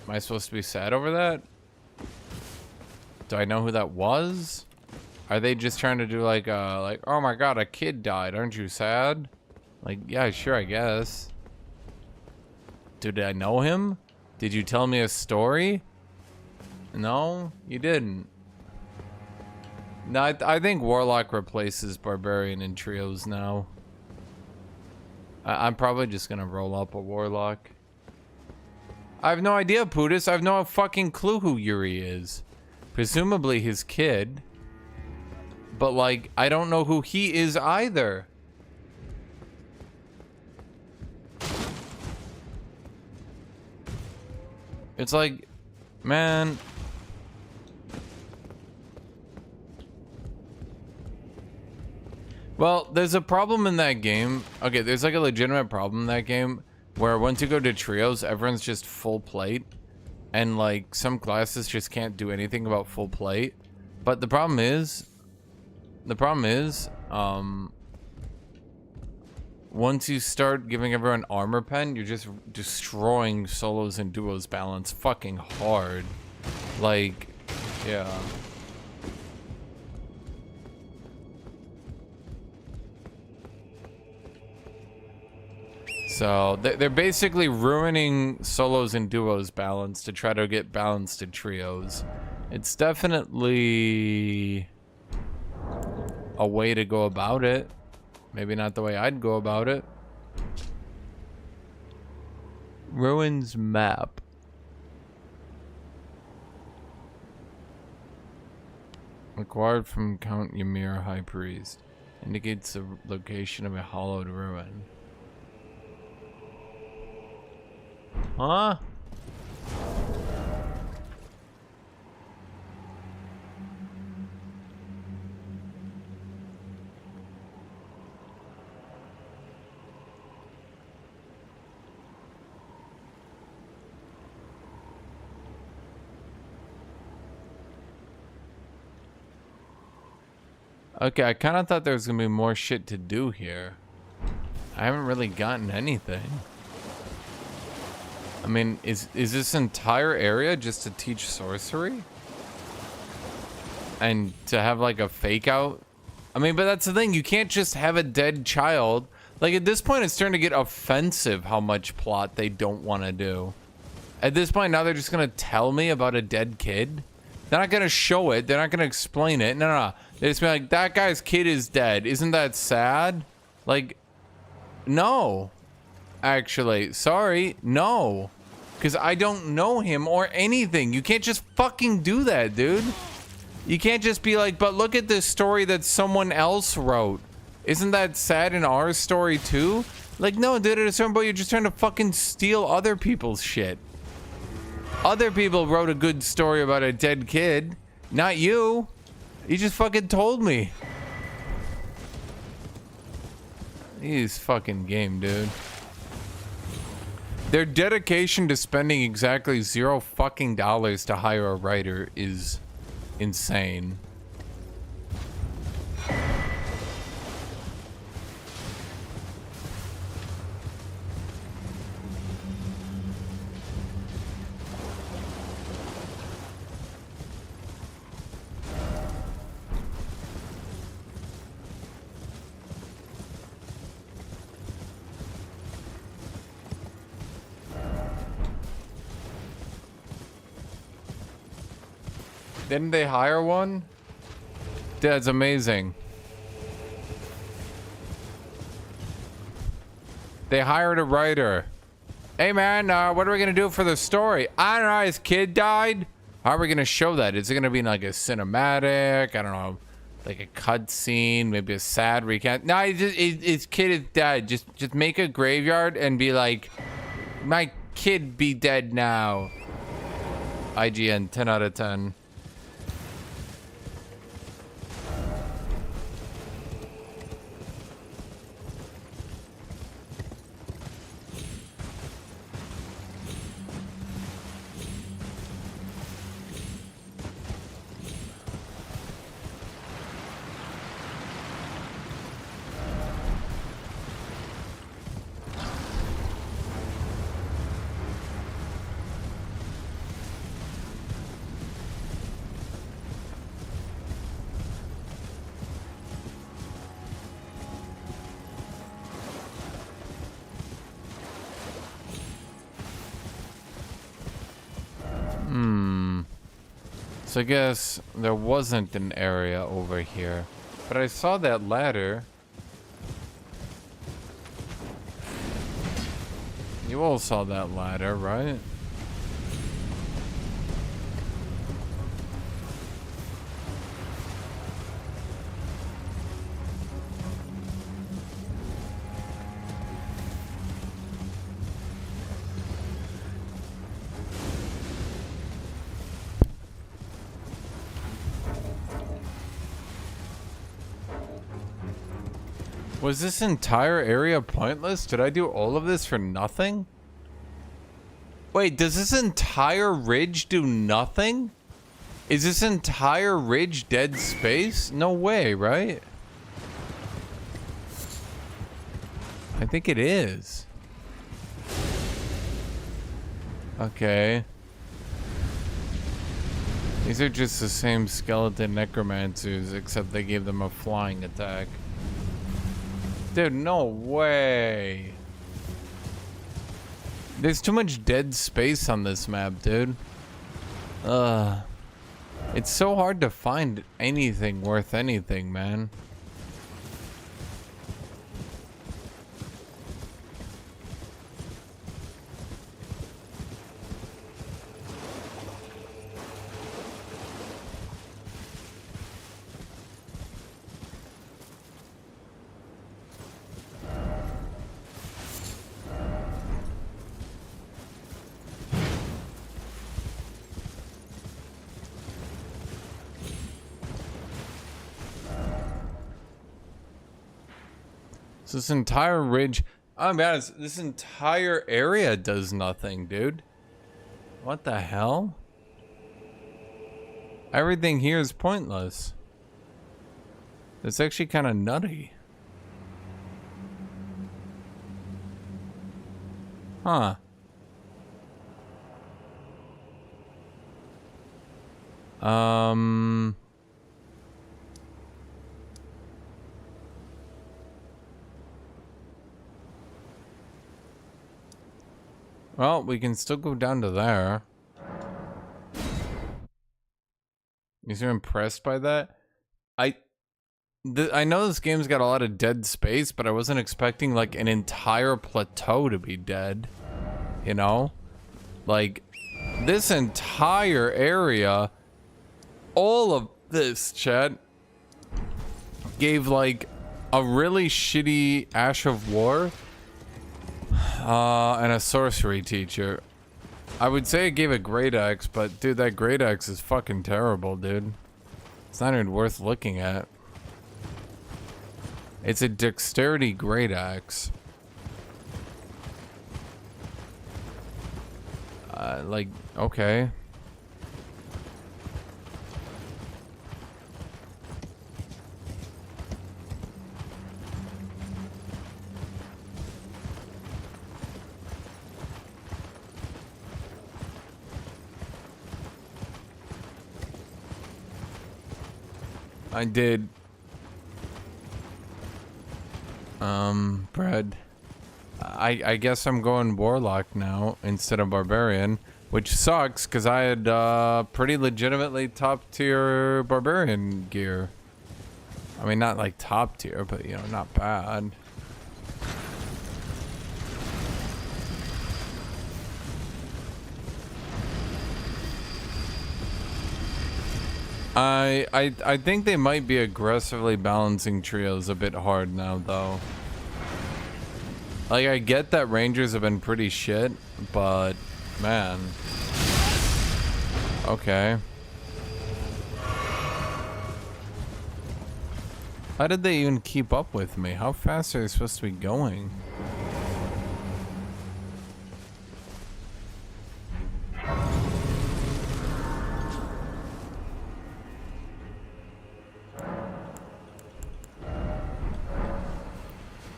Am I supposed to be sad over that? Do I know who that was? Are they just trying to do like, oh my god, a kid died, aren't you sad? Like, yeah, sure, I guess. Did I know him? Did you tell me a story? No, you didn't. No, I think Warlock replaces Barbarian in trios now. I'm probably just gonna roll up a Warlock. I have no idea, Pudis. I have no fucking clue who Yuri is. Presumably his kid. But, like, I don't know who he is either. It's like, man. Well, there's a problem in that game. Okay, there's like a legitimate problem in that game where once you go to trios, everyone's just full plate. And like some classes just can't do anything about full plate. But the problem is, once you start giving everyone armor pen, you're just destroying solos and duos balance fucking hard. Like, yeah. So they're basically ruining solos and duos balance to try to get balance to trios. It's definitely a way to go about it. Maybe not the way I'd go about it. Ruins map. Acquired from Count Ymir, High Priest. Indicates the location of a hollowed ruin. Huh? Okay, I kind of thought there was gonna be more shit to do here. I haven't really gotten anything. I mean, is this entire area just to teach sorcery? And to have like a fake out? I mean, but that's the thing, you can't just have a dead child. Like at this point it's starting to get offensive how much plot they don't want to do. At this point now they're just gonna tell me about a dead kid. They're not gonna show it, they're not gonna explain it. No. They just be like, that guy's kid is dead. Isn't that sad? Like, no. Actually, sorry, no. Because I don't know him or anything. You can't just fucking do that, dude. You can't just be like, but look at this story that someone else wrote. Isn't that sad in our story too? Like, no, dude, at a certain point, you're just trying to fucking steal other people's shit. Other people wrote a good story about a dead kid. Not you. You just fucking told me. He's fucking game, dude. Their dedication to spending exactly $0 fucking dollars to hire a writer is insane. Didn't they hire one? That's amazing. They hired a writer. Hey man, what are we gonna do for the story? I don't know, his kid died? How are we gonna show that? Is it gonna be like a cinematic? I don't know, like a cutscene, maybe a sad recount? No, his kid is dead. Just make a graveyard and be like, my kid be dead now. IGN, 10 out of 10. So I guess there wasn't an area over here, but I saw that ladder. You all saw that ladder, right? Was this entire area pointless? Did I do all of this for nothing? Wait, does this entire ridge do nothing? Is this entire ridge dead space? No way, right? I think it is. Okay. These are just the same skeleton necromancers, except they gave them a flying attack. Dude, no way. There's too much dead space on this map, dude. It's so hard to find anything worth anything, man. So this entire ridge, I'm be honest, this entire area does nothing, dude. What the hell? Everything here is pointless. It's actually kind of nutty. Huh. Well, we can still go down to there. Is you impressed by that? I know this game's got a lot of dead space, but I wasn't expecting like an entire plateau to be dead. You know? Like, this entire area, all of this, chat, gave like a really shitty Ash of War. And a sorcery teacher. I would say it gave a great axe, but dude, that great axe is fucking terrible, dude. It's not even worth looking at. It's a dexterity great axe. Like, okay. I did. Bread. I guess I'm going Warlock now instead of Barbarian, which sucks because I had pretty legitimately top tier Barbarian gear. I mean, not like top tier, but you know, not bad. I think they might be aggressively balancing trios a bit hard now, though. Like, I get that Rangers have been pretty shit, but man. Okay. How did they even keep up with me? How fast are they supposed to be going?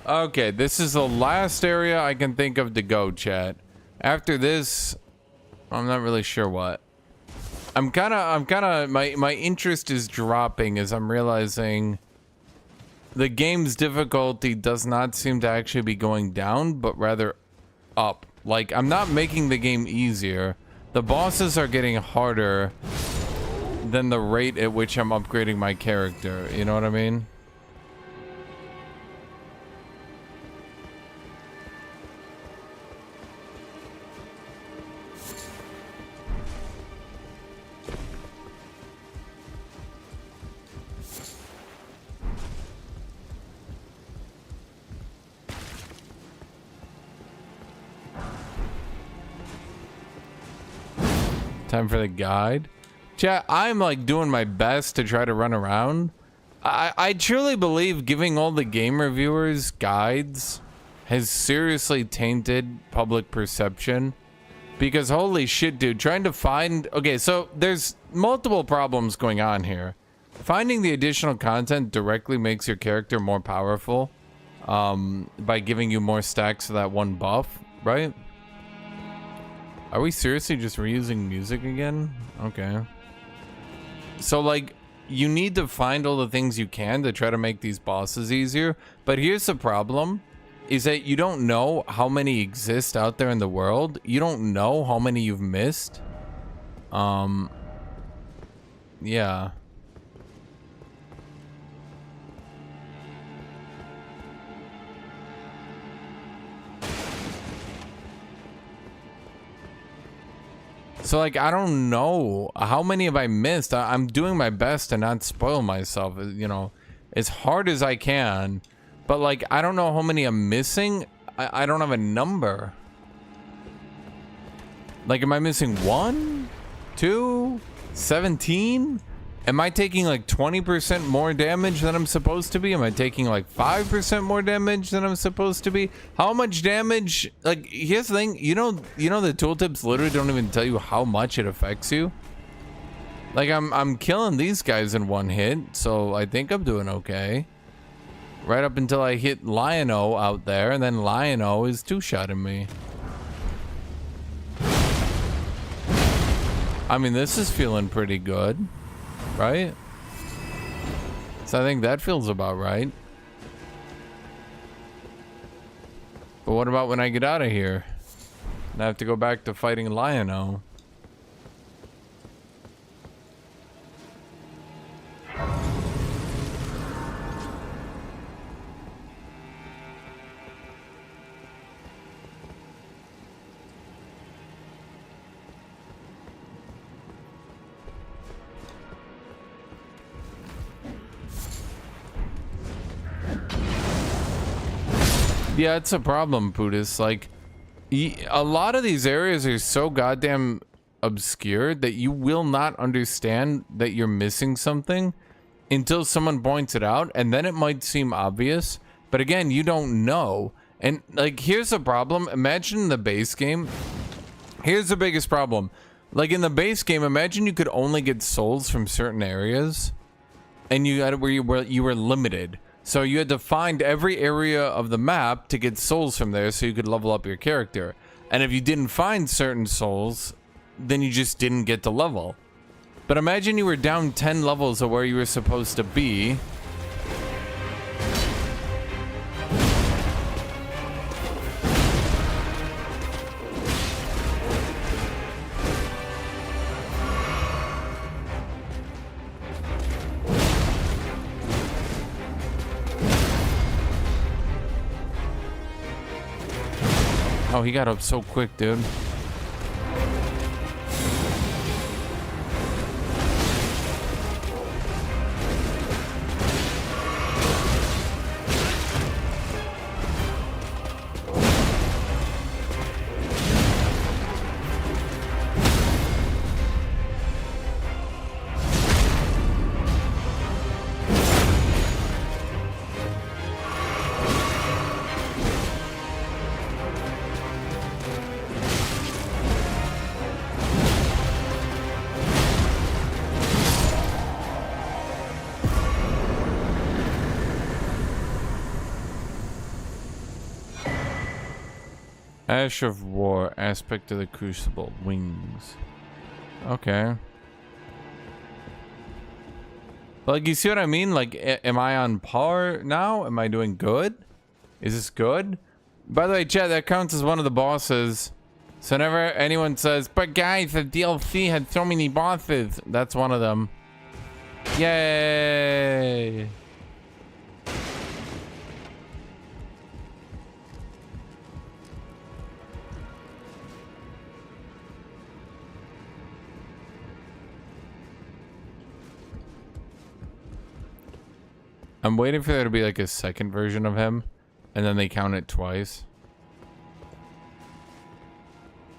Okay, this is the last area I can think of to go, chat. After this, I'm not really sure what. My interest is dropping as I'm realizing the game's difficulty does not seem to actually be going down, but rather up. Like, I'm not making the game easier. The bosses are getting harder than the rate at which I'm upgrading my character. You know what I mean? Time for the guide. Chat, I'm like doing my best to try to run around. I truly believe giving all the game reviewers guides has seriously tainted public perception. Because holy shit, dude, trying to find... Okay, so there's multiple problems going on here. Finding the additional content directly makes your character more powerful by giving you more stacks of that one buff, right? Are we seriously just reusing music again? Okay. So, like, you need to find all the things you can to try to make these bosses easier. But here's the problem, is that you don't know how many exist out there in the world. You don't know how many you've missed. Yeah. So, like, I don't know. How many have I missed? I'm doing my best to not spoil myself, you know, as hard as I can. But, like, I don't know how many I'm missing. I don't have a number. Like, am I missing 1? 2? 17? Am I taking, like, 20% more damage than I'm supposed to be? Am I taking, like, 5% more damage than I'm supposed to be? How much damage? Like, here's the thing. You know the tooltips literally don't even tell you how much it affects you. Like, I'm killing these guys in one hit, so I think I'm doing okay. Right up until I hit Lion-O out there, and then Lion-O is two-shotting me. I mean, this is feeling pretty good. Right? So I think that feels about right. But what about when I get out of here? And I have to go back to fighting Lion-O. Yeah, it's a problem, Putis. Like, a lot of these areas are so goddamn obscure that you will not understand that you're missing something until someone points it out, and then it might seem obvious, but again, you don't know. And, like, here's the problem. Imagine in the base game, Here's the biggest problem. Like in the base game, imagine you could only get souls from certain areas, and you had where you were limited. So you had to find every area of the map to get souls from there so you could level up your character. And if you didn't find certain souls, then you just didn't get to level. But imagine you were down 10 levels of where you were supposed to be. Oh, he got up so quick, dude. Ash of War, aspect of the Crucible, wings. Okay. Like, you see what I mean? Like, am I on par now? Am I doing good? Is this good? By the way, chat, that counts as one of the bosses. So whenever anyone says, but guys, the DLC had so many bosses, that's one of them. Yay! I'm waiting for there to be like a second version of him, and then they count it twice.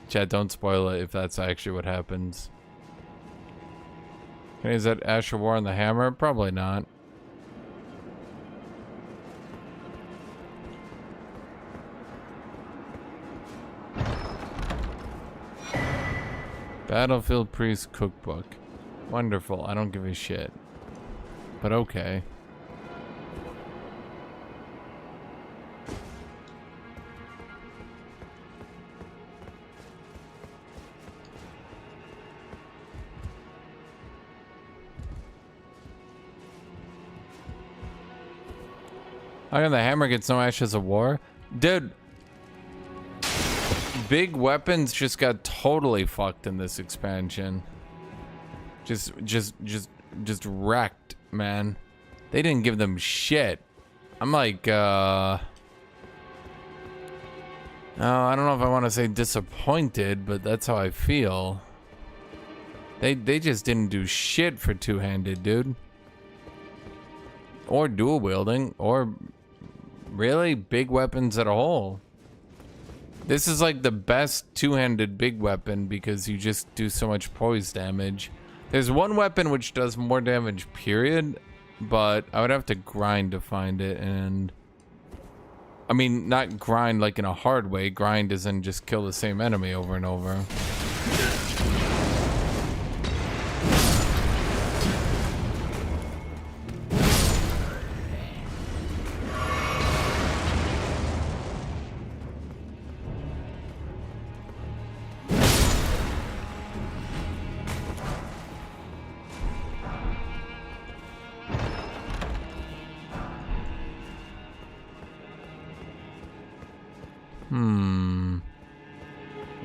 Chat, don't spoil it if that's actually what happens. Okay, is that Ash of War on the hammer? Probably not. Battlefield Priest Cookbook. Wonderful. I don't give a shit. But okay. How come the hammer gets no Ashes of War? Dude, big weapons just got totally fucked in this expansion. Just wrecked, man. They didn't give them shit. I'm like, oh, I don't know if I want to say disappointed, but that's how I feel. They just didn't do shit for two-handed, dude. Or dual wielding, or really big weapons at a whole. This is like the best two-handed big weapon because you just do so much poise damage. There's one weapon which does more damage, period, but I would have to grind to find it, and I mean, not grind like in a hard way. Grind as in just kill the same enemy over and over.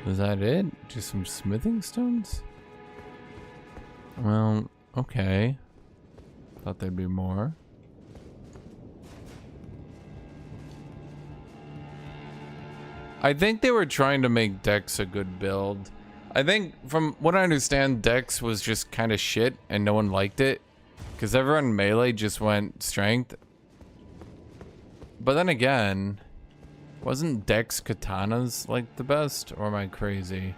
Is that it? Just some smithing stones? Well, okay. Thought there'd be more. I think they were trying to make Dex a good build. I think, from what I understand, Dex was just kind of shit and no one liked it. Because everyone melee just went strength. But then again, wasn't Dex katanas like the best? Or am I crazy?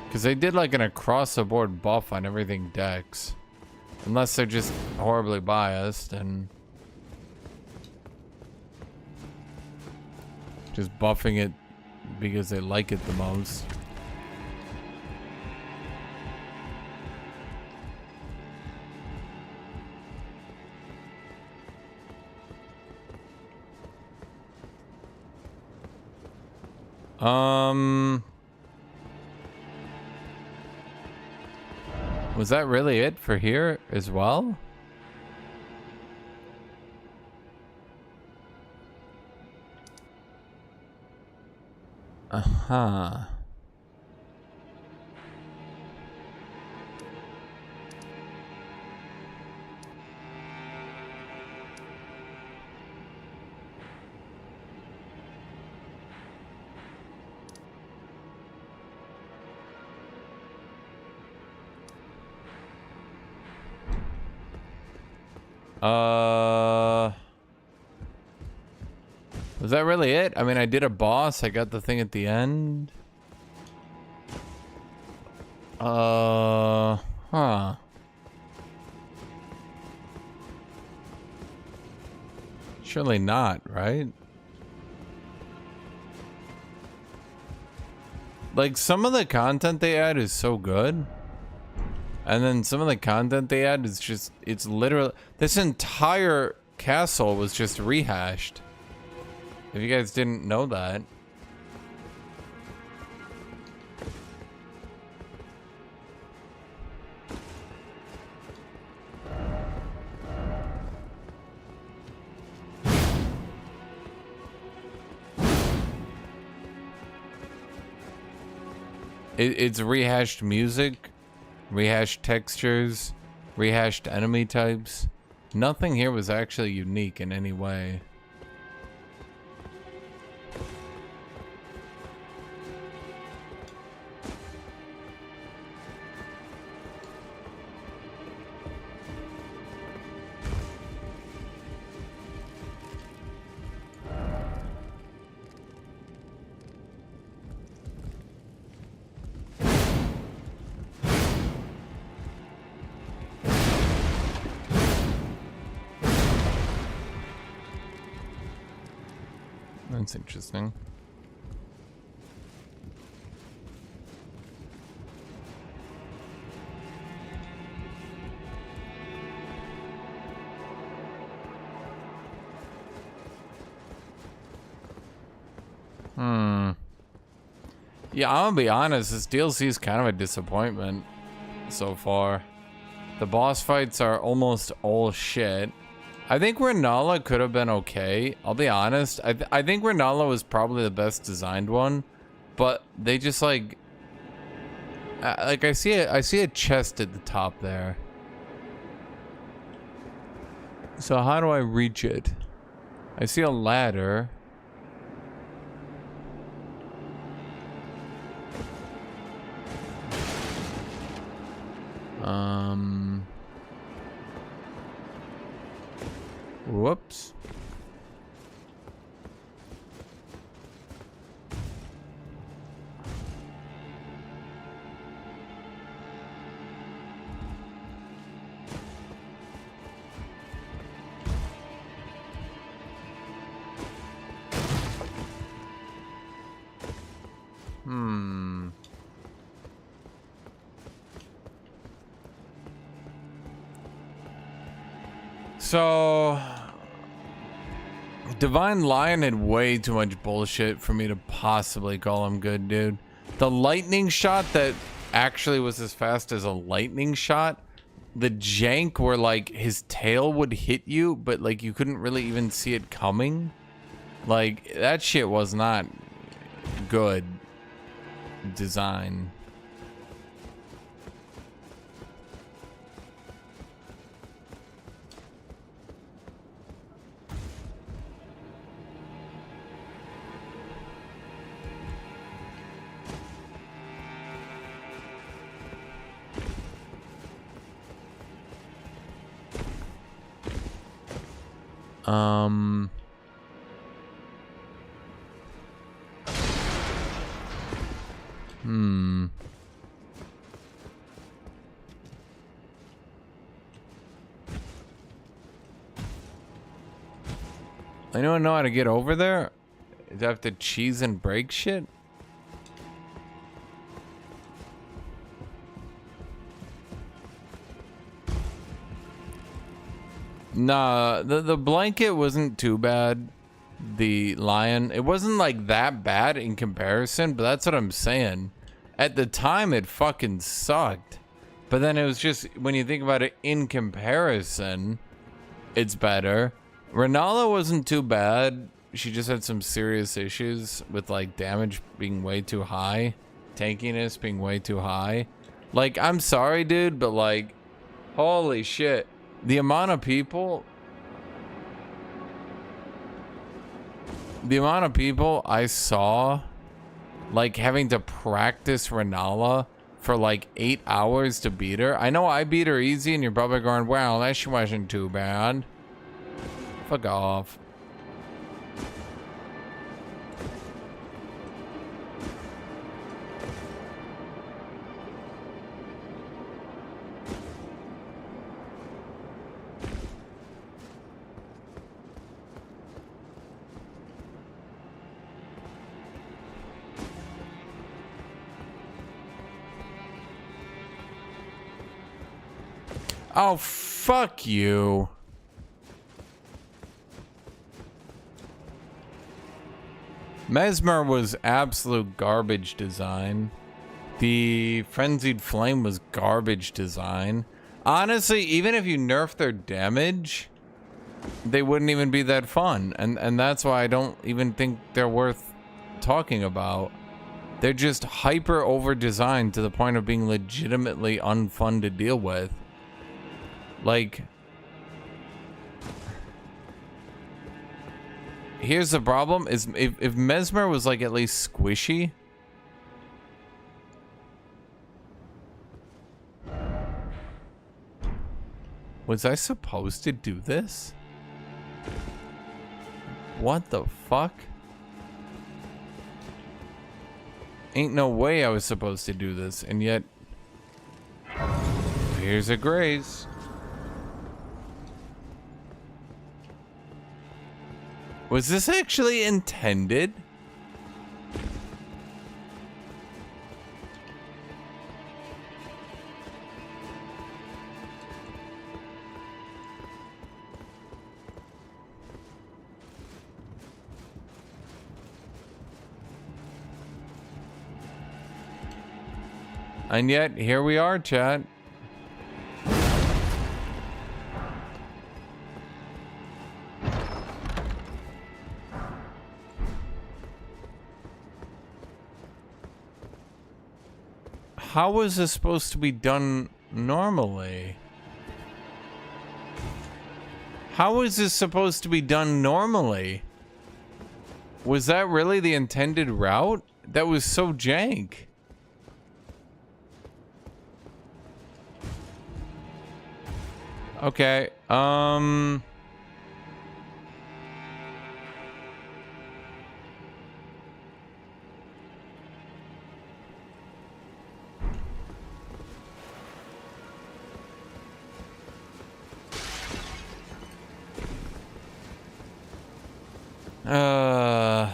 Because they did like an across the board buff on everything Dex. Unless they're just horribly biased and... Just buffing it because they like it the most. Was that really it for here as well? Uh-huh. Was that really it? I mean, I did a boss. I got the thing at the end. Huh. Surely not, right? Like, some of the content they add is so good. And then some of the content they add is just, it's literally, this entire castle was just rehashed. If you guys didn't know that. It's rehashed music, rehashed textures, rehashed enemy types. Nothing here was actually unique in any way. That's interesting. Yeah, I'm gonna be honest, this DLC is kind of a disappointment so far. The boss fights are almost all shit. I think Renala could have been okay. I'll be honest. I think Renala was probably the best designed one, but they just like I see a chest at the top there. So how do I reach it? I see a ladder. Whoops. So, Divine Lion had way too much bullshit for me to possibly call him good, dude. The lightning shot that actually was as fast as a lightning shot, the jank where like his tail would hit you, but like you couldn't really even see it coming. Like, that shit was not good design. Anyone know how to get over there? Do I have to cheese and break shit? Nah, the blanket wasn't too bad. The lion, it wasn't like that bad in comparison, but that's what I'm saying. At the time, it fucking sucked. But then it was just, when you think about it in comparison, it's better. Renala wasn't too bad. She just had some serious issues with like damage being way too high. Tankiness being way too high. Like, I'm sorry, dude, but like, holy shit. The amount of people I saw like having to practice Renala for like 8 hours to beat her. I know I beat her easy and you're probably going, wow, that she wasn't too bad. Fuck off. Oh, fuck you. Mesmer was absolute garbage design. The Frenzied Flame was garbage design. Honestly, even if you nerf their damage, they wouldn't even be that fun. And that's why I don't even think they're worth talking about. They're just hyper over-designed to the point of being legitimately unfun to deal with. Like, here's the problem, is if Mesmer was like at least squishy. Was I supposed to do this? What the fuck? Ain't no way I was supposed to do this, and yet here's a graze. Was this actually intended? And yet, here we are, chat. How was this supposed to be done normally? How is this supposed to be done normally? Was that really the intended route? That was so jank. Okay,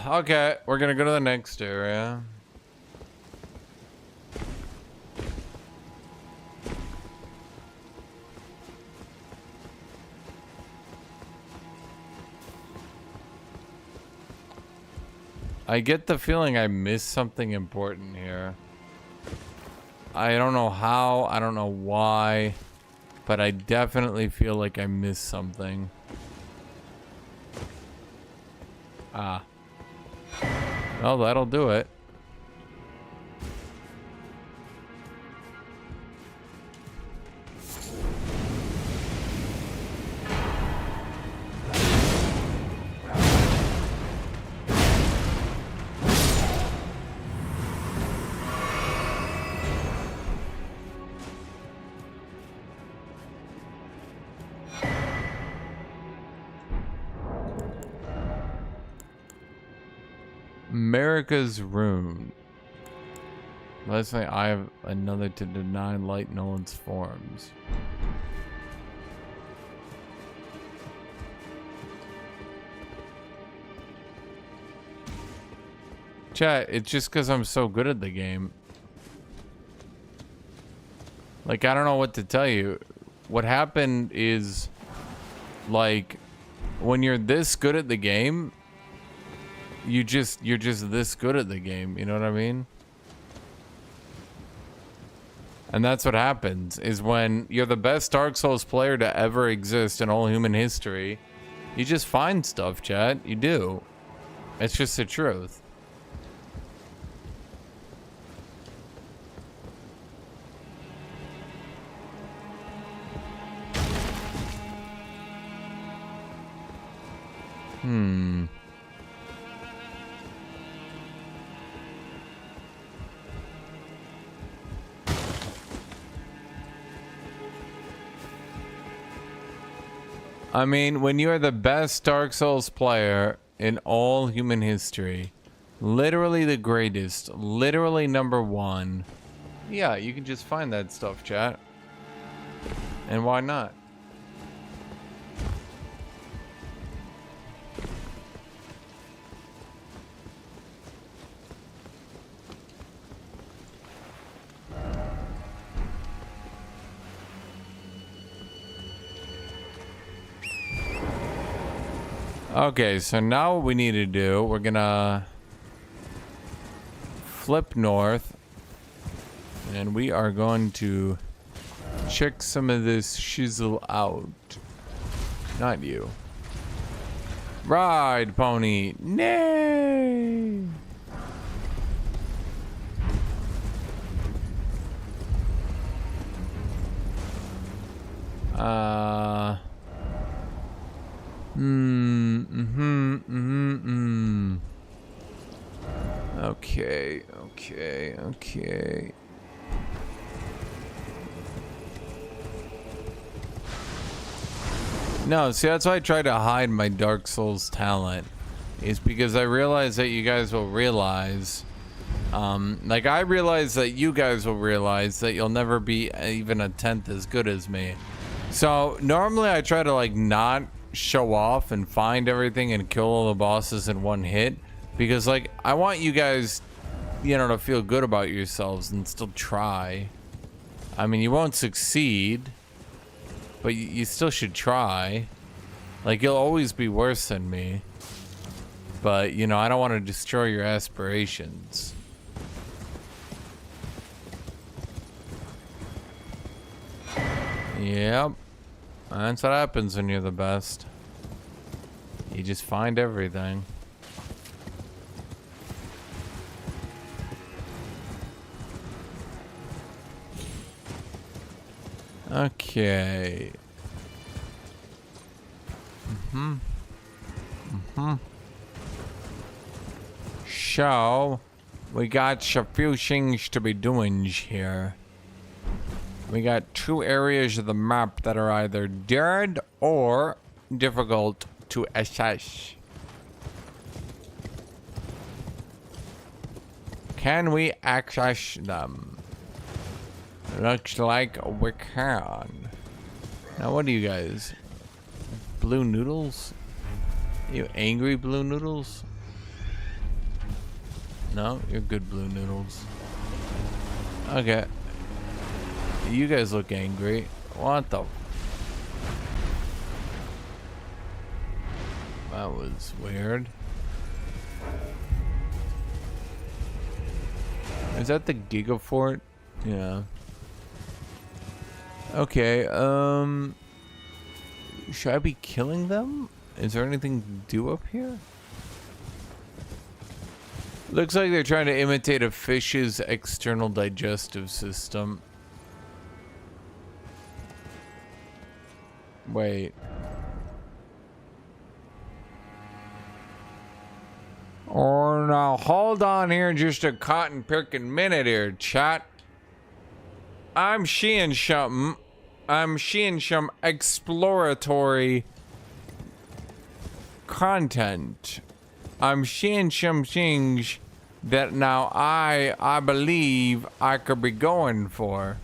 okay, we're gonna go to the next area. I get the feeling I missed something important here. I don't know how, I don't know why, but I definitely feel like I missed something. Ah. Well, that'll do it. America's Rune. Let's say I have another to deny light Nolan's forms. Chat, it's just because I'm so good at the game. Like, I don't know what to tell you. What happened is, like, when you're this good at the game, you're just this good at the game. You know what I mean? And that's what happens, is when you're the best Dark Souls player to ever exist in all human history, you just find stuff, chat. You do. It's just the truth. I mean, when you're the best Dark Souls player in all human history, literally the greatest, literally #1, yeah, you can just find that stuff, chat. And why not? Okay, so now what we need to do, we're gonna flip north, and we are going to check some of this shizzle out. Not you. Ride, pony. Nay. Okay. No, see, that's why I try to hide my Dark Souls talent, is because I realize that you guys will realize, like I realize that you guys will realize that you'll never be even a tenth as good as me. So normally I try to like not show off and find everything and kill all the bosses in one hit, because like I want you guys, you know, to feel good about yourselves and still try. I mean, you won't succeed, but you still should try. Like, you'll always be worse than me, but you know, I don't want to destroy your aspirations. Yep, that's what happens when you're the best. You just find everything. Okay. So, we got a few things to be doing here. We got 2 areas of the map that are either dead or difficult to assess. Can we access them? Looks like we can. Now, what are you guys? Blue noodles? You angry blue noodles? No, you're good blue noodles. Okay. You guys look angry. What the? That was weird. Is that the Gigafort? Yeah. Okay, should I be killing them? Is there anything to do up here? Looks like they're trying to imitate a fish's external digestive system. Wait. Oh, now hold on here just a cotton picking minute here, chat. I'm seeing something. I'm seeing some exploratory content. I'm seeing some things that now I believe I could be going for.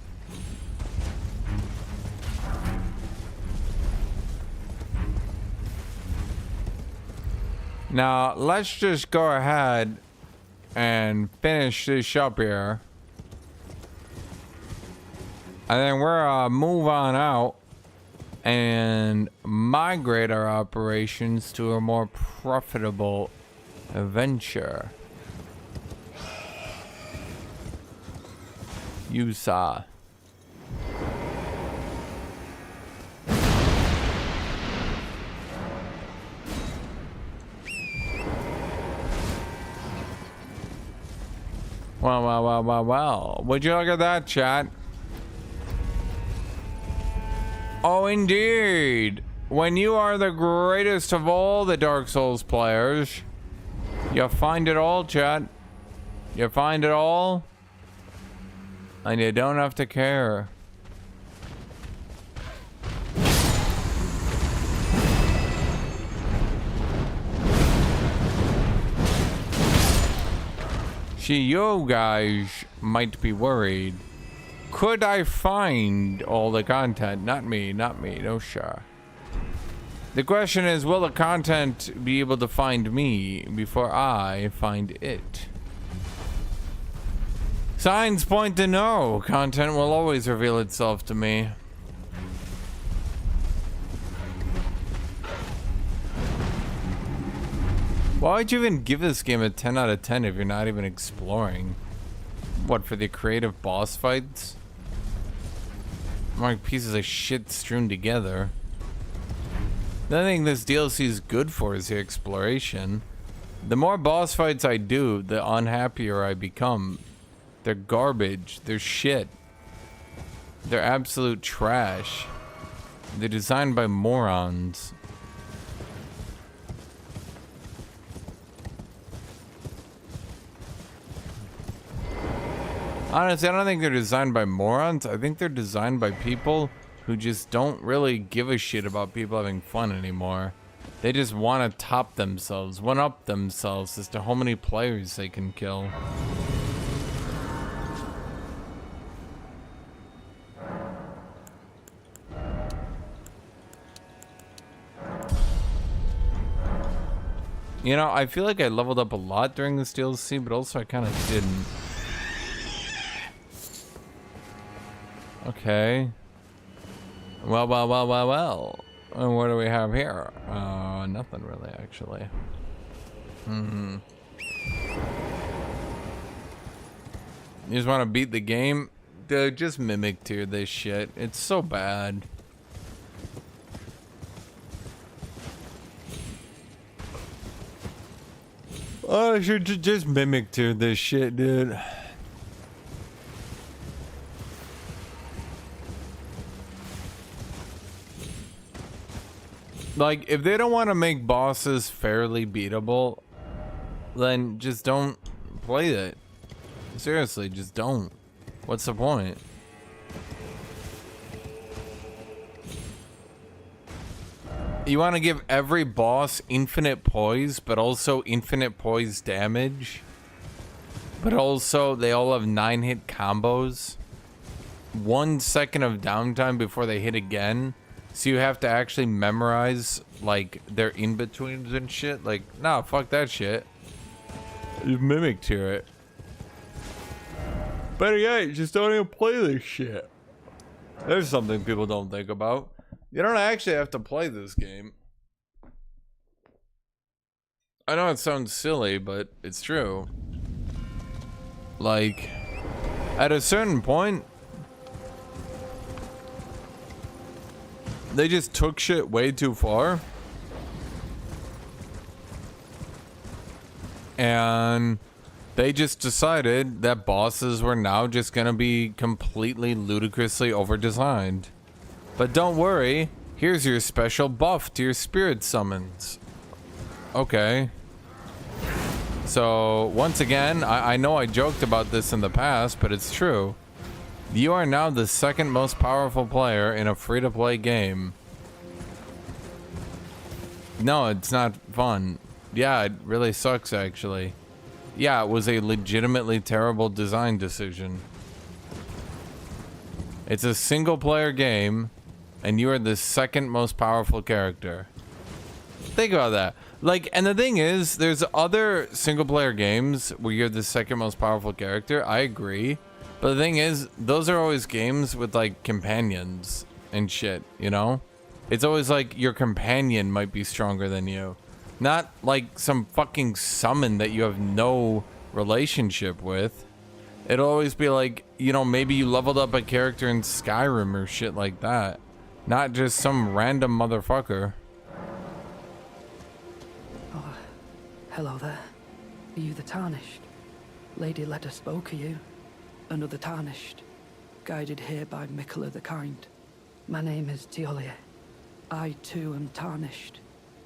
Now, let's just go ahead and finish this up here. And then we're move on out and migrate our operations to a more profitable venture. You saw. Well. Would you look at that, chat? Oh, indeed. When you are the greatest of all the Dark Souls players, you find it all, chat. You find it all, and you don't have to care. You guys might be worried. Could I find all the content? Not me, no sure. The question is, will the content be able to find me before I find it? Signs point to no. Content will always reveal itself to me. Why would you even give this game a 10 out of 10 if you're not even exploring? What, for the creative boss fights? Like pieces of shit strewn together. The only thing this DLC is good for is the exploration. The more boss fights I do, the unhappier I become. They're garbage. They're shit. They're absolute trash. They're designed by morons. Honestly, I don't think they're designed by morons. I think they're designed by people who just don't really give a shit about people having fun anymore. They just want to top themselves, one-up themselves as to how many players they can kill. You know, I feel like I leveled up a lot during this DLC, but also I kind of didn't. Okay. Well. And what do we have here? Nothing really, actually. You just want to beat the game? Dude, just mimic tier this shit. It's so bad. Oh, I should just mimic tier this shit, dude. Like, if they don't want to make bosses fairly beatable, then just don't play it. Seriously, just don't. What's the point? You want to give every boss infinite poise, but also infinite poise damage? But also, they all have 9-hit combos? 1 second of downtime before they hit again? So you have to actually memorize, like, their in-betweens and shit? Like, nah, fuck that shit. Just mimic to it. Better yet, just don't even play this shit. There's something people don't think about. You don't actually have to play this game. I know it sounds silly, but it's true. Like, at a certain point, they just took shit way too far. And they just decided that bosses were now just gonna be completely ludicrously over-designed. But don't worry, here's your special buff to your spirit summons. Okay. So, once again, I know I joked about this in the past, but it's true. You are now the second most powerful player in a free-to-play game. No, it's not fun. Yeah, it really sucks, actually. Yeah, it was a legitimately terrible design decision. It's a single-player game, and you are the second most powerful character. Think about that. Like, and the thing is, there's other single player games where you're the second most powerful character. I agree. But the thing is, those are always games with like companions and shit, you know? It's always like your companion might be stronger than you. Not like some fucking summon that you have no relationship with. It'll always be like, you know, maybe you leveled up a character in Skyrim or shit like that. Not just some random motherfucker. Oh, hello there. Are you the Tarnished? Lady Leda spoke of you. Another Tarnished. Guided here by Mikola the Kind. My name is Teolia. I too am Tarnished.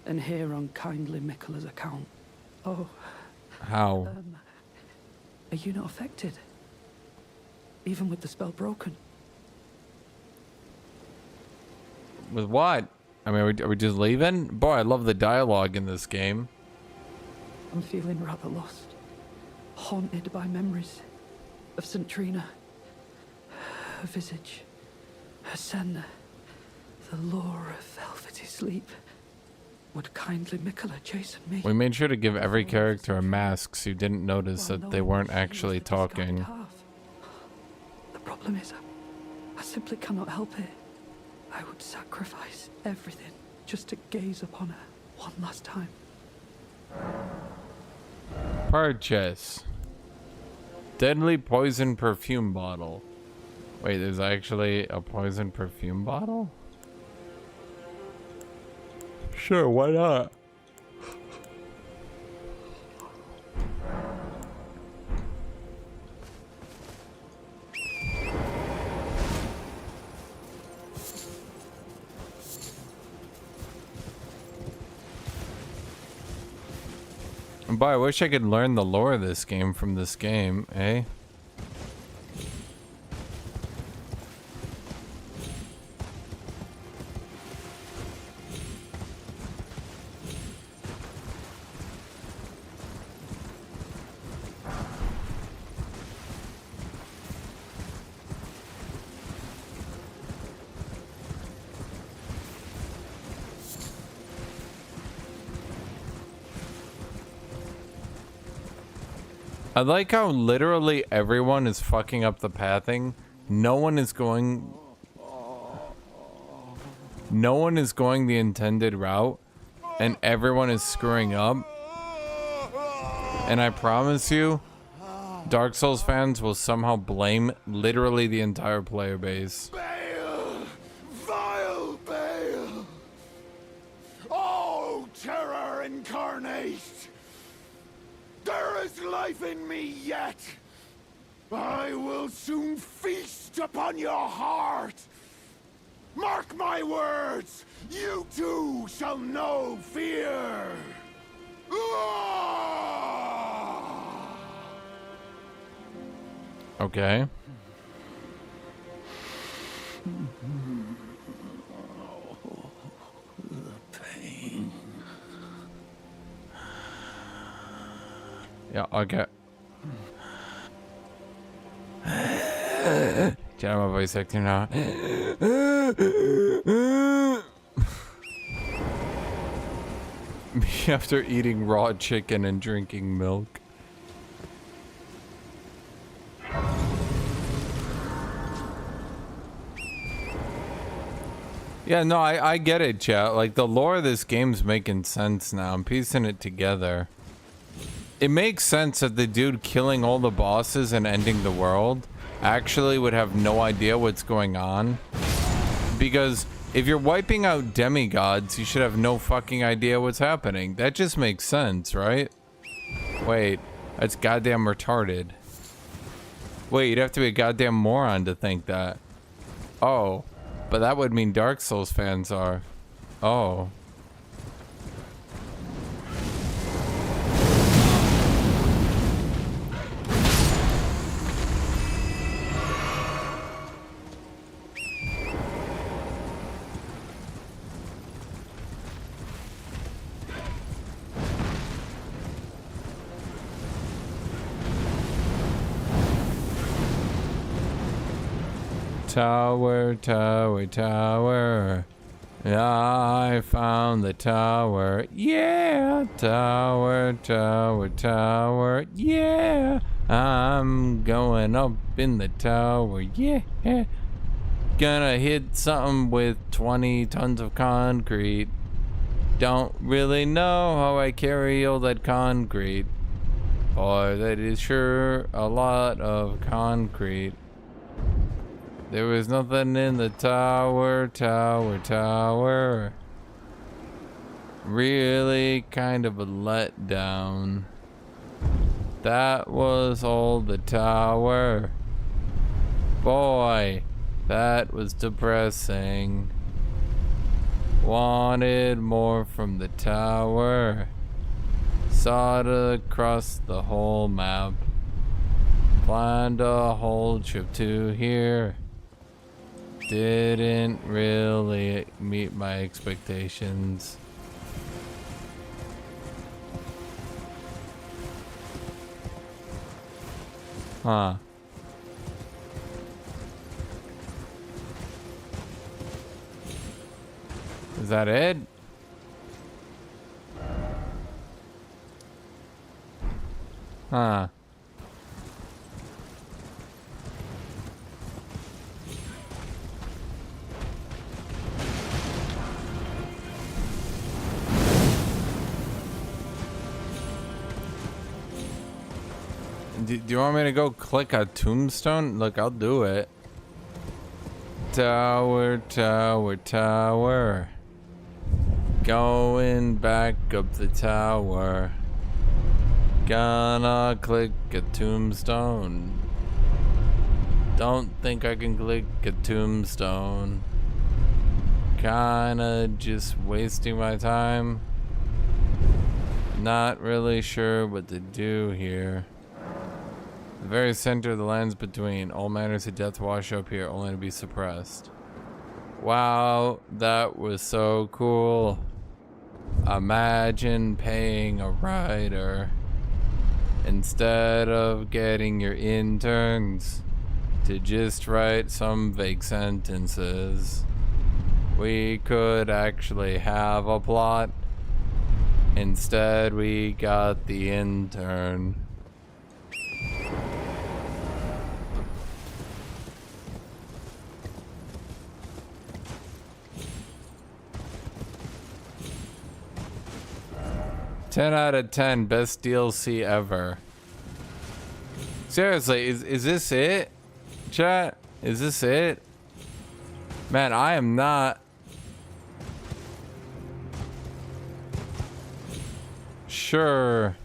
And here on kindly Mikola's account. Oh. How? Are you not affected? Even with the spell broken? With what? I mean, are we just leaving? Boy, I love the dialogue in this game. I'm feeling rather lost. Haunted by memories of St. Trina. Her visage. Her scent. The lure of velvety sleep. Would kindly Mikola chasten me? We made sure to give every character a mask so you didn't notice that they weren't actually talking. The problem is, I simply cannot help it. I would sacrifice everything just to gaze upon her one last time. Purchase. Deadly poison perfume bottle. Wait, there's actually a poison perfume bottle? Sure, why not? And boy, I wish I could learn the lore of this game from this game, eh? I like how literally everyone is fucking up the pathing. No one is going the intended route, and everyone is screwing up. And I promise you, Dark Souls fans will somehow blame literally the entire player base. Bale! Vile Bale! Oh, terror incarnate! There is life in me yet! I will soon feast upon your heart! Mark my words! You too shall know fear! Okay. Yeah, okay. Get out of my voice acting now. Me after eating raw chicken and drinking milk. Yeah, no, I get it, chat. Like, the lore of this game's making sense now. I'm piecing it together. It makes sense that the dude killing all the bosses and ending the world actually would have no idea what's going on. Because if you're wiping out demigods, you should have no fucking idea what's happening. That just makes sense, right? Wait, that's goddamn retarded. Wait, you'd have to be a goddamn moron to think that. Oh, but that would mean Dark Souls fans are. Oh. Tower, tower, tower. Yeah, I found the tower. Yeah, tower, tower, tower. Yeah, I'm going up in the tower. Yeah, gonna hit something with 20 tons of concrete. Don't really know how I carry all that concrete. Boy, that is sure a lot of concrete. There was nothing in the tower, tower, tower. Really kind of a letdown. That was all the tower. Boy, that was depressing. Wanted more from the tower. Saw it across the whole map. Planned a whole trip to here. Didn't really meet my expectations. Huh. Is that it? Huh. Do you want me to go click a tombstone? Look, I'll do it. Tower, tower, tower. Going back up the tower. Gonna click a tombstone. Don't think I can click a tombstone. Kinda just wasting my time. Not really sure what to do here. The very center of the lands between. All manners of death wash up here, only to be suppressed. Wow, that was so cool. Imagine paying a writer instead of getting your interns to just write some vague sentences. We could actually have a plot. Instead, we got the intern. Ten out of 10, best DLC ever. Seriously, is this it? Chat, is this it? Man, I am not sure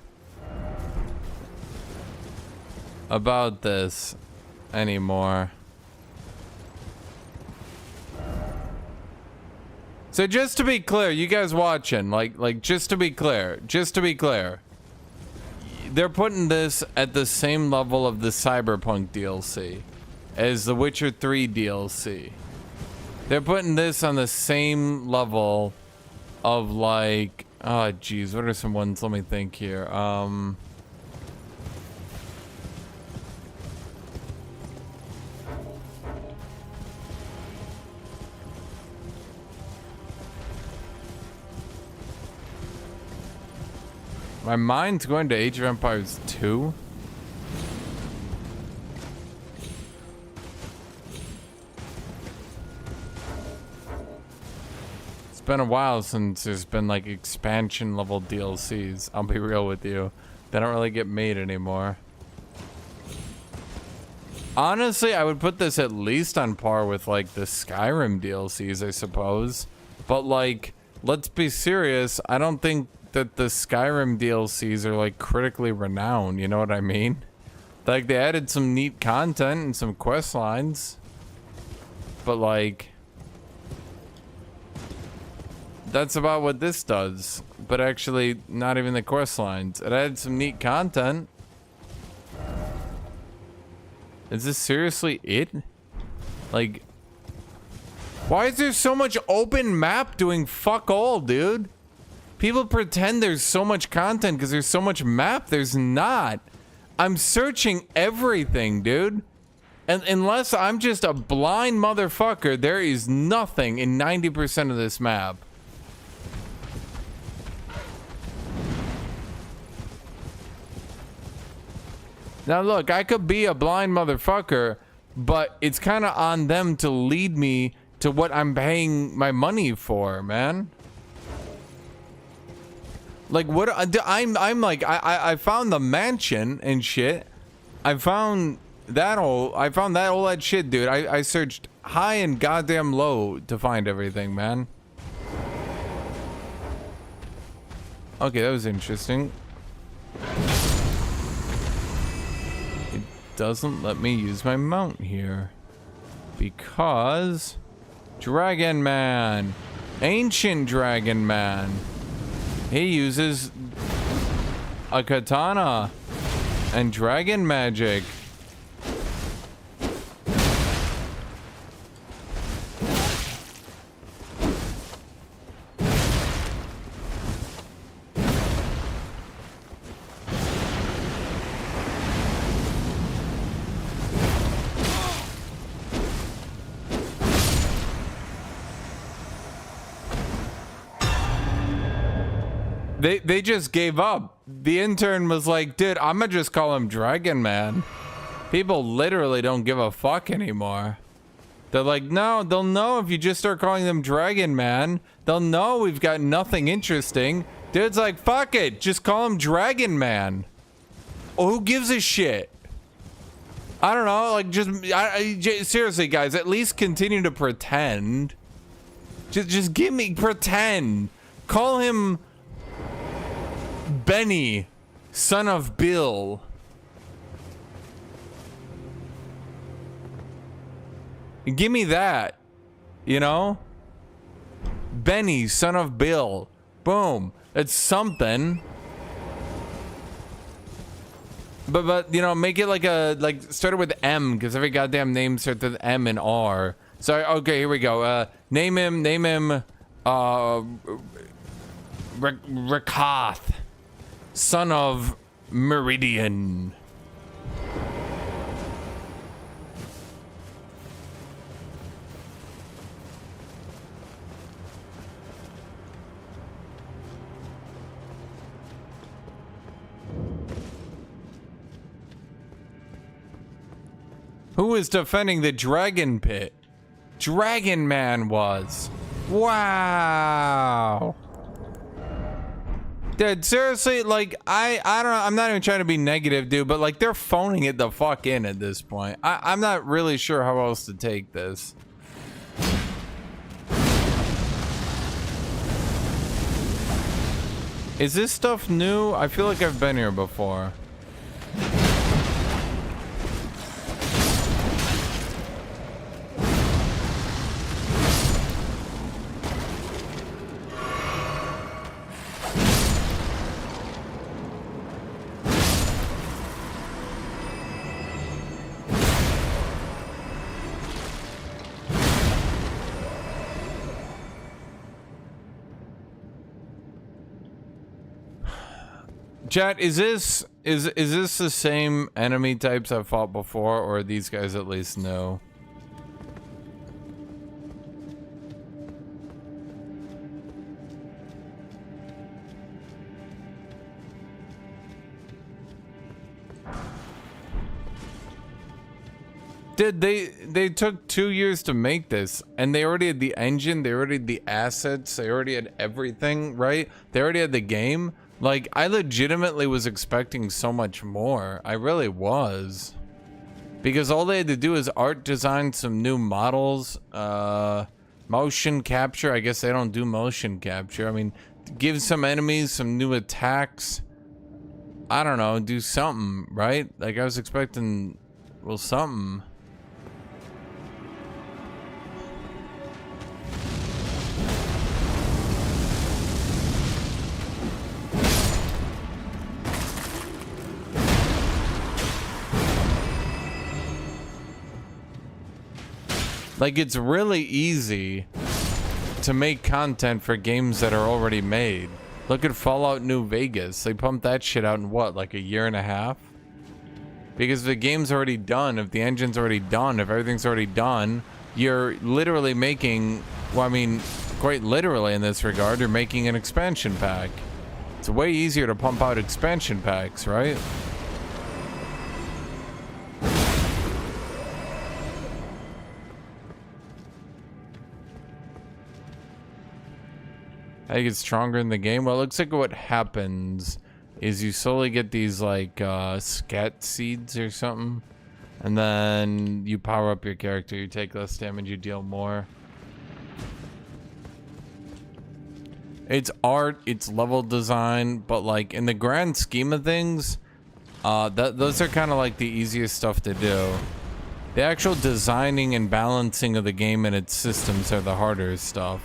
about this anymore. So just to be clear, you guys watching, like just to be clear, they're putting this at the same level of the Cyberpunk DLC as the Witcher 3 DLC. They're putting this on the same level of like, oh geez, what are some ones? Let me think here. My mind's going to Age of Empires 2. It's been a while since there's been like expansion level DLCs. I'll be real with you. They don't really get made anymore. Honestly, I would put this at least on par with like the Skyrim DLCs, I suppose. But like, let's be serious. I don't think that the Skyrim DLCs are like critically renowned, you know what I mean? Like they added some neat content and some quest lines, but like that's about what this does. But actually not even the quest lines. It added some neat content. Is this seriously it? Like, why is there so much open map doing fuck all, dude? People pretend there's so much content because there's so much map. There's not. I'm searching everything, dude. And unless I'm just a blind motherfucker, there is nothing in 90% of this map. Now look, I could be a blind motherfucker, but it's kind of on them to lead me to what I'm paying my money for, man. Like what I'm like I found the mansion and shit. I found that all that shit, dude. I searched high and goddamn low to find everything, man. Okay, that was interesting. It doesn't let me use my mount here because Dragon Man, ancient Dragon Man. He uses a katana and dragon magic. They just gave up. The intern was like, dude, I'm gonna just call him Dragon Man. People literally don't give a fuck anymore. They're like, no, they'll know if you just start calling them Dragon Man. They'll know we've got nothing interesting. Dude's like, fuck it, just call him Dragon Man. Oh, who gives a shit? I don't know, like seriously, guys, at least continue to pretend. Just give me pretend. Call him Benny, son of Bill. Give me that, you know? Benny, son of Bill. Boom. It's something. But you know, make it like start it with M, because every goddamn name starts with M and R. So okay, here we go. Name him Rakath, son of Meridian. Who is defending the dragon pit? Dragon Man was. Wow. Dude, seriously, like, I don't know, I'm not even trying to be negative, dude, but like, they're phoning it the fuck in at this point. I'm not really sure how else to take this. Is this stuff new? I feel like I've been here before. Chat, is this the same enemy types I've fought before, or are these guys at least new? Dude, they took 2 years to make this, and they already had the engine, they already had the assets, they already had everything, right? They already had the game. Like, I legitimately was expecting so much more. I really was. Because all they had to do is art design some new models, motion capture. I guess they don't do motion capture. I mean, give some enemies some new attacks. I don't know, do something, right? Like, I was expecting, well, something. Like, it's really easy to make content for games that are already made. Look at Fallout New Vegas. They pumped that shit out in what, like a year and a half? Because the game's already done, if the engine's already done, if everything's already done, you're literally making, well, I mean, quite literally in this regard, you're making an expansion pack. It's way easier to pump out expansion packs, right? I think it's stronger in the game. Well, it looks like what happens is you slowly get these like scat seeds or something, and then you power up your character. You take less damage, you deal more. It's art, it's level design, but like in the grand scheme of things, those are kind of like the easiest stuff to do. The actual designing and balancing of the game and its systems are the harder stuff.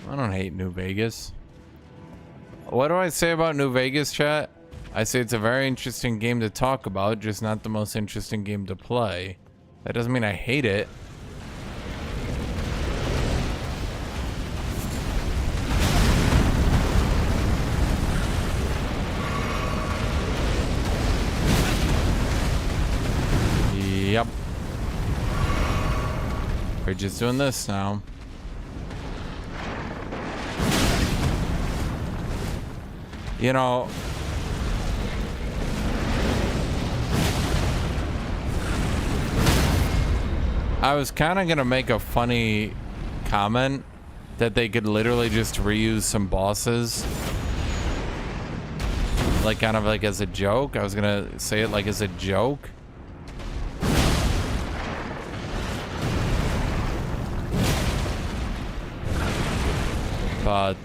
I don't hate New Vegas. What do I say about New Vegas, chat? I say it's a very interesting game to talk about, just not the most interesting game to play. That doesn't mean I hate it. Yep. We're just doing this now. You know, I was kind of gonna make a funny comment that they could literally just reuse some bosses, like kind of like as a joke. I was gonna say it like as a joke. But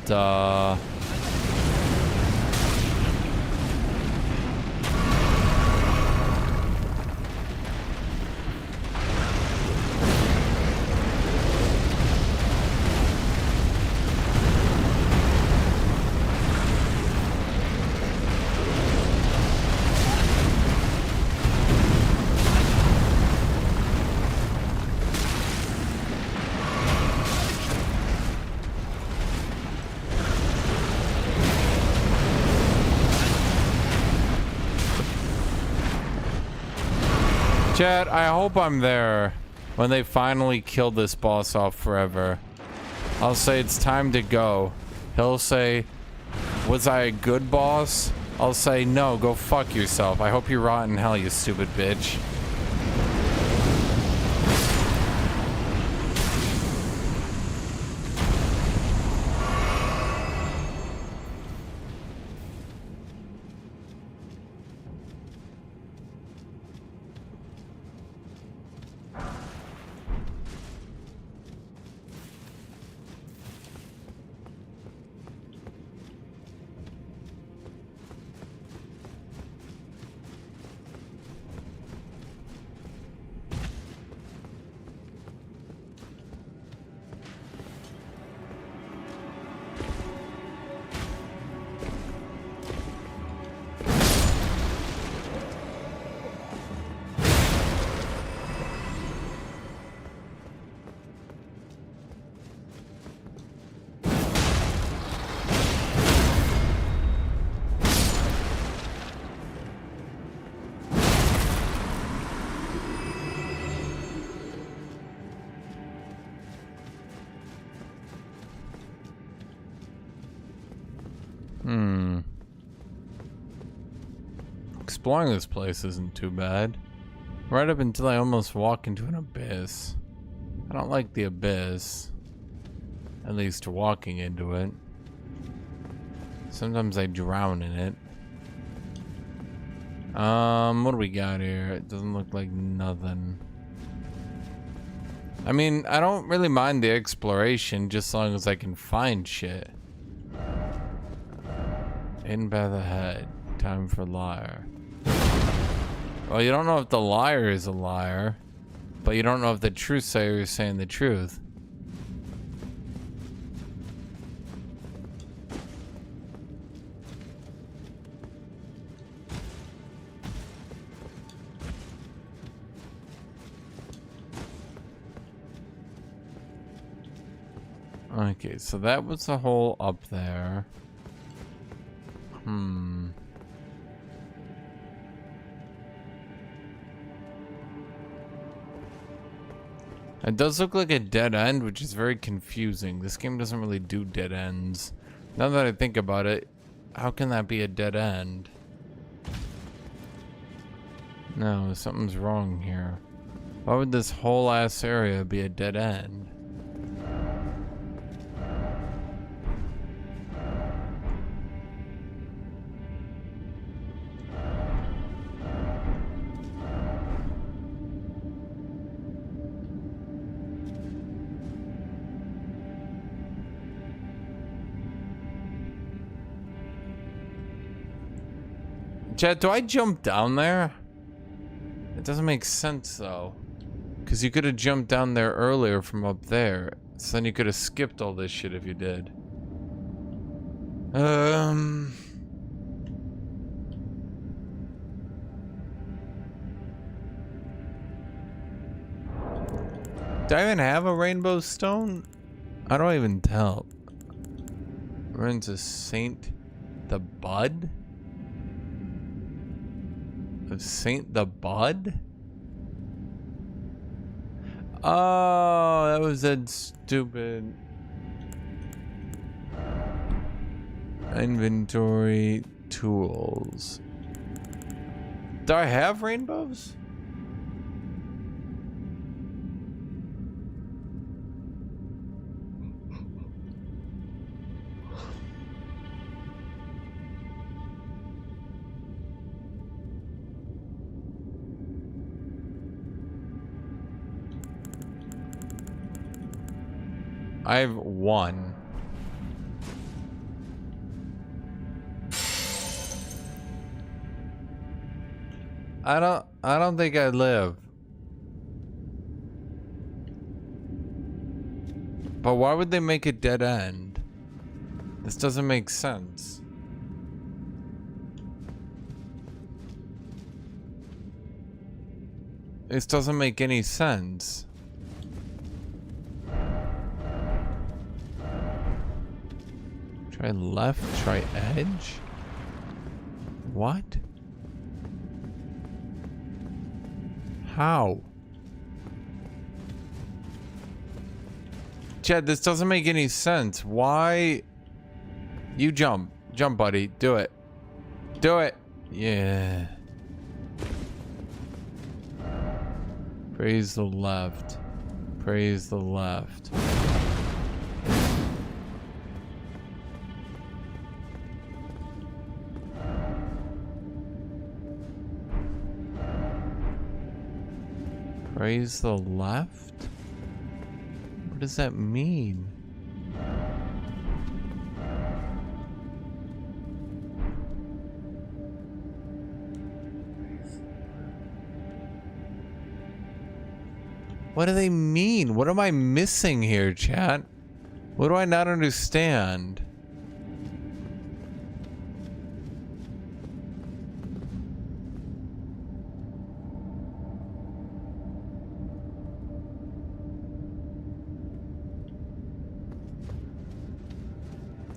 chat, I hope I'm there when they finally kill this boss off forever. I'll say it's time to go. He'll say, was I a good boss? I'll say, no, go fuck yourself. I hope you rot in hell, you stupid bitch. Exploring this place isn't too bad. Right up until I almost walk into an abyss. I don't like the abyss. At least walking into it. Sometimes I drown in it. What do we got here? It doesn't look like nothing. I mean, I don't really mind the exploration, just as long as I can find shit. In by the head. Time for liar. Well, you don't know if the liar is a liar, but you don't know if the truth sayer is saying the truth. Okay, so that was the hole up there. It does look like a dead end, which is very confusing. This game doesn't really do dead ends. Now that I think about it, how can that be a dead end? No, something's wrong here. Why would this whole ass area be a dead end? Chad, do I jump down there? It doesn't make sense though. Because you could have jumped down there earlier from up there. So then you could have skipped all this shit if you did. Do I even have a rainbow stone? I don't even tell. We're into Saint the Bud? Of Saint the Bud? Oh, that was that stupid inventory tools. Do I have rainbows? I have one. I don't think I live. But why would they make a dead end? This doesn't make sense. This doesn't make any sense. Try left, try edge? What? How? Chad, this doesn't make any sense. Why? You jump. Jump, buddy. Do it. Do it. Yeah. Praise the left. Praise the left. Praise the left? What does that mean? What do they mean? What am I missing here, chat? What do I not understand?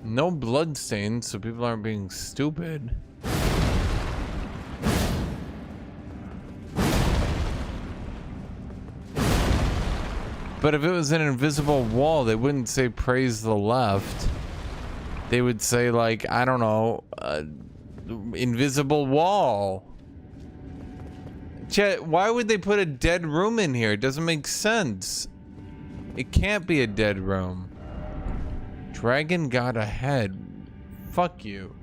No bloodstains, so people aren't being stupid. But if it was an invisible wall, they wouldn't say praise the left. They would say, like, I don't know, invisible wall. Chet, why would they put a dead room in here? It doesn't make sense. It can't be a dead room. Dragon got ahead. Fuck you.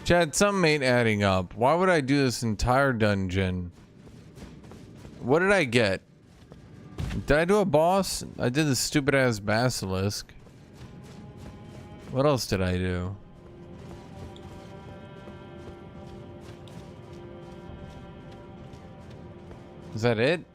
Chad, something ain't adding up. Why would I do this entire dungeon? What did I get? Did I do a boss? I did the stupid ass basilisk. What else did I do? Is that it?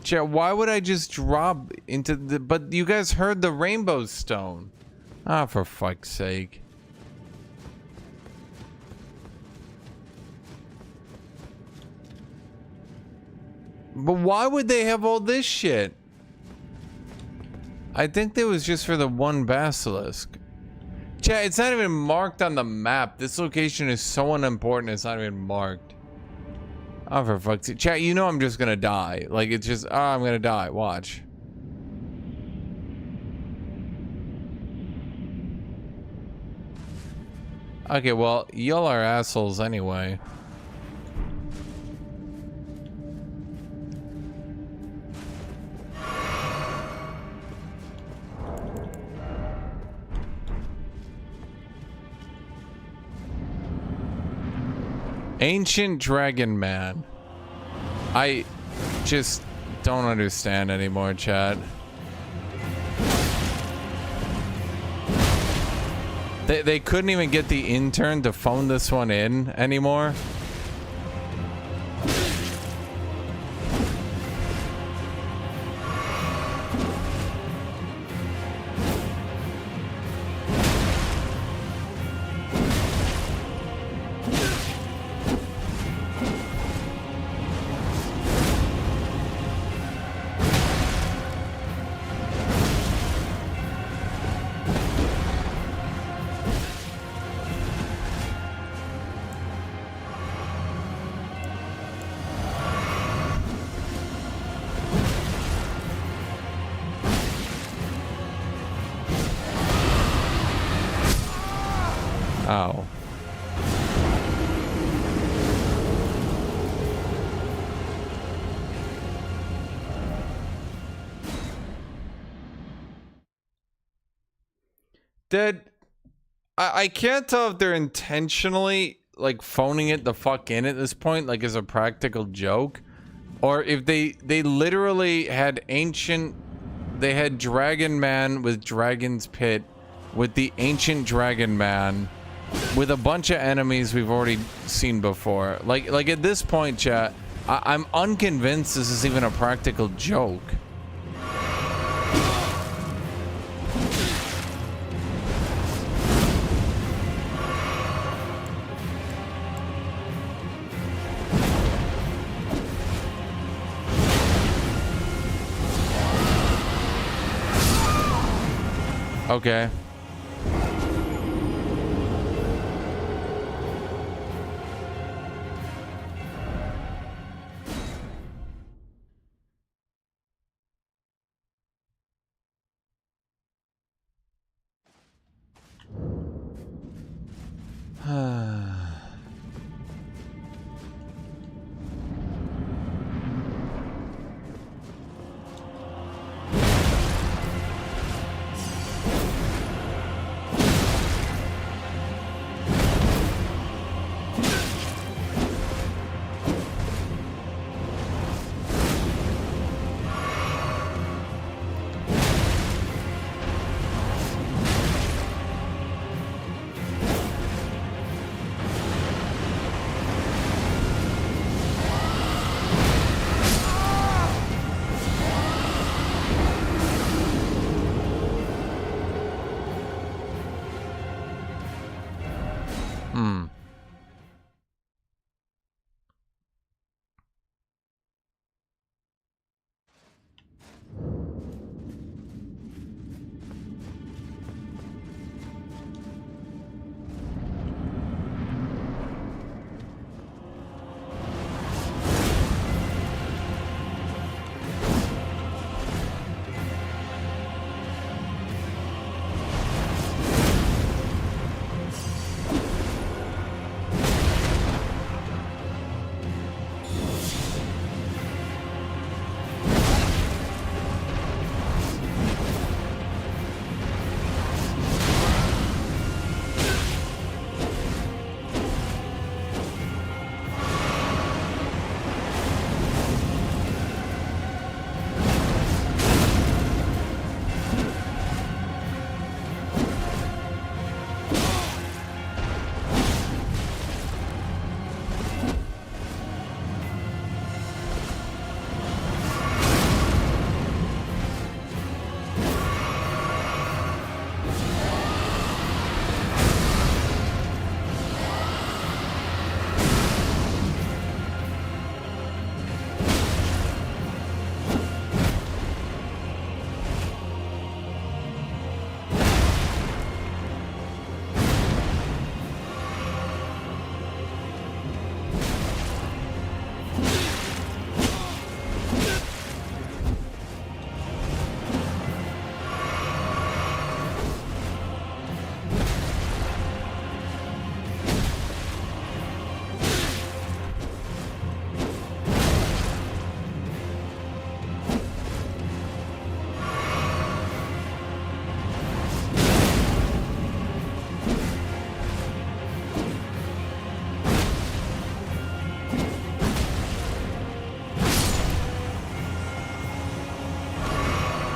Chat, why would I just drop into the... But you guys heard the rainbow stone. Ah, for fuck's sake. But why would they have all this shit? I think that was just for the one basilisk. Chat, it's not even marked on the map. This location is so unimportant, it's not even marked. Oh, for fuck's sake. Chat, you know I'm just gonna die. Like, it's just, oh, I'm gonna die. Watch. Okay, well, y'all are assholes anyway. Ancient Dragon Man. I just don't understand anymore, chat. They couldn't even get the intern to phone this one in anymore. Oh. I can't tell if they're intentionally like phoning it the fuck in at this point, like as a practical joke, or if they literally had they had Dragon Man with Dragon's Pit with the ancient Dragon Man with a bunch of enemies we've already seen before. Like at this point, chat, I'm unconvinced this is even a practical joke. Okay.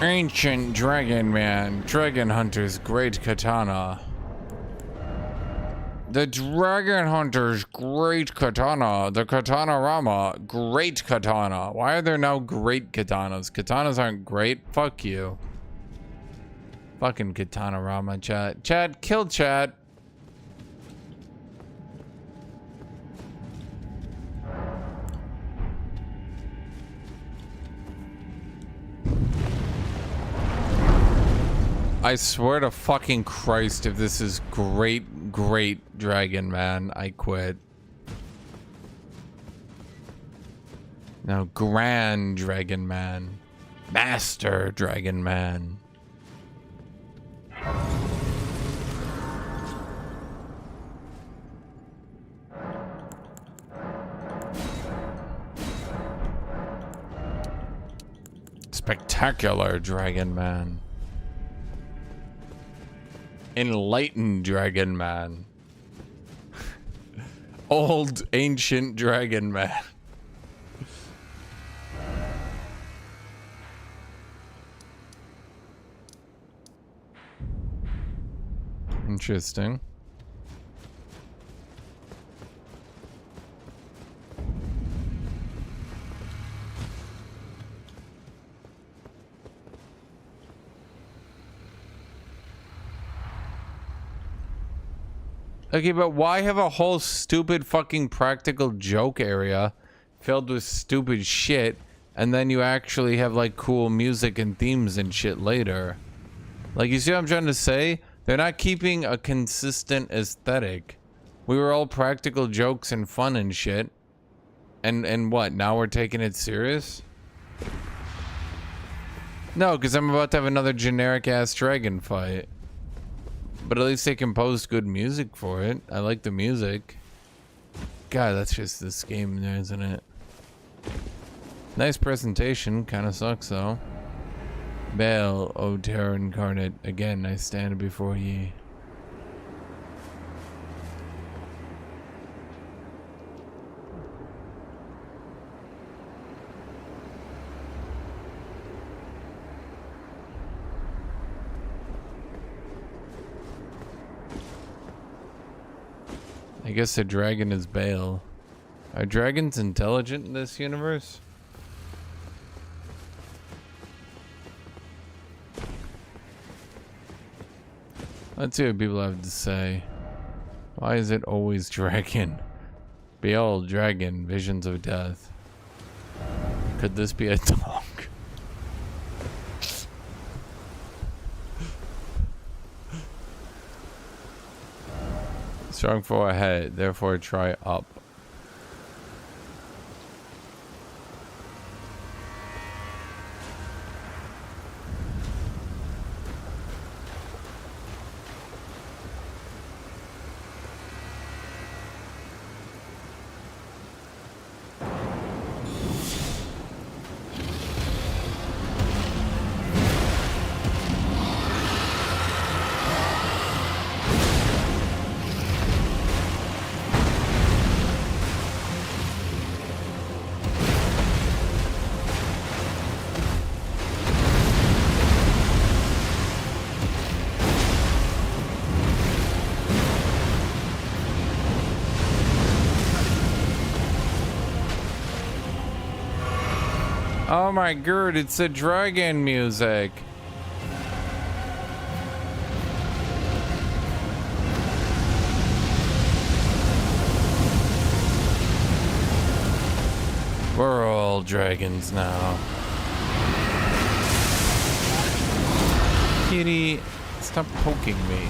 Ancient Dragon Man, Dragon Hunter's Great Katana. The Dragon Hunter's Great Katana. The Katana-rama, Great Katana. Why are there now great katanas? Katanas aren't great. Fuck you. Fucking Katana-rama, chat. Chat, kill chat. I swear to fucking Christ, if this is great, great Dragon Man, I quit. No, Grand Dragon Man. Master Dragon Man. Spectacular Dragon Man. Enlightened Dragon Man. Old ancient Dragon Man. Interesting. Okay, but why have a whole stupid fucking practical joke area filled with stupid shit, and then you actually have like cool music and themes and shit later? Like, you see what I'm trying to say? They're not keeping a consistent aesthetic. We were all practical jokes and fun and shit. And what? Now we're taking it serious? No, because I'm about to have another generic ass dragon fight. But at least they composed good music for it. I like the music. God, that's just this game there, isn't it? Nice presentation. Kind of sucks, though. Baal, O terror incarnate, again I stand before ye. I guess the dragon is Baal. Are dragons intelligent in this universe? Let's see what people have to say. Why is it always dragon? Behold, dragon, visions of death. Could this be a dog? Strong for ahead, therefore try up. Oh my god, it's the dragon music. We're all dragons now. Kitty, stop poking me.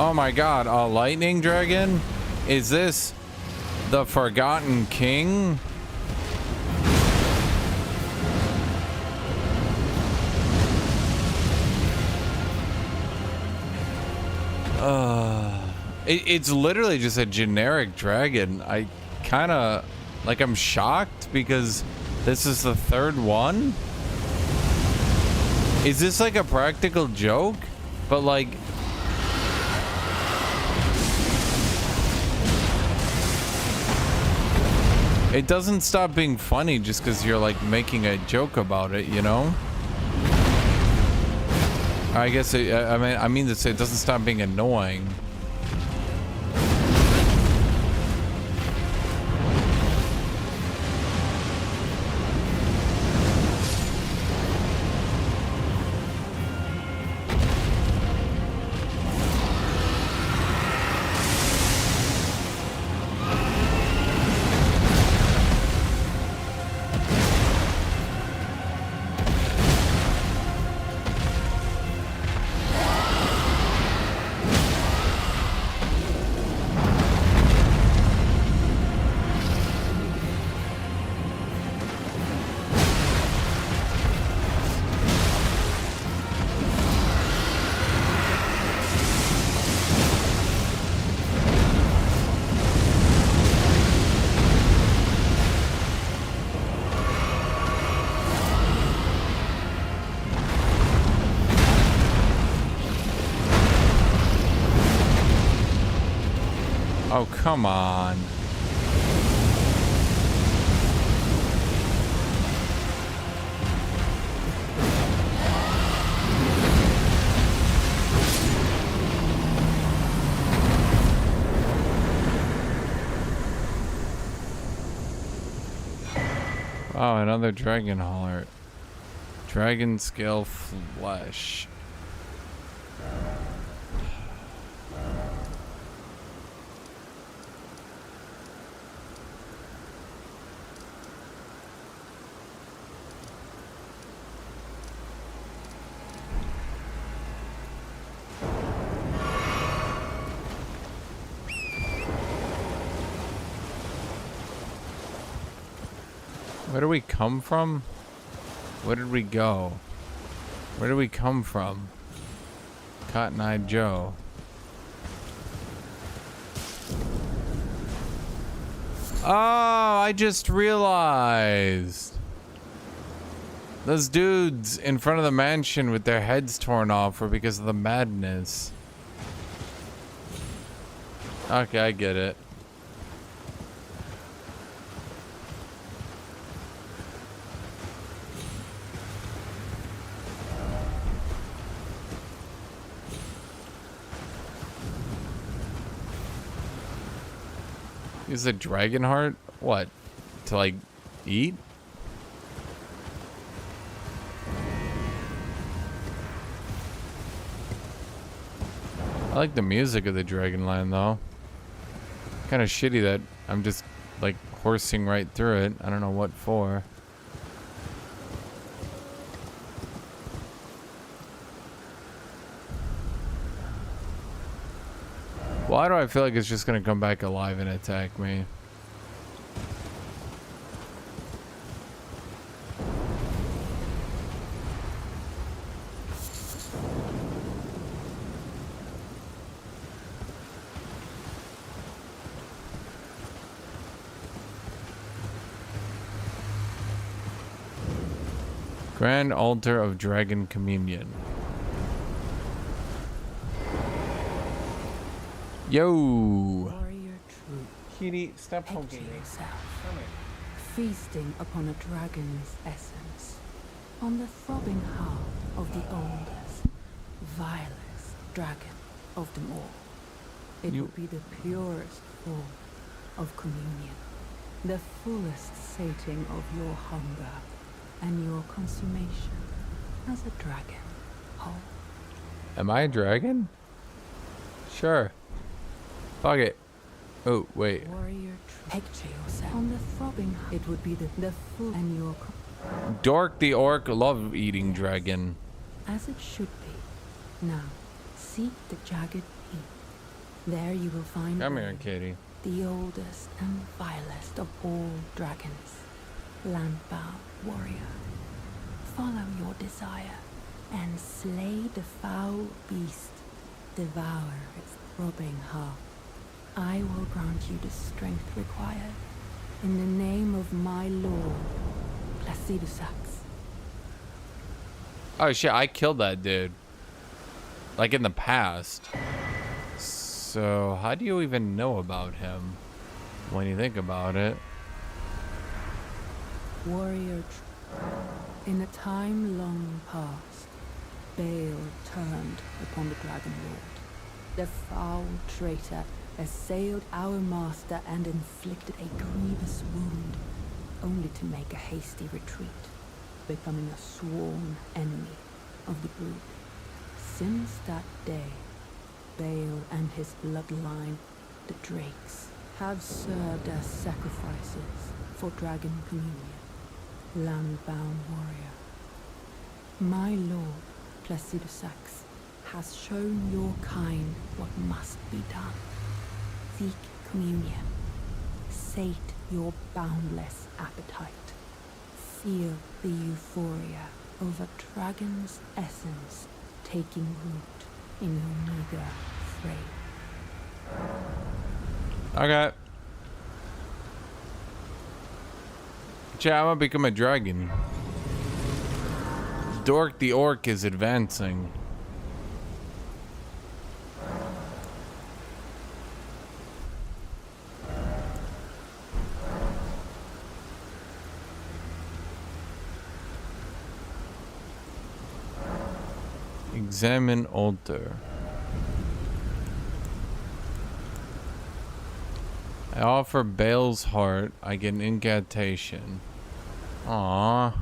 Oh my god, a lightning dragon? Is this the Forgotten King? It's literally just a generic dragon. I kind of, like, I'm shocked because this is the third one. Is this like a practical joke? But like, it doesn't stop being funny just because you're like making a joke about it, you know? I guess I mean to say it doesn't stop being annoying. Oh, come on. Oh, another dragon heart. Dragon scale flesh. Where do we come from? Where did we go? Where did we come from? Cotton-eyed Joe. Oh, I just realized. Those dudes in front of the mansion with their heads torn off were because of the madness. Okay, I get it. Is a dragon heart? What? To like eat? I like the music of the Dragonland though. Kind of shitty that I'm just like horsing right through it. I don't know what for. Why do I feel like it's just gonna come back alive and attack me? Grand Altar of Dragon Communion. Yo! Warrior troop, Kitty, stop picture poking me. yourself feasting upon a dragon's essence, on the throbbing heart of the oldest, vilest dragon of them all. It would be the purest form of communion, the fullest sating of your hunger and your consummation as a dragon whole. Am I a dragon? Sure. Fuck it. Oh, wait. Warrior troop, picture yourself on the throbbing heart. It would be the full and your Dork the orc love eating dragon. as it should be. Now, seek the jagged peak There you will find Come here, Warrior, kitty. the oldest and vilest of all dragons, landbound warrior. Follow your desire and slay the foul beast. Devour its throbbing heart. I will grant you the strength required. In the name of my lord, Placidusax. Oh shit, I killed that dude. Like in the past. So, how do you even know about him? When you think about it. Warrior, in a time long past, Baal turned upon the Dragon Lord. The foul traitor assailed our master and inflicted a grievous wound, only to make a hasty retreat, becoming a sworn enemy of the group. Since that day, Baal and his bloodline, the Drakes, have served as sacrifices for Dragon Communion, landbound warrior. My lord, Placidusax, has shown your kind what must be done. Seek communion. Sate your boundless appetite. Feel the euphoria of a dragon's essence taking root in your meager frame. Okay. Chat, I'm gonna become a dragon. Dork the orc is advancing. Examine altar. I offer Baal's heart. I get an incantation. Aww.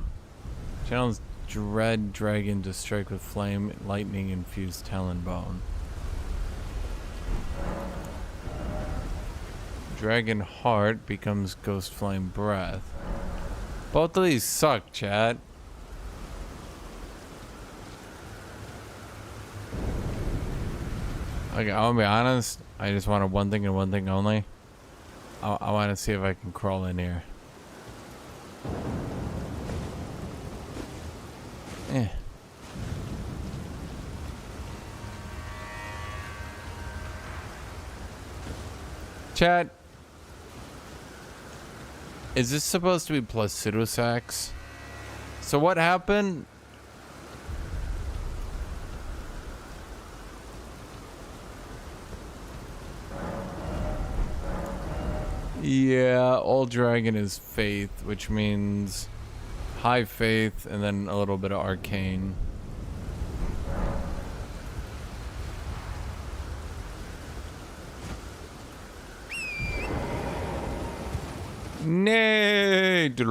Channels dread dragon to strike with flame, lightning infused talon bone. Dragon heart becomes ghost flame breath. Both of these suck, chat. Okay, I'll be honest. I just wanted one thing and one thing only. I want to see if I can crawl in here. Eh. Chat. Is this supposed to be Placidusax? So what happened? Yeah, all dragon is faith, which means high faith and then a little bit of arcane. Nay. Is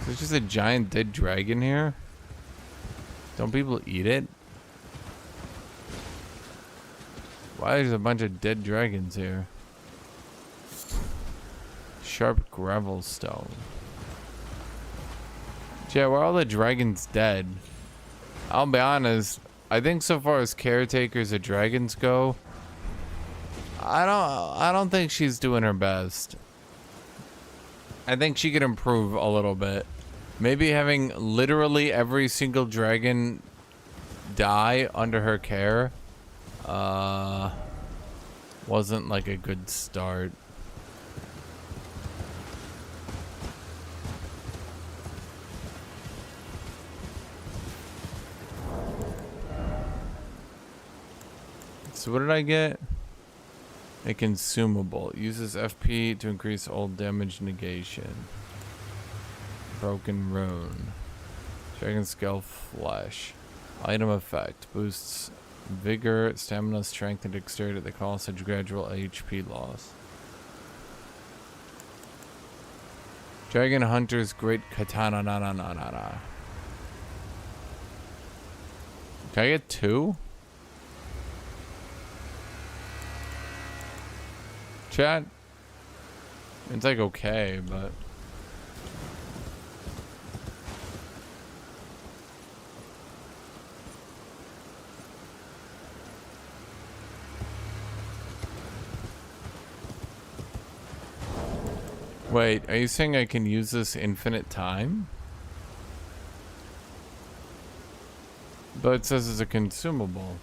there just a giant dead dragon here? Don't people eat it? Why is there a bunch of dead dragons here? Sharp gravel stone. Yeah, were all the dragons dead? I'll be honest, I think so far as caretakers of dragons go, I don't think she's doing her best. I think she could improve a little bit. Maybe having literally every single dragon die under her care wasn't like a good start. So what did I get? A consumable. Uses FP to increase all damage negation. Broken rune. Dragon scale flesh. Item effect. Boosts vigor, stamina, strength, and dexterity at the cost of gradual HP loss. Dragon Hunter's Great Katana. Can I get two? chat? It's like okay, but wait, are you saying I can use this infinite time? But it says it's a consumable.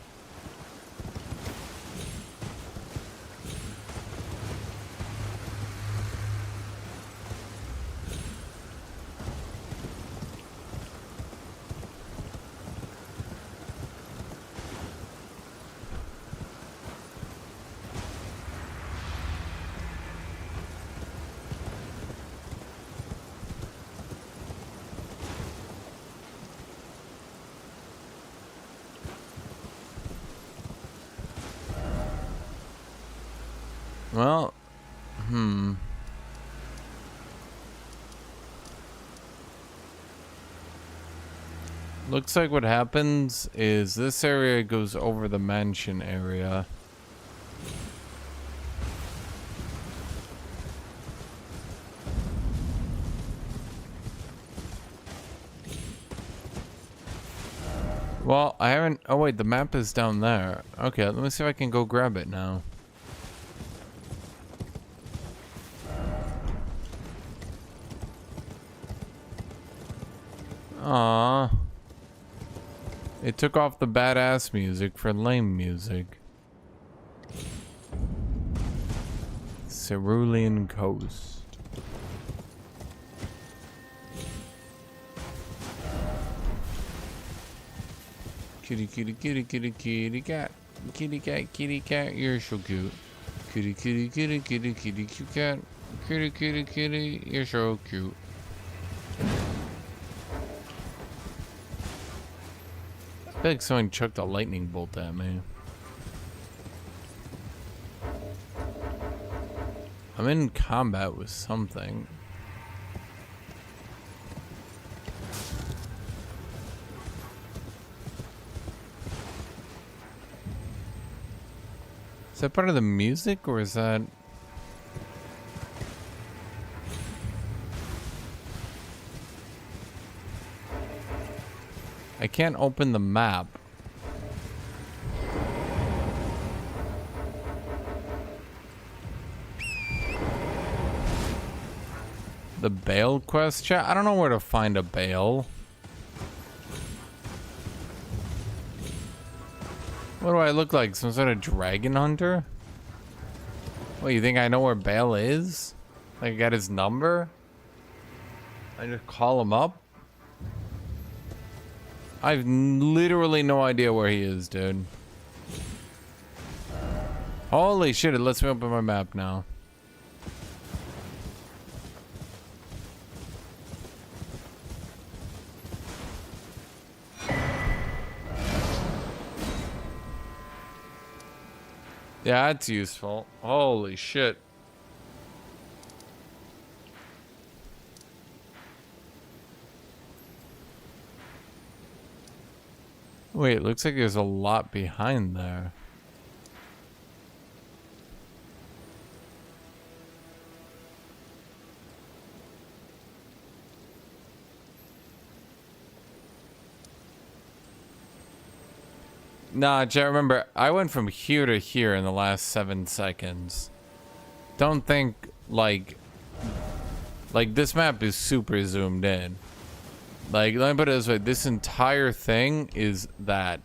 Well, looks like what happens is this area goes over the mansion area. Well, I haven't... Oh, wait, the map is down there. Okay, let me see if I can go grab it now. Aww. It took off the badass music for lame music. Cerulean Coast. Kitty, kitty, kitty, kitty, kitty cat. Kitty cat, you're so cute. Kitty, kitty, kitty, kitty, kitty, cute cat. Kitty, kitty, kitty, you're so cute. I feel like someone chucked a lightning bolt at me. I'm in combat with something. Is that part of the music, or is that... I can't open the map. The Bale quest chat? I don't know where to find a Bale. What do I look like? Some sort of dragon hunter? What, you think I know where Bale is? Like I got his number? I just call him up? I've literally no idea where he is, dude. Holy shit, it lets me open my map now. Yeah, that's useful. Holy shit. Wait, it looks like there's a lot behind there. Nah, Jet, remember, I went from here to here in the last 7 seconds. Don't think, like this map is super zoomed in. Like, let me put it this way, this entire thing is that.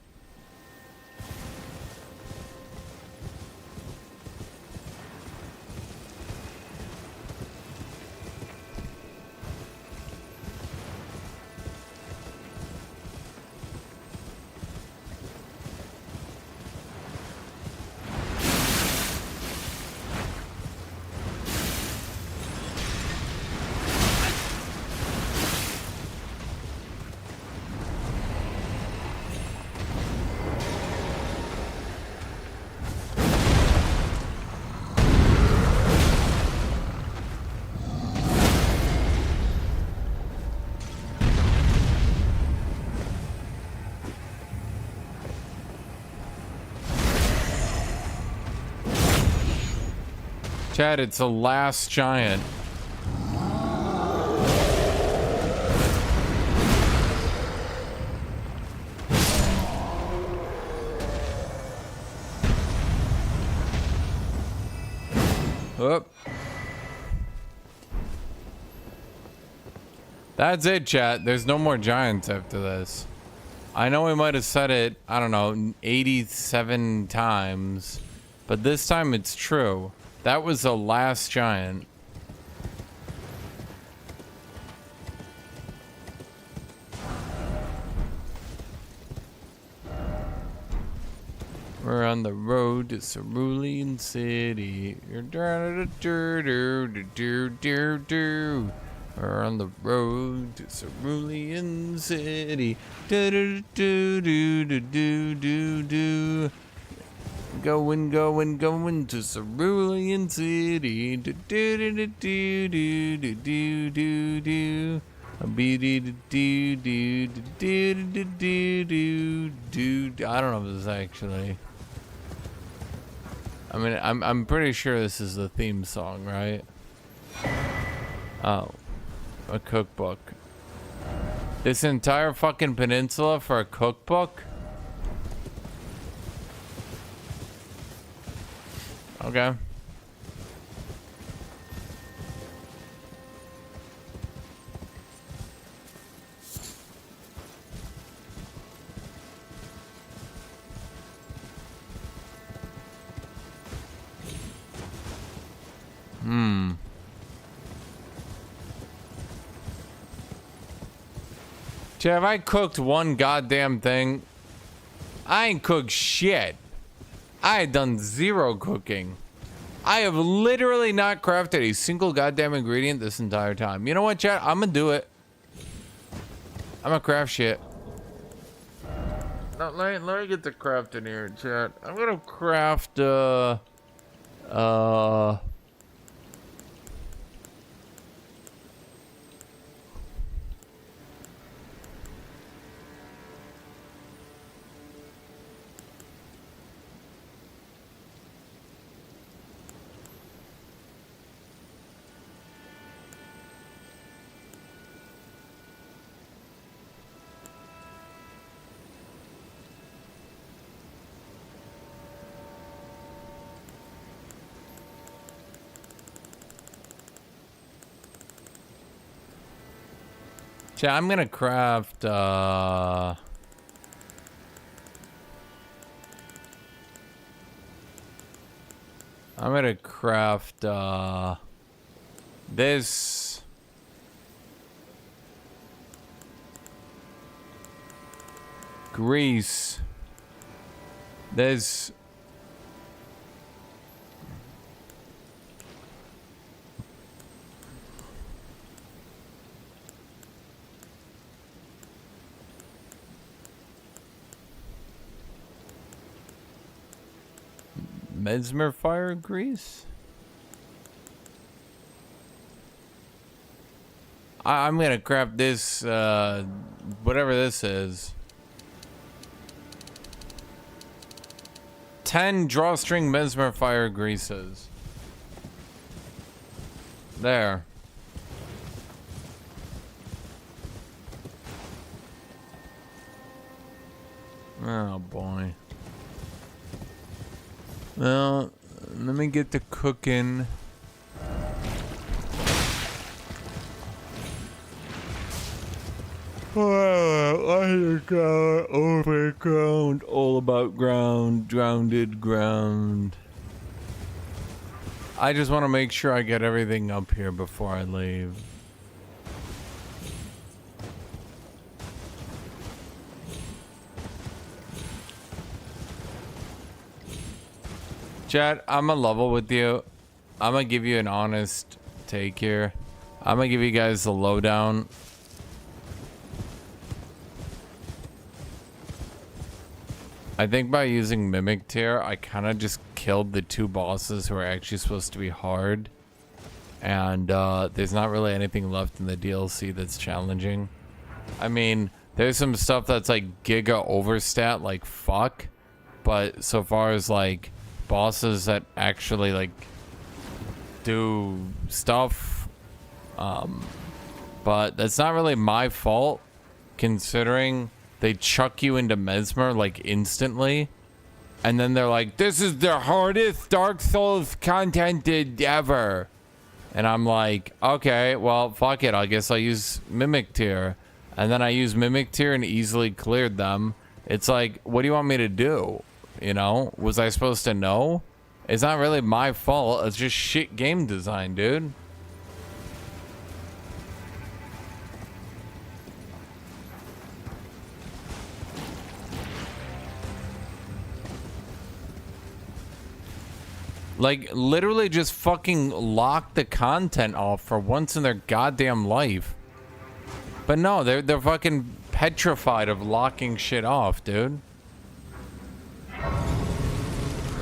Chad, it's the last giant. Whoop. That's it, chat. There's no more giants after this. I know we might have said it, I don't know, 87 times, but this time it's true. That was the last giant. We're on the road to Cerulean City. We're on the road to Cerulean City. Going to Cerulean City. I don't know if this is actually. I mean, I'm pretty sure this is the theme song, right? Oh, a cookbook. This entire fucking peninsula for a cookbook? Okay. Have I cooked one goddamn thing? I ain't cooked shit. I had done zero cooking. I have literally not crafted a single goddamn ingredient this entire time. You know what, chat? I'm gonna do it. I'm gonna craft shit. No, let me get the craft in here, chat. I'm gonna craft, chat, I'm gonna craft, I'm gonna craft, this. Grease. This. Mesmer fire grease? I'm gonna craft this, whatever this is. 10 drawstring mesmer fire greases. There. Oh boy. Well, let me get to cooking. Underground, overground, all about ground, drowned ground. I just want to make sure I get everything up here before I leave. Chat, I'm gonna level with you. I'm gonna give you an honest take here. I'm gonna give you guys the lowdown. I think by using Mimic Tier, I kind of just killed the two bosses who are actually supposed to be hard. And there's not really anything left in the DLC that's challenging. I mean, there's some stuff that's like giga overstat, like fuck. But so far as like bosses that actually like do stuff. But that's not really my fault, considering they chuck you into Mesmer like instantly. And then they're like, this is the hardest Dark Souls content ever. And I'm like, okay, well, fuck it. I guess I'll use Mimic Tier. And then I used Mimic Tier and easily cleared them. It's like, what do you want me to do? You know, was I supposed to know? It's not really my fault. It's just shit game design, dude. Like, literally just fucking lock the content off for once in their goddamn life. But no, they're fucking petrified of locking shit off, dude.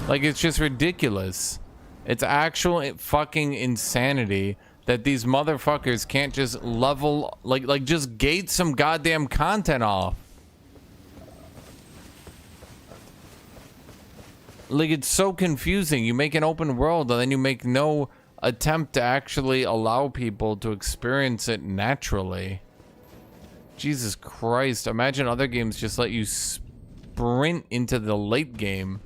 Like, it's just ridiculous. It's actual fucking insanity that these motherfuckers can't just level, like just gate some goddamn content off. Like, it's so confusing. You make an open world and then you make no attempt to actually allow people to experience it naturally. Jesus Christ. Imagine other games just let you sprint into the late game.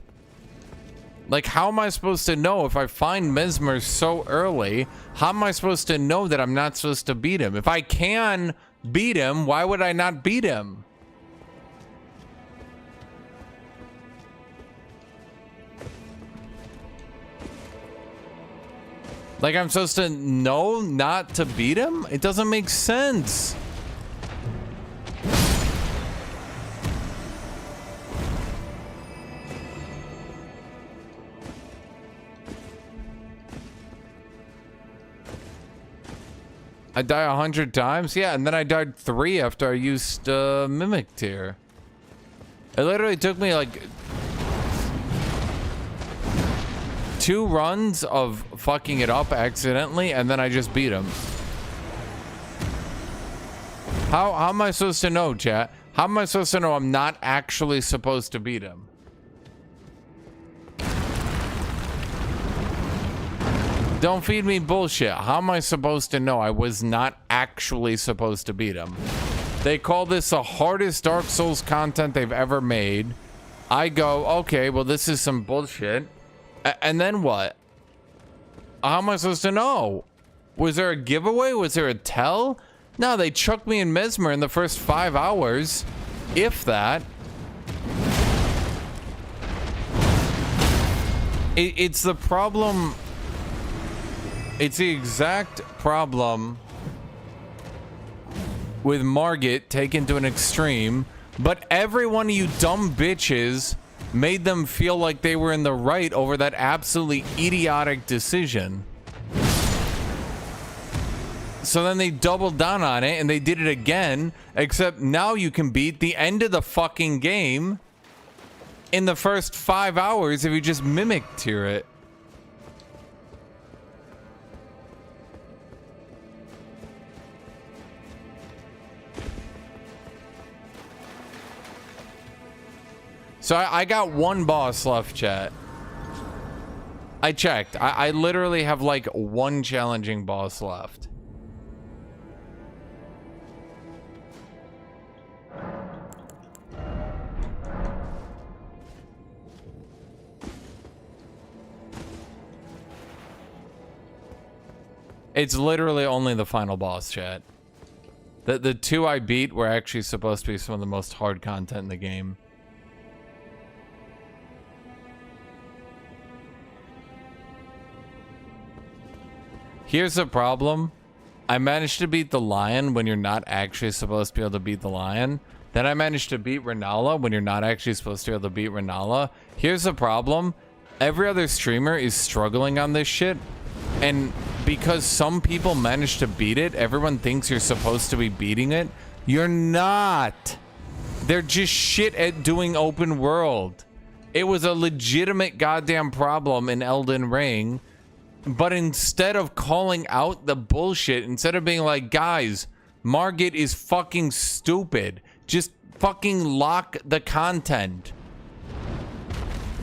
Like, how am I supposed to know if I find Mesmer so early? How am I supposed to know that I'm not supposed to beat him? If I can beat him, why would I not beat him? Like, I'm supposed to know not to beat him? It doesn't make sense. I die 100 times? Yeah, and then I died 3 after I used Mimic Tier. It literally took me like 2 runs of fucking it up accidentally, and then I just beat him. How am I supposed to know, chat? How am I supposed to know I'm not actually supposed to beat him? Don't feed me bullshit. How am I supposed to know I was not actually supposed to beat him? They call this the hardest Dark Souls content they've ever made. I go, okay, well, this is some bullshit. And then what? How am I supposed to know? Was there a giveaway? Was there a tell? No, they chucked me in Mesmer in the first 5 hours. If that. It's the problem. It's the exact problem with Margit taken to an extreme, but every one of you dumb bitches made them feel like they were in the right over that absolutely idiotic decision. So then they doubled down on it and they did it again, except now you can beat the end of the fucking game in the first 5 hours if you just Mimic Tier it. So I got 1 boss left, chat. I checked. I literally have like 1 challenging boss left. It's literally only the final boss, chat. The 2 I beat were actually supposed to be some of the most hard content in the game. Here's the problem. I managed to beat the lion when you're not actually supposed to be able to beat the lion. Then I managed to beat Renala when you're not actually supposed to be able to beat Renala. Here's the problem. Every other streamer is struggling on this shit. And because some people managed to beat it, everyone thinks you're supposed to be beating it. You're not. They're just shit at doing open world. It was a legitimate goddamn problem in Elden Ring. But instead of calling out the bullshit, instead of being like, guys, Margit is fucking stupid. Just fucking lock the content.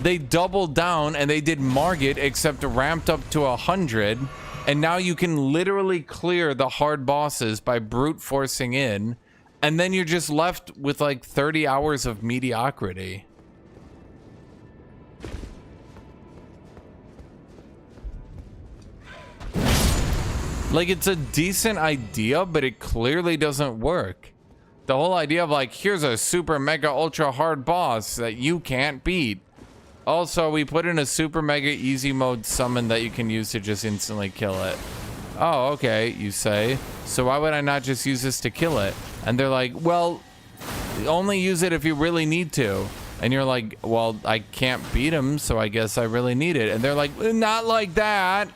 They doubled down and they did Margit, except ramped up to 100. And now you can literally clear the hard bosses by brute forcing in. And then you're just left with like 30 hours of mediocrity. Like, it's a decent idea, but it clearly doesn't work. The whole idea of like, here's a super mega ultra hard boss that you can't beat. Also, we put in a super mega easy mode summon that you can use to just instantly kill it. Oh, okay, you say. So why would I not just use this to kill it? And they're like, well, only use it if you really need to. And you're like, well, I can't beat him, so I guess I really need it. And they're like, not like that.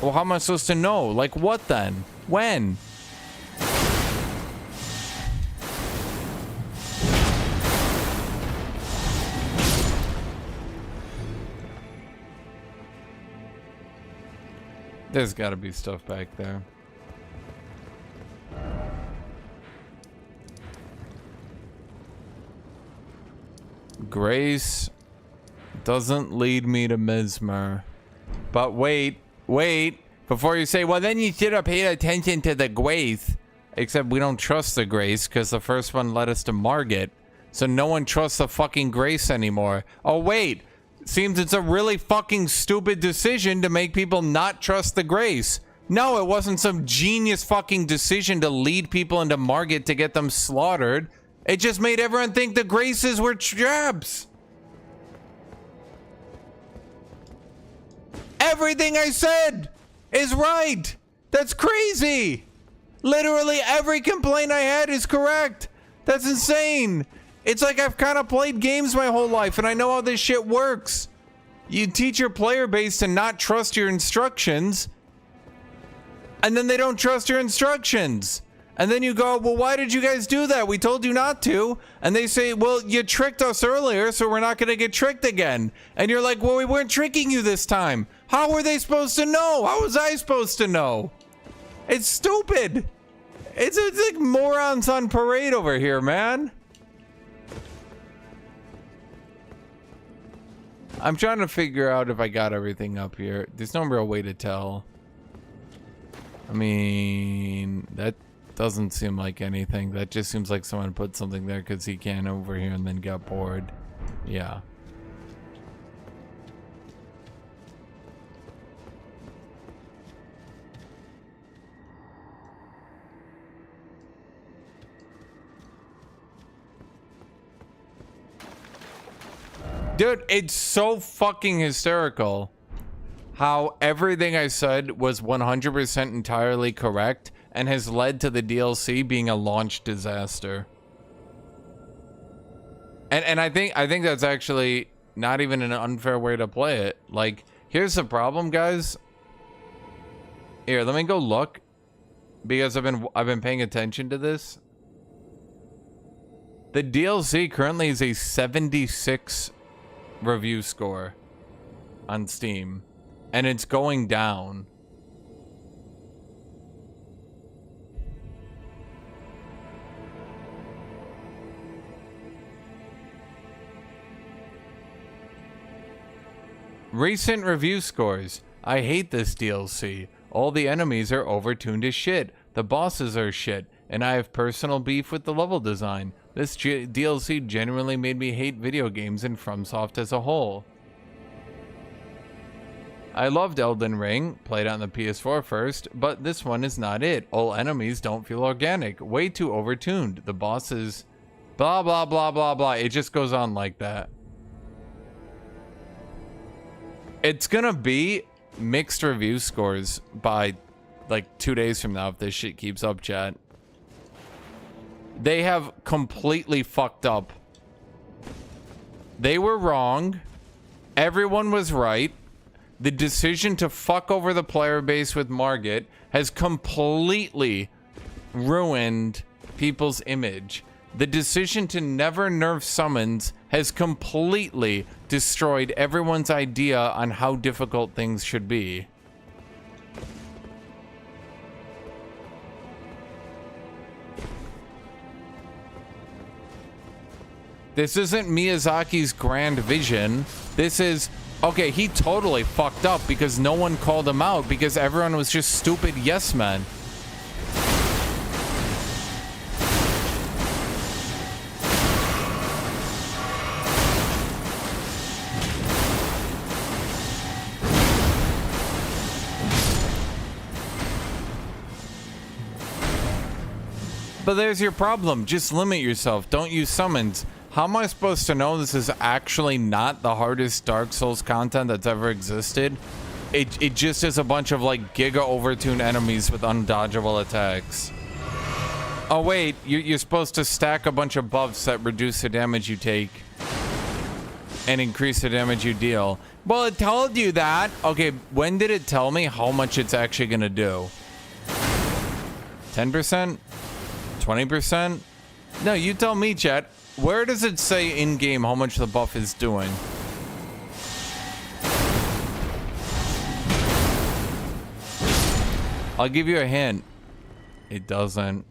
Well, how am I supposed to know? Like, what then? When? There's got to be stuff back there. Grace doesn't lead me to Mesmer. But wait. Before you say, well, then you should have paid attention to the Grace. Except we don't trust the Grace because the first one led us to Margit. So no one trusts the fucking Grace anymore. Oh, wait. Seems it's a really fucking stupid decision to make people not trust the Grace. No, it wasn't some genius fucking decision to lead people into Margit to get them slaughtered. It just made everyone think the Graces were traps. Everything I said is right. That's crazy. Literally every complaint I had is correct. That's insane. It's like I've kind of played games my whole life and I know how this shit works. You teach your player base to not trust your instructions, and then they don't trust your instructions. And then you go, well, why did you guys do that? We told you not to. And they say, well, you tricked us earlier, so we're not going to get tricked again. And you're like, well, we weren't tricking you this time. How were they supposed to know? How was I supposed to know? It's stupid. It's like morons on parade over here, man. I'm trying to figure out if I got everything up here. There's no real way to tell. I mean, that doesn't seem like anything. That just seems like someone put something there because he can over here and then got bored. Yeah. Dude, it's so fucking hysterical how everything I said was 100% entirely correct and has led to the DLC being a launch disaster. And I think that's actually not even an unfair way to play it. Like, here's the problem, guys. Here, let me go look because I've been paying attention to this. The DLC currently is a 76 review score on Steam, and it's going down. Recent review scores. I hate this DLC. All the enemies are overtuned as shit. The bosses are shit, and I have personal beef with the level design. This DLC genuinely made me hate video games and FromSoft as a whole. I loved Elden Ring, played on the PS4 first, but this one is not it. All enemies don't feel organic, way too overtuned. The bosses, blah blah blah blah blah. It just goes on like that. It's gonna be mixed review scores by like 2 days from now if this shit keeps up, chat. They have completely fucked up. They were wrong. Everyone was right. The decision to fuck over the player base with Margit has completely ruined people's image. The decision to never nerf summons has completely destroyed everyone's idea on how difficult things should be. This isn't Miyazaki's grand vision. This is Okay, he totally fucked up because no one called him out because everyone was just stupid yes men. But there's your problem. Just limit yourself. Don't use summons. How am I supposed to know this is actually not the hardest Dark Souls content that's ever existed? It just is a bunch of like giga overtuned enemies with undodgeable attacks. Oh wait, you're supposed to stack a bunch of buffs that reduce the damage you take and increase the damage you deal. Well, it told you that. Okay, when did it tell me how much it's actually gonna do? 10%? 20%? No, you tell me, chat. Where does it say in-game how much the buff is doing? I'll give you a hint. It doesn't.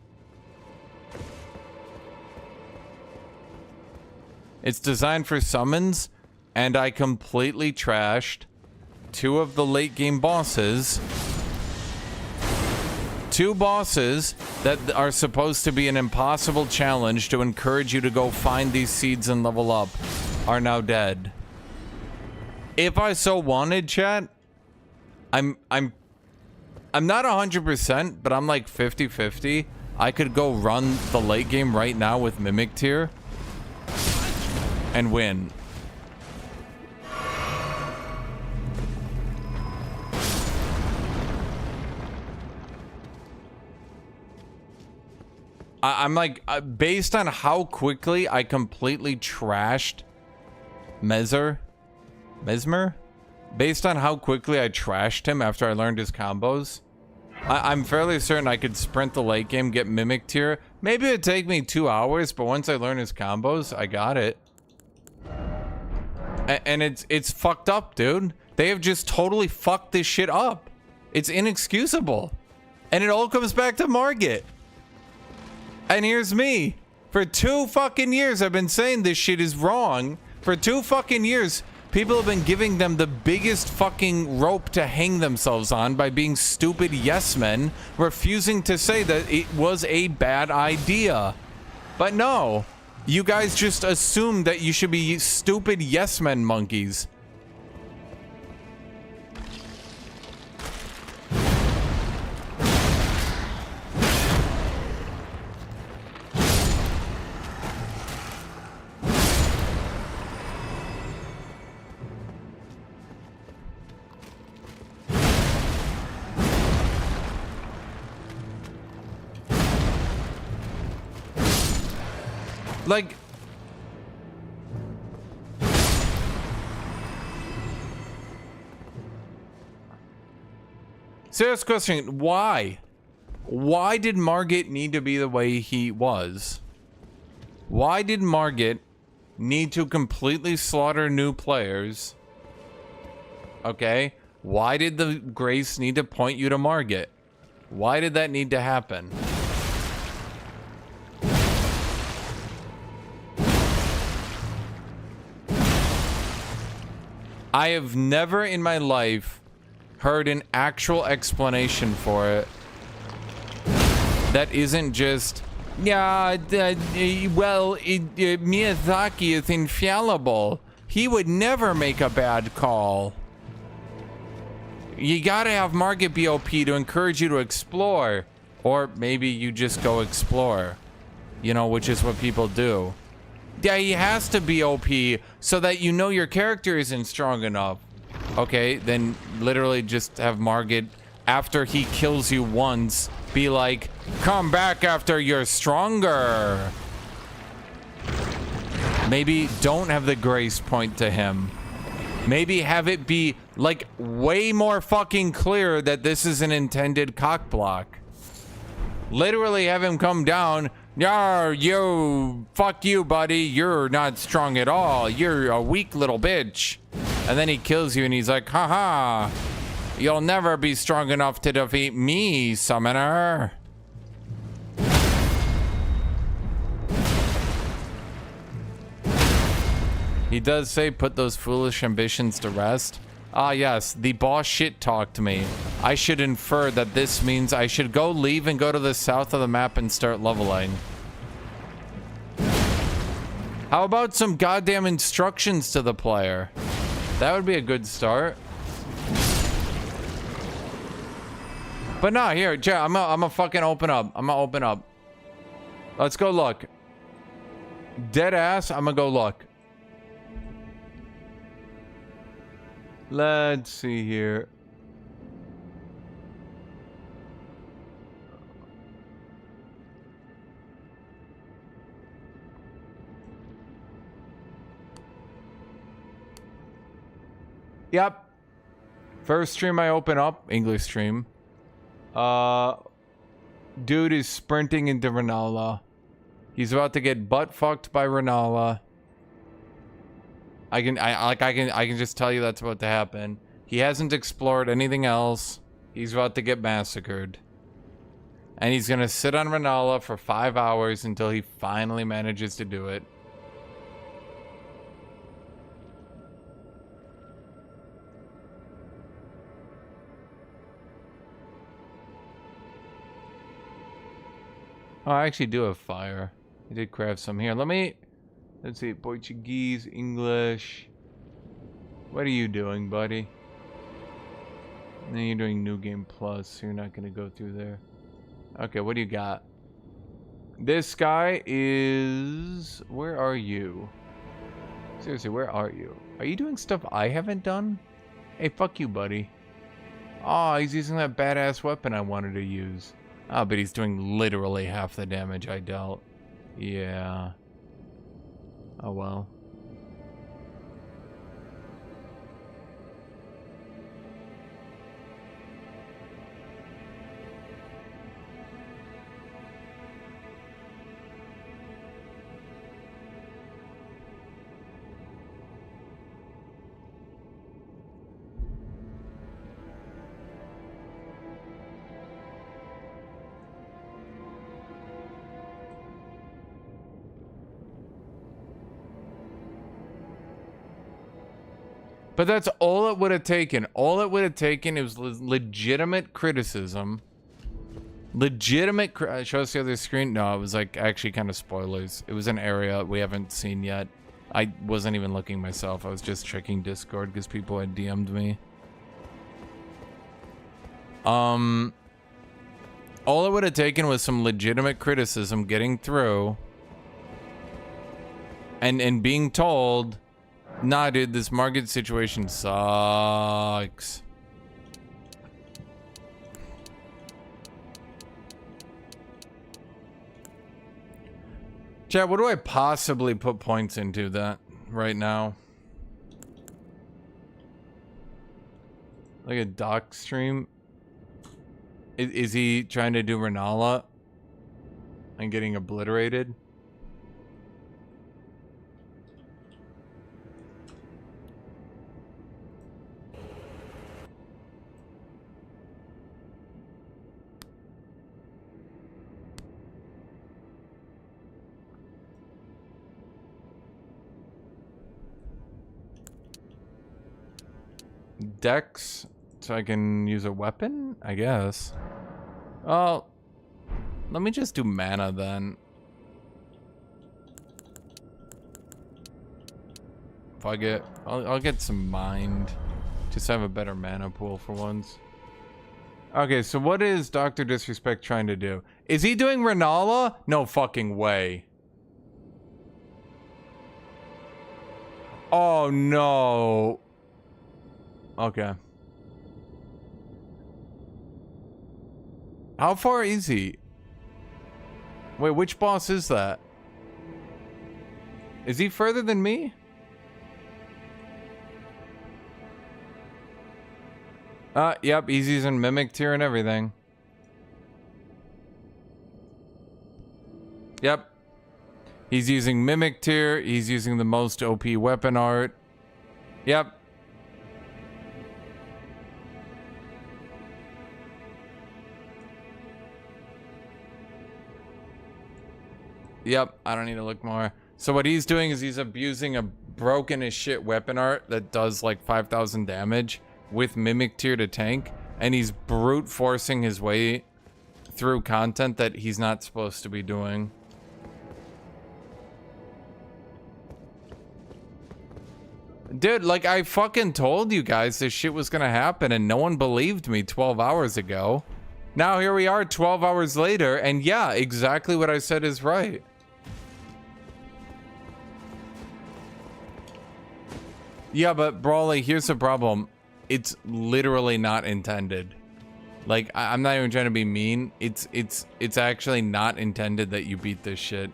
It's designed for summons, and I completely trashed 2 of the late game bosses. 2 bosses that are supposed to be an impossible challenge to encourage you to go find these seeds and level up are now dead. If I so wanted, chat, I'm not 100%, but I'm like 50-50. I could go run the late game right now with Mimic Tier and win. I'm like, based on how quickly I completely trashed Mesmer? Based on how quickly I trashed him after I learned his combos, I'm fairly certain I could sprint the late game, get Mimic Tier. Maybe it'd take me 2 hours, but once I learn his combos, I got it. And it's fucked up, dude. They have just totally fucked this shit up. It's inexcusable. And it all comes back to Margit. And here's me. For 2 fucking years, I've been saying this shit is wrong. For 2 fucking years, people have been giving them the biggest fucking rope to hang themselves on by being stupid yes men, refusing to say that it was a bad idea. But no, you guys just assume that you should be stupid yes men monkeys. Like, serious question, why? Why did Margit need to be the way he was? Why did Margit need to completely slaughter new players? Okay, why did the Grace need to point you to Margit? Why did that need to happen? I have never in my life heard an actual explanation for it that isn't just, yeah, Miyazaki is infallible. He would never make a bad call. You gotta have Margit be OP to encourage you to explore. Or maybe you just go explore, you know, which is what people do. Yeah, he has to be OP so that you know your character isn't strong enough. Okay, then literally just have Margit, after he kills you once, be like, come back after you're stronger. Maybe don't have the Grace point to him. Maybe have it be, like, way more fucking clear that this is an intended cock block. Literally have him come down, yeah, fuck you, buddy. You're not strong at all. You're a weak little bitch. And then he kills you and he's like, haha, you'll never be strong enough to defeat me, summoner. He does say put those foolish ambitions to rest. Ah, yes, the boss shit talked me. I should infer that this means I should go leave and go to the south of the map and start leveling. How about some goddamn instructions to the player? That would be a good start. But nah, here, Jack, I'm gonna fucking open up. I'm gonna open up. Let's go look. Dead ass, I'm gonna go look. Let's see here. Yep. First stream I open up, English stream. Dude is sprinting into Renala. He's about to get butt fucked by Renala. I can just tell you that's about to happen. He hasn't explored anything else. He's about to get massacred. And he's gonna sit on Renala for 5 hours until he finally manages to do it. Oh, I actually do have fire. I did craft some here. Let's see, Portuguese, English. What are you doing, buddy? No, you're doing New Game Plus, so you're not gonna go through there. Okay, what do you got? This guy is... Where are you? Seriously, where are you? Are you doing stuff I haven't done? Hey, fuck you, buddy. Oh, he's using that badass weapon I wanted to use. Oh, but he's doing literally half the damage I dealt. Yeah. Oh, well. But that's all it would have taken. All it would have taken is legitimate criticism. Show us the other screen? No, it was like actually kind of spoilers. It was an area we haven't seen yet. I wasn't even looking myself. I was just checking Discord because people had DM'd me. All it would have taken was some legitimate criticism getting through. And being told... Nah, dude, this market situation sucks. Chat, what do I possibly put points into that right now? Like a doc stream? Is he trying to do Renala and getting obliterated? Dex, so I can use a weapon, I guess. Oh, let me just do mana then. If I get, I'll get some mind. Just have a better mana pool for once. Okay, so what is Dr. Disrespect trying to do? Is he doing Renala? No fucking way. Oh no. Okay. How far is he? Wait, which boss is that? Is he further than me? Yep, he's using Mimic Tier and everything. Yep. He's using Mimic Tier, he's using the most OP weapon art. Yep. Yep, I don't need to look more. So what he's doing is he's abusing a broken as shit weapon art that does like 5,000 damage with Mimic Tier to tank, and he's brute forcing his way through content that he's not supposed to be doing. Dude, like, I fucking told you guys this shit was gonna happen and no one believed me 12 hours ago. Now here we are 12 hours later, and yeah, exactly what I said is right. Yeah, but Brawley, here's the problem. It's literally not intended. Like, I'm not even trying to be mean. It's actually not intended that you beat this shit.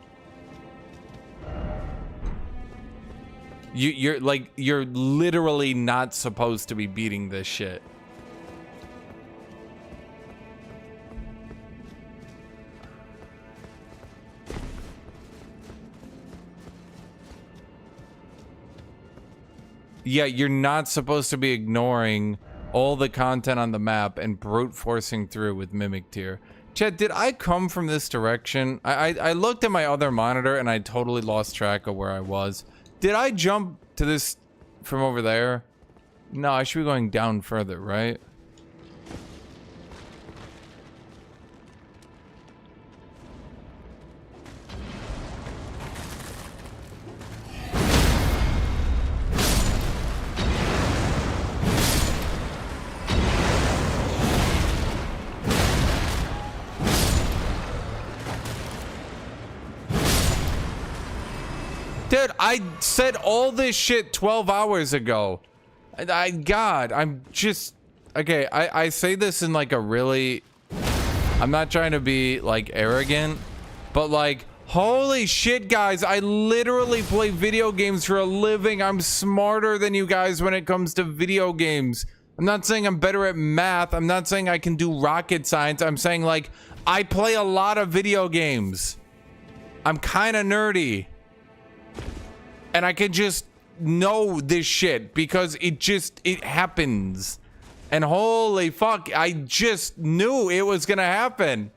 You're literally not supposed to be beating this shit. Yeah, you're not supposed to be ignoring all the content on the map and brute forcing through with Mimic Tier. Chet, did I come from this direction? I looked at my other monitor and I totally lost track of where I was. Did I jump to this from over there? No, I should be going down further, right? Dude, I said all this shit 12 hours ago. God, I'm just... Okay, I say this in like a really... I'm not trying to be like arrogant, but like, holy shit, guys, I literally play video games for a living. I'm smarter than you guys when it comes to video games. I'm not saying I'm better at math. I'm not saying I can do rocket science. I'm saying like, I play a lot of video games. I'm kind of nerdy. And I could just know this shit because it happens. And holy fuck, I just knew it was gonna happen.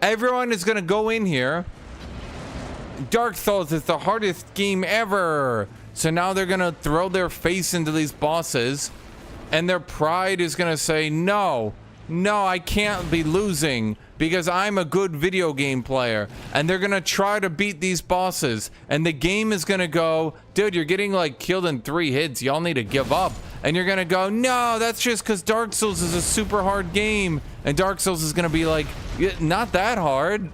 Everyone is gonna go in here. Dark Souls is the hardest game ever. So now they're gonna throw their face into these bosses. And their pride is gonna say, no, I can't be losing. Because I'm a good video game player. And they're gonna try to beat these bosses. And the game is gonna go, dude, you're getting like killed in 3 hits. Y'all need to give up. And you're gonna go, no, that's just because Dark Souls is a super hard game. And Dark Souls is gonna be like, not that hard.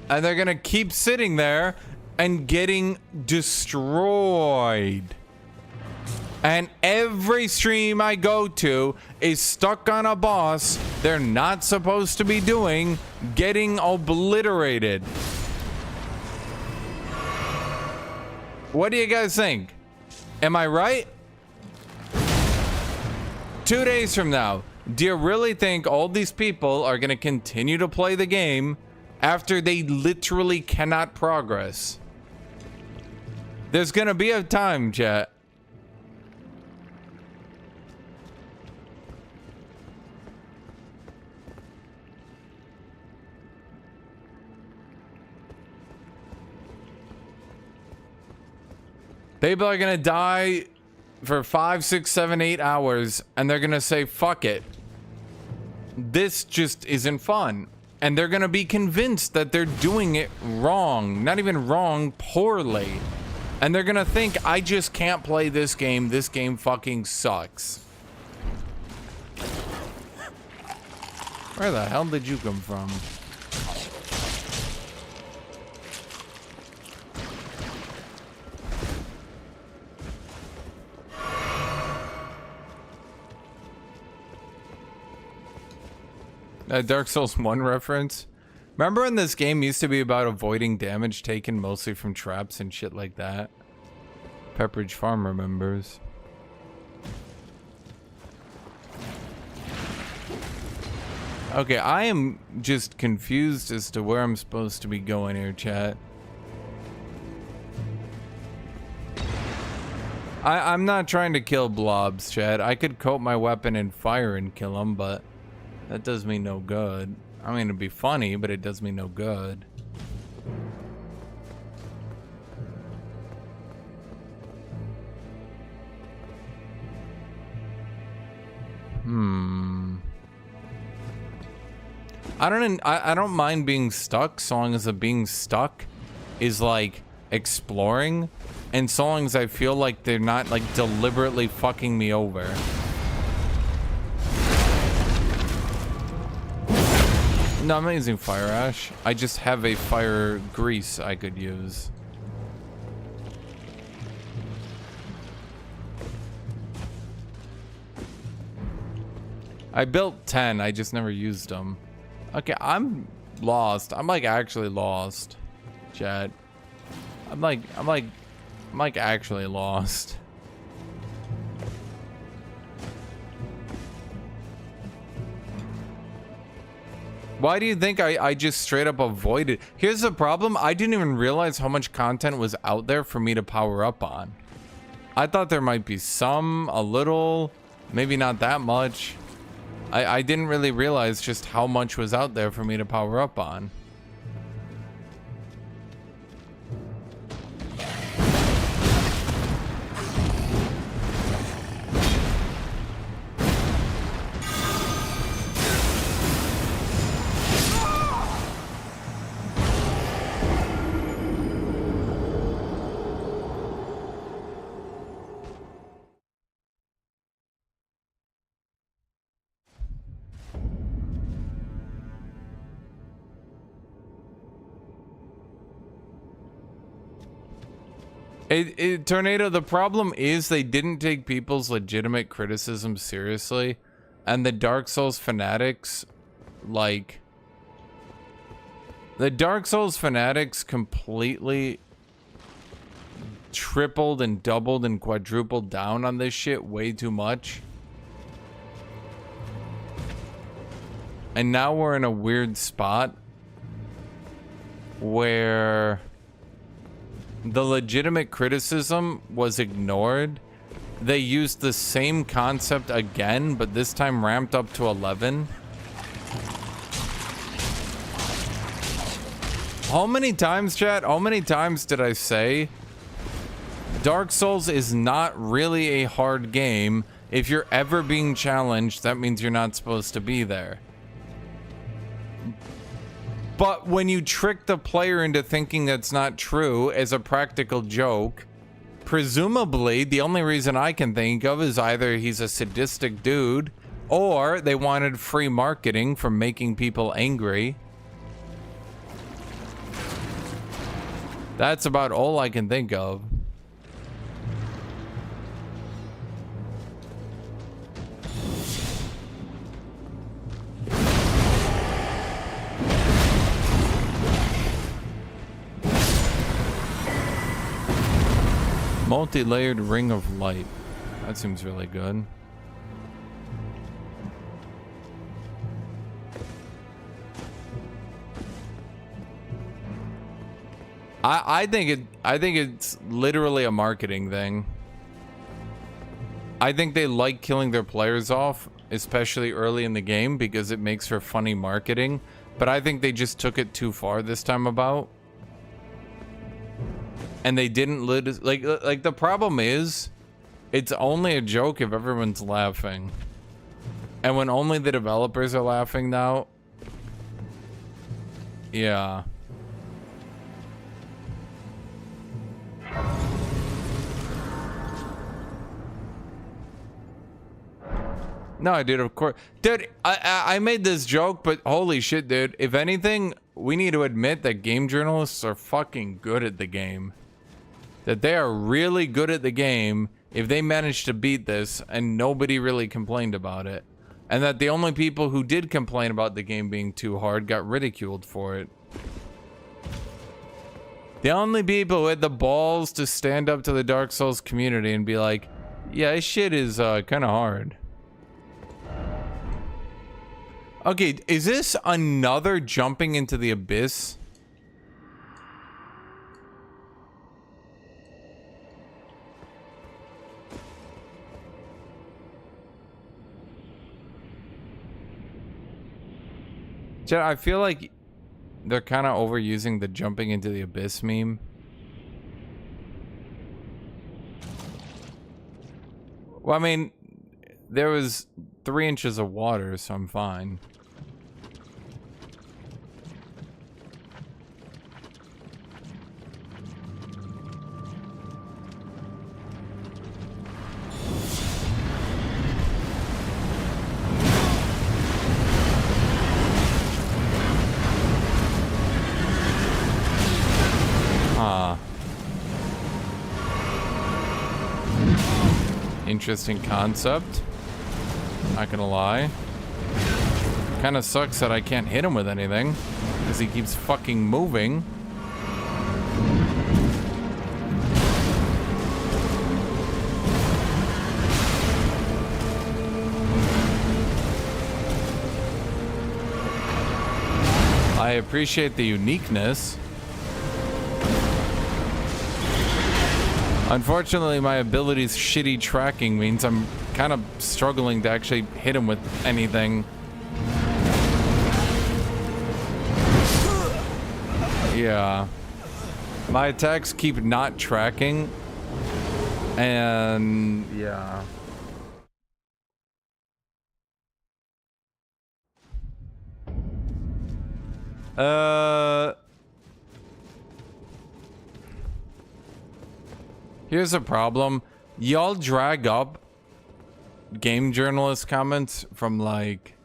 And they're gonna keep sitting there and getting destroyed. And every stream I go to is stuck on a boss they're not supposed to be doing, getting obliterated. What do you guys think? Am I right? 2 days from now, do you really think all these people are going to continue to play the game after they literally cannot progress? There's going to be a time, chat. People are gonna die for 5, 6, 7, 8 hours, and they're gonna say, fuck it. This just isn't fun. And they're gonna be convinced that they're doing it wrong. Not even wrong, poorly. And they're gonna think, I just can't play this game. This game fucking sucks. Where the hell did you come from? Dark Souls 1 reference. Remember when this game used to be about avoiding damage taken mostly from traps and shit like that? Pepperidge Farm remembers. Okay, I am just confused as to where I'm supposed to be going here, chat. I'm not trying to kill blobs, chat. I could coat my weapon in fire and kill them, but that does me no good. I mean, it'd be funny, but it does me no good. I don't mind being stuck so long as the being stuck is like exploring, and so long as I feel like they're not like deliberately fucking me over. No, I'm not using fire ash. I just have a fire grease I could use. I built 10, I just never used them. Okay, I'm lost. I'm like actually lost, chat. I'm like actually lost. Why do you think I just straight up avoided? Here's the problem. I didn't even realize how much content was out there for me to power up on. I thought there might be some, a little, maybe not that much. I didn't really realize just how much was out there for me to power up on. Tornado, the problem is they didn't take people's legitimate criticism seriously, and the Dark Souls fanatics, like, the Dark Souls fanatics completely tripled and doubled and quadrupled down on this shit way too much. And now we're in a weird spot where the legitimate criticism was ignored. They used the same concept again, but this time ramped up to 11. How many times, chat? How many times did I say Dark Souls is not really a hard game? If you're ever being challenged, that means you're not supposed to be there. But when you trick the player into thinking that's not true as a practical joke, presumably the only reason I can think of is either he's a sadistic dude or they wanted free marketing from making people angry. That's about all I can think of. Multi-layered ring of light. That seems really good. I think it's literally a marketing thing. I think they like killing their players off, especially early in the game, because it makes for funny marketing. But I think they just took it too far this time about. And they didn't like the problem is it's only a joke if everyone's laughing. And when only the developers are laughing now, yeah. No, dude, of course. Dude, I made this joke, but holy shit, dude. If anything, we need to admit that game journalists are fucking good at the game. That they are really good at the game if they managed to beat this and nobody really complained about it. And that the only people who did complain about the game being too hard got ridiculed for it. The only people who had the balls to stand up to the Dark Souls community and be like, yeah, this shit is kind of hard. Okay, is this another jumping into the abyss? Jed, I feel like they're kind of overusing the jumping into the abyss meme. Well, I mean, there was 3 inches of water, so I'm fine. Interesting concept. Not gonna lie. Kinda sucks that I can't hit him with anything, because he keeps fucking moving. I appreciate the uniqueness. Unfortunately, my ability's shitty tracking means I'm kind of struggling to actually hit him with anything. Yeah. My attacks keep not tracking. And yeah. Here's a problem. Y'all drag up game journalist comments from like...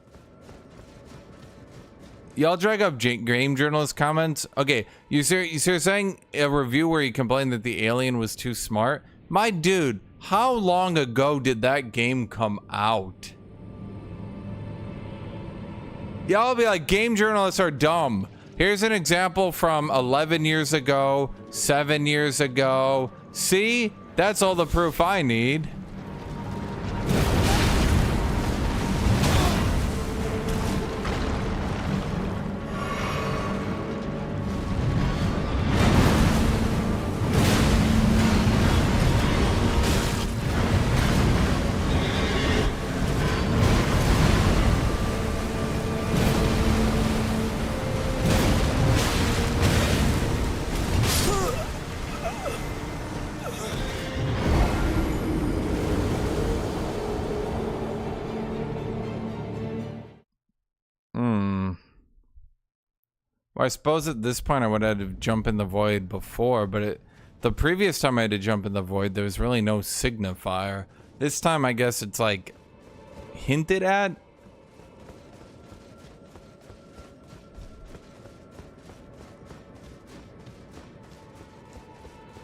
Y'all drag up game journalist comments? Okay, you're saying a review where you complained that the alien was too smart? My dude, how long ago did that game come out? Y'all be like, game journalists are dumb. Here's an example from 11 years ago, 7 years ago. See? That's all the proof I need. Well, I suppose at this point I would have had to jump in the void before, but the previous time I had to jump in the void, there was really no signifier. This time, I guess it's like hinted at.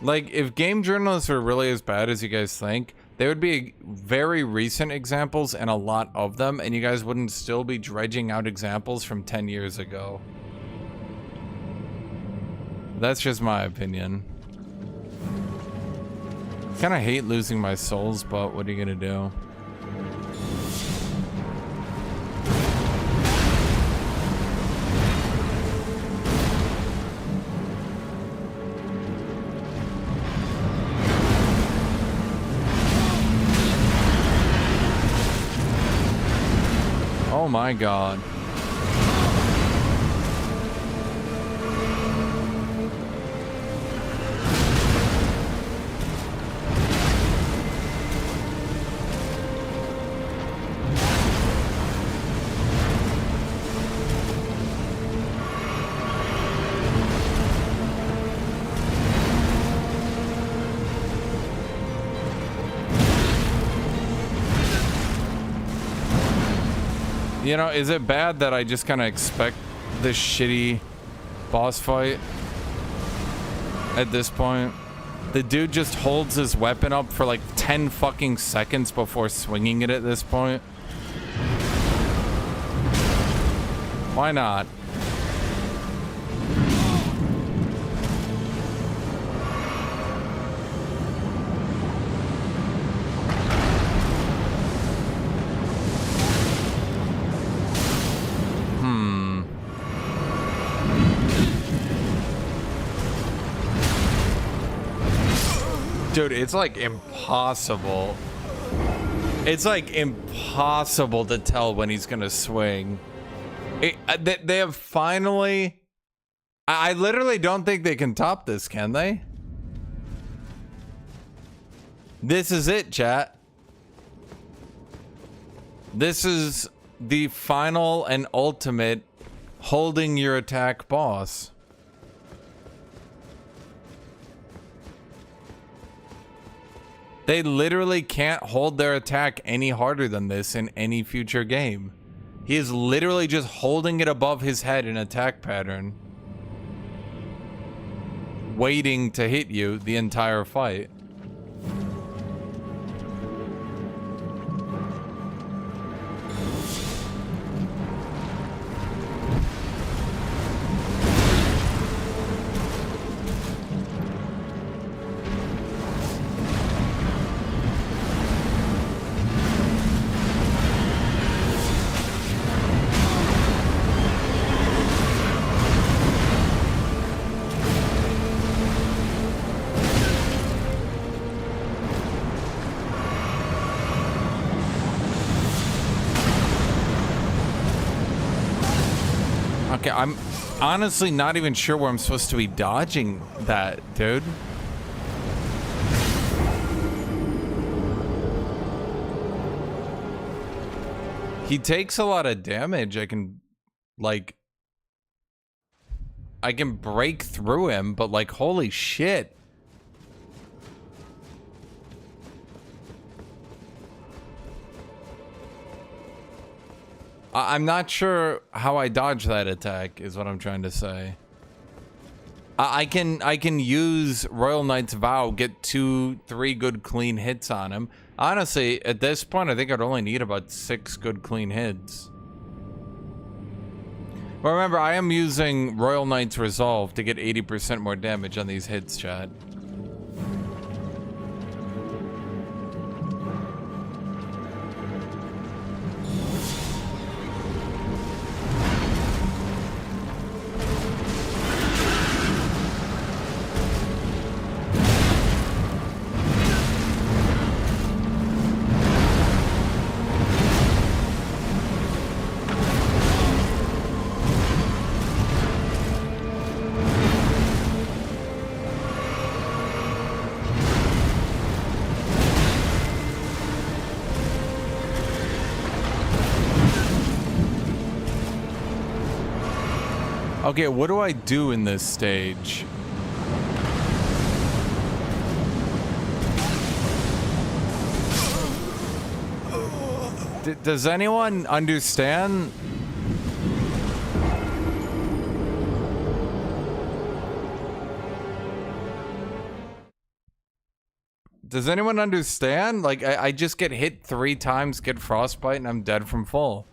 Like, if game journalists are really as bad as you guys think, there would be very recent examples and a lot of them, and you guys wouldn't still be dredging out examples from 10 years ago. That's just my opinion. Kinda hate losing my souls, but what are you gonna do? Oh my god. You know, is it bad that I just kind of expect this shitty boss fight at this point? The dude just holds his weapon up for like 10 fucking seconds before swinging it at this point. Why not? Dude, it's like impossible. It's like impossible to tell when he's gonna swing. They have finally... I literally don't think they can top this, can they? This is it, chat. This is the final and ultimate holding your attack boss. They literally can't hold their attack any harder than this in any future game. He is literally just holding it above his head in attack pattern, waiting to hit you the entire fight. Okay, I'm honestly not even sure where I'm supposed to be dodging that, dude. He takes a lot of damage. I can break through him, but like, holy shit. I'm not sure how I dodge that attack, is what I'm trying to say. I can use Royal Knight's Vow, get 2-3 good clean hits on him. Honestly, at this point, I think I'd only need about 6 good clean hits. But remember, I am using Royal Knight's Resolve to get 80% more damage on these hits, chat. Okay, what do I do in this stage? Does anyone understand? Does anyone understand? Like, I just get hit 3 times, get frostbite, and I'm dead from full.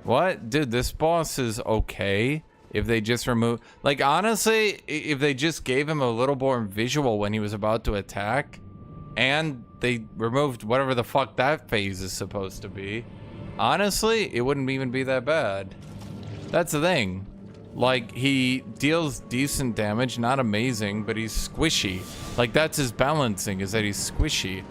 What? Dude, this boss is okay if they just remove... Like, honestly, if they just gave him a little more visual when he was about to attack, and they removed whatever the fuck that phase is supposed to be, honestly, it wouldn't even be that bad. That's the thing. Like, he deals decent damage, not amazing, but he's squishy. Like, that's his balancing, is that he's squishy.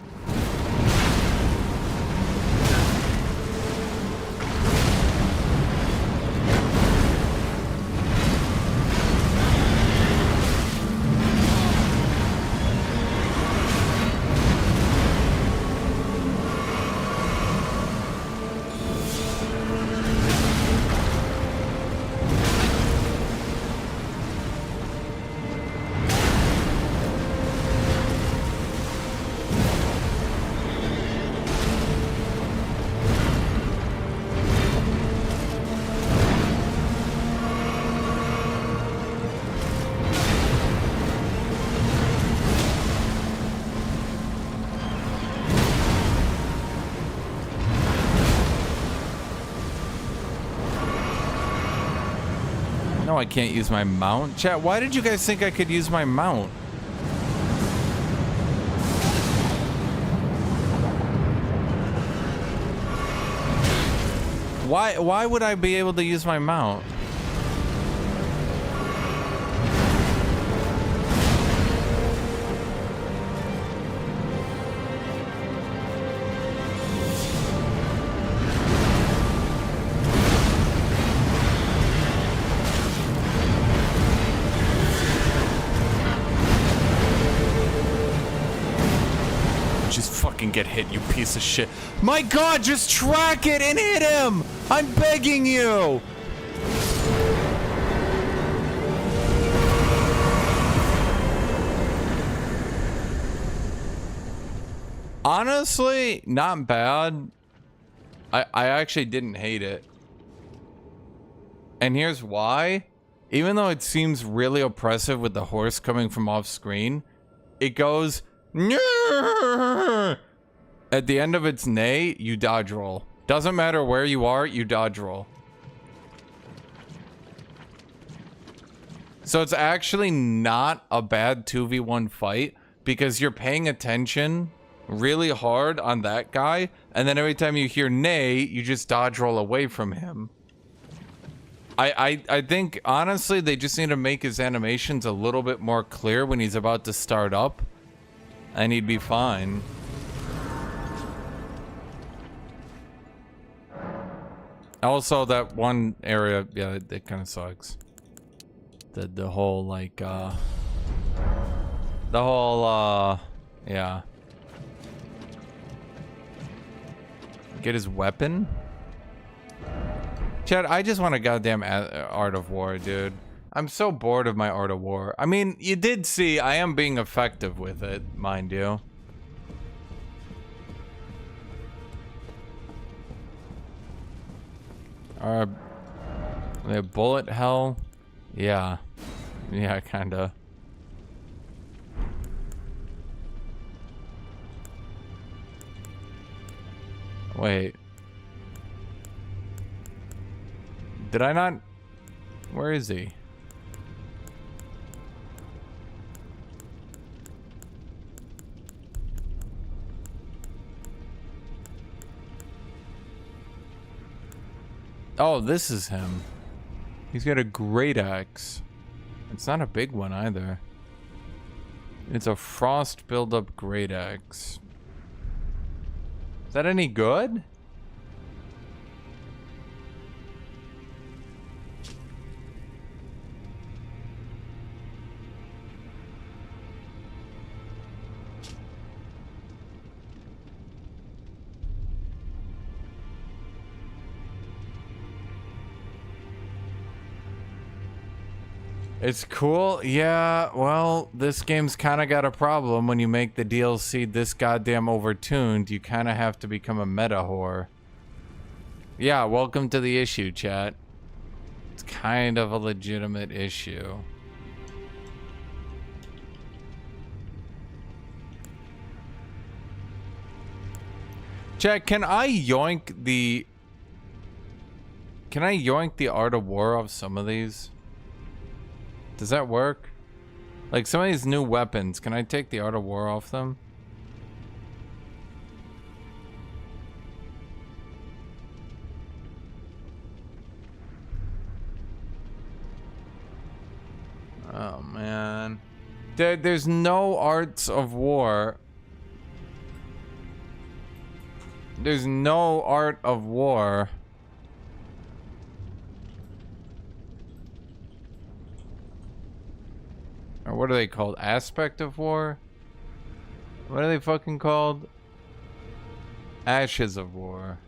No, I can't use my mount. Chat, why did you guys think I could use my mount? Why would I be able to use my mount? fucking get hit, you piece of shit. My god, just track it and hit him! I'm begging you! Honestly, not bad. I actually didn't hate it. And here's why. Even though it seems really oppressive with the horse coming from off screen, it goes Nyeh! At the end of its neigh, you dodge roll. Doesn't matter where you are, you dodge roll. So it's actually not a bad 2v1 fight because you're paying attention really hard on that guy, and then every time you hear neigh, you just dodge roll away from him. I think, honestly, they just need to make his animations a little bit more clear when he's about to start up, and he'd be fine. Also, that one area, yeah, it kind of sucks. The whole, like, yeah. Get his weapon? Chad, I just want a goddamn Art of War, dude. I'm so bored of my Art of War. I mean, you did see I am being effective with it, mind you. The bullet hell? Yeah. Yeah, kinda. Wait. Did I not? Where is he? Oh, this is him. He's got a great axe. It's not a big one either. It's a frost buildup great axe. Is that any good? It's cool. Yeah, well, this game's kind of got a problem. When you make the DLC this goddamn overtuned, you kind of have to become a meta whore. Yeah, welcome to the issue, chat. It's kind of a legitimate issue. Chat, can I yoink the Art of War off some of these? Does that work? Like some of these new weapons, can I take the Art of War off them? Oh man. There's no Arts of War. There's no Art of War. Or what are they called? Aspect of War? What are they fucking called? Ashes of War.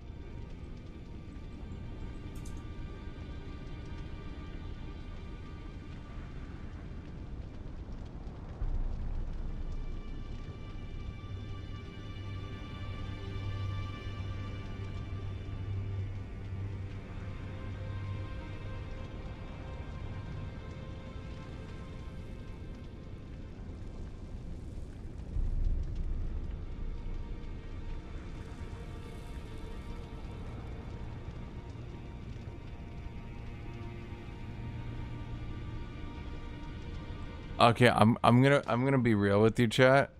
Okay, I'm gonna be real with you, chat.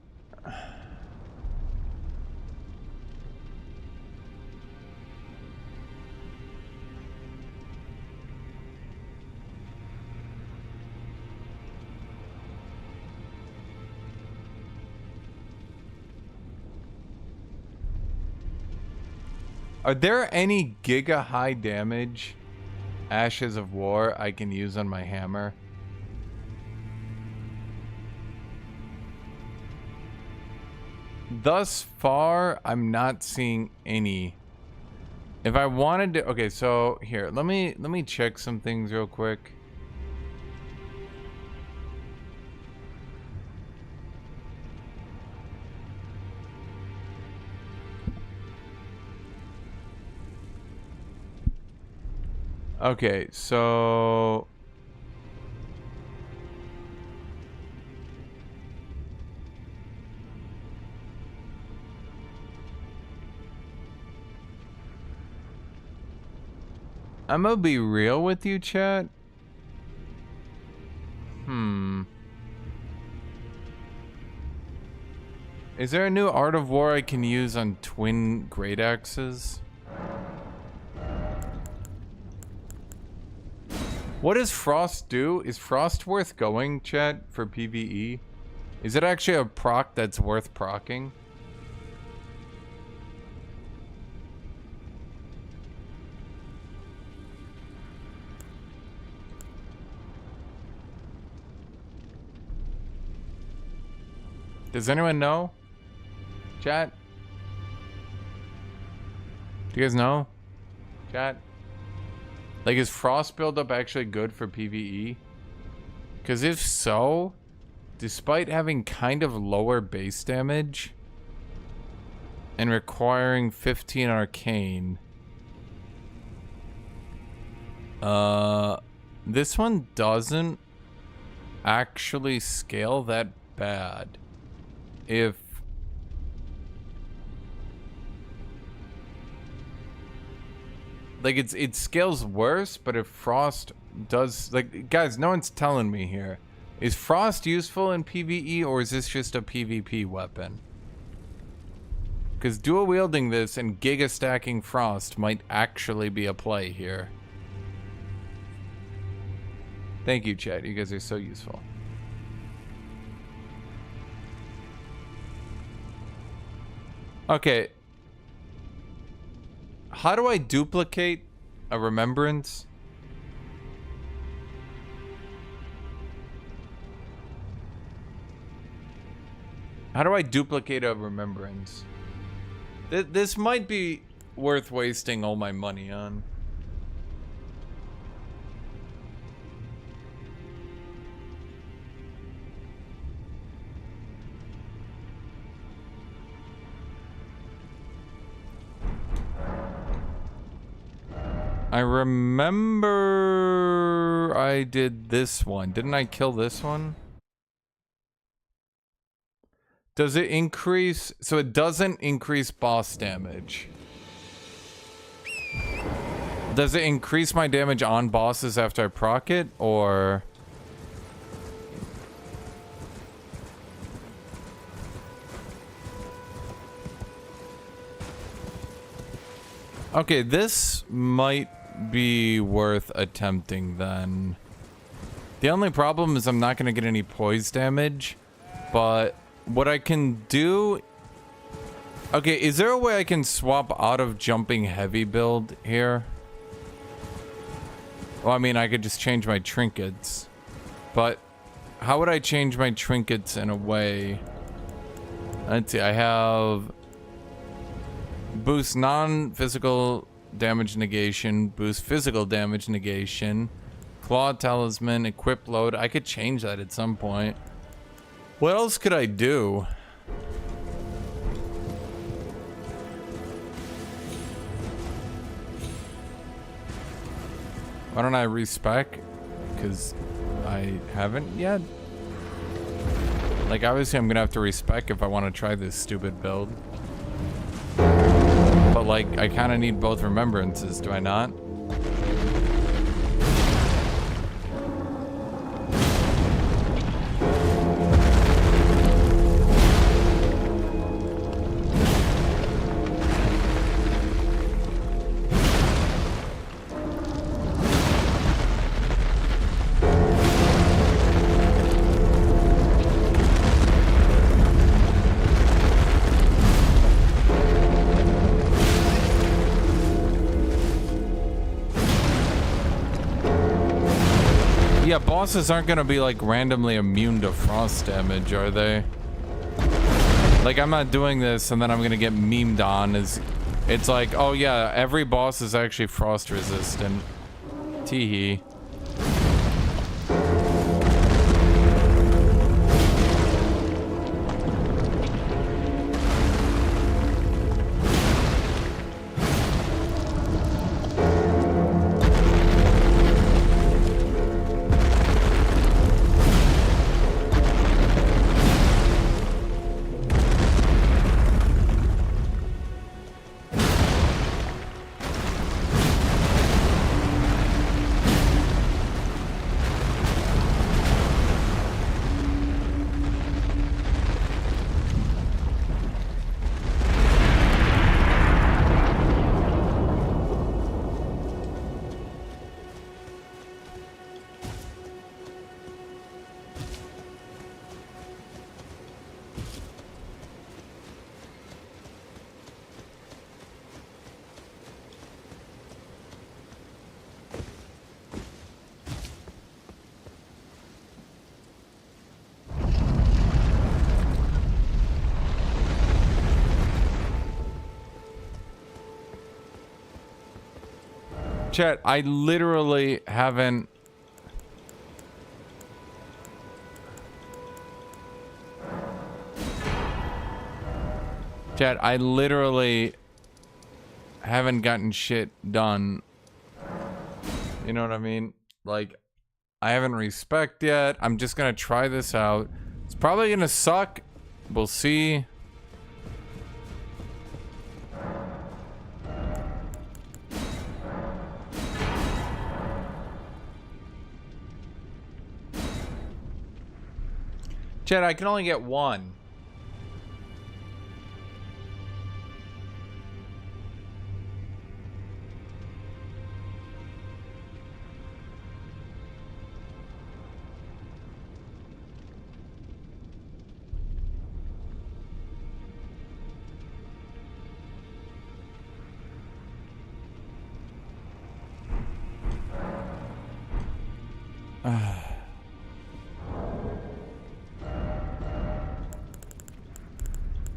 Are there any giga high damage Ashes of War I can use on my hammer? thus far, I'm not seeing any. If I wanted to, okay, so here, let me check some things real quick. Okay, so I'm gonna be real with you, chat. Is there a new Art of War I can use on twin great axes? What does Frost do? Is Frost worth going, chat, for PvE? Is it actually a proc that's worth procking? Does anyone know? Chat? Do you guys know? Chat? Like, is Frost buildup actually good for PvE? Because if so, despite having kind of lower base damage and requiring 15 arcane, this one doesn't actually scale that bad. If like it scales worse, but if Frost does, like, guys, no one's telling me here. Is Frost useful in PvE, or is this just a PvP weapon? Because dual wielding this and giga stacking Frost might actually be a play here. Thank you, chat. You guys are so useful. Okay. How do I duplicate a remembrance? How do I duplicate a remembrance? This might be worth wasting all my money on. I remember I did this one. Didn't I kill this one? Does it increase? So it doesn't increase boss damage. Does it increase my damage on bosses after I proc it, or? Okay, this might be worth attempting then. The only problem is I'm not going to get any poise damage, but what I can do... Okay, is there a way I can swap out of jumping heavy build here? Well, I mean, I could just change my trinkets, but how would I change my trinkets in a way? Let's see, I have boost non-physical damage negation, boost physical damage negation, claw talisman, equip load. I could change that at some point. What else could I do? Why don't I respec? Because I haven't yet. Like, obviously I'm gonna have to respec if I want to try this stupid build. But like, I kind of need both remembrances, do I not? Yeah, bosses aren't gonna be like randomly immune to frost damage, are they? Like, I'm not doing this and then I'm gonna get memed on. It's like, oh yeah, every boss is actually frost resistant. Teehee. Chat, I literally haven't... Chat, I literally haven't gotten shit done. You know what I mean? Like, I haven't respect yet. I'm just gonna try this out. It's probably gonna suck. We'll see. Chat, I can only get one.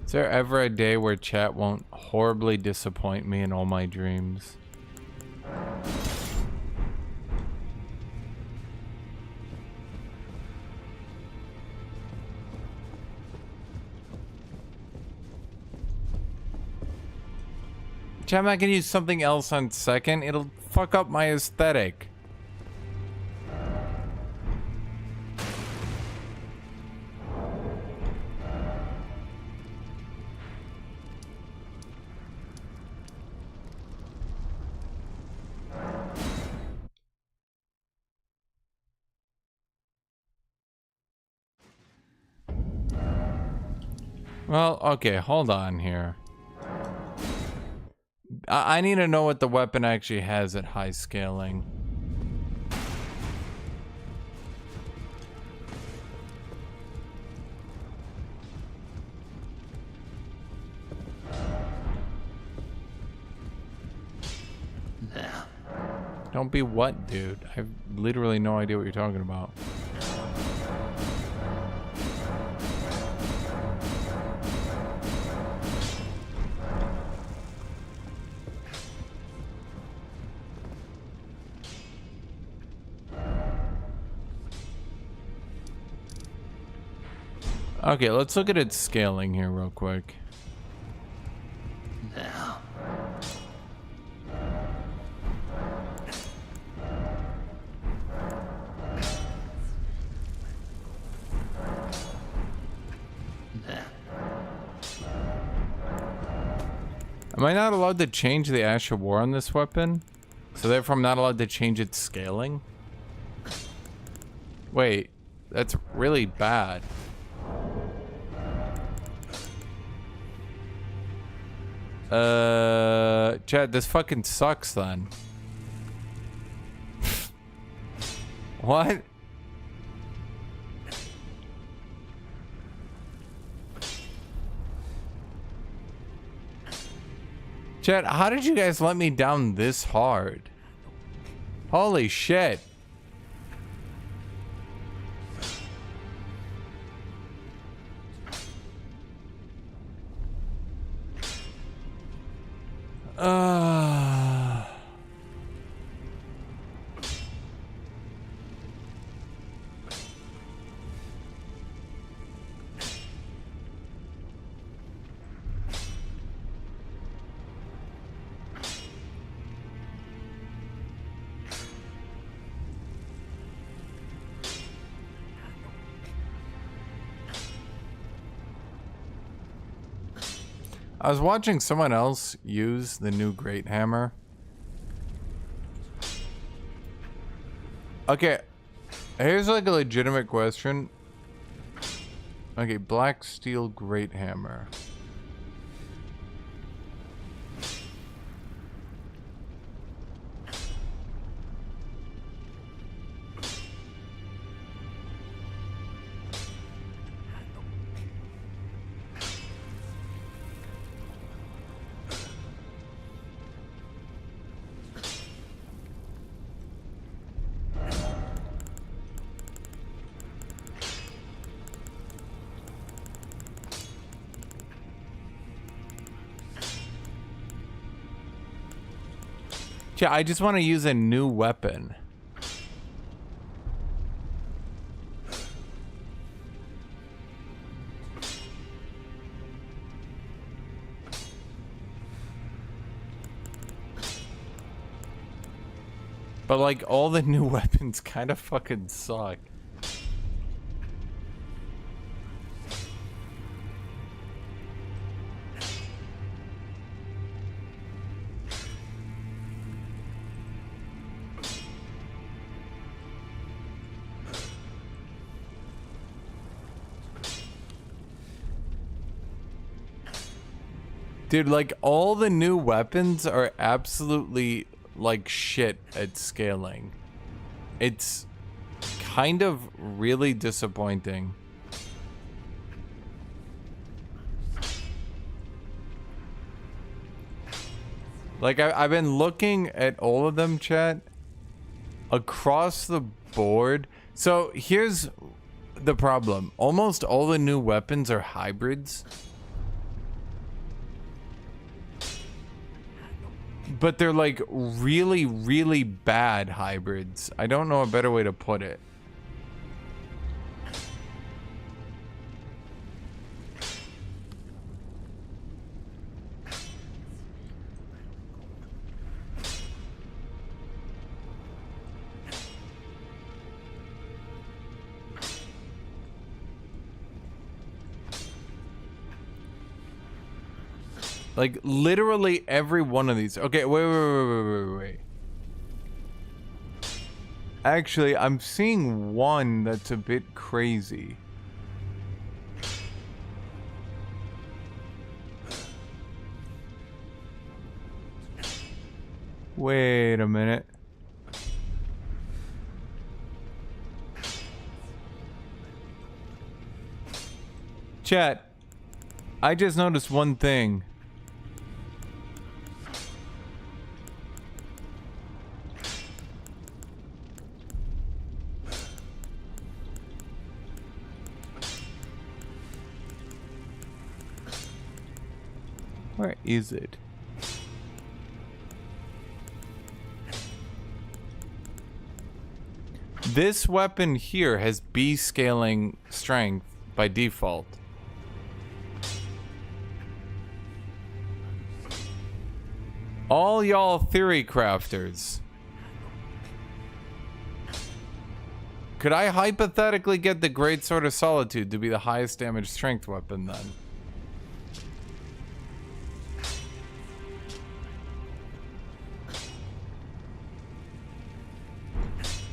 Is there ever a day where chat won't horribly disappoint me in all my dreams? Chat, I'm not gonna use something else on second. It'll fuck up my aesthetic. Well, okay, hold on here. I need to know what the weapon actually has at high scaling. Now. Don't be what, dude? I have literally no idea what you're talking about. Okay, let's look at its scaling here real quick. Now. Am I not allowed to change the Ash of War on this weapon? So therefore I'm not allowed to change its scaling? Wait, that's really bad. Chad, this fucking sucks then. What? Chad, how did you guys let me down this hard? Holy shit. I was watching someone else use the new Great Hammer. Okay, here's like a legitimate question. Okay, black steel Great Hammer. Yeah, I just want to use a new weapon. But like all the new weapons kind of fucking suck. Dude, like all the new weapons are absolutely like shit at scaling. It's kind of really disappointing. Like I've been looking at all of them, chat, across the board. So here's the problem. Almost all the new weapons are hybrids. But they're like really, really bad hybrids. I don't know a better way to put it. Like, literally every one of these. Okay, wait. Actually, I'm seeing one that's a bit crazy. Wait a minute. Chat, I just noticed one thing. Where is it? This weapon here has B scaling strength by default. All y'all theory crafters. Could I hypothetically get the Great Sword of Solitude to be the highest damage strength weapon then?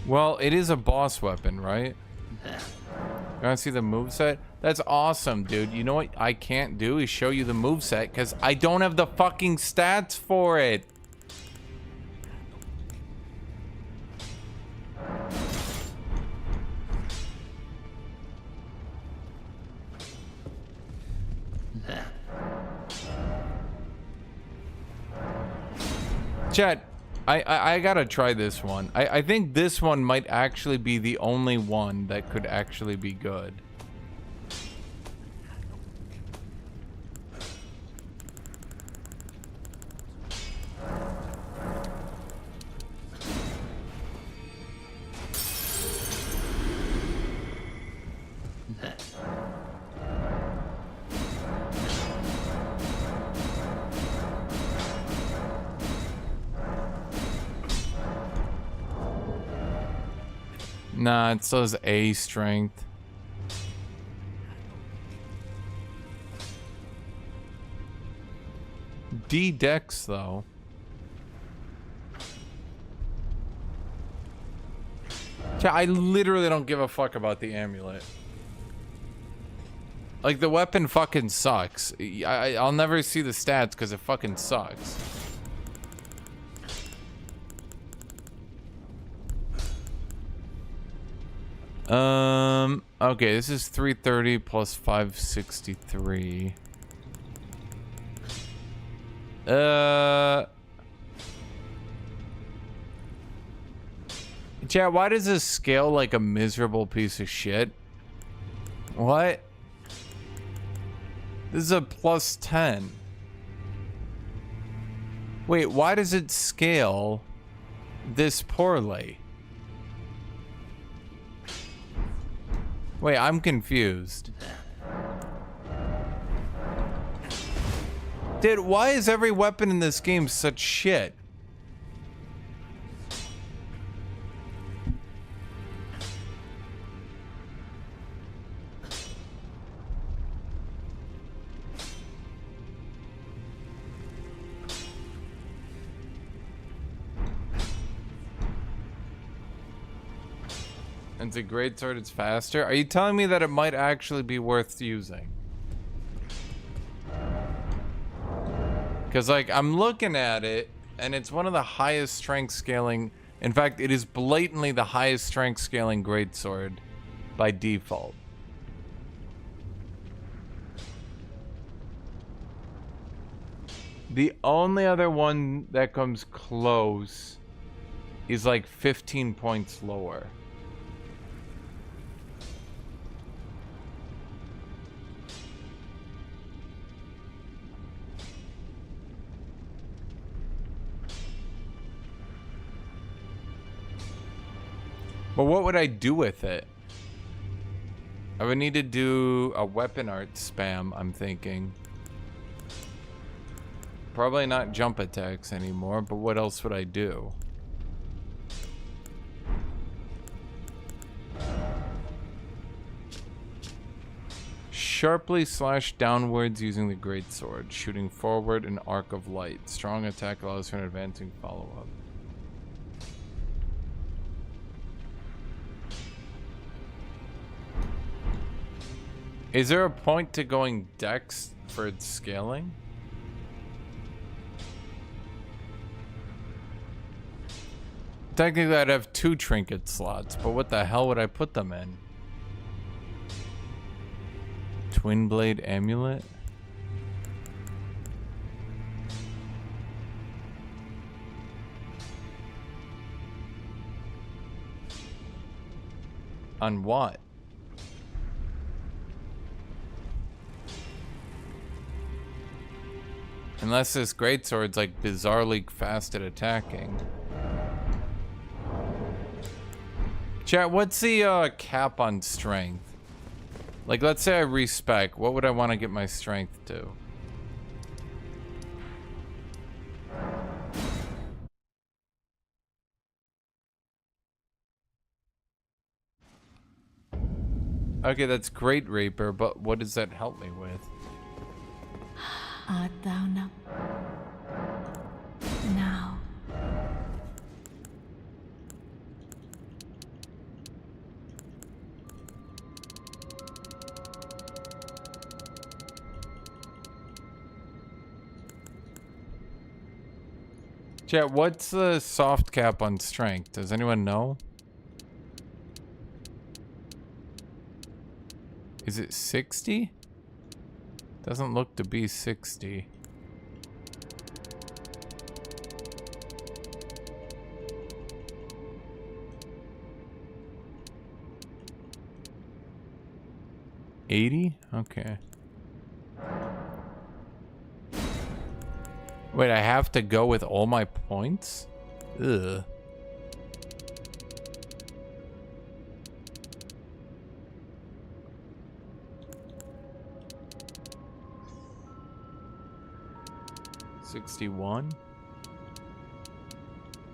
Well, it is a boss weapon, right? You wanna see the moveset? That's awesome, dude. You know what I can't do is show you the moveset because I don't have the fucking stats for it. Chat, I gotta try this one. I think this one might actually be the only one that could actually be good. Nah, it says A strength. D dex though. Yeah, I literally don't give a fuck about the amulet. Like, the weapon fucking sucks. I'll never see the stats because it fucking sucks. Okay, this is 330 plus 563. Chat, why does this scale like a miserable piece of shit? What? This is a plus 10. Wait, why does it scale this poorly? Wait, I'm confused. Dude, why is every weapon in this game such shit? It's a great sword, it's faster. Are you telling me that it might actually be worth using? Because, like, I'm looking at it, and it's one of the highest strength scaling. In fact, it is blatantly the highest strength scaling greatsword by default. The only other one that comes close is like 15 points lower. But what would I do with it? I would need to do a weapon art spam, I'm thinking. Probably not jump attacks anymore, but what else would I do? Sharply slash downwards using the greatsword, shooting forward an arc of light. Strong attack allows for an advancing follow-up. Is there a point to going dex for its scaling? Technically, I'd have 2 trinket slots, but what the hell would I put them in? Twin blade amulet? On what? Unless this greatsword's like bizarrely fast at attacking. Chat, what's the cap on strength? Like, let's say I respec. What would I want to get my strength to? Okay, that's great, Reaper, but what does that help me with? Art thou not? Now. Chat, what's the soft cap on strength? Does anyone know? Is it 60? Doesn't look to be 60. $80? Okay. Wait, I have to go with all my points? Ugh. $61?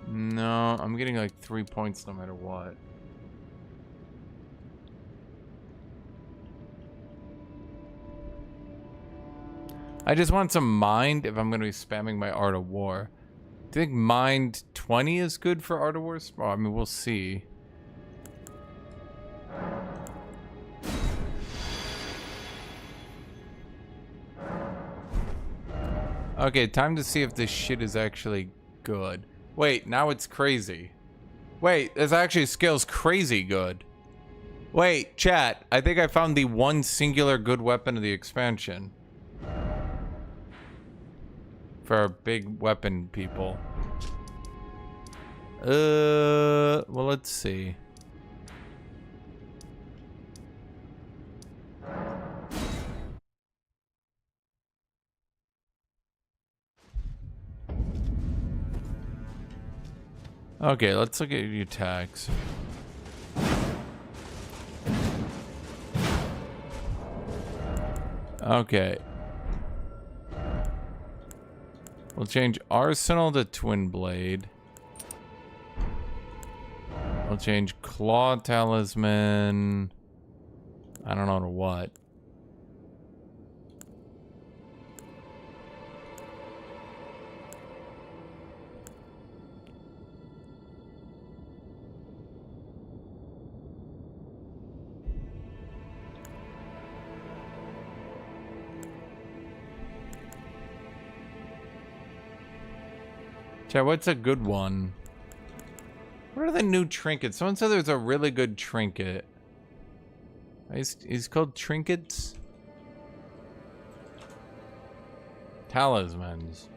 No, I'm getting like 3 points no matter what. I just want some mind if I'm going to be spamming my Art of War. Do you think mind 20 is good for Art of War? Oh, I mean, we'll see. Okay, time to see if this shit is actually good. Wait, now it's crazy. Wait, this actually scales crazy good. Wait, chat. I think I found the one singular good weapon of the expansion. For our big weapon people. Well, let's see. Okay, let's look at your attacks. Okay. We'll change Arsenal to Twin Blade. We'll change Claw Talisman. I don't know to what. Chat, what's a good one? What are the new trinkets? Someone said there's a really good trinket. Is called trinkets? Talismans.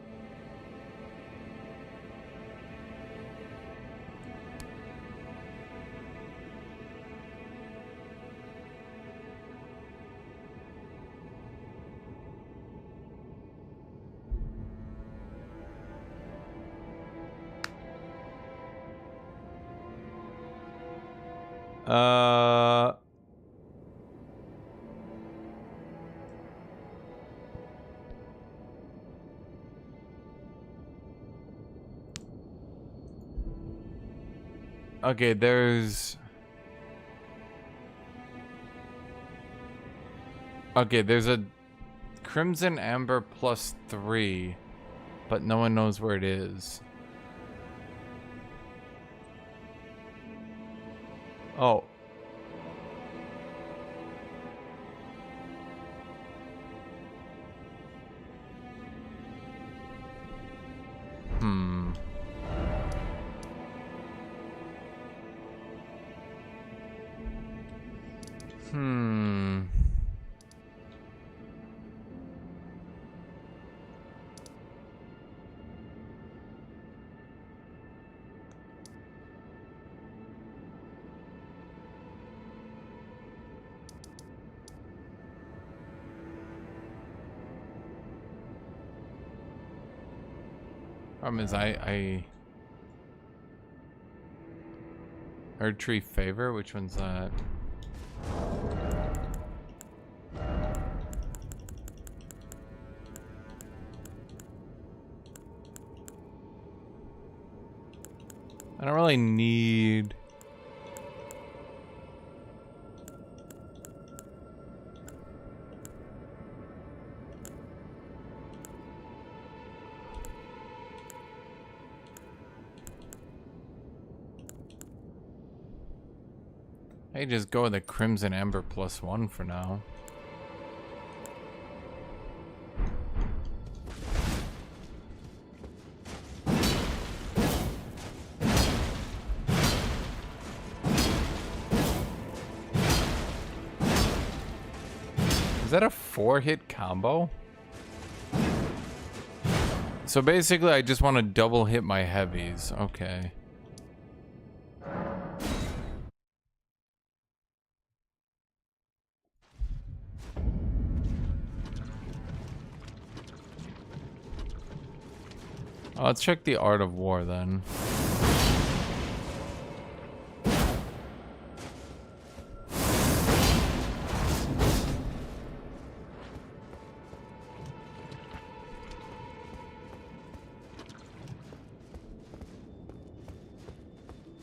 Okay, there's... Okay, there's a Crimson Amber +3, but no one knows where it is. Oh. Problem is, I Earth Tree Favor? Which one's that? I don't really need... I just go with the Crimson Amber +1 for now. Is that a 4-hit combo? So basically I just want to double hit my heavies. Okay. Let's check the Art of War then.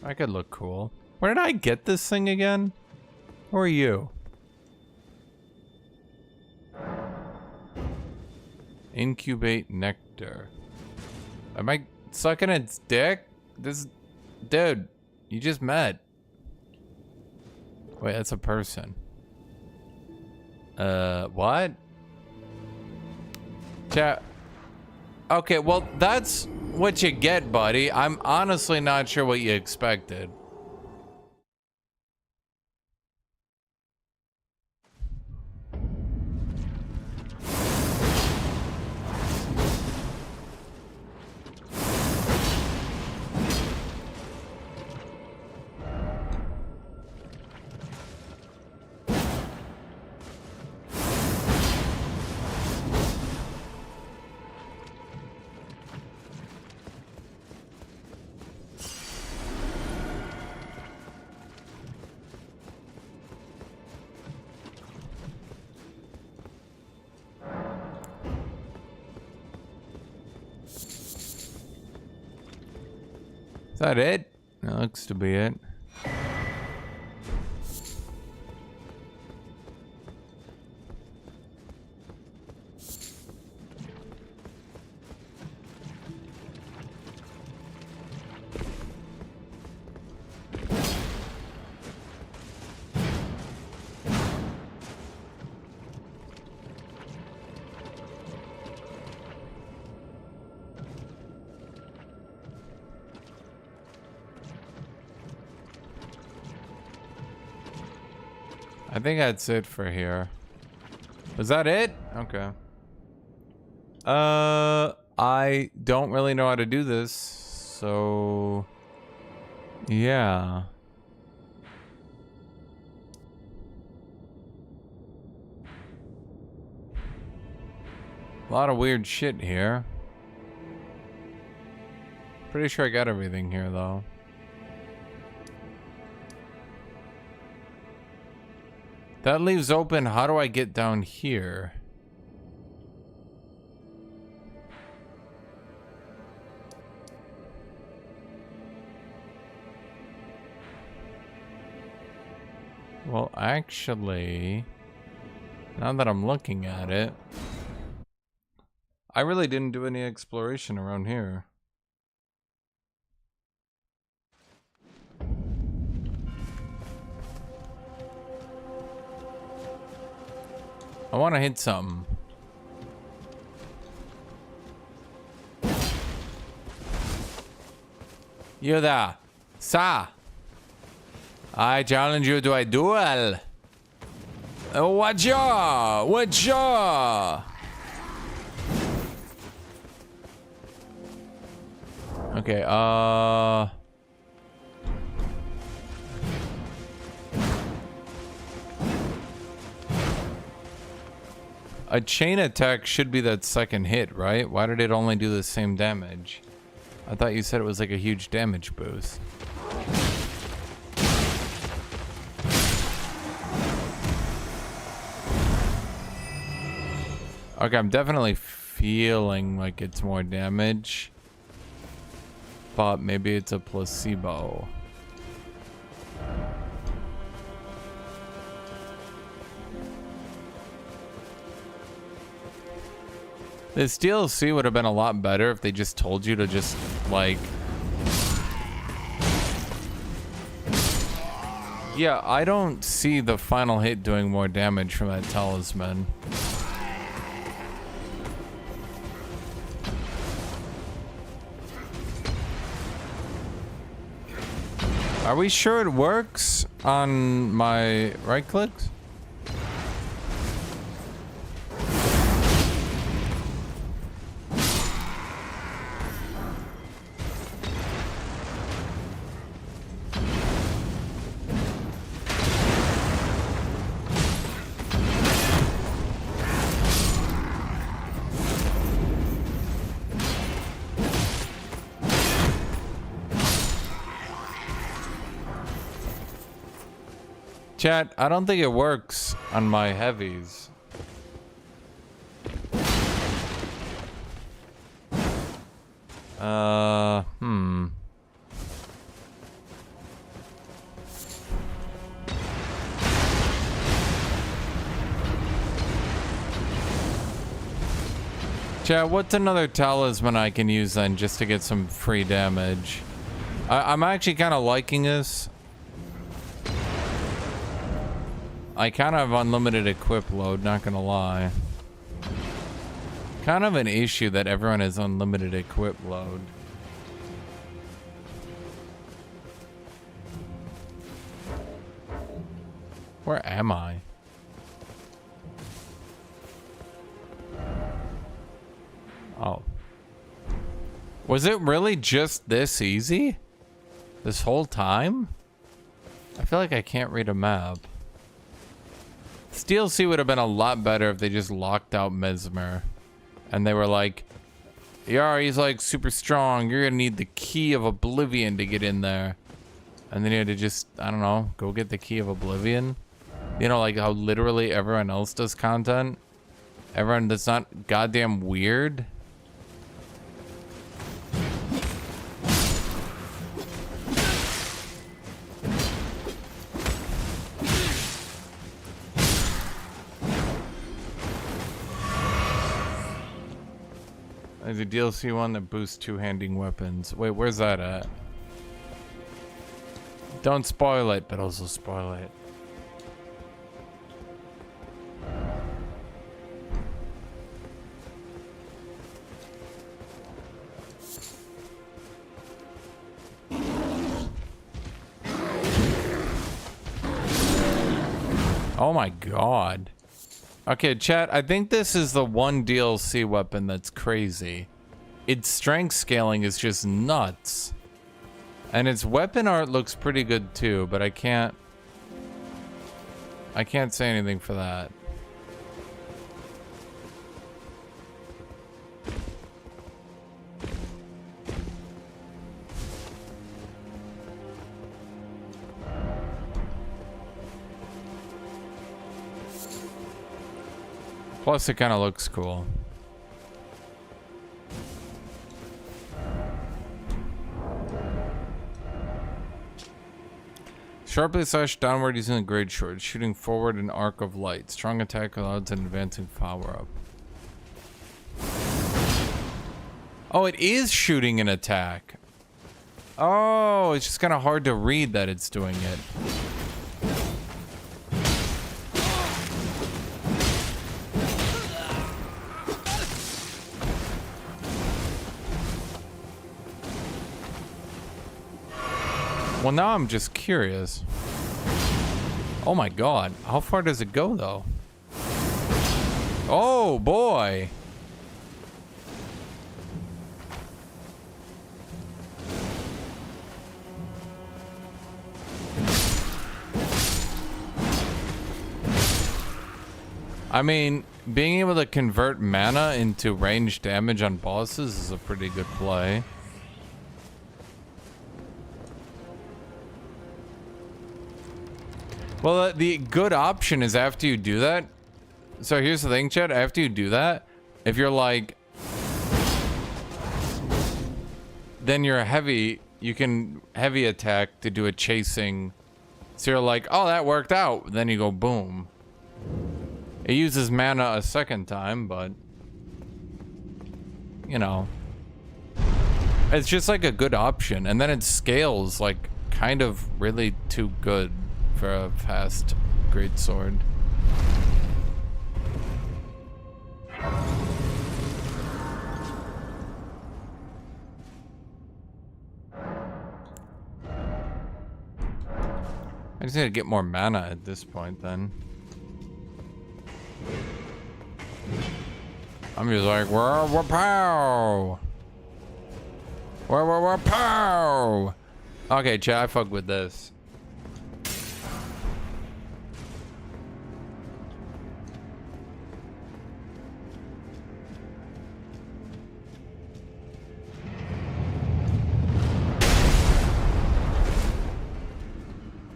I could look cool. Where did I get this thing again? Who are you? Incubate nectar. Am I sucking its dick? This... Dude, you just met. Wait, that's a person. What? Chat. Okay, well, that's what you get, buddy. I'm honestly not sure what you expected. Is that it? That looks to be it. I think that's it for here. Was that it? Okay. I don't really know how to do this, so yeah. A lot of weird shit here. Pretty sure I got everything here though. That leaves open, how do I get down here? Well, actually, now that I'm looking at it, I really didn't do any exploration around here. I want to hit something. You there, sir. I challenge you to a duel. What's your? What's your? Okay, a chain attack should be that second hit, right? Why did it only do the same damage? I thought you said it was like a huge damage boost. Okay, I'm definitely feeling like it's more damage. But maybe it's a placebo. This DLC would have been a lot better if they just told you to just, like... Yeah, I don't see the final hit doing more damage from that talisman. Are we sure it works on my right clicks? Chat, I don't think it works on my heavies. Chat, what's another talisman I can use then just to get some free damage? I'm actually kind of liking this. I kind of have unlimited equip load, not gonna lie. Kind of an issue that everyone has unlimited equip load. Where am I? Oh. Was it really just this easy? This whole time? I feel like I can't read a map. This DLC would have been a lot better if they just locked out Mesmer. And they were like, yeah, he's like super strong. You're gonna need the key of Oblivion to get in there. And then you had to just, I don't know, go get the key of Oblivion. You know, like how literally everyone else does content. Everyone that's not goddamn weird. There's a DLC one that boosts two-handing weapons. Wait, where's that at? Don't spoil it, but also spoil it. Oh my god. Okay, chat, I think this is the one DLC weapon that's crazy. Its strength scaling is just nuts. And its weapon art looks pretty good too, but I can't say anything for that. Plus, it kind of looks cool. Sharply slash downward using a great sword, shooting forward an arc of light. Strong attack allows an advancing power up. Oh, it is shooting an attack. Oh, it's just kind of hard to read that it's doing it. Well, now I'm just curious. Oh my god. How far does it go, though? Oh, boy. I mean, being able to convert mana into ranged damage on bosses is a pretty good play. Well, the good option is after you do that. So here's the thing, Chad. After you do that, if you're like, then you're heavy. You can heavy attack to do a chasing. So you're like, oh, that worked out. Then you go boom. It uses mana a second time, but you know, it's just like a good option. And then it scales like kind of really too good for a fast greatsword. I just need to get more mana at this point then. I'm just like, pow! Pow! Okay, chat, I fuck with this.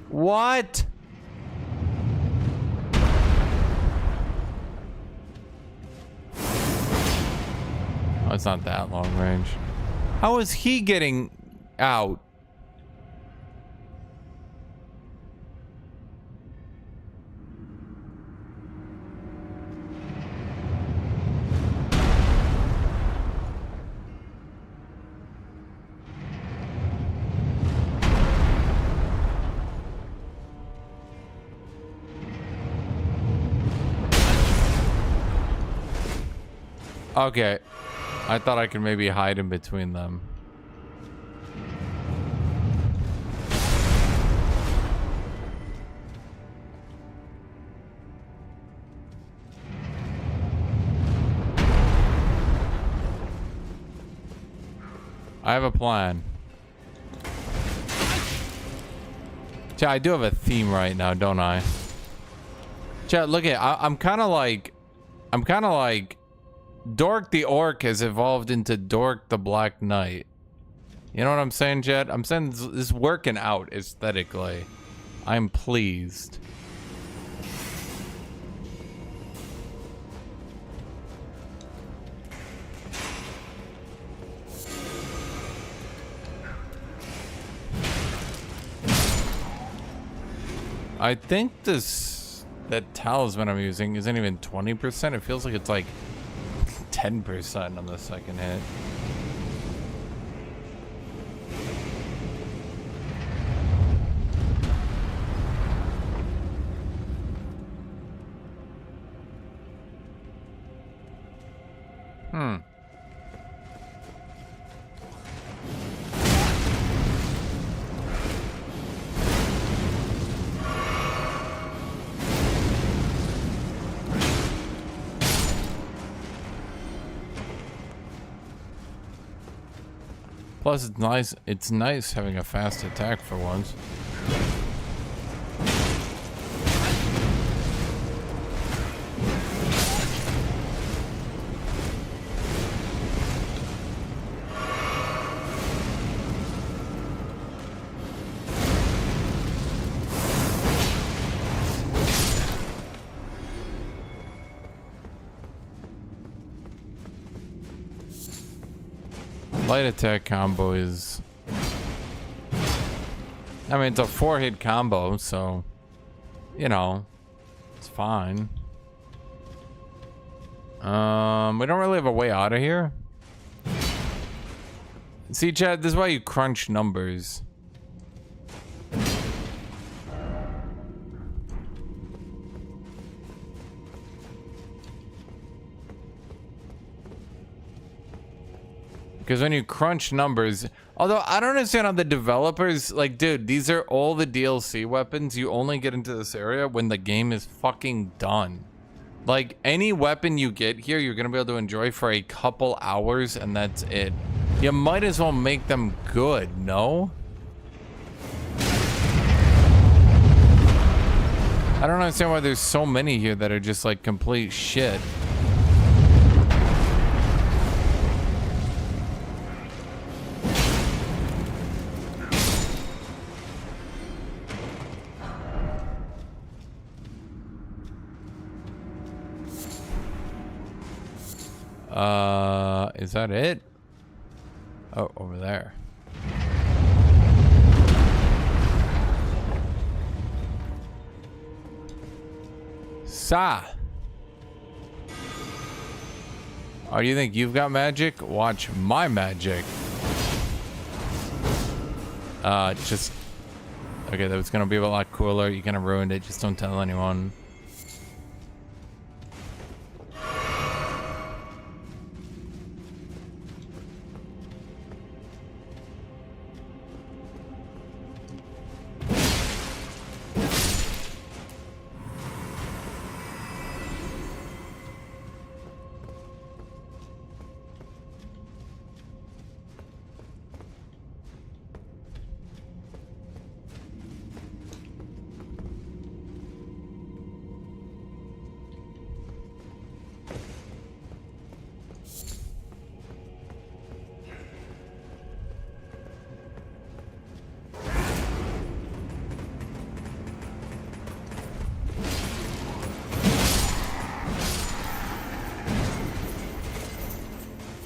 What? Oh, it's not that long range. How is he getting out? Okay. I thought I could maybe hide in between them. I have a plan. Chat, I do have a theme right now, don't I? Chat, look at I'm kind of like Dork the Orc has evolved into Dork the Black Knight. You know what I'm saying, Chat? I'm saying this is working out aesthetically. I'm pleased. I think that talisman I'm using isn't even 20%. It feels like it's like 10% on the second hit. Plus, it's nice having a fast attack for once. Light attack combo is... I mean, it's a 4-hit combo, so... You know... It's fine. We don't really have a way out of here. See, Chad, this is why you crunch numbers. Because when you crunch numbers, although I don't understand how the developers, like, dude, these are all the DLC weapons. You only get into this area when the game is fucking done. Like, any weapon you get here, you're gonna be able to enjoy for a couple hours, and that's it. You might as well make them good, no? I don't understand why there's so many here that are just, like, complete shit. Is that it? Oh, over there. Sa. Oh, you think you've got magic? Watch my magic. Just... Okay, that was gonna be a lot cooler. You kind of ruined it. Just don't tell anyone.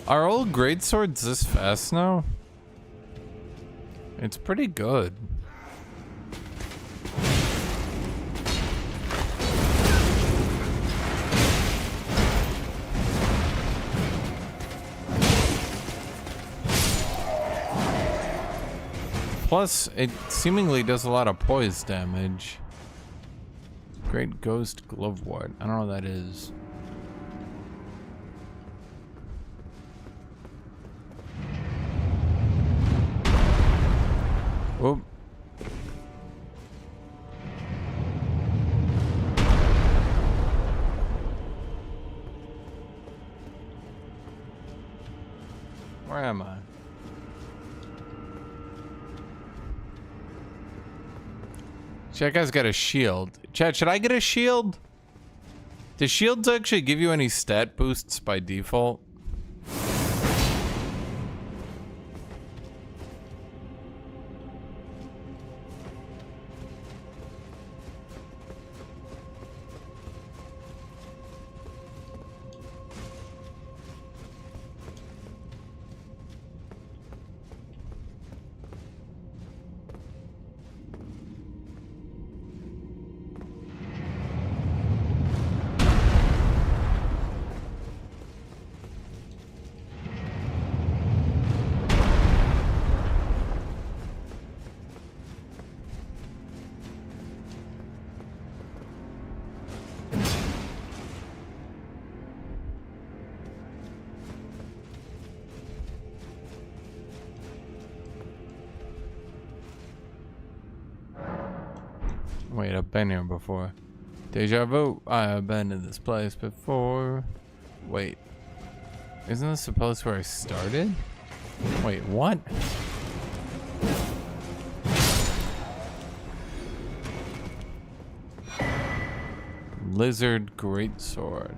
Are old greatswords this fast now? It's pretty good. Plus, it seemingly does a lot of poise damage. Great Ghost Glovewort. I don't know what that is. Whoop. Where am I? That guy's got a shield. Chad, should I get a shield? Do shields actually give you any stat boosts by default? Wait, I've been here before. Deja vu. I've been to this place before. Wait. Isn't this supposed to where I started? Wait, what? Lizard greatsword.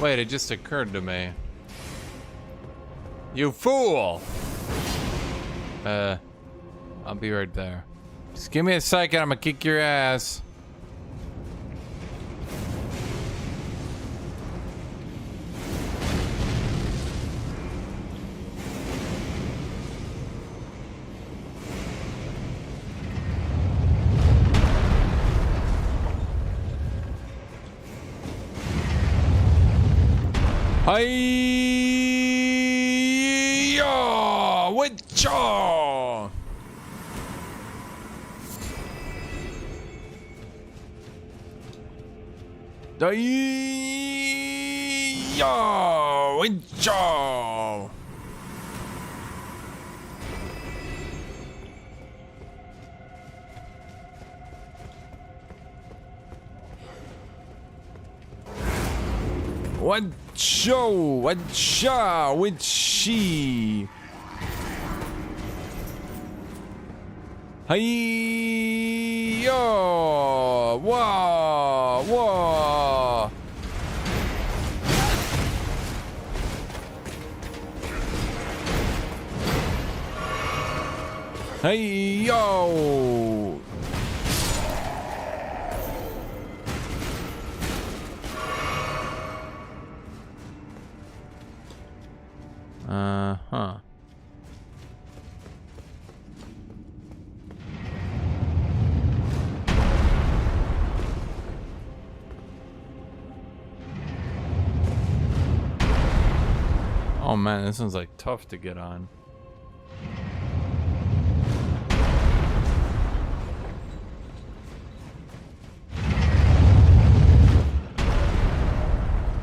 Wait, it just occurred to me. You fool! I'll be right there. Just give me a second, I'm gonna kick your ass. Hi-ya! Witcha! Hi-ya! Witcha! What show? What sha? Which she? Hey yo! Wah wah! Hey yo! Huh. Oh man, this one's like tough to get on.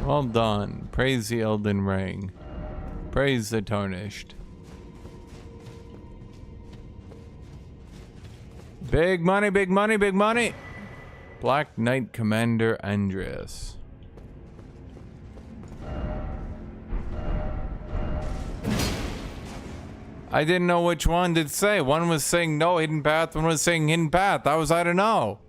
Well done. Praise the Elden Ring. Praise the Tarnished. Big money, big money, big money! Black Knight Commander Andreas. I didn't know which one did say. One was saying no hidden path, one was saying hidden path. I don't know.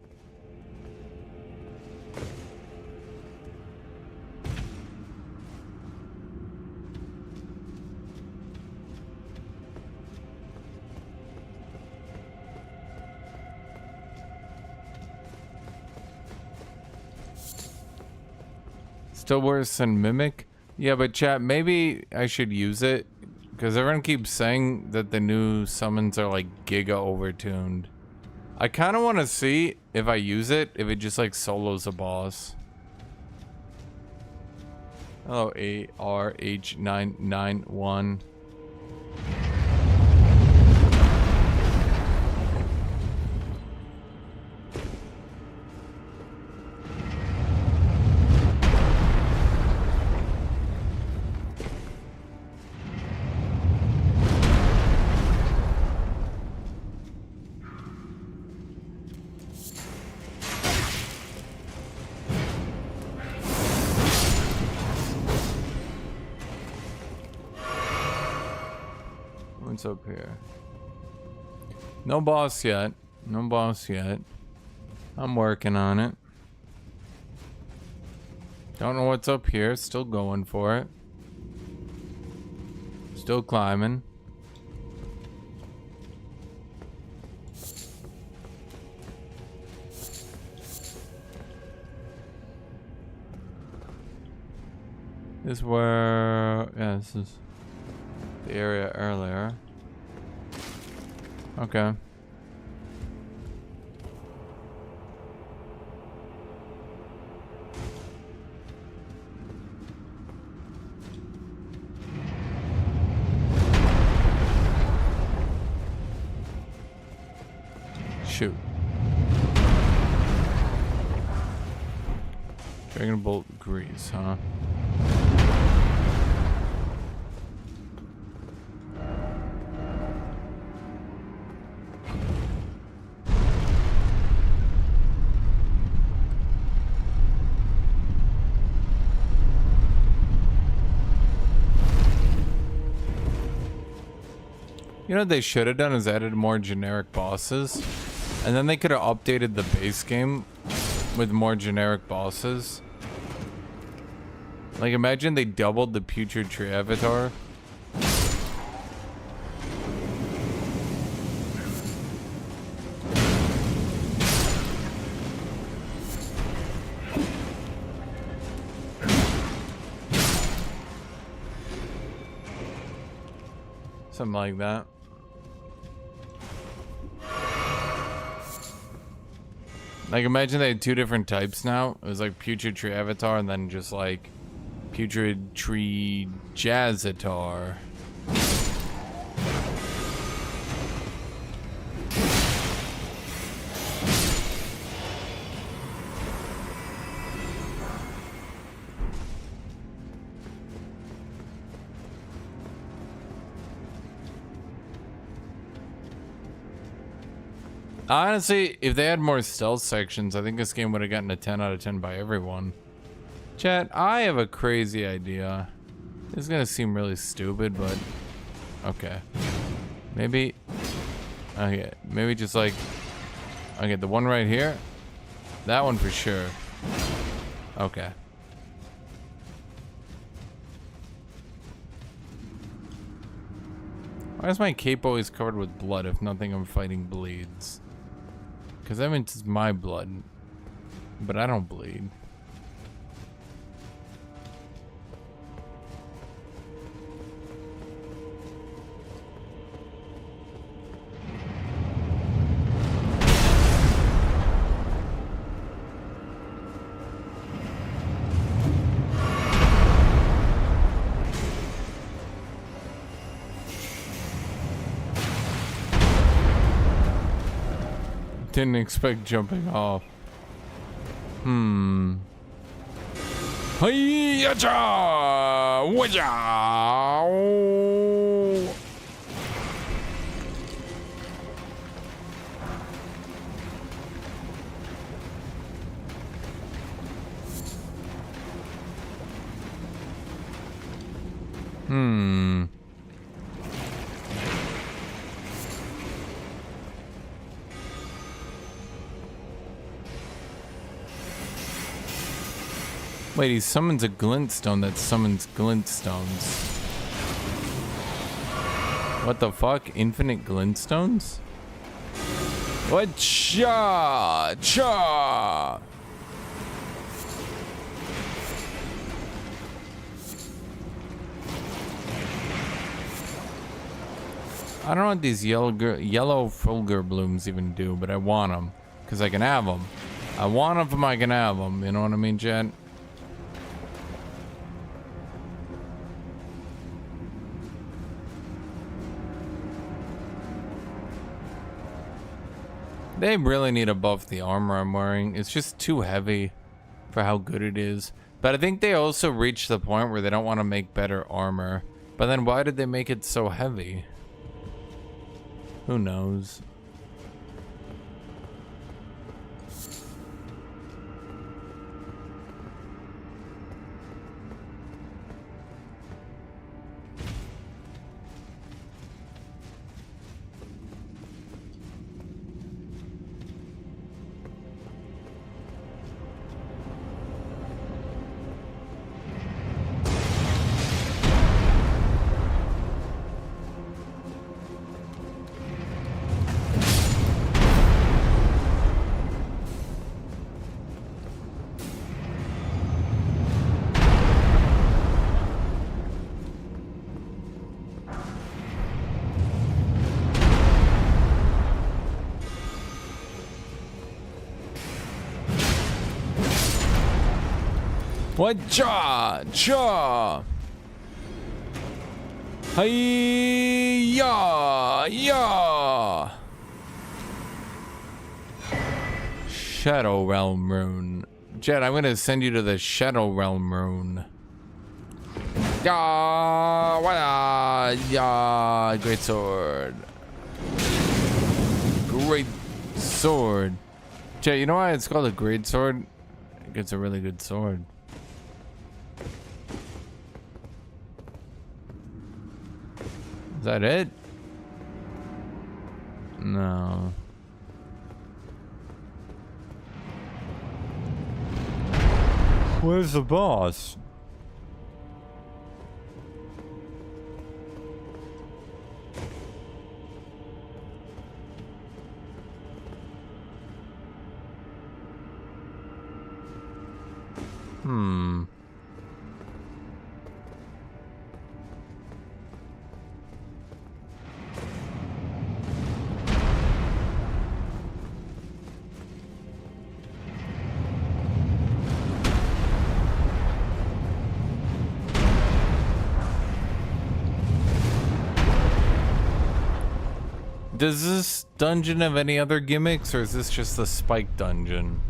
Still worse than Mimic? Yeah, but chat, maybe I should use it. Because everyone keeps saying that the new summons are like giga overtuned. I kind of want to see if I use it, if it just like solos a boss. Hello, ARH991. What's up here? No boss yet. No boss yet. I'm working on it. Don't know what's up here. Still going for it. Still climbing. This is where... yeah, this is the area earlier. Okay. Shoot. Dragon Bolt Grease, huh? You know what they should have done is added more generic bosses. And then they could have updated the base game with more generic bosses. Like imagine they doubled the Putrid Tree Avatar. Something like that. Like imagine they had two different types now. It was like Putrid Tree Avatar and then just like Putrid Tree Jazzatar. Honestly, if they had more stealth sections, I think this game would have gotten a 10 out of 10 by everyone. Chat, I have a crazy idea. This is gonna seem really stupid, but okay. Maybe, okay, maybe just like, okay, the one right here, that one for sure. Okay. Why is my cape always covered with blood if nothing I'm fighting bleeds? Because that means it's my blood. But I don't bleed. Didn't expect jumping off. Hi-ya-cha! Wa-ya! Wait, he summons a glintstone that summons glintstones. What the fuck? Infinite glintstones? What? Cha! Cha! I don't know what these yellow fulgur blooms even do, but I want them. Because I can have them. I want them, I can have them. You know what I mean, Jen? They really need to buff the armor I'm wearing. It's just too heavy for how good it is. But I think they also reached the point where they don't want to make better armor. But then why did they make it so heavy? Who knows? What jaw? Jaw. Hey ya ya. Shadow Realm Rune. Jet, I'm gonna send you to the Shadow Realm Rune. Ya, wah, ya, great sword. Great sword. Jet, you know why it's called a great sword? It's a really good sword. Is that it? No. Where's the boss? Does this dungeon have any other gimmicks, or is this just the spike dungeon?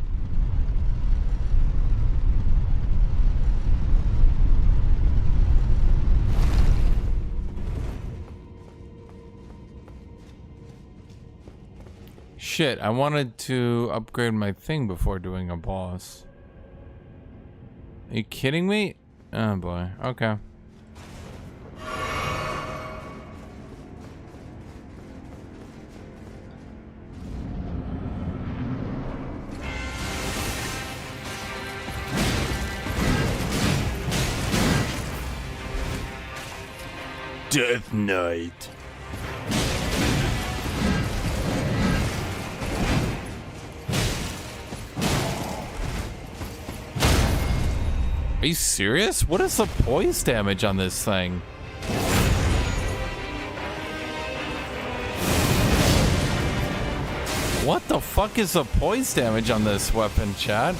Shit, I wanted to upgrade my thing before doing a boss. Are you kidding me? Oh boy, okay. Death Knight. Are you serious? What is the poise damage on this thing? What the fuck is the poise damage on this weapon, Chad?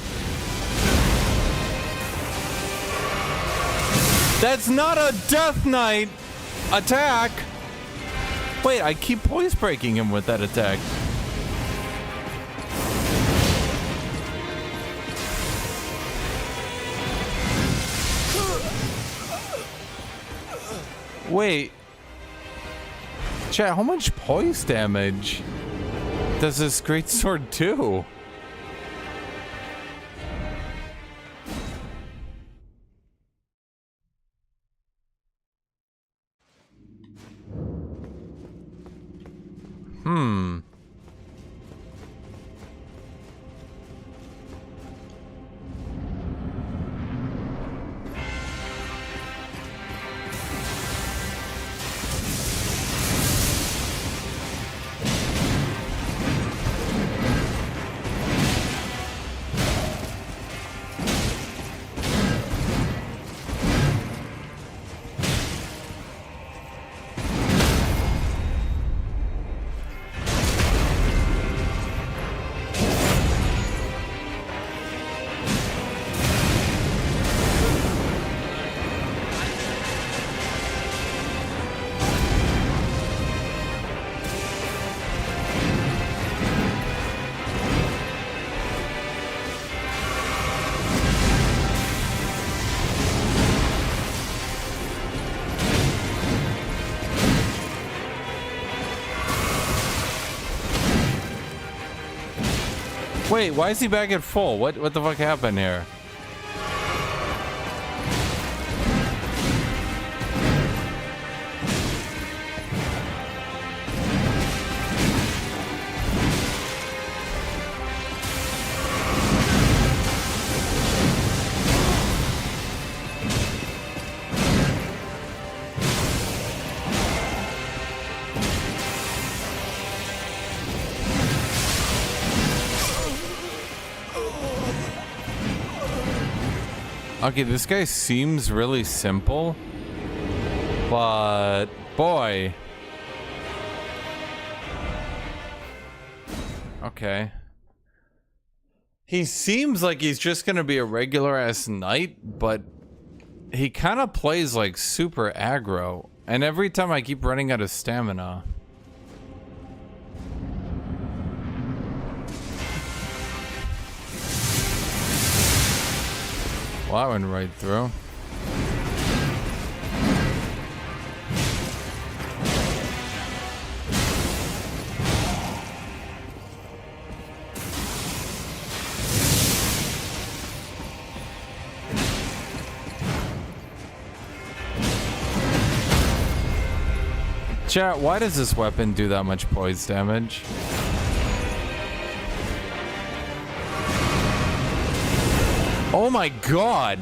That's not a Death Knight attack. Wait, I keep poise breaking him with that attack. Wait. Chat, how much poise damage does this great sword do? Wait, why is he back at full? What the fuck happened here? Okay, this guy seems really simple, but boy. Okay. He seems like he's just gonna be a regular ass knight, but he kind of plays like super aggro, and every time I keep running out of stamina. Well, I went right through. Chat, why does this weapon do that much poise damage? Oh my god!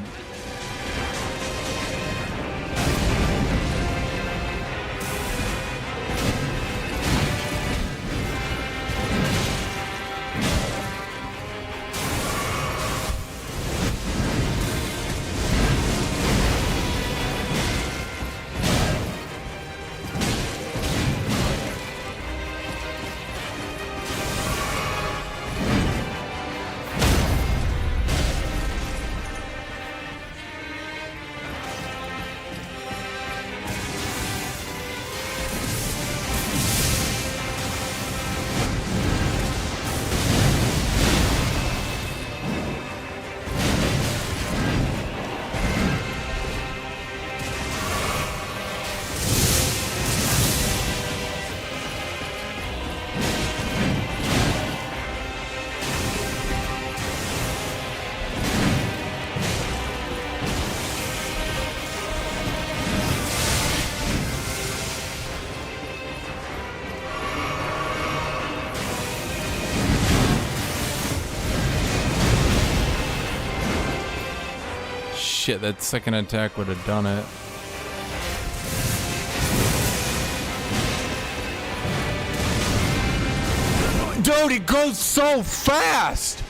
Shit, that second attack would have done it. Dude, it goes so fast!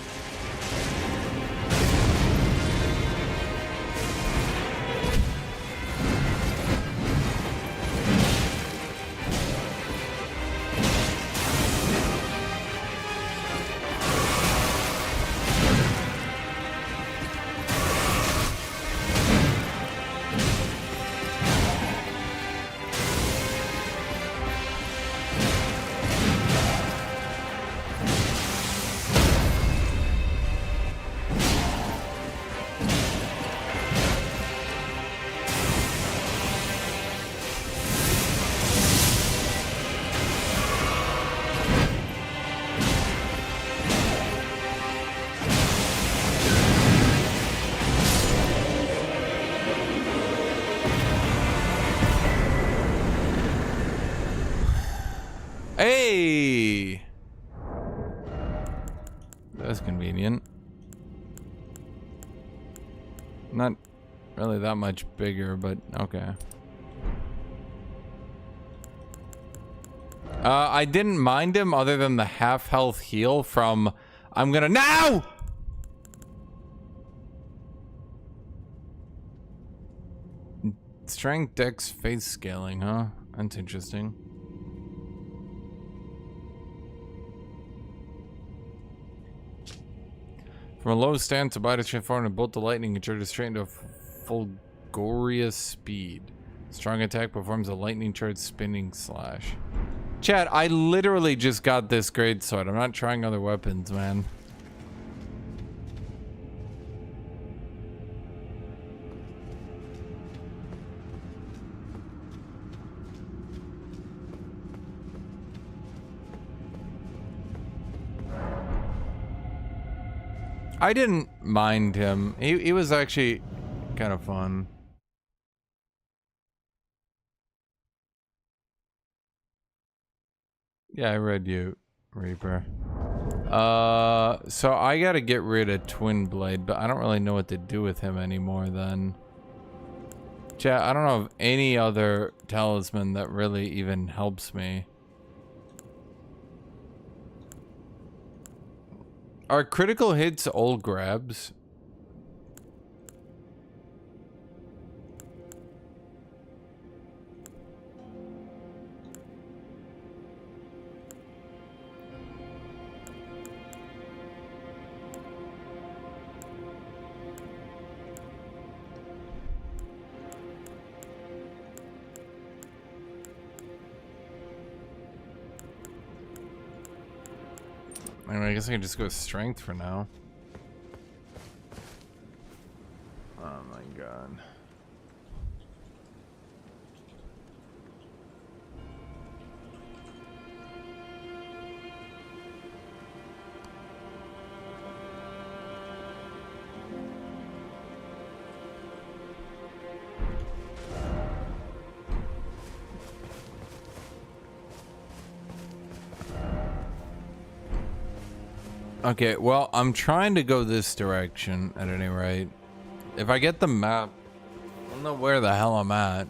Hey! That's convenient. Not really that much bigger, but okay. I didn't mind him other than the half health heal from I'm gonna now! Strength, dex, face scaling, huh? That's interesting. From a low stance, Abide is transformed in bolt the lightning and charges straight into Fulgurious speed. Strong attack performs a lightning charge spinning slash. Chat, I literally just got this great sword. I'm not trying other weapons, man. I didn't mind him. He was actually kind of fun. Yeah, I read you, Reaper. So I gotta get rid of Twin Blade, but I don't really know what to do with him anymore then. Chat, I don't know of any other talisman that really even helps me. Are critical hits all grabs? I guess I can just go with strength for now. Oh my god. Okay, well, I'm trying to go this direction at any rate. If I get the map, I'll know where the hell I'm at.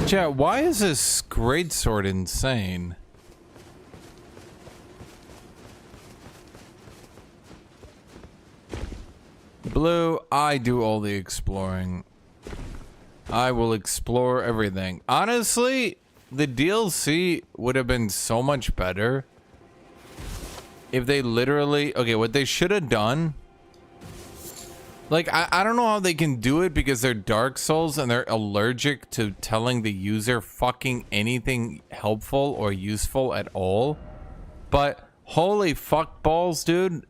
Chat, why is this greatsword insane? Blue, I do all the exploring. I will explore everything. Honestly, the DLC would have been so much better if they literally... Okay, what they should have done... Like, I don't know how they can do it because they're Dark Souls and they're allergic to telling the user fucking anything helpful or useful at all. But, holy fuck balls, dude.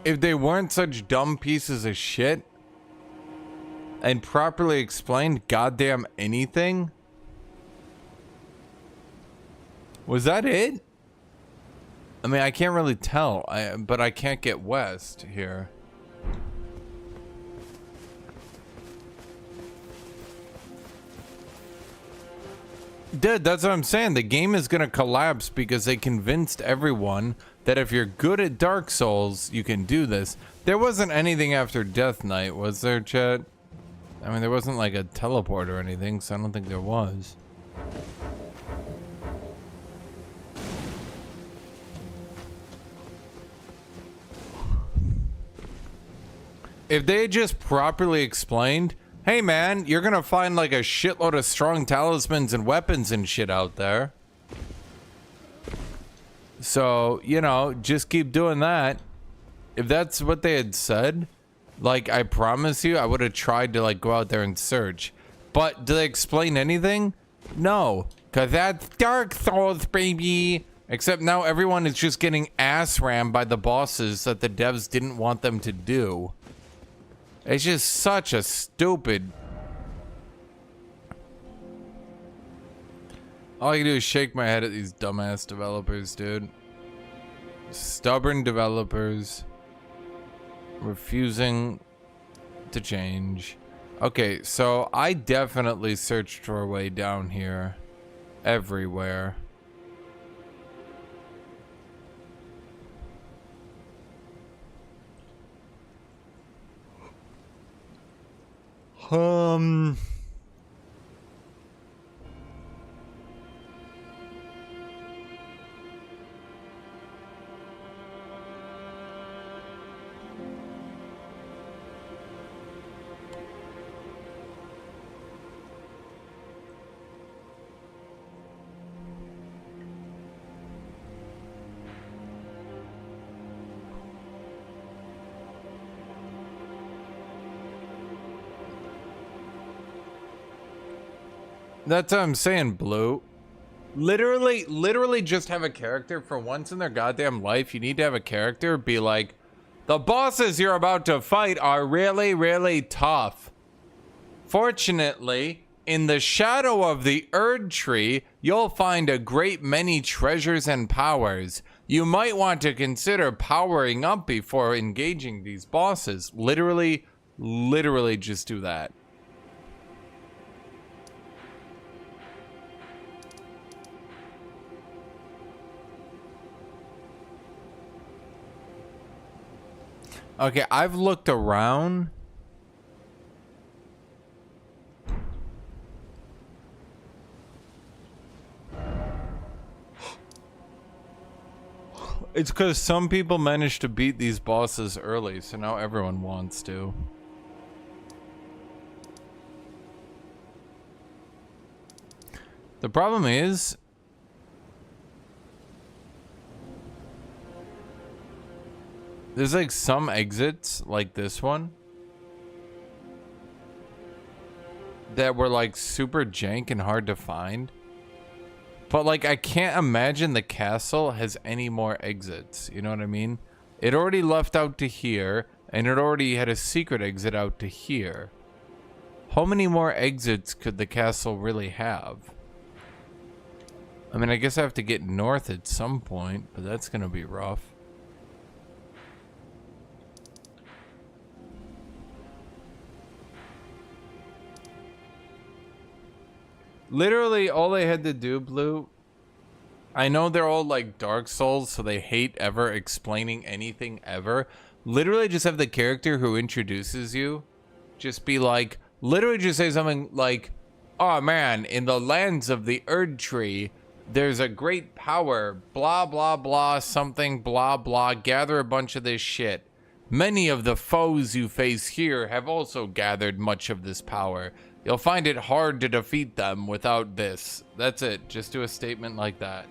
If they weren't such dumb pieces of shit and properly explained goddamn anything. Was that it? I mean, I can't really tell, but I can't get west here. Dude, that's what I'm saying. The game is gonna collapse because they convinced everyone that if you're good at Dark Souls, you can do this. There wasn't anything after Death Knight, was there, chat? I mean, there wasn't like a teleport or anything, so I don't think there was. If they had just properly explained, hey man, you're gonna find like a shitload of strong talismans and weapons and shit out there. So, you know, just keep doing that. If that's what they had said, like, I promise you, I would have tried to, like, go out there and search. But, do they explain anything? No. Because that's Dark Souls, baby. Except now everyone is just getting ass rammed by the bosses that the devs didn't want them to do. It's just such a stupid... All I can do is shake my head at these dumbass developers, dude. Stubborn developers. Refusing to change. Okay, so I definitely searched for a way down here. Everywhere. That's what I'm saying, Blue. Literally just have a character for once in their goddamn life. You need to have a character be like, The bosses you're about to fight are really, really tough. Fortunately, in the shadow of the Erd Tree, you'll find a great many treasures and powers. You might want to consider powering up before engaging these bosses. Literally just do that. Okay, I've looked around. It's because some people managed to beat these bosses early, so now everyone wants to. The problem is, there's like some exits, like this one, that were like super jank and hard to find. But like, I can't imagine the castle has any more exits. You know what I mean? It already left out to here, and it already had a secret exit out to here. How many more exits could the castle really have? I mean, I guess I have to get north at some point, but that's gonna be rough. Literally, all they had to do, Blue... I know they're all like Dark Souls, so they hate ever explaining anything ever. Literally just have the character who introduces you just be like... Literally just say something like, oh man, in the lands of the Erd Tree, there's a great power, blah, blah, blah, something, blah, blah, gather a bunch of this shit. Many of the foes you face here have also gathered much of this power. You'll find it hard to defeat them without this. That's it. Just do a statement like that.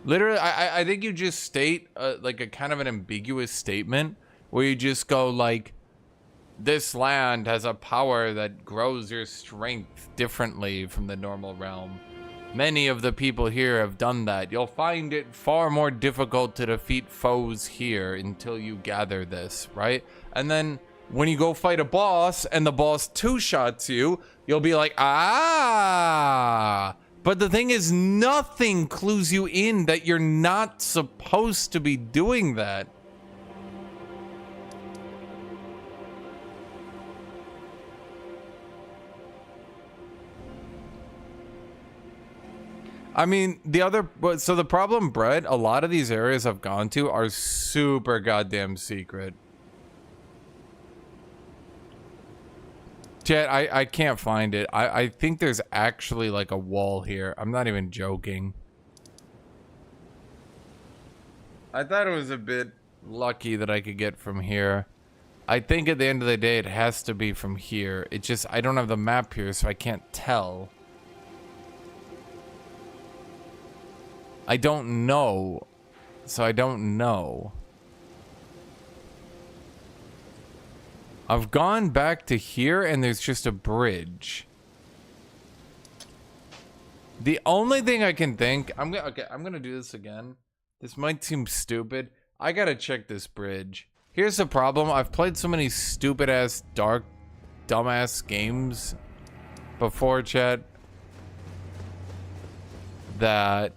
Literally, I think you just state like a kind of an ambiguous statement where you just go like, this land has a power that grows your strength differently from the normal realm. Many of the people here have done that. You'll find it far more difficult to defeat foes here until you gather this, right? And then when you go fight a boss and the boss two-shots you, you'll be like, ah! But the thing is, nothing clues you in that you're not supposed to be doing that. I mean, so the problem, Brett, a lot of these areas I've gone to are super goddamn secret. Chat, I can't find it. I think there's actually like a wall here. I'm not even joking. I thought it was a bit lucky that I could get from here. I think at the end of the day, it has to be from here. It just, I don't have the map here, so I can't tell. I don't know. So I don't know. I've gone back to here and there's just a bridge. The only thing I can think, I'm gonna do this again. This might seem stupid. I gotta check this bridge. Here's the problem. I've played so many stupid ass dark dumbass games before, chat, that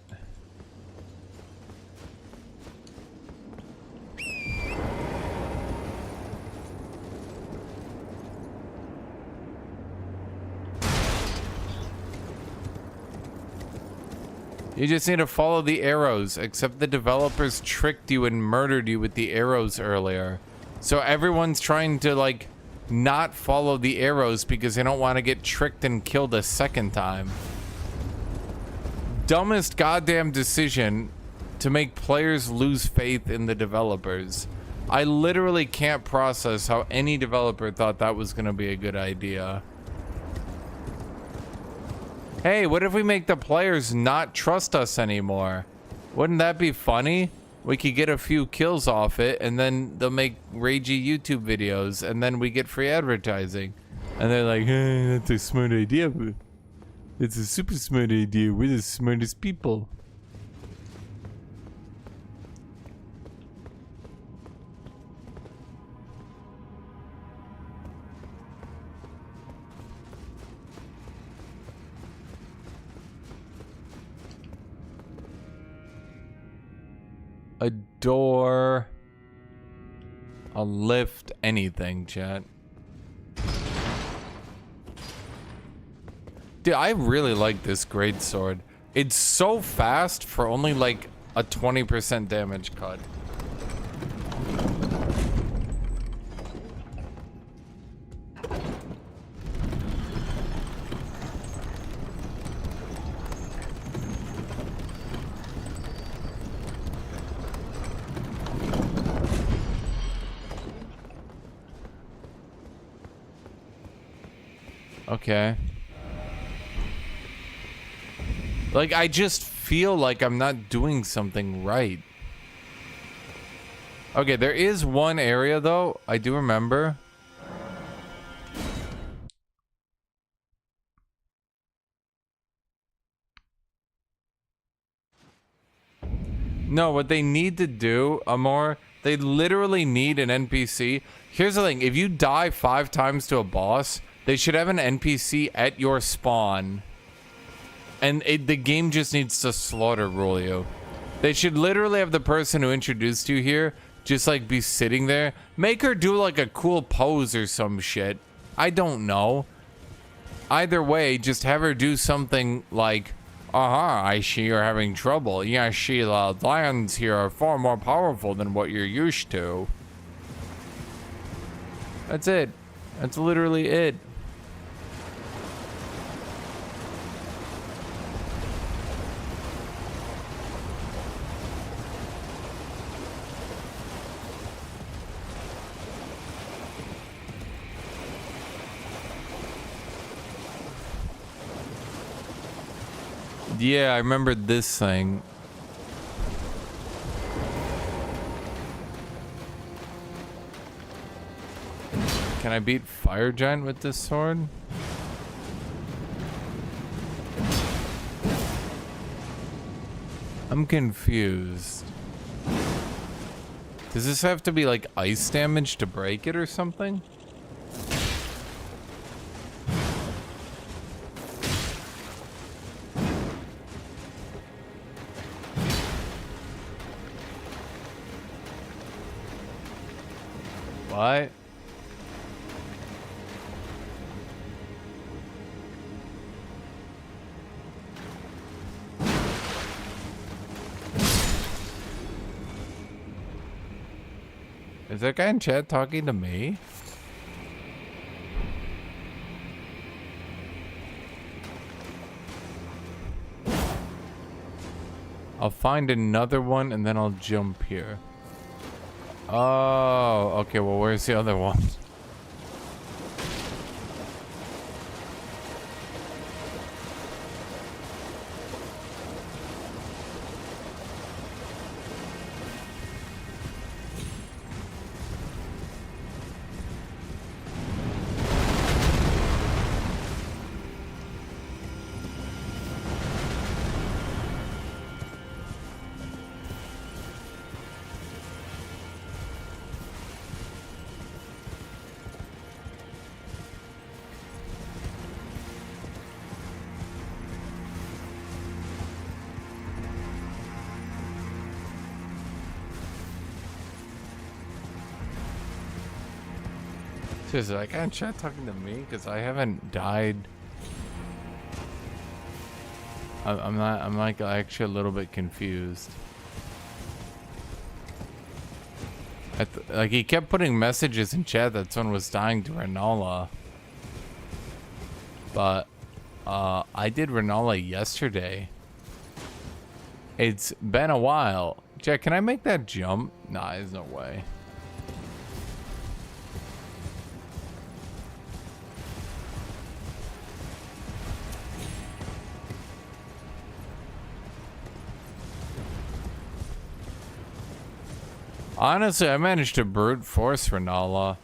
you just need to follow the arrows, except the developers tricked you and murdered you with the arrows earlier. So everyone's trying to, like, not follow the arrows because they don't want to get tricked and killed a second time. Dumbest goddamn decision to make players lose faith in the developers. I literally can't process how any developer thought that was going to be a good idea. Hey, what if we make the players not trust us anymore? Wouldn't that be funny? we could get a few kills off it, and then they'll make ragey YouTube videos, and then we get free advertising. And they're like, hey, that's a smart idea, but it's a super smart idea. We're the smartest people. A door, a lift, anything, chat. Dude, I really like this great sword. It's so fast for only like a 20% damage cut. Okay. Like, I just feel like I'm not doing something right. Okay, there is one area, though, I do remember. No, what they need to do, Amor, they literally need an NPC. Here's the thing, if you die 5 times to a boss, they should have an NPC at your spawn. And the game just needs to slaughter rule you. They should literally have the person who introduced you here just like be sitting there. Make her do like a cool pose or some shit. I don't know. Either way, just have her do something like, I see you're having trouble. Yeah, Sheila, lions here are far more powerful than what you're used to. That's it. That's literally it. Yeah, I remember this thing. Can I beat Fire Giant with this sword? I'm confused. Does this have to be like ice damage to break it or something? What? Is that guy in chat talking to me? I'll find another one and then I'll jump here. Oh, okay, well, where's the other one? Seriously, I can't chat talking to me because I haven't died. I'm not. I'm like actually a little bit confused. Like he kept putting messages in chat that someone was dying to Renala. But I did Renala yesterday. It's been a while. Jack, can I make that jump? Nah, there's no way. Honestly, I managed to brute force Renala.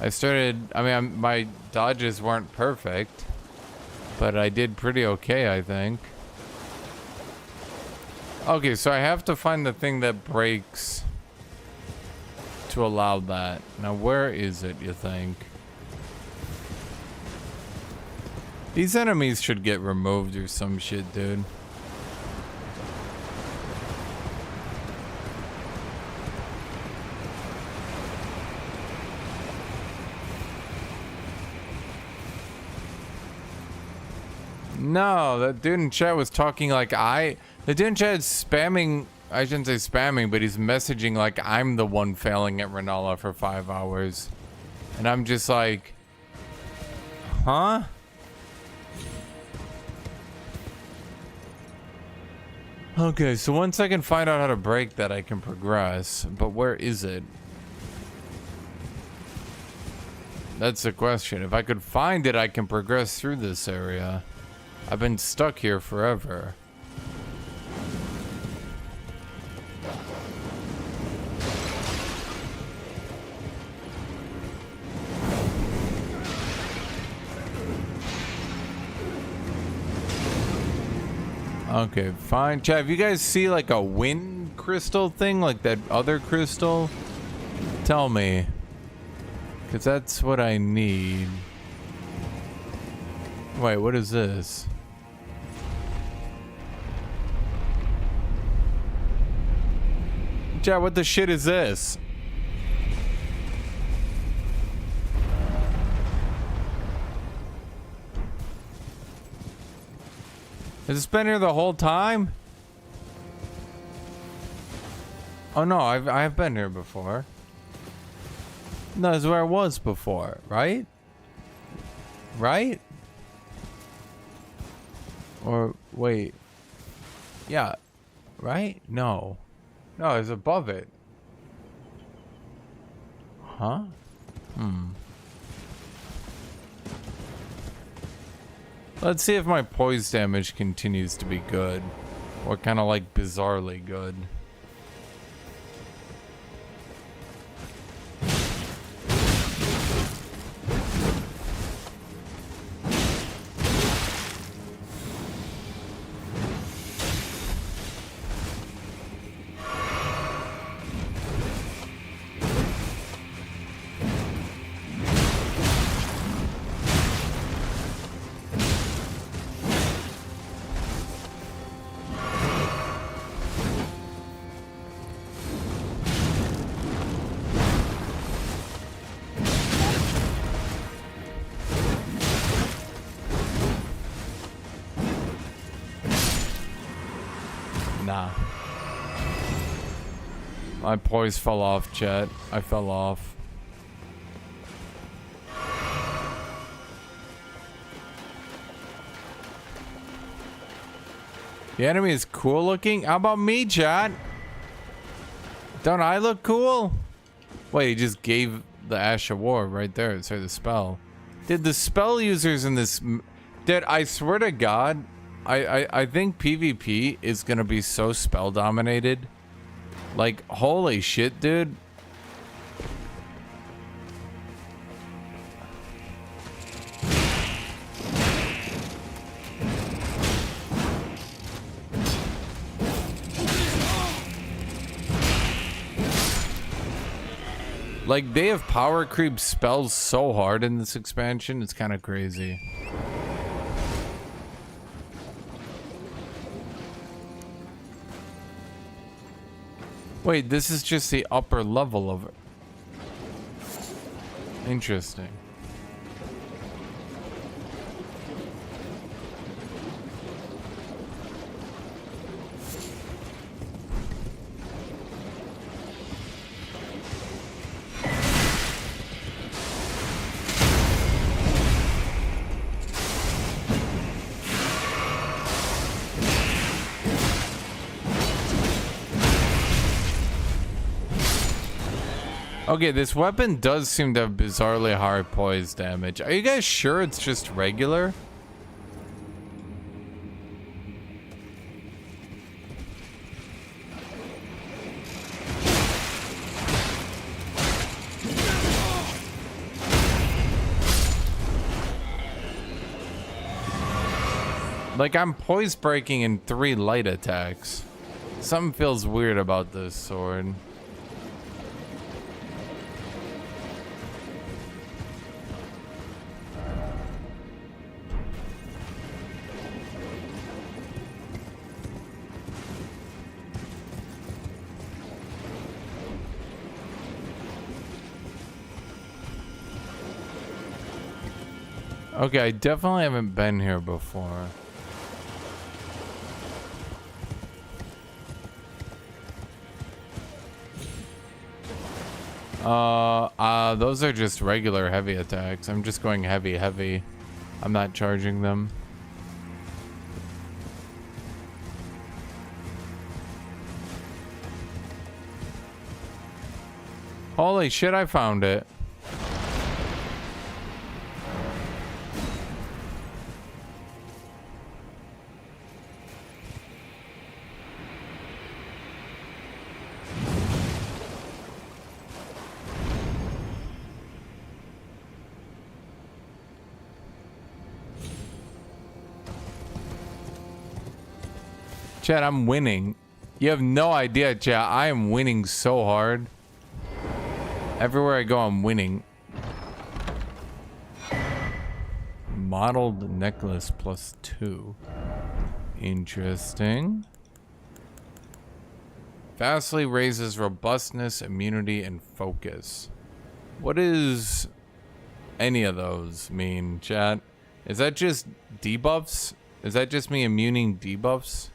My dodges weren't perfect, but I did pretty okay, I think. Okay, so I have to find the thing that breaks to allow that. Now, where is it, you think? These enemies should get removed or some shit, dude. No, that dude in chat was talking like the dude in chat is spamming, I shouldn't say spamming, but he's messaging like I'm the one failing at Renala for 5 hours. And I'm just like, huh? Okay, so once I can find out how to break that, I can progress. But where is it? That's the question. If I could find it, I can progress through this area. I've been stuck here forever. Okay, fine. Chat, if you guys see like a wind crystal thing, like that other crystal, tell me. Because that's what I need. Wait, what is this? Chat, what the shit is this? Has this been here the whole time? Oh no, I've been here before. No, this is where I was before, right? Right? Or wait. Yeah. Right? No. No, it's above it. Huh? Let's see if my poise damage continues to be good. Or kind of like bizarrely good. Nah. My poise fell off, chat. I fell off. The enemy is cool looking? How about me, chat? Don't I look cool? Wait, he just gave the Ash of War right there. Sorry, the spell. Dude, the spell users in this... Dude, I swear to God... I think PvP is gonna be so spell dominated. Like, holy shit, dude. Like, they have power creep spells so hard in this expansion, it's kind of crazy. Wait, this is just the upper level of it. Interesting. Okay, this weapon does seem to have bizarrely high poise damage. Are you guys sure it's just regular? Like, I'm poise breaking in 3 light attacks. Something feels weird about this sword. Okay, I definitely haven't been here before. Those are just regular heavy attacks. I'm just going heavy, heavy. I'm not charging them. Holy shit, I found it. Chat, I'm winning. You have no idea, chat. I am winning so hard. Everywhere I go, I'm winning. Modeled necklace +2. Interesting. Vastly raises robustness, immunity, and focus. What does any of those mean, chat? Is that just debuffs? Is that just me immuning debuffs?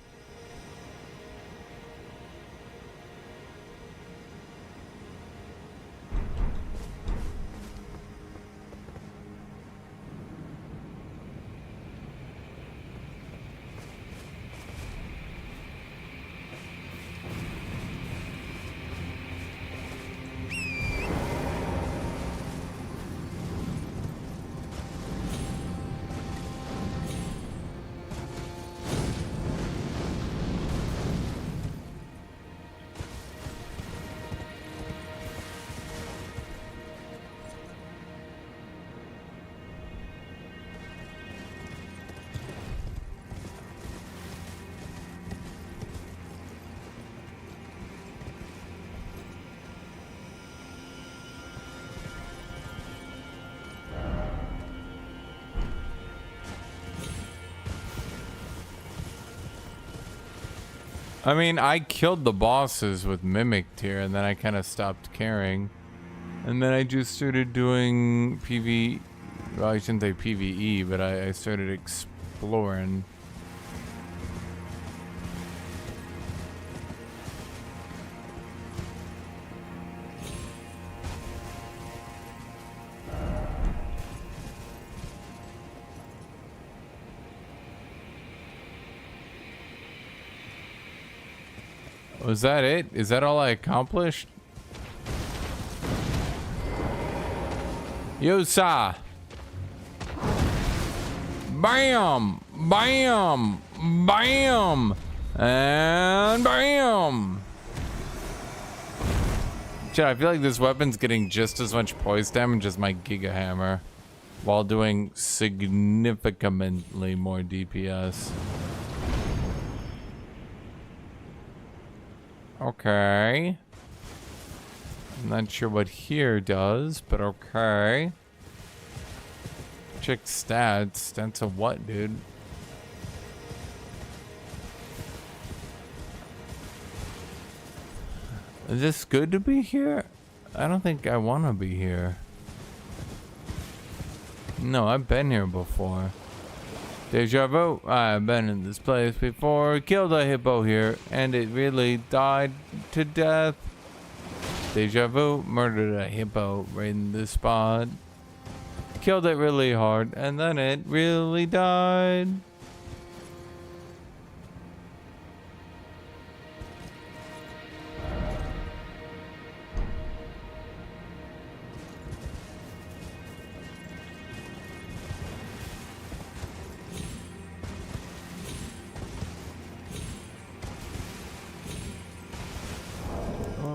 I mean, I killed the bosses with Mimic Tier, and then I kind of stopped caring. And then I just started doing PV... Well, I shouldn't say PvE, but I started exploring. Was that it? Is that all I accomplished? Yosa! Bam! Bam! Bam! And bam! Chat, I feel like this weapon's getting just as much poise damage as my Giga Hammer, while doing significantly more DPS. Okay. I'm not sure what here does, but okay. Check stats. Stats of what, dude? Is this good to be here? I don't think I want to be here. No, I've been here before. Deja vu. I've been in this place before. Killed a hippo here, and it really died to death. Deja vu. Murdered a hippo right in this spot. Killed it really hard, and then it really died.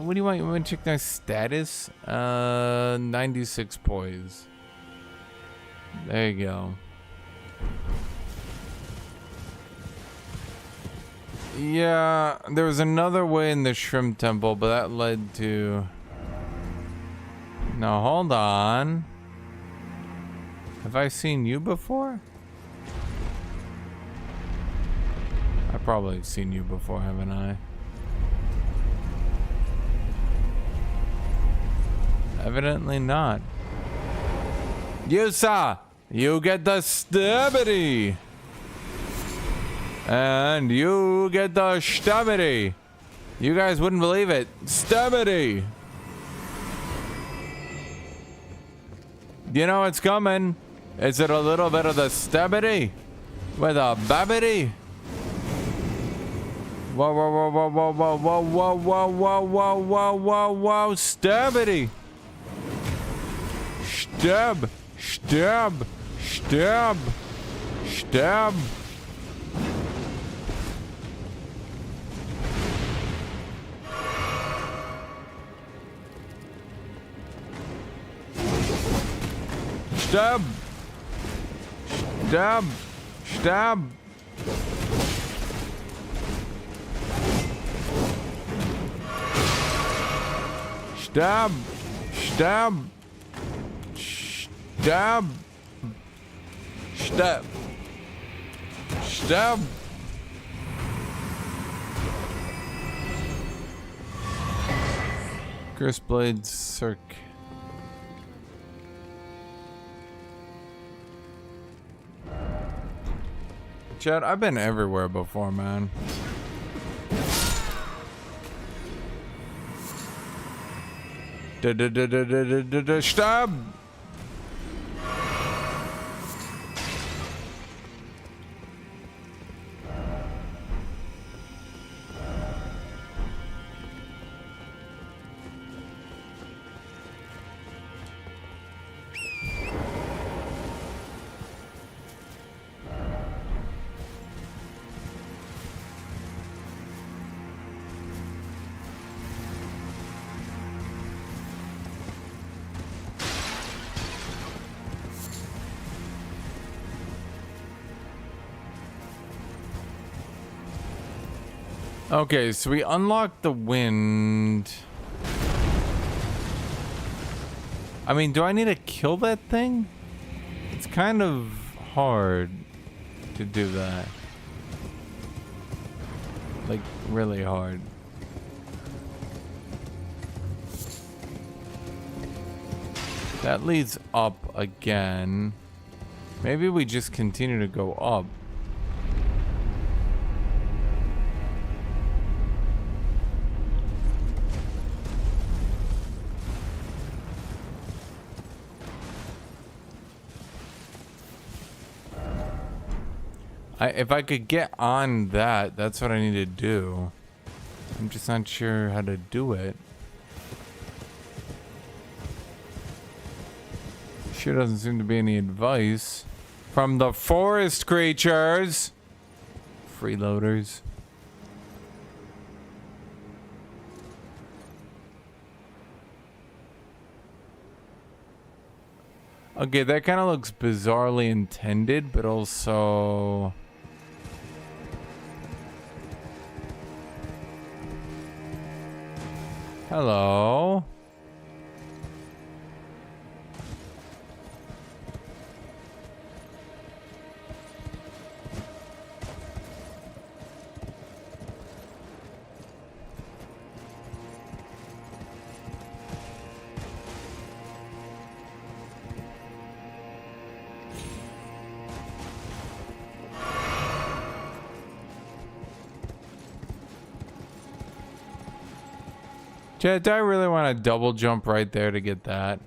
What do you want? You want to check my status? 96 poise. There you go. Yeah, there was another way in the Shrimp Temple, but that led to... Now, hold on. Have I seen you before? I probably have seen you before, haven't I? Evidently not. Yusa, you get the stability. And you get the stability. You guys wouldn't believe it. Stability. You know what's coming. Is it a little bit of the stability? With a babbity? Whoa, whoa, whoa, whoa, whoa, whoa, whoa, whoa, whoa, whoa, whoa, whoa, whoa, stability. Stab, stab, stab, stab. Stab. Stab. Stab. Stab. Stab. Stab. Stab. Stab. Gristblade Cirque. Chad, I've been everywhere before, man. Stab! Okay, so we unlocked the wind. I mean, do I need to kill that thing? It's kind of hard to do that. Like, really hard. That leads up again. Maybe we just continue to go up. If I could get on that, that's what I need to do. I'm just not sure how to do it. Sure doesn't seem to be any advice from the forest creatures. Freeloaders. Okay, that kind of looks bizarrely intended, but also... Hello. Chat, do I really want to double jump right there to get that?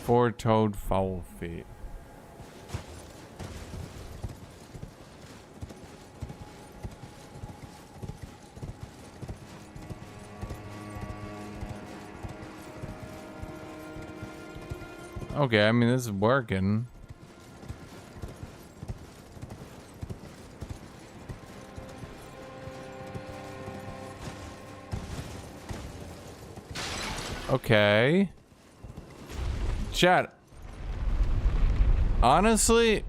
Four-toed fowl feet. Okay, I mean, this is working. Okay. Chat. honestly,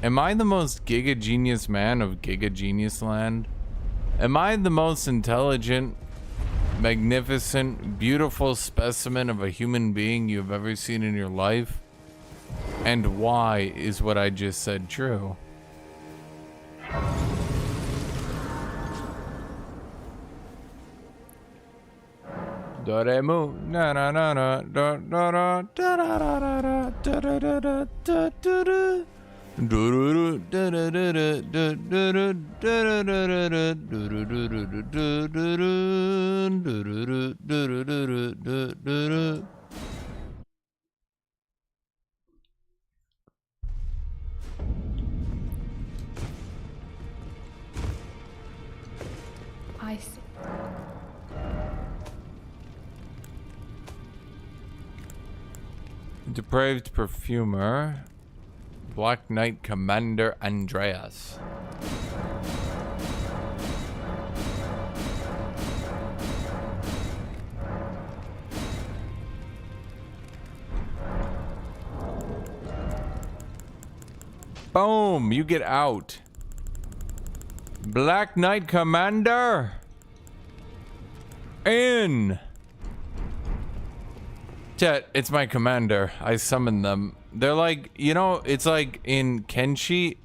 am I the most giga genius man of giga genius land? Am I the most intelligent, magnificent, beautiful specimen of a human being you've ever seen in your life? And why is what I just said true? Doremu na na na na da da da da da da da da da da da da da. I see. Depraved perfumer, Black Knight Commander Andreas. Boom, you get out. Black Knight Commander in. Chat, it's my commander. I summoned them. They're like, you know, it's like in Kenshi,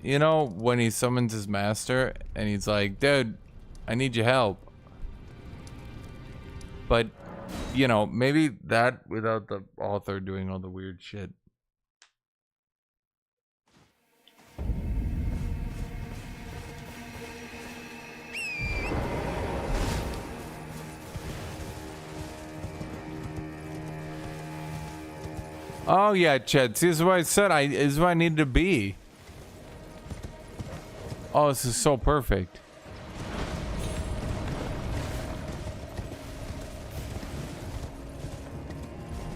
you know, when he summons his master and he's like, dude, I need your help. But, you know, maybe that without the author doing all the weird shit. Oh yeah, Chet. See, this is what I said. This is what I need to be. Oh, this is so perfect.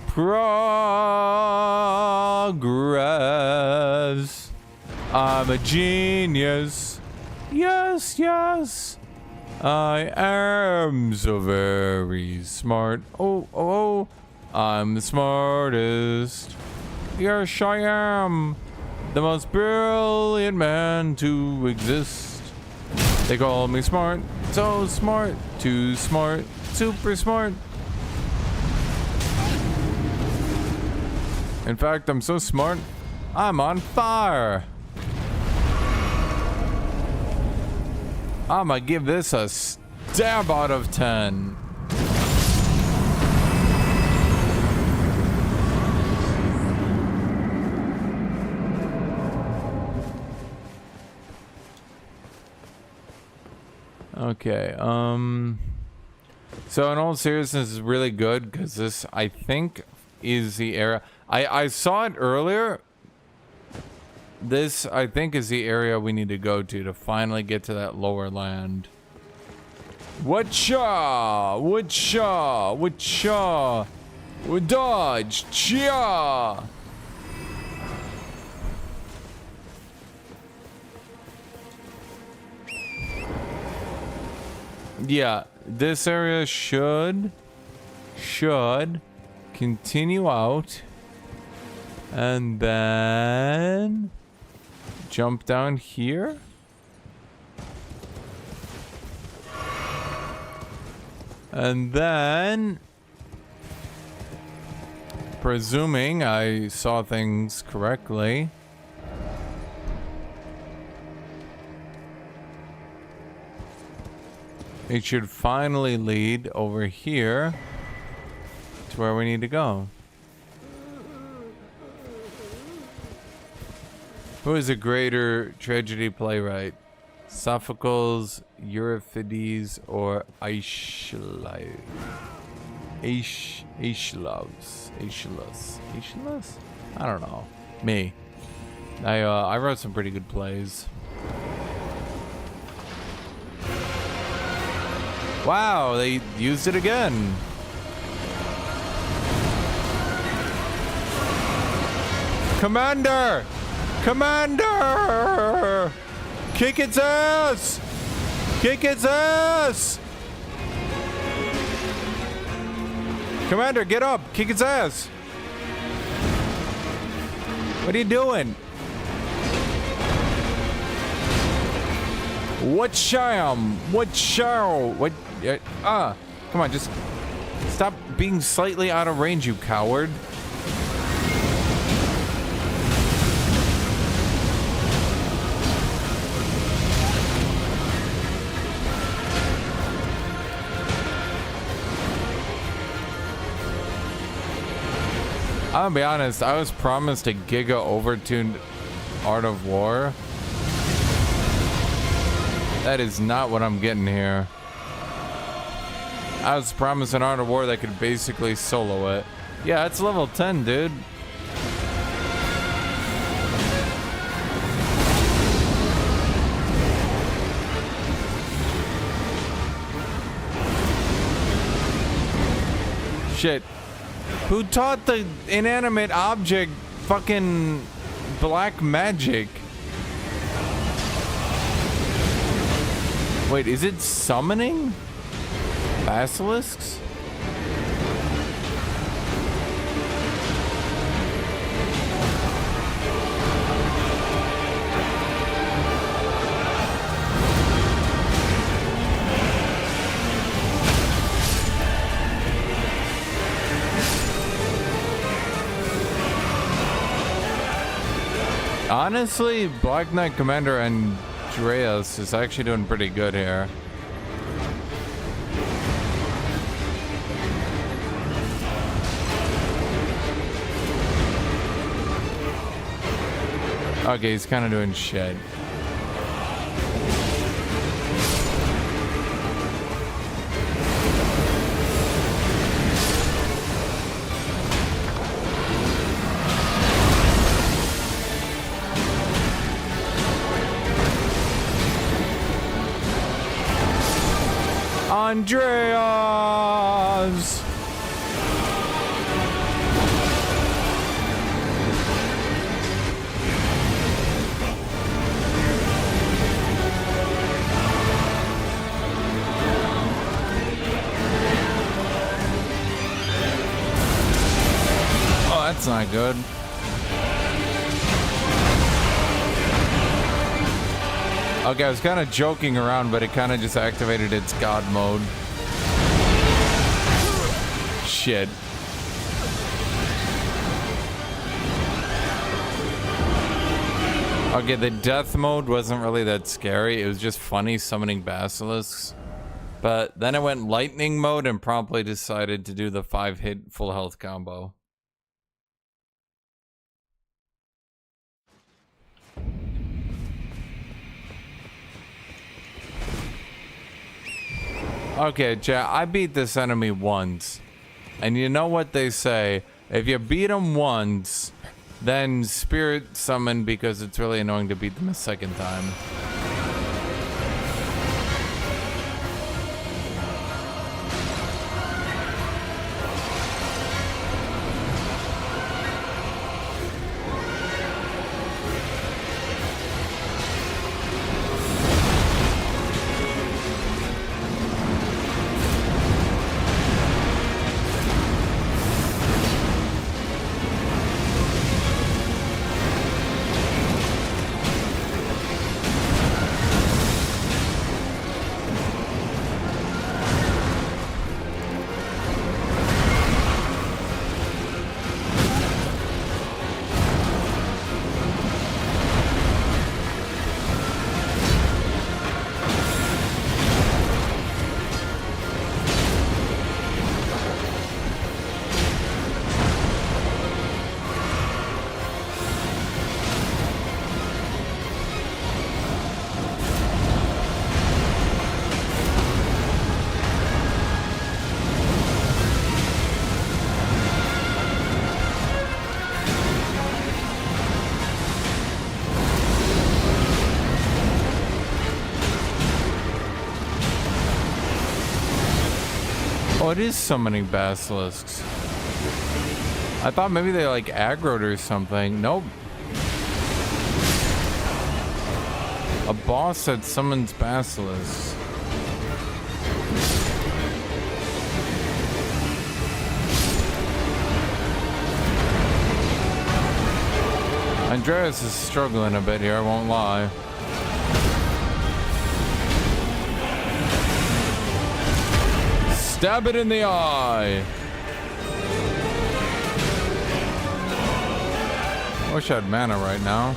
Progress. I'm a genius. Yes, yes. I am so very smart. Oh. I'm the smartest. Yes, I am. The most brilliant man to exist. They call me smart. So smart. Too smart. Super smart. In fact, I'm so smart, I'm on fire. I'ma give this a stab out of 10. Okay, so in all seriousness, is really good because this, I think, is the area. I saw it earlier. This, I think, is the area we need to go to finally get to that lower land. Whatcha? Dodge, cha! Yeah, this area should continue out and then jump down here. And then, presuming I saw things correctly, it should finally lead over here to where we need to go. Who is a greater tragedy playwright? Sophocles, Euripides, or Aeschylus? I don't know. Me. I wrote some pretty good plays. Wow, they used it again. Commander! Commander! Kick its ass! Kick its ass! Commander, get up! Kick its ass! What are you doing? What sham? What show? What? Come on, just stop being slightly out of range, you coward. I'll be honest, I was promised a giga overtuned Art of War. That is not what I'm getting here. I was promised an Art of War that could basically solo it. Yeah, it's level 10, dude. Shit. Who taught the inanimate object fucking black magic? Wait, is it summoning basilisks? Honestly, Black Knight Commander Andreas is actually doing pretty good here. Okay, he's kind of doing shit. Andreas! Oh, that's not good. Okay, I was kind of joking around, but it kind of just activated its god mode. Shit. Okay, the death mode wasn't really that scary. It was just funny summoning basilisks. But then it went lightning mode and promptly decided to do the 5-hit full health combo. Okay, chat, I beat this enemy once. And you know what they say? If you beat them once, then spirit summon because it's really annoying to beat them a second time. Oh, it is summoning basilisks. I thought maybe they like aggroed or something. Nope. A boss that summons basilisks. Andreas is struggling a bit here, I won't lie. Stab it in the eye. I wish I had mana right now.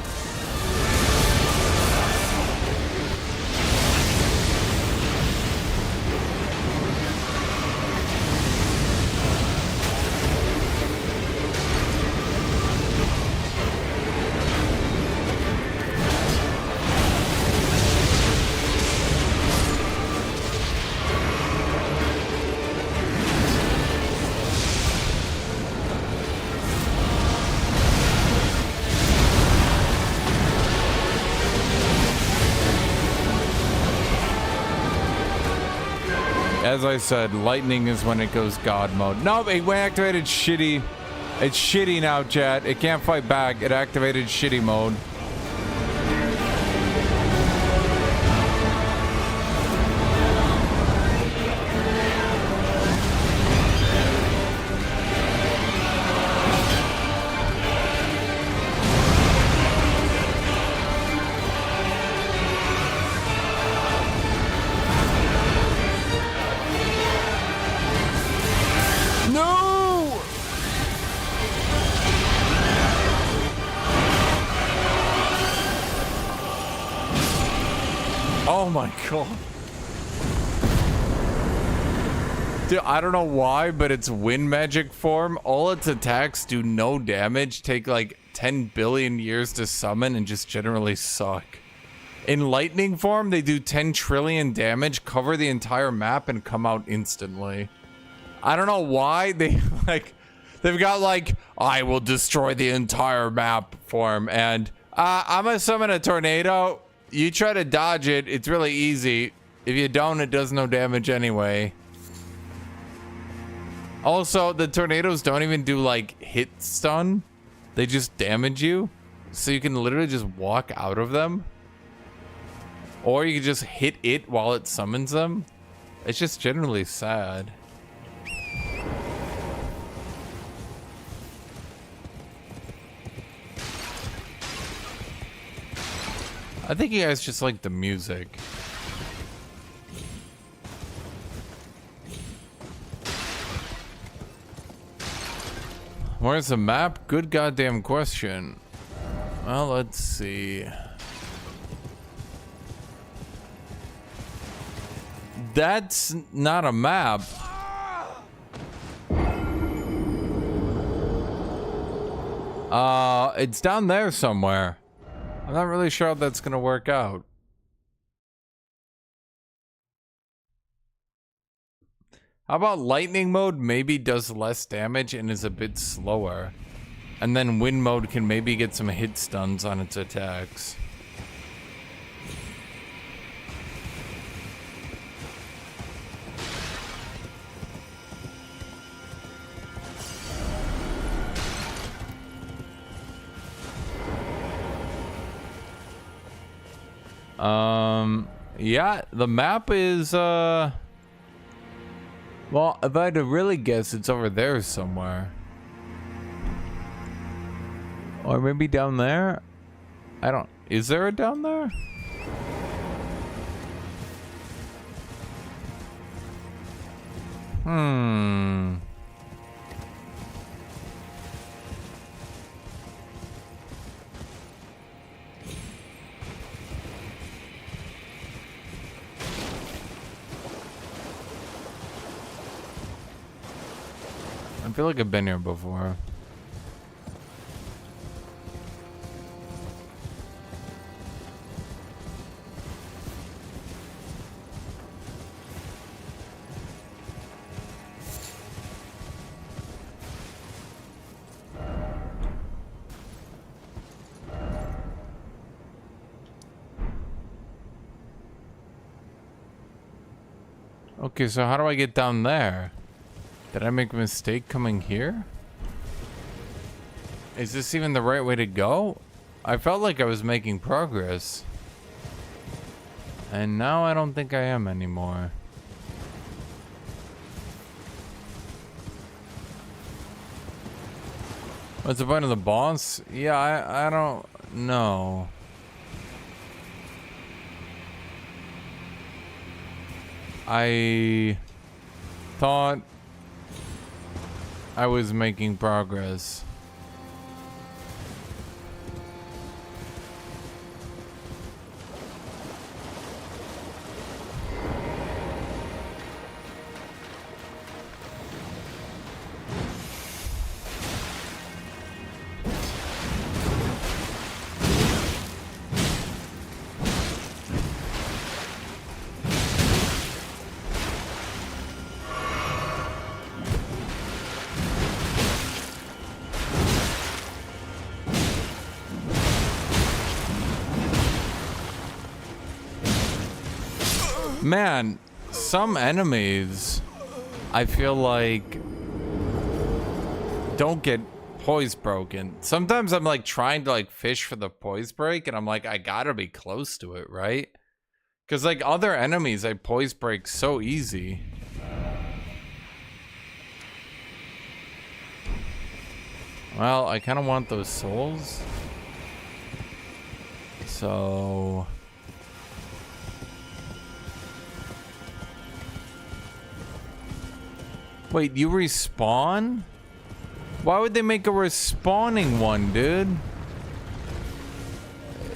As I said, lightning is when it goes God mode. No, it activated shitty. It's shitty now, chat. It can't fight back. It activated shitty mode. Oh my god. Dude, I don't know why, but it's wind magic form. All its attacks do no damage, take like 10 billion years to summon, and just generally suck. In lightning form, they do 10 trillion damage, cover the entire map, and come out instantly. I don't know why they they've got like, I will destroy the entire map form, and I'm gonna summon a tornado. You try to dodge it, it's really easy. If you don't, it does no damage anyway. Also, the tornadoes don't even do like hit stun. They just damage you. So you can literally just walk out of them. Or you can just hit it while it summons them. It's just generally sad. I think you guys just like the music. Where's the map? Good goddamn question. Well, let's see. That's not a map. It's down there somewhere. I'm not really sure how that's gonna work out. How about lightning mode maybe does less damage and is a bit slower? And then wind mode can maybe get some hit stuns on its attacks. Yeah, the map is, well, if I had to really guess, it's over there somewhere. Or maybe down there? I don't, is there a down there? I feel like I've been here before. Okay, so how do I get down there? Did I make a mistake coming here? Is this even the right way to go? I felt like I was making progress. And now I don't think I am anymore. What's the point of the boss? Yeah, I don't know. I thought I was making progress. Man, some enemies, I feel like, don't get poise broken. Sometimes I'm like trying to like fish for the poise break and I'm like, I gotta be close to it, right? Because like other enemies, I poise break so easy. Well, I kind of want those souls. So... Wait, you respawn? Why would they make a respawning one, dude?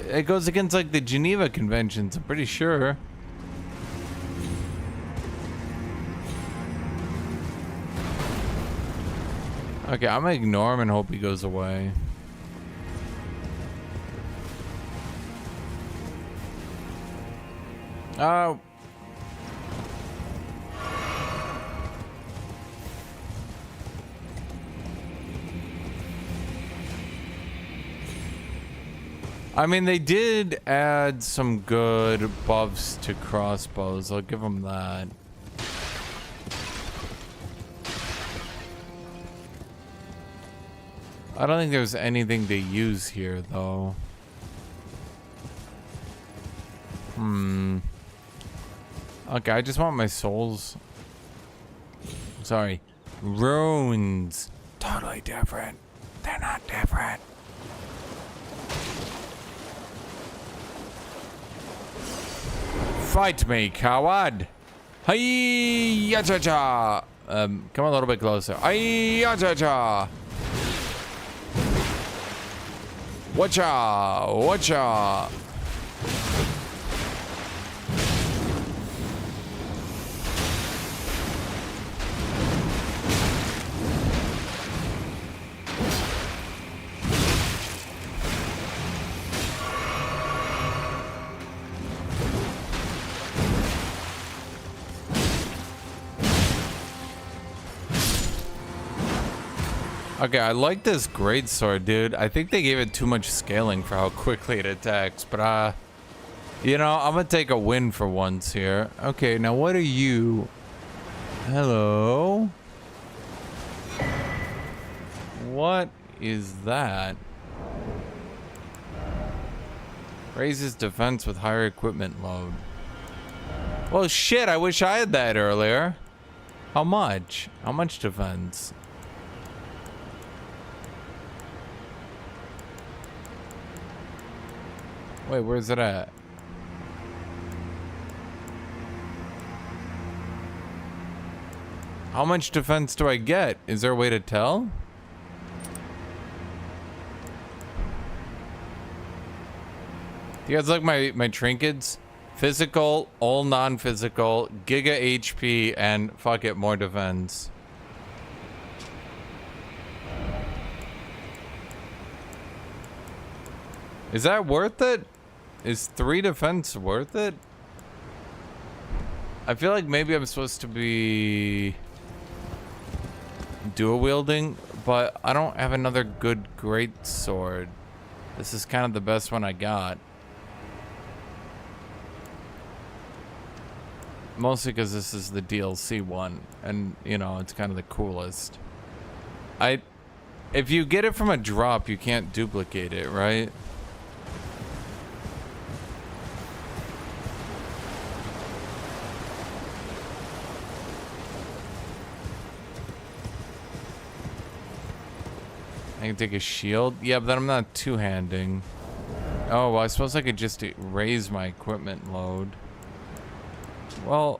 It goes against like the Geneva Conventions, I'm pretty sure. Okay, I'm gonna ignore him and hope he goes away. Oh. I mean, they did add some good buffs to crossbows. I'll give them that. I don't think there's anything to use here, though. Okay, I just want my souls. Sorry. Runes. Totally different. They're not different. Fight me, coward! Hi-ya-cha-cha! Come a little bit closer. Hi-ya-cha-cha! Watcha! Watcha! Okay, I like this greatsword, dude. I think they gave it too much scaling for how quickly it attacks, but you know, I'm gonna take a win for once here. Okay, now what are you? Hello? What is that? Raises defense with higher equipment load. Well, shit, I wish I had that earlier. How much? How much defense? Wait, where's it at? How much defense do I get? Is there a way to tell? Do you guys like my trinkets? Physical, all non-physical, giga HP, and fuck it, more defense. Is that worth it? Is 3 defense worth it? I feel like maybe I'm supposed to be dual wielding, but I don't have another good great sword. This is kind of the best one I got. Mostly because this is the DLC one, and you know, it's kind of the coolest. If you get it from a drop, you can't duplicate it, right? I can take a shield. Yeah, but then I'm not two-handing. Oh, well, I suppose I could just raise my equipment load. Well...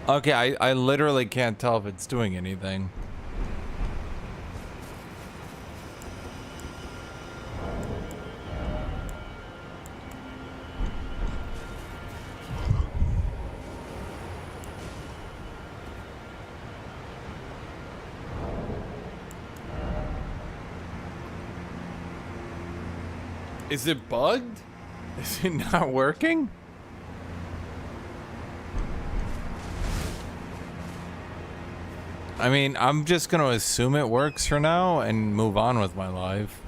Okay, I literally can't tell if it's doing anything. Is it bugged? Is it not working? I mean, I'm just gonna assume it works for now and move on with my life.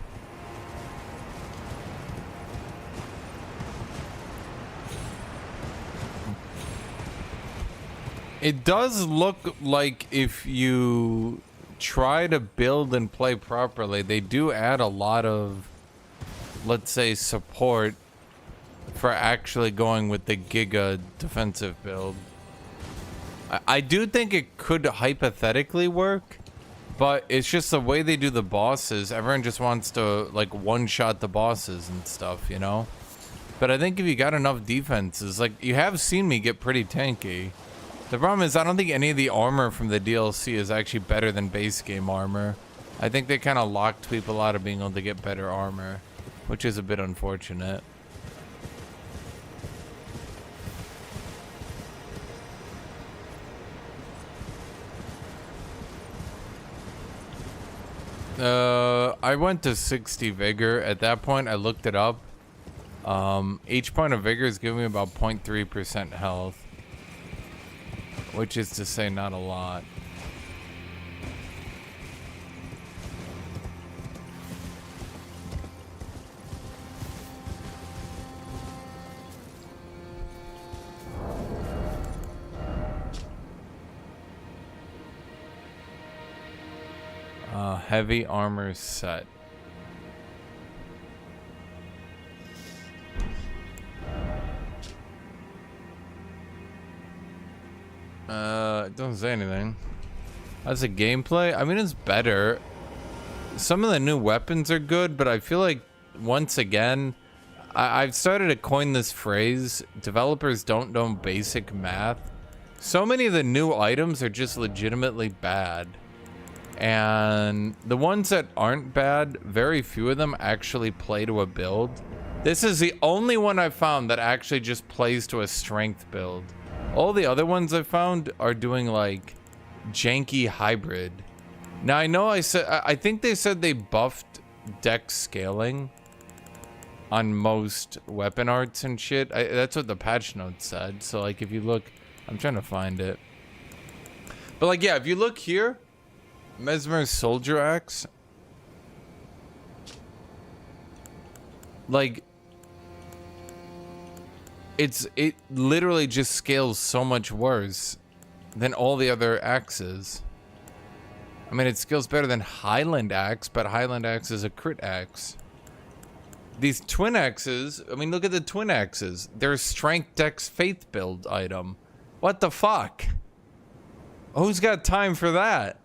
It does look like if you try to build and play properly, they do add a lot of, let's say, support for actually going with the Giga defensive build. I do think it could hypothetically work, but it's just the way they do the bosses. Everyone just wants to, like, one-shot the bosses and stuff, you know? But I think if you got enough defenses, like, you have seen me get pretty tanky. The problem is I don't think any of the armor from the DLC is actually better than base game armor. I think they kind of locked people out of being able to get better armor, which is a bit unfortunate. I went to 60 vigor. At that point, I looked it up. Each point of vigor is giving me about 0.3% health, which is to say not a lot. Heavy armor set. It doesn't say anything. As a gameplay, I mean, it's better. Some of the new weapons are good, but I feel like, once again, I've started to coin this phrase, developers don't know basic math. So many of the new items are just legitimately bad. And the ones that aren't bad, very few of them actually play to a build. This is the only one I've found that actually just plays to a strength build. All the other ones I've found are doing like janky hybrid. Now I know I think they said they buffed dex scaling on most weapon arts and shit. That's what the patch notes said. So like if you look, I'm trying to find it. But like yeah, if you look here, Mesmer's Soldier Axe, like it literally just scales so much worse than all the other axes. I mean, it scales better than Highland Axe, but Highland Axe is a crit axe. These twin axes, I mean, look at the twin axes. They're a strength dex faith build item. What the fuck? Who's got time for that?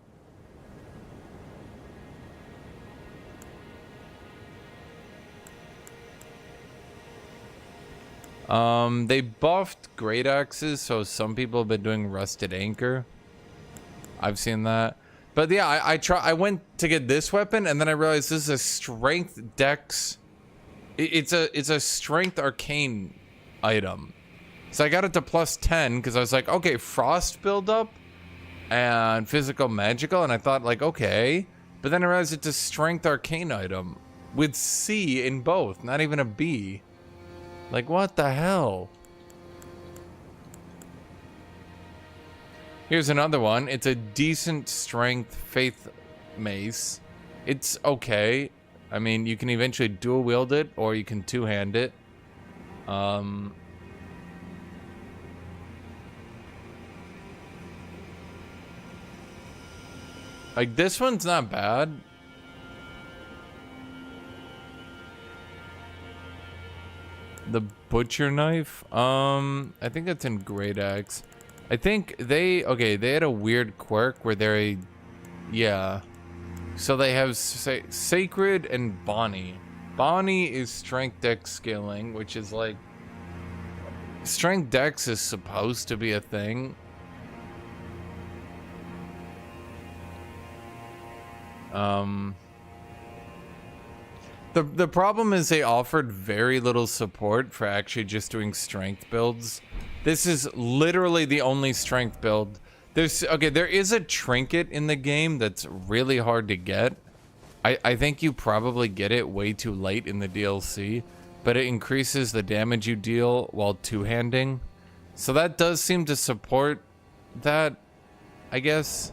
They buffed great axes, so some people have been doing rusted anchor. I've seen that. But yeah, I went to get this weapon and then I realized this is a strength dex. It's a strength arcane item. So I got it to +10 because I was like, okay, frost buildup and physical magical, and I thought like, okay. But then I realized it's a strength arcane item with C in both, not even a B. Like, what the hell? Here's another one. It's a decent strength faith mace. It's okay. I mean, you can eventually dual wield it, or you can two-hand it. Like, this one's not bad. The butcher knife? I think that's in Great Axe. I think they had a weird quirk where they're yeah. So they have Sacred and Bonnie. Bonnie is Strength Dex scaling, which is like... Strength Dex is supposed to be a thing. The problem is they offered very little support for actually just doing strength builds. This is literally the only strength build. There is a trinket in the game that's really hard to get. I think you probably get it way too late in the DLC, but it increases the damage you deal while two-handing. So that does seem to support that, I guess.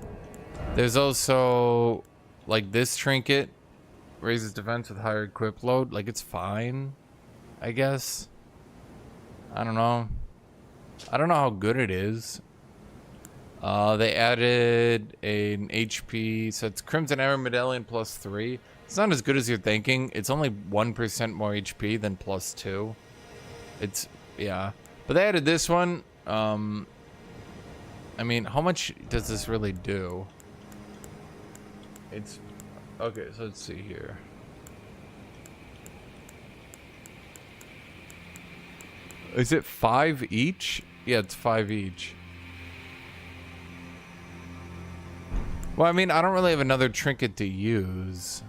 There's also, like, this trinket. Raises defense with higher equip load. Like, it's fine, I guess. I don't know. I don't know how good it is. They added an HP, so it's Crimson Arrow Medallion plus 3. It's not as good as you're thinking. It's only 1% more HP than plus 2. It's, yeah. But they added this one. I mean, how much does this really do? It's... Okay, so let's see here. Is it 5 each? Yeah, it's 5 each. Well, I mean, I don't really have another trinket to use.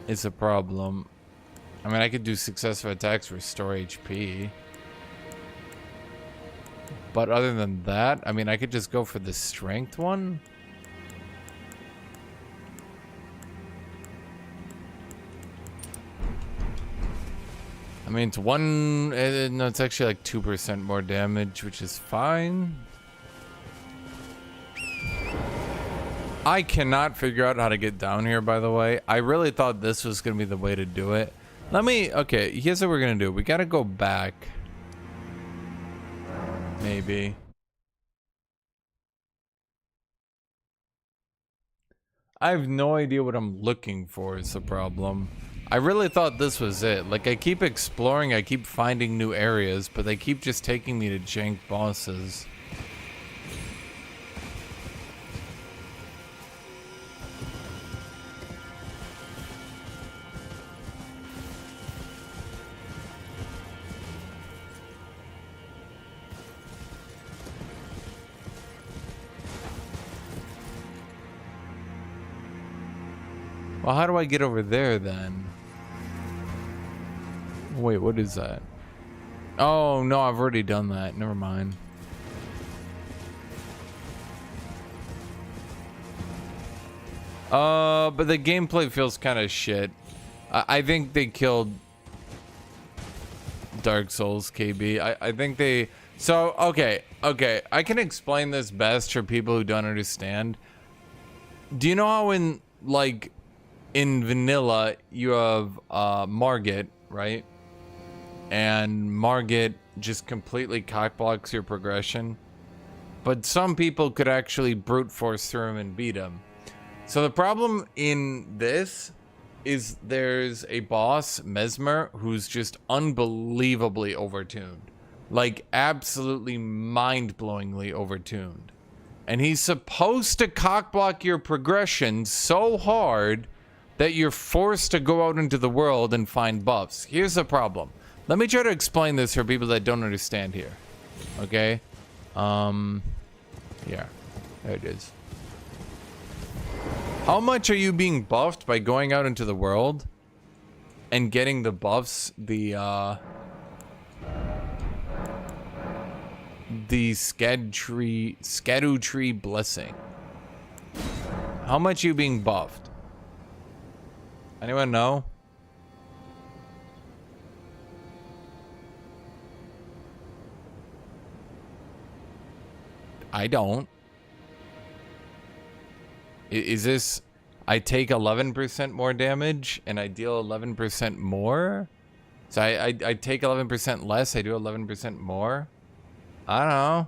It's a problem. I mean, I could do successive attacks, restore HP. But other than that, I mean, I could just go for the strength one. I mean, it's one... no, it's actually like 2% more damage, which is fine. I cannot figure out how to get down here, by the way. I really thought this was going to be the way to do it. Okay, here's what we're going to do. We got to go back. Maybe. I have no idea what I'm looking for is the problem. I really thought this was it. Like, I keep exploring, I keep finding new areas, but they keep just taking me to jank bosses. Well, how do I get over there then? Wait, what is that? Oh, no, I've already done that. Never mind. But the gameplay feels kind of shit. I think they killed Dark Souls, KB. I think they... So, okay. I can explain this best for people who don't understand. Do you know how in, like... In vanilla, you have Margit, right? And Margit just completely cockblocks your progression. But some people could actually brute force through him and beat him. So the problem in this is there's a boss, Mesmer, who's just unbelievably overtuned. Like, absolutely mind-blowingly overtuned. And he's supposed to cockblock your progression so hard that you're forced to go out into the world and find buffs. Here's the problem. Let me try to explain this for people that don't understand here. Okay? Yeah. There it is. How much are you being buffed by going out into the world and getting the buffs, the Scadu Tree Blessing? How much are you being buffed? Anyone know? I don't. Is this... I take 11% more damage and I deal 11% more? So I take 11% less, I do 11% more? I don't know.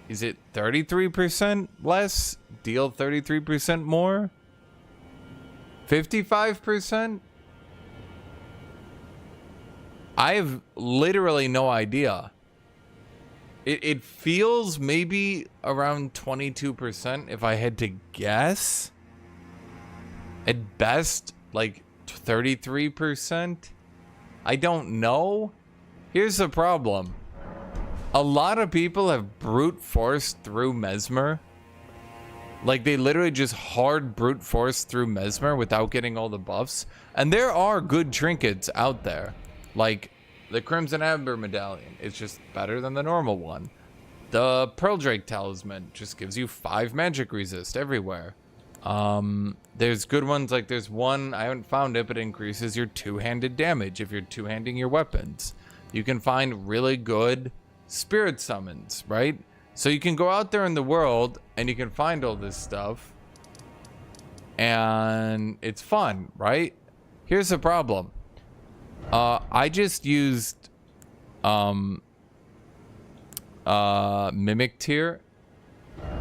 Is it 33% less? Deal 33% more? 55%? I have literally no idea. It feels maybe around 22% if I had to guess. At best, like 33%. I don't know. Here's the problem. A lot of people have brute forced through Mesmer. Like, they literally just hard brute force through Mesmer without getting all the buffs. And there are good trinkets out there. Like, the Crimson Amber Medallion is just better than the normal one. The Pearl Drake Talisman just gives you 5 magic resist everywhere. There's good ones, like there's one, I haven't found it, but it increases your two-handed damage if you're two-handing your weapons. You can find really good spirit summons, right? So you can go out there in the world and you can find all this stuff. And it's fun, right? Here's the problem. I just used Mimic Tear.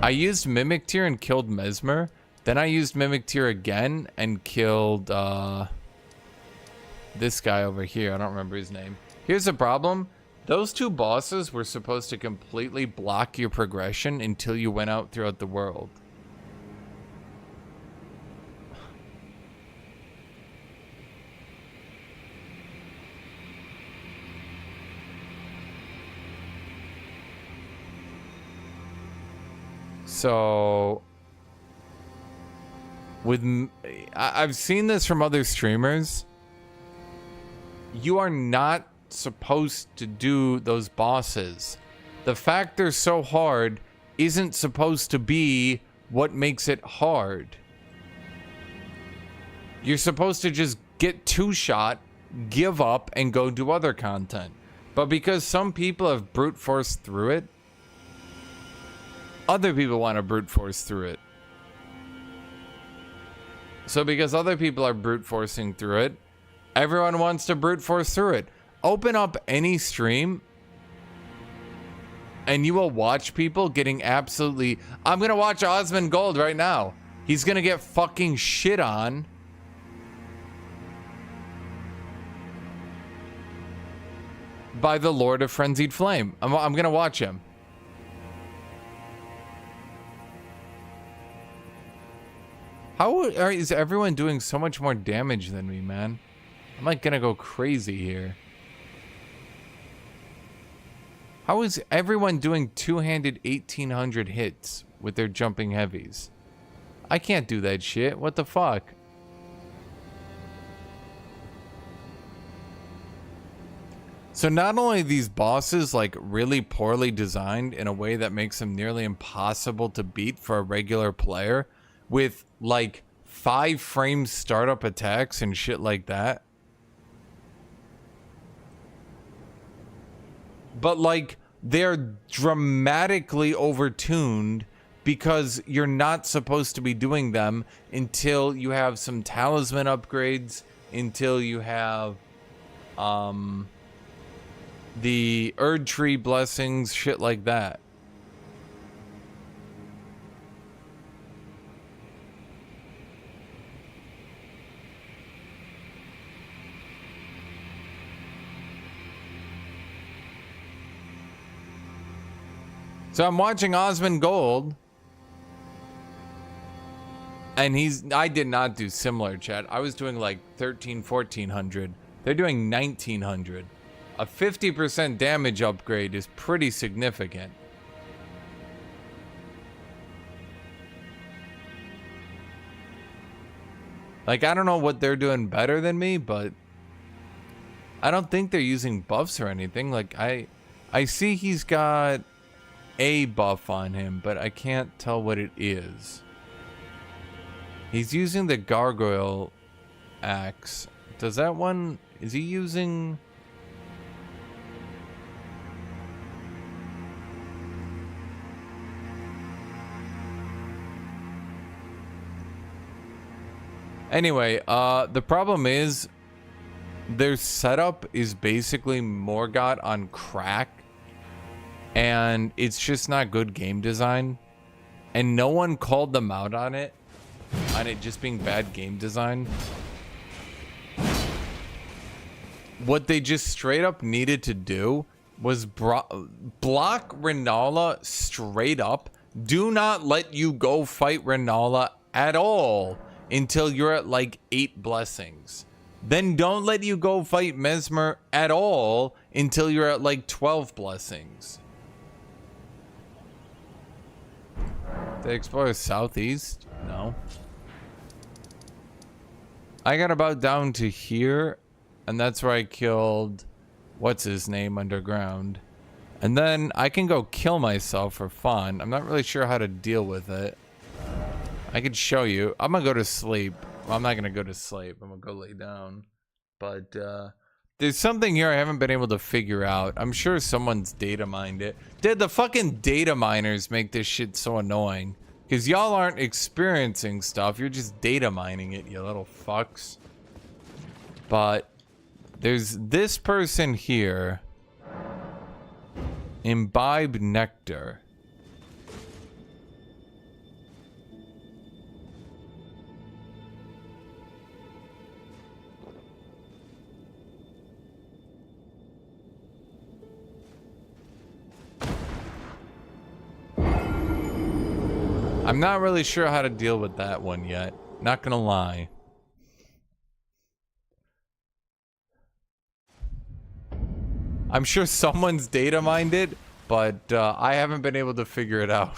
I used Mimic Tear and killed Mesmer. Then I used Mimic Tear again and killed this guy over here. I don't remember his name. Here's the problem. Those two bosses were supposed to completely block your progression until you went out throughout the world. So, I've seen this from other streamers. You are not supposed to do those bosses. The fact they're so hard isn't supposed to be what makes it hard. You're supposed to just get two-shot, give up, and go do other content. But because some people have brute forced through it, other people want to brute force through it. So because other people are brute forcing through it, everyone wants to brute force through it. Open up any stream and you will watch people getting absolutely... I'm going to watch Osmond Gold right now. He's going to get fucking shit on. By the Lord of Frenzied Flame. I'm going to watch him. How is everyone doing so much more damage than me, man? I'm like gonna go crazy here. How is everyone doing two-handed 1800 hits with their jumping heavies? I can't do that shit. What the fuck? So not only are these bosses like really poorly designed in a way that makes them nearly impossible to beat for a regular player, with like 5 frame startup attacks and shit like that. But like they're dramatically overtuned because you're not supposed to be doing them until you have some talisman upgrades, until you have the Erd Tree blessings, shit like that. So I'm watching Osmond Gold, and I did not do similar, chat. I was doing like 1400. They're doing 1900. A 50% damage upgrade is pretty significant. Like, I don't know what they're doing better than me, but I don't think they're using buffs or anything. Like, I see he's got a buff on him, but I can't tell what it is. He's using the gargoyle axe. Does that one... Is he using... Anyway, the problem is their setup is basically Morgoth on crack, and it's just not good game design, and no one called them out on it just being bad game design. What they just straight up needed to do was block Renala straight up. Do not let you go fight Renala at all until you're at like 8 blessings. Then don't let you go fight Mesmer at all until you're at like 12 blessings. They explore southeast? No. I got about down to here, and that's where I killed what's his name underground. And then I can go kill myself for fun. I'm not really sure how to deal with it. I could show you. I'm gonna go to sleep. Well, I'm not gonna go to sleep. I'm gonna go lay down. But there's something here I haven't been able to figure out. I'm sure someone's data mined it. Dude, the fucking data miners make this shit so annoying. Because y'all aren't experiencing stuff. You're just data mining it, you little fucks. But there's this person here. Imbibe nectar. I'm not really sure how to deal with that one yet. Not gonna lie. I'm sure someone's data mined it, but I haven't been able to figure it out.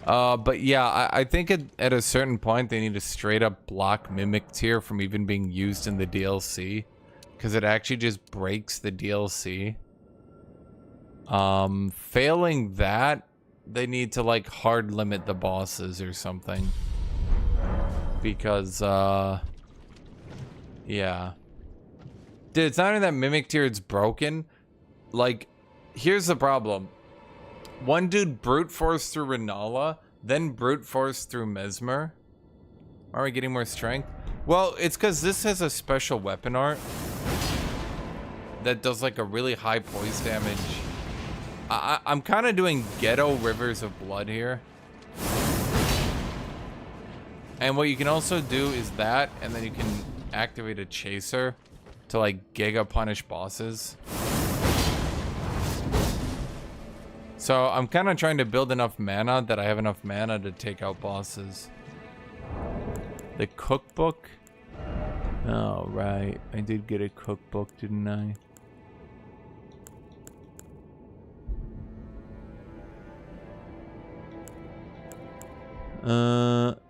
But yeah, I think at a certain point they need to straight up block Mimic Tier from even being used in the DLC. Because it actually just breaks the DLC. Failing that, they need to like hard limit the bosses or something. Because, yeah. Dude, it's not even that Mimic Tier, it's broken. Like, here's the problem. One dude brute force through Renala, then brute force through Mesmer. Are we getting more strength? Well, it's because this has a special weapon art that does like a really high poise damage. I'm kind of doing ghetto Rivers of Blood here. And what you can also do is that, and then you can activate a chaser to like giga punish bosses. So I'm kind of trying to build enough mana that I have enough mana to take out bosses. The cookbook? Oh, right. I did get a cookbook, didn't I?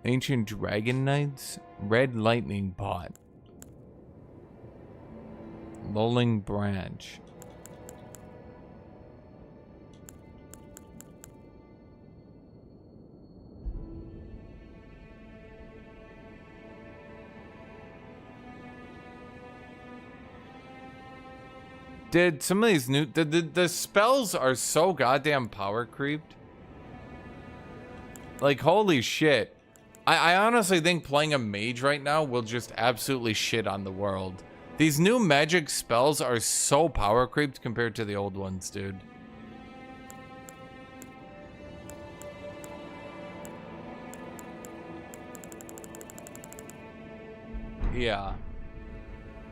Ancient Dragon Knights? Red Lightning Pot. Lolling Branch. Dude, some of these new... The spells are so goddamn power creeped. Like, holy shit. I honestly think playing a mage right now will just absolutely shit on the world. These new magic spells are so power creeped compared to the old ones, dude. Yeah.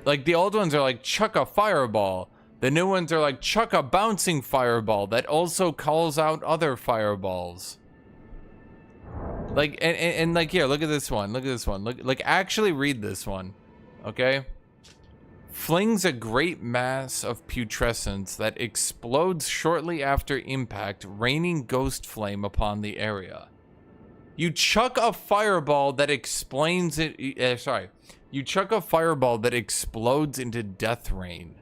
Like, the old ones are like, chuck a fireball. The new ones are like, chuck a bouncing fireball that also calls out other fireballs. Like, and like, here, look at this one. Look at this one. Look, like, actually read this one. Okay? Flings a great mass of putrescence that explodes shortly after impact, raining ghost flame upon the area. You chuck a fireball that explains it. You chuck a fireball that explodes into death rain.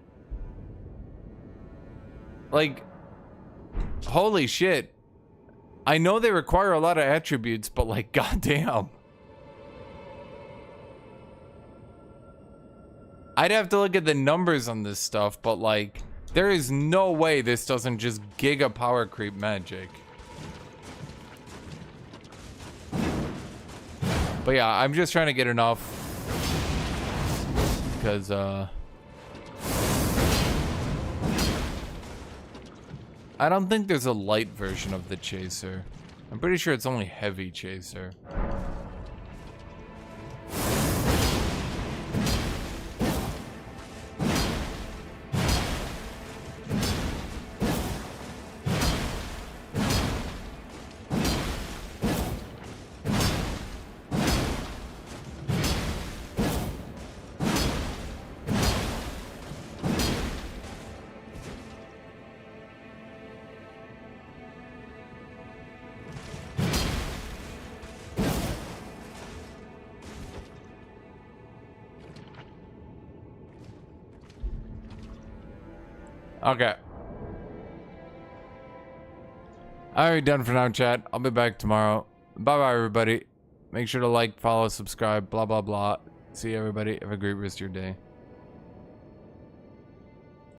Like, holy shit. I know they require a lot of attributes, but like, goddamn. I'd have to look at the numbers on this stuff, but like, There is no way this doesn't just giga power creep magic. But yeah, I'm just trying to get enough. Because, I don't think there's a light version of the chaser. I'm pretty sure it's only heavy chaser. Okay. Alright, done for now, chat. I'll be back tomorrow. Bye-bye, everybody. Make sure to like, follow, subscribe, blah, blah, blah. See you, everybody. Have a great rest of your day.